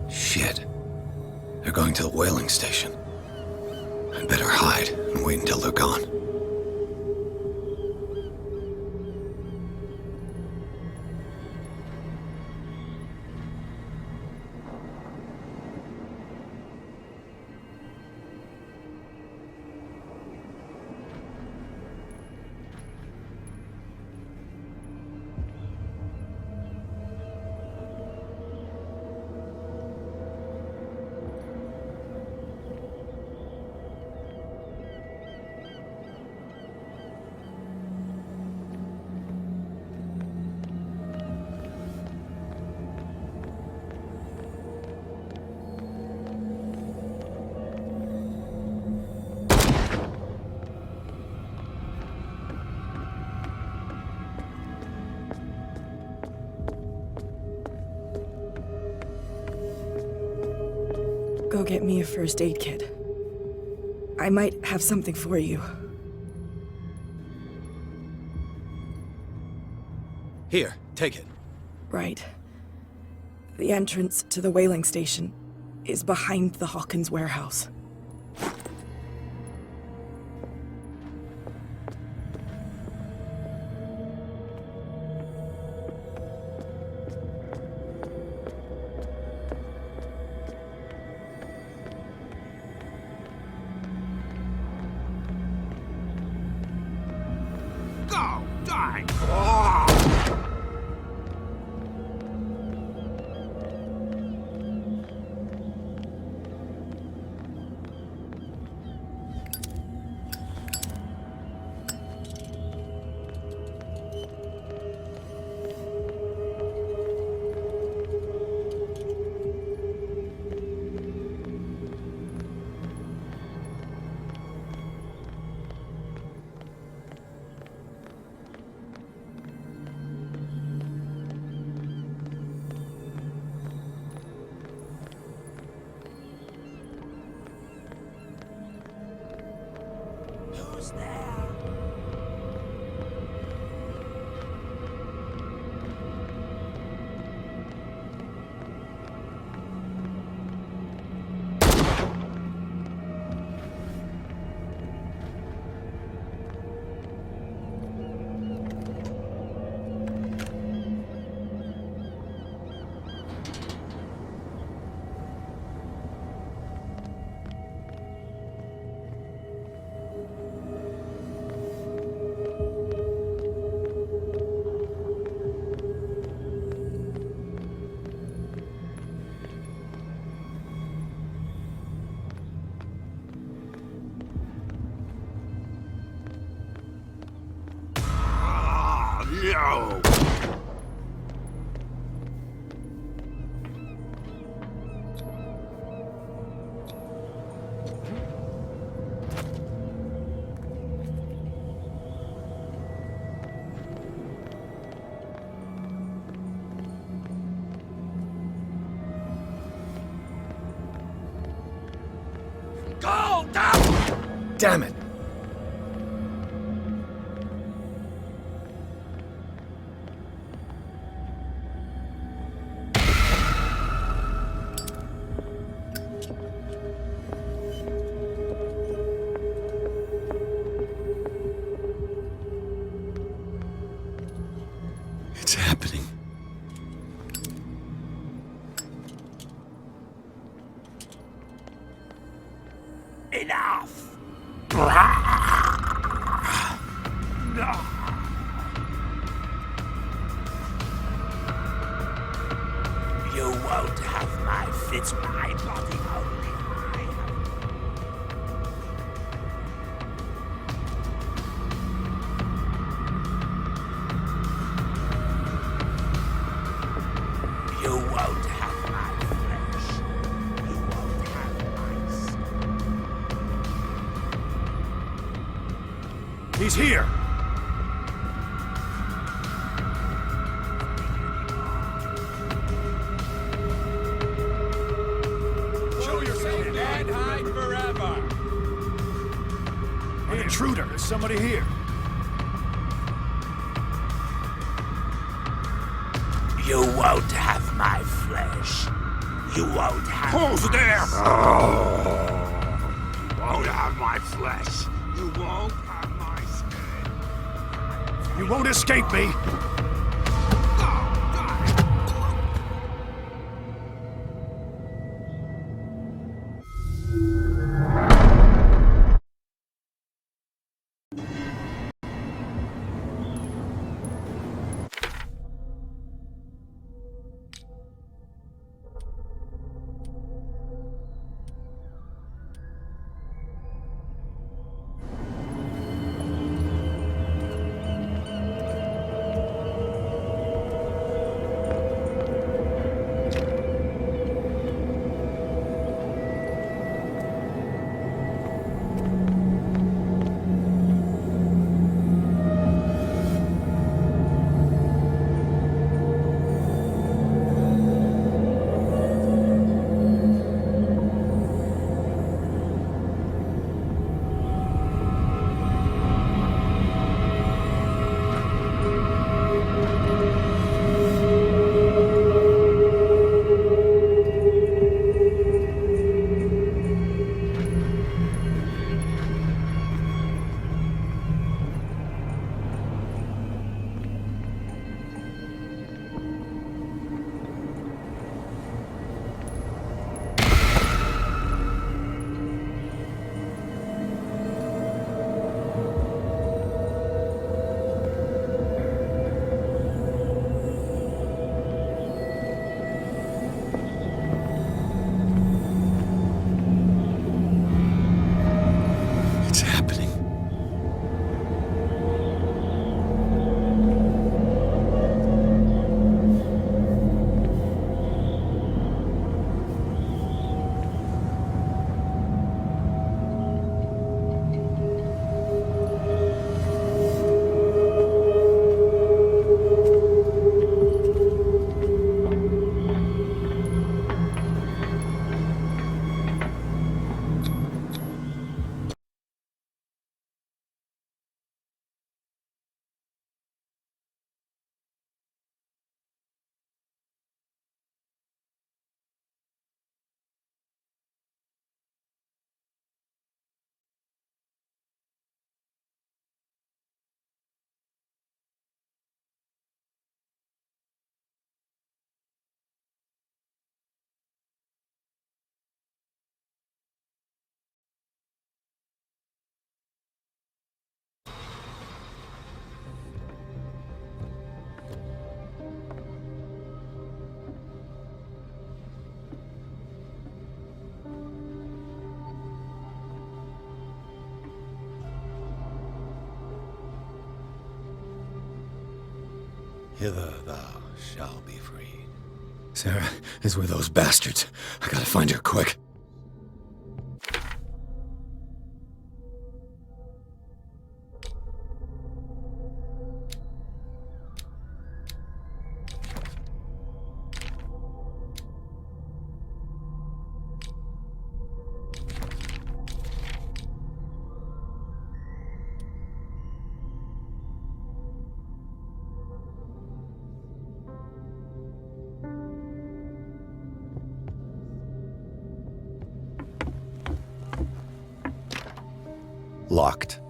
Shit. They're going to the whaling station. I'd better hide and wait until they're gone. Go get me a first aid kit. I might have something for you. Here, take it. Right. The entrance to the whaling station is behind the Hawkins warehouse. Go! Die! Who's there? No! Go down! Damn it! It's happening. Enough! You won't have my fits, my body only. He's here! Show yourself! Can't hide forever! An intruder! There's somebody here! You won't have my flesh. You won't have. Who's there? Won't have my flesh. You won't have my skin. You won't escape me! Hither thou shalt be freed. Sarah is with those bastards. I gotta find her quick. Locked.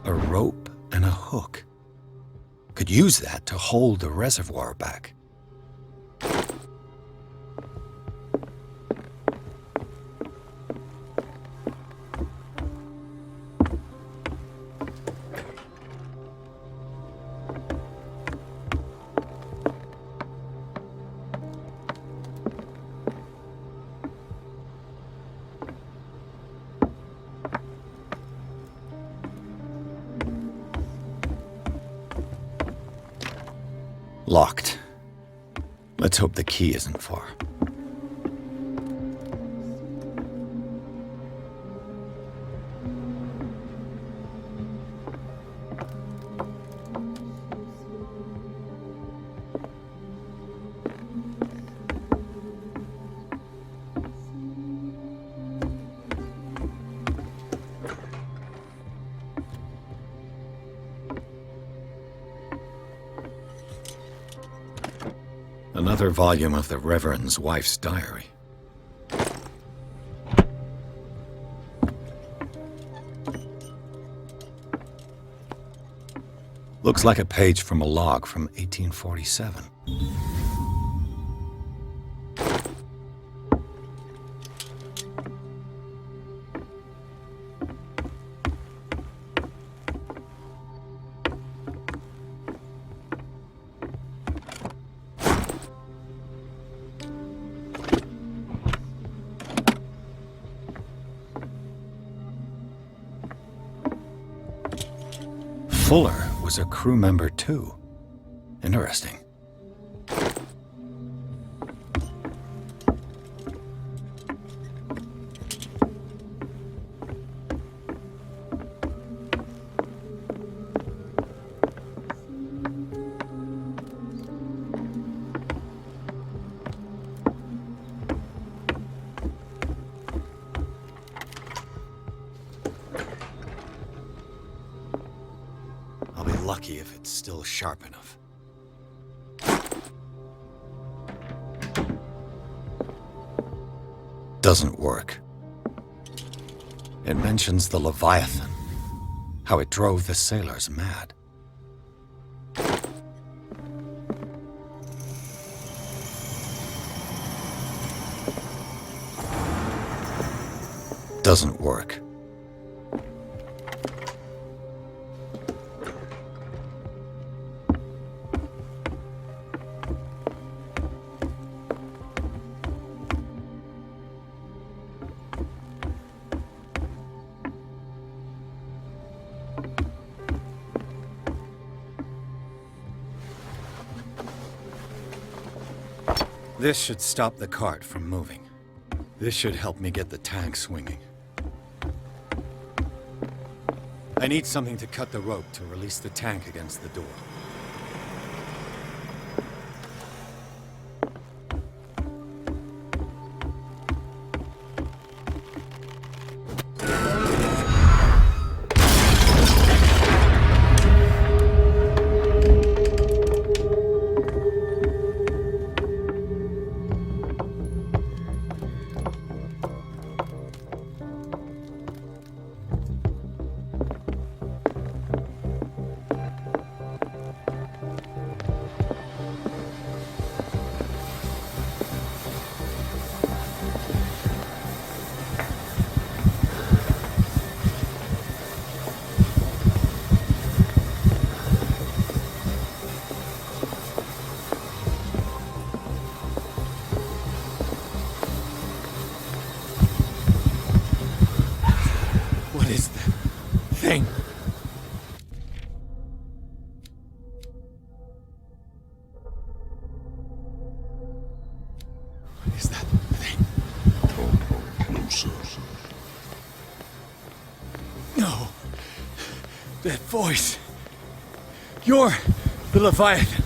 A rope and a hook. Could use that to hold the reservoir back. Locked. Let's hope the key isn't far. Another volume of the Reverend's wife's diary. Looks like a page from a log from 1847. Fuller was a crew member too. Interesting. I'll be lucky if it's still sharp enough. Doesn't work. It mentions the Leviathan, how it drove the sailors mad. Doesn't work. This should stop the cart from moving. This should help me get the tank swinging. I need something to cut the rope to release the tank against the door. Thing. What is that thing? Come closer. No. That voice. You're the Leviathan.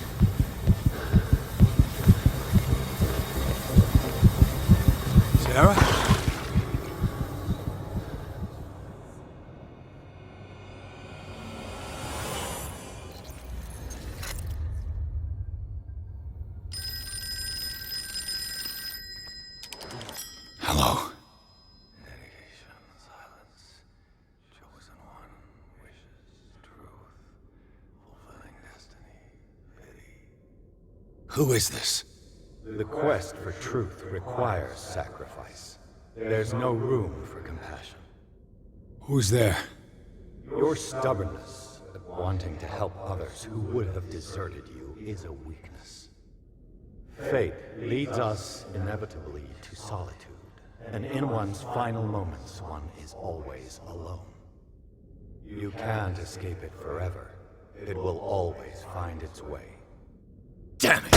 Sarah? Hello. Who is this? The quest for truth requires sacrifice. There's no room for compassion. Who's there? Your stubbornness at wanting to help others who would have deserted you is a weakness. Fate leads us inevitably to solitude, and in one's final moments, one is always alone. You can't escape it forever. It will always find its way. Damn it!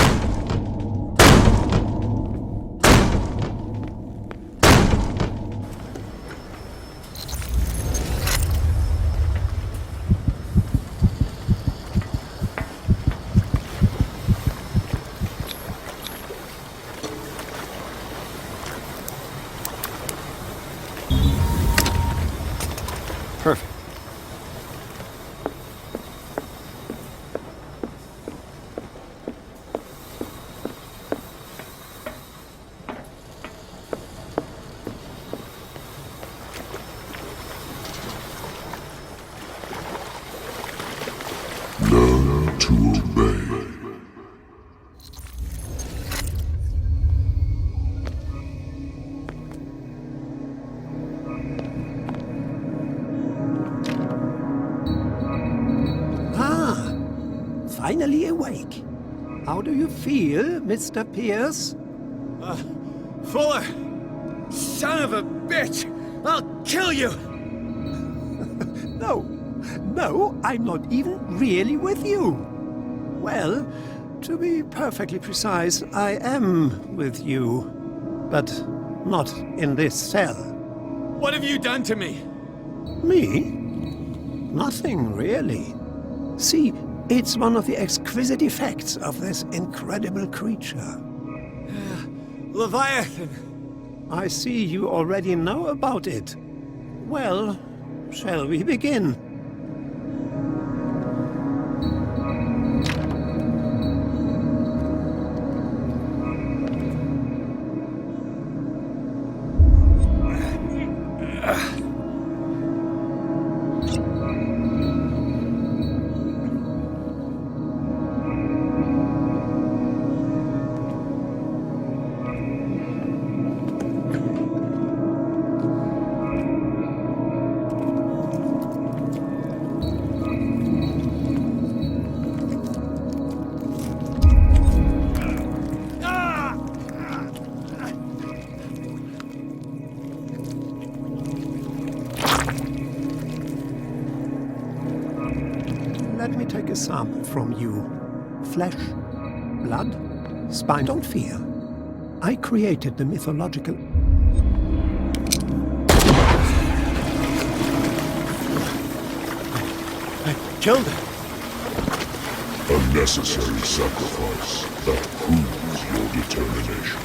Perfect. Learn to obey. Ah, finally awake. How do you feel, Mr. Pierce? Fuller! Son of a bitch! I'll kill you! No, I'm not even really with you. Well, to be perfectly precise, I am with you. But not in this cell. What have you done to me? Me? Nothing, really. See, it's one of the exquisite effects of this incredible creature. Leviathan! I see you already know about it. Well, shall we begin? Let me take a sample from you. Flesh, blood, spine. Don't fear. I created the mythological... I killed him. A necessary sacrifice that proves your determination.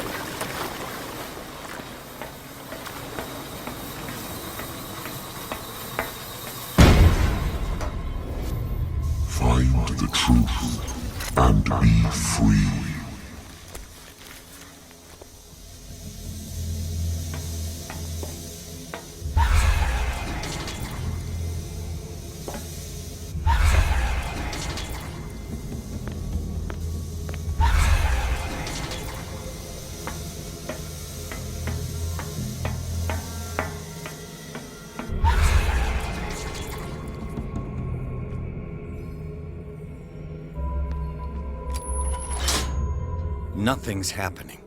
Find the truth and be free. Nothing's happening.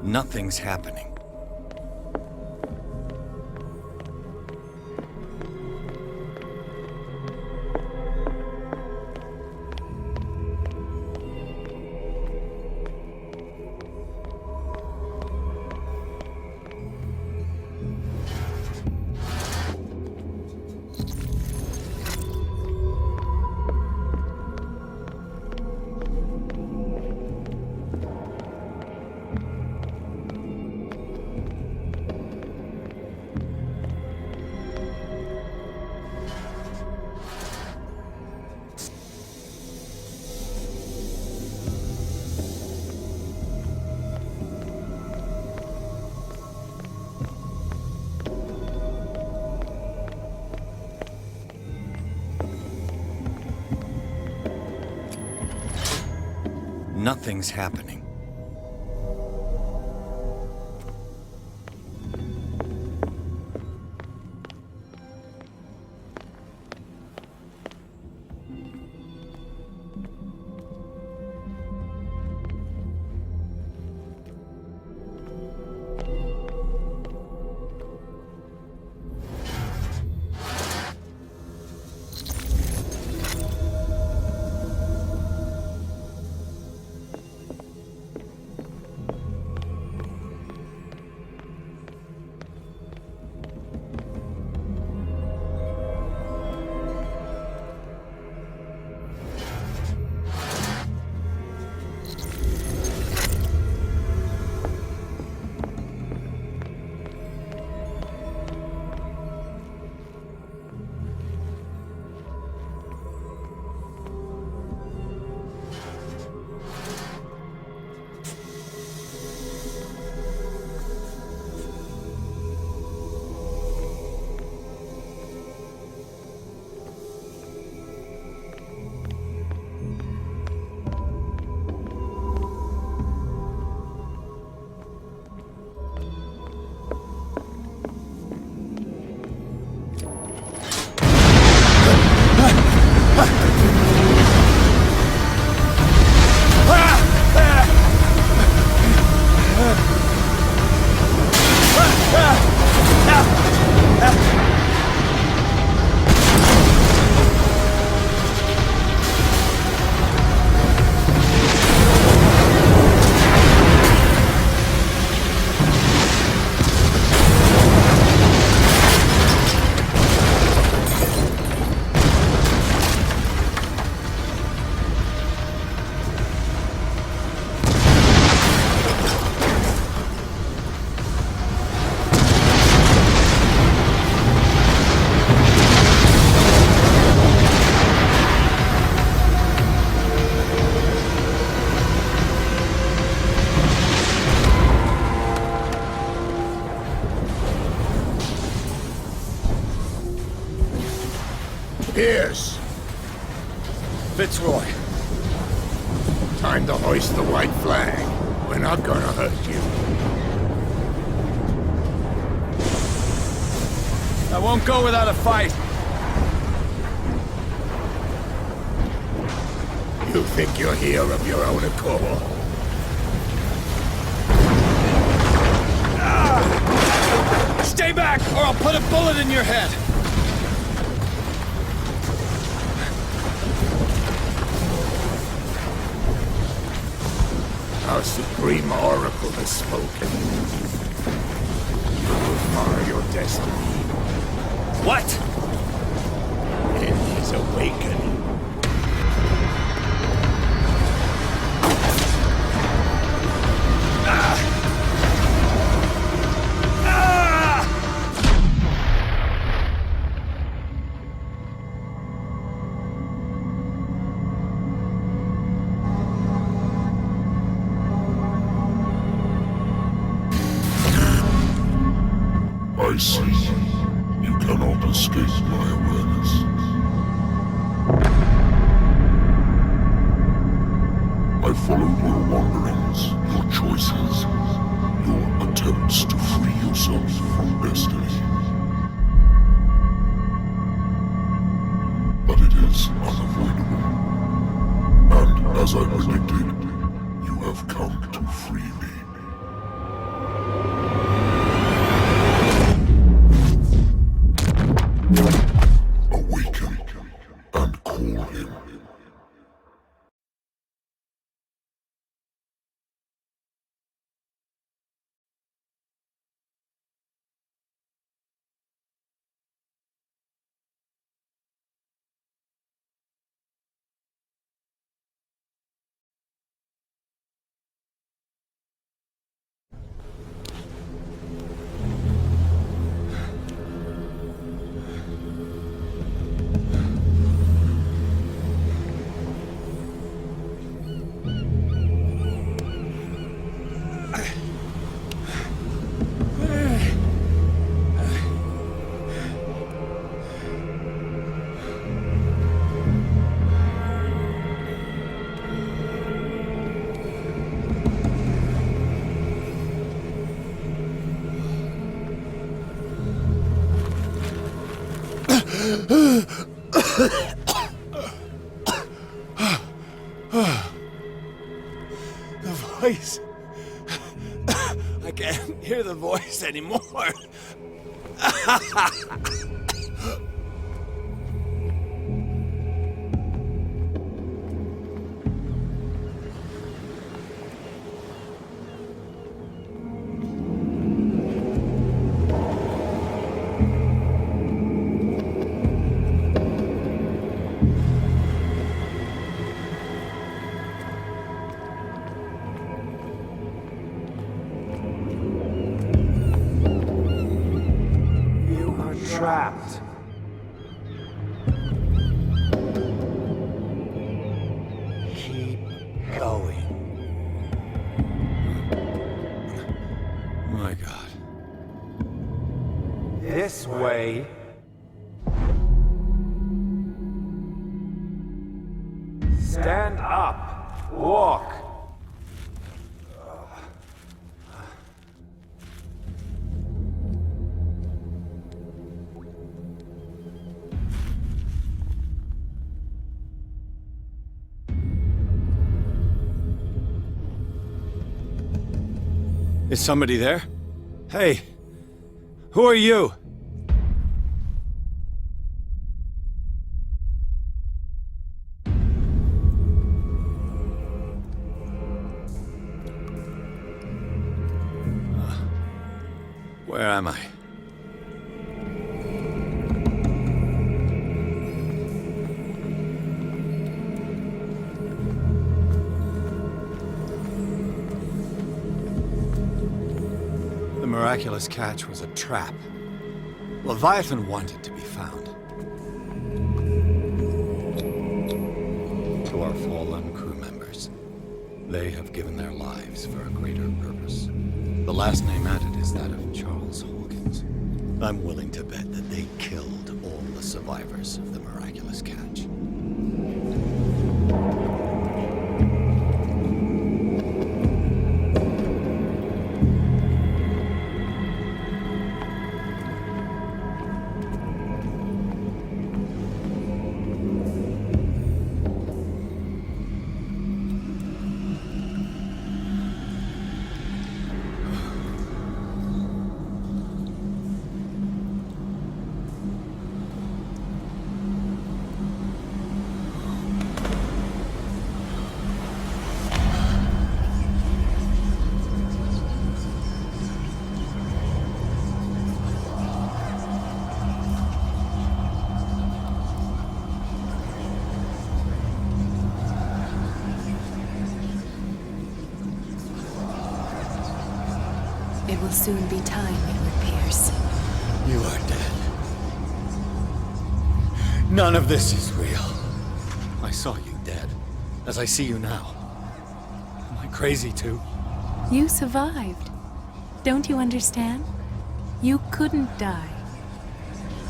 Nothing's happening. Nothing's happening. Pierce! Fitzroy. Time to hoist the white flag. We're not gonna hurt you. I won't go without a fight. You think you're here of your own accord? Stay back, or I'll put a bullet in your head! Our supreme oracle has spoken. You will mar your destiny. What? In his awakening. I see. You cannot escape my awareness. I followed your wanderings, your choices, your attempts to free yourself from destiny. But it is unavoidable. And as I predicted, you have come to free me. call him. The voice. I can't hear the voice anymore. Trapped. Keep going. My God. This way. Stand up. Walk. Is somebody there? Hey, who are you? Where am I? The miraculous catch was a trap. Leviathan wanted to be found. To our fallen crew members, they have given their lives for a greater purpose. The last name added is that of Charles Hawkins. I'm willing to bet that they killed all the survivors of the miraculous catch. It will soon be time, Edward Pierce. You are dead. None of this is real. I saw you dead, as I see you now. Am I crazy too? You survived. Don't you understand? You couldn't die.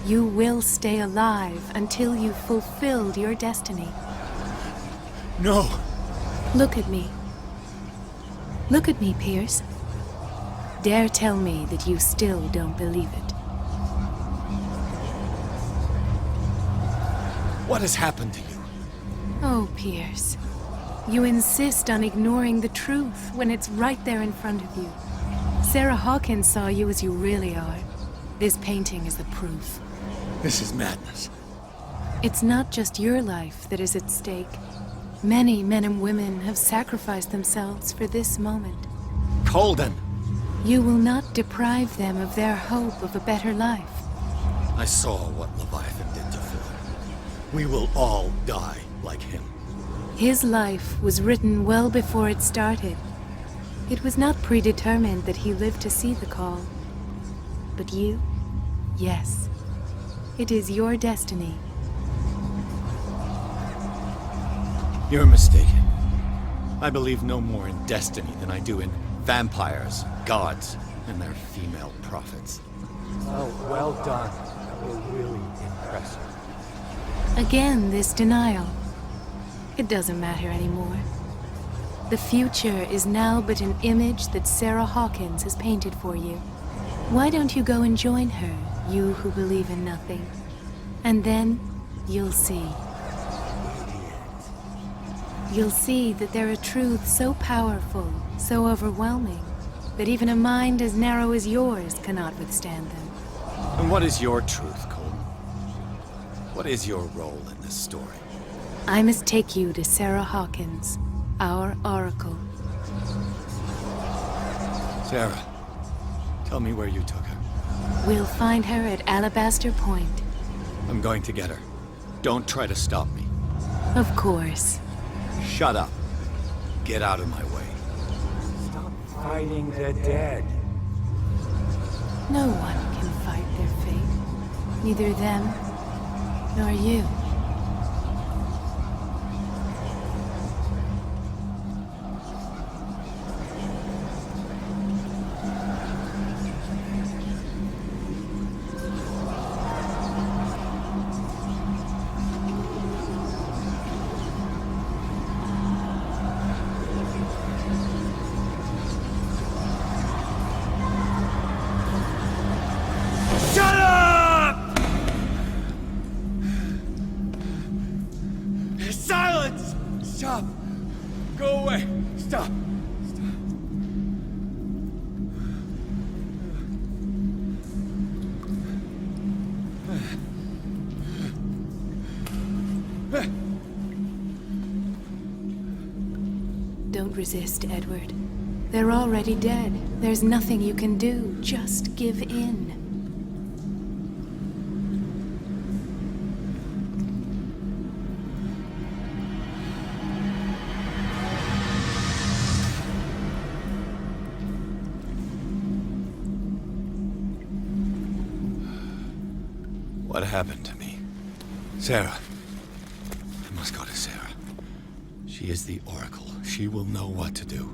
You will stay alive until you've fulfilled your destiny. No! Look at me. Look at me, Pierce. Dare tell me that you still don't believe it. What has happened to you? Oh, Pierce. You insist on ignoring the truth when it's right there in front of you. Sarah Hawkins saw you as you really are. This painting is the proof. This is madness. It's not just your life that is at stake. Many men and women have sacrificed themselves for this moment. Colden! You will not deprive them of their hope of a better life. I saw what Leviathan did to Fuller. We will all die like him. His life was written well before it started. It was not predetermined that he lived to see the call. But you? Yes. It is your destiny. You're mistaken. I believe no more in destiny than I do in vampires, gods, and their female prophets. Oh, well done. That will really impress her. Again, this denial. It doesn't matter anymore. The future is now but an image that Sarah Hawkins has painted for you. Why don't you go and join her, you who believe in nothing? And then, you'll see. You'll see that there are truths so powerful, so overwhelming, that even a mind as narrow as yours cannot withstand them. And what is your truth, Colden? What is your role in this story? I must take you to Sarah Hawkins, our oracle. Sarah, tell me where you took her. We'll find her at Alabaster Point. I'm going to get her. Don't try to stop me. Of course. Shut up. Get out of my way. Stop fighting the dead. No one can fight their fate. Neither them, nor you. Don't resist, Edward. They're already dead. There's nothing you can do. Just give in. What happened to me? Sarah. I must go to Sarah. She is the Oracle. She will know what to do.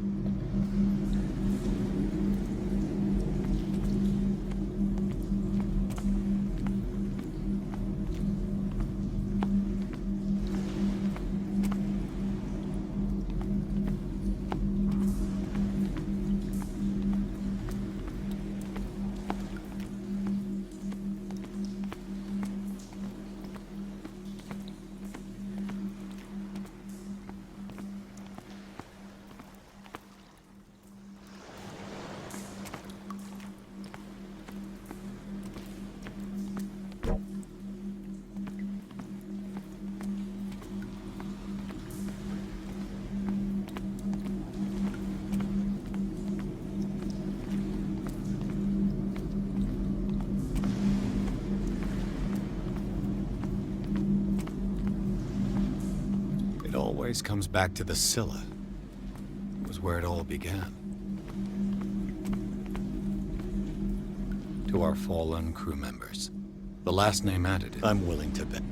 It always comes back to the Scylla. It was where it all began. To our fallen crew members. The last name added, I'm willing to bet.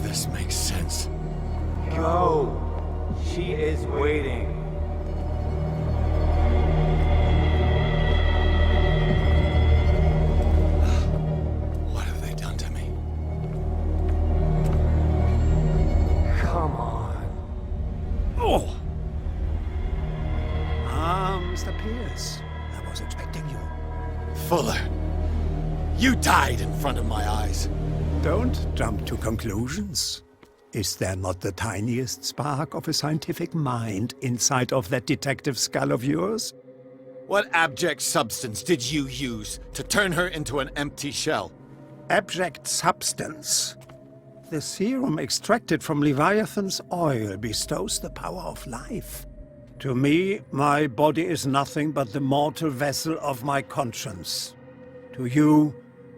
this makes sense. Go! She is waiting. What have they done to me? Come on. Oh! Mr. Pierce, I was expecting you. Fuller, you died in front of my eyes. Don't jump to conclusions. Is there not the tiniest spark of a scientific mind inside of that detective skull of yours? What abject substance did you use to turn her into an empty shell? Abject substance. The serum extracted from Leviathan's oil bestows the power of life. To me, my body is nothing but the mortal vessel of my conscience. To you,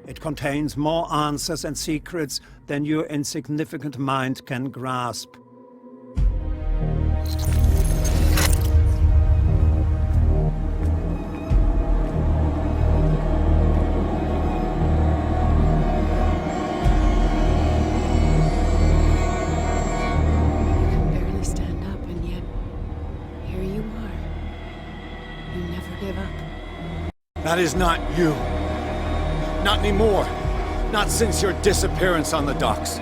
it contains more answers and secrets than your insignificant mind can grasp. That is not you. Not anymore. Not since your disappearance on the docks.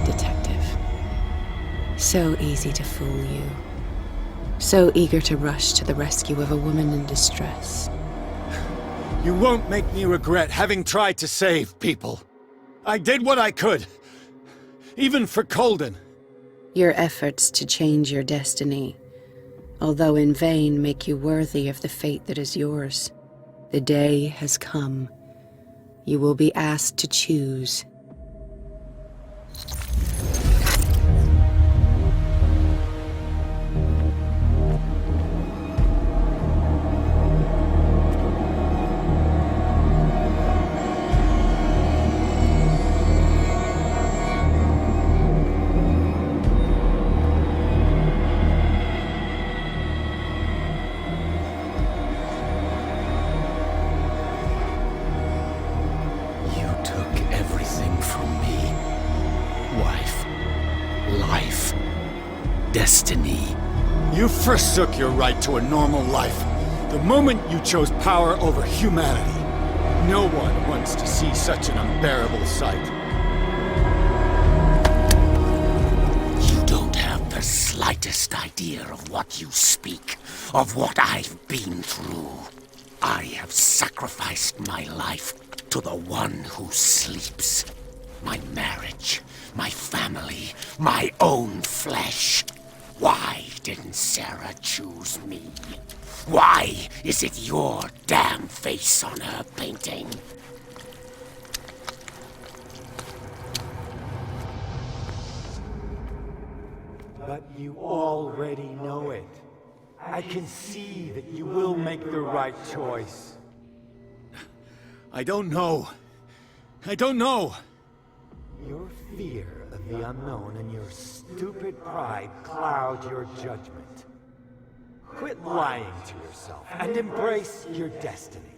Detective. So easy to fool you. So eager to rush to the rescue of a woman in distress. You won't make me regret having tried to save people. I did what I could. Even for Colden. Your efforts to change your destiny, although in vain, make you worthy of the fate that is yours. The day has come. You will be asked to choose. Destiny. You forsook your right to a normal life the moment you chose power over humanity. No one wants to see such an unbearable sight. You don't have the slightest idea of what you speak, of what I've been through. I have sacrificed my life to the one who sleeps. My marriage, my family, my own flesh. Why didn't Sarah choose me? Why is it your damn face on her painting? But you already know it. I can see that you will make the right choice. I don't know. I don't know. Your fear of the unknown and your stupid pride cloud your judgment. Quit lying to yourself and embrace your destiny.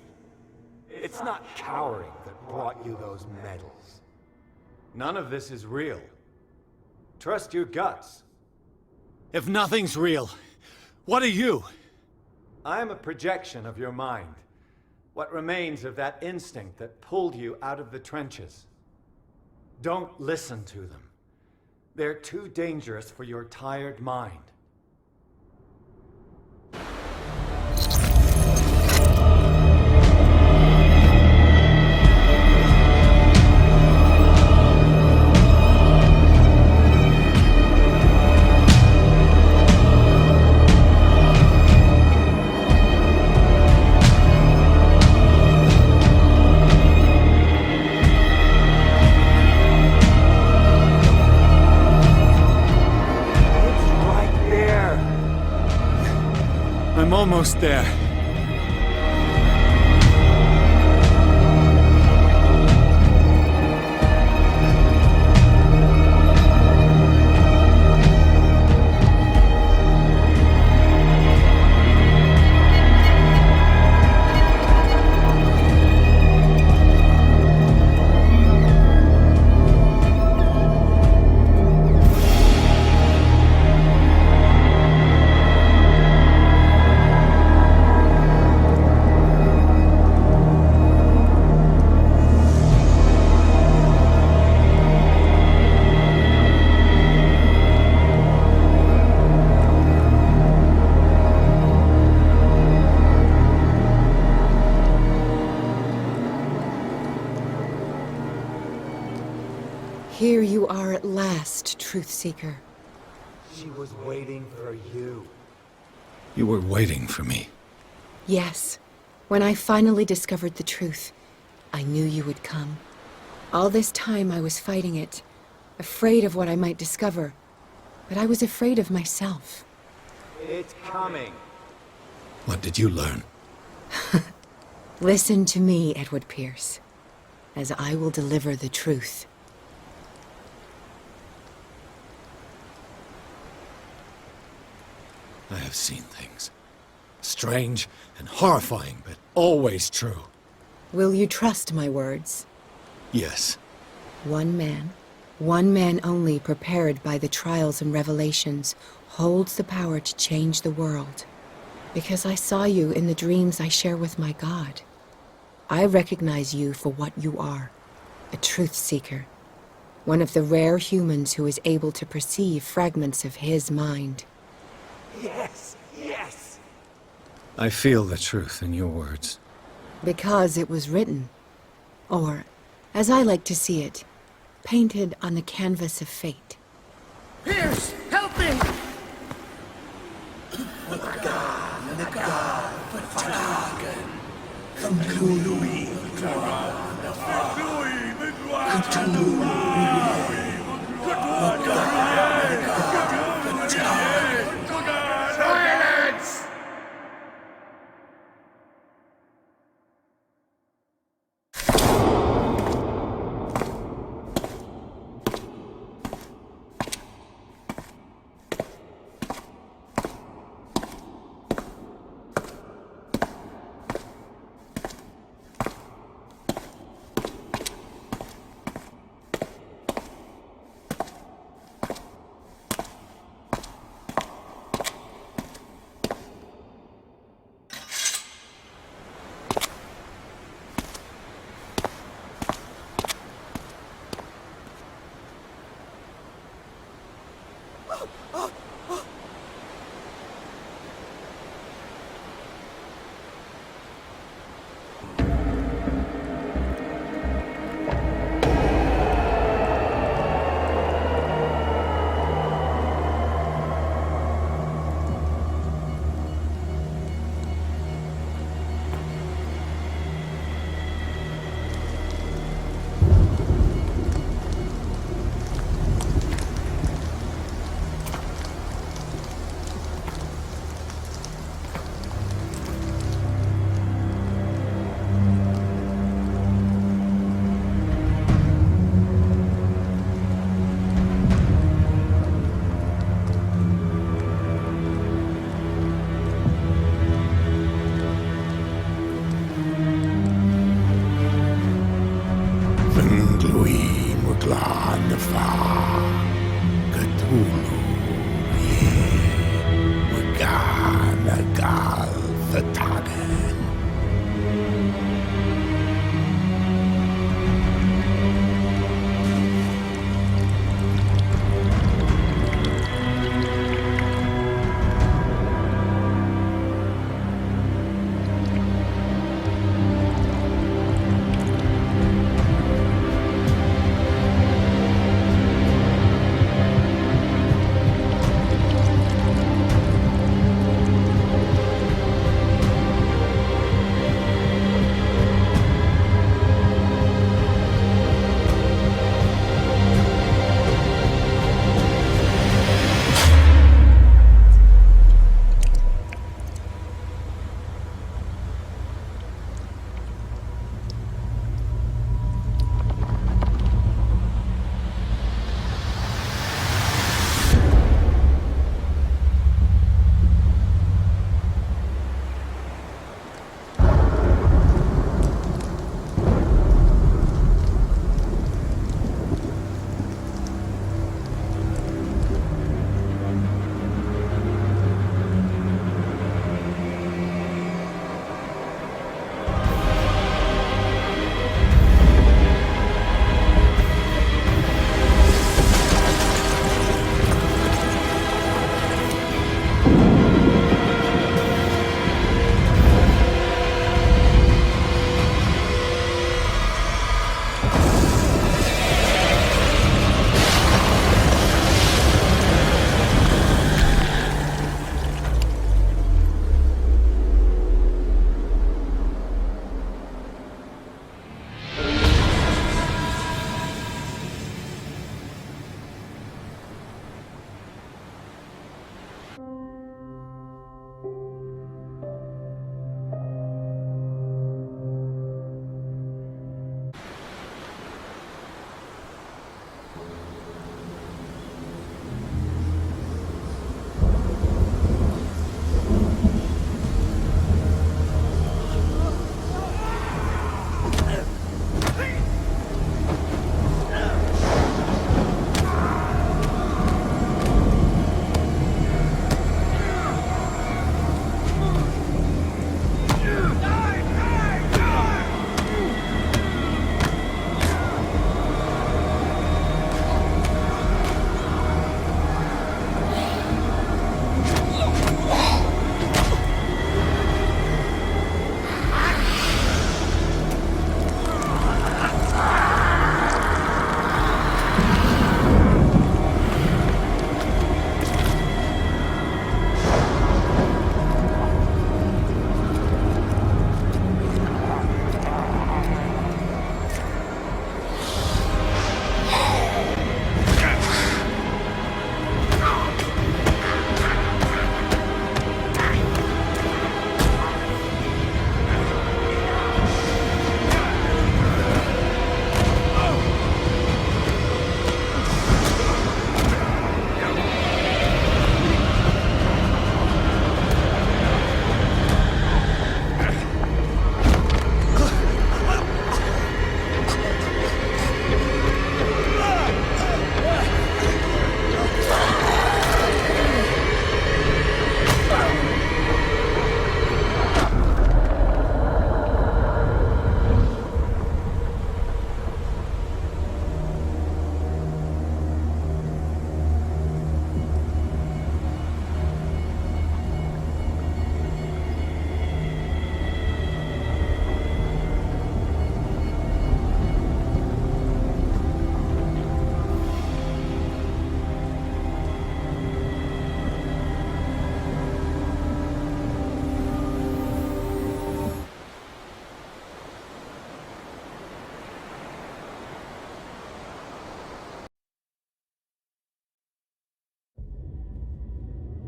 It's not cowering that brought you those medals. None of this is real. Trust your guts. If nothing's real, what are you? I am a projection of your mind. What remains of that instinct that pulled you out of the trenches. Don't listen to them. They're too dangerous for your tired mind. I'm almost there. Here you are at last, Truth Seeker. She was waiting for you. You were waiting for me. Yes. When I finally discovered the truth, I knew you would come. All this time I was fighting it, afraid of what I might discover. But I was afraid of myself. It's coming. What did you learn? Listen to me, Edward Pierce, as I will deliver the truth. I have seen things. Strange and horrifying, but always true. Will you trust my words? Yes. One man only prepared by the trials and revelations, holds the power to change the world. Because I saw you in the dreams I share with my God. I recognize you for what you are, a truth seeker. One of the rare humans who is able to perceive fragments of his mind. Yes, yes! I feel the truth in your words. Because it was written. Or, as I like to see it, painted on the canvas of fate. Pierce, help me! Silence! Cthulhu, Nagal,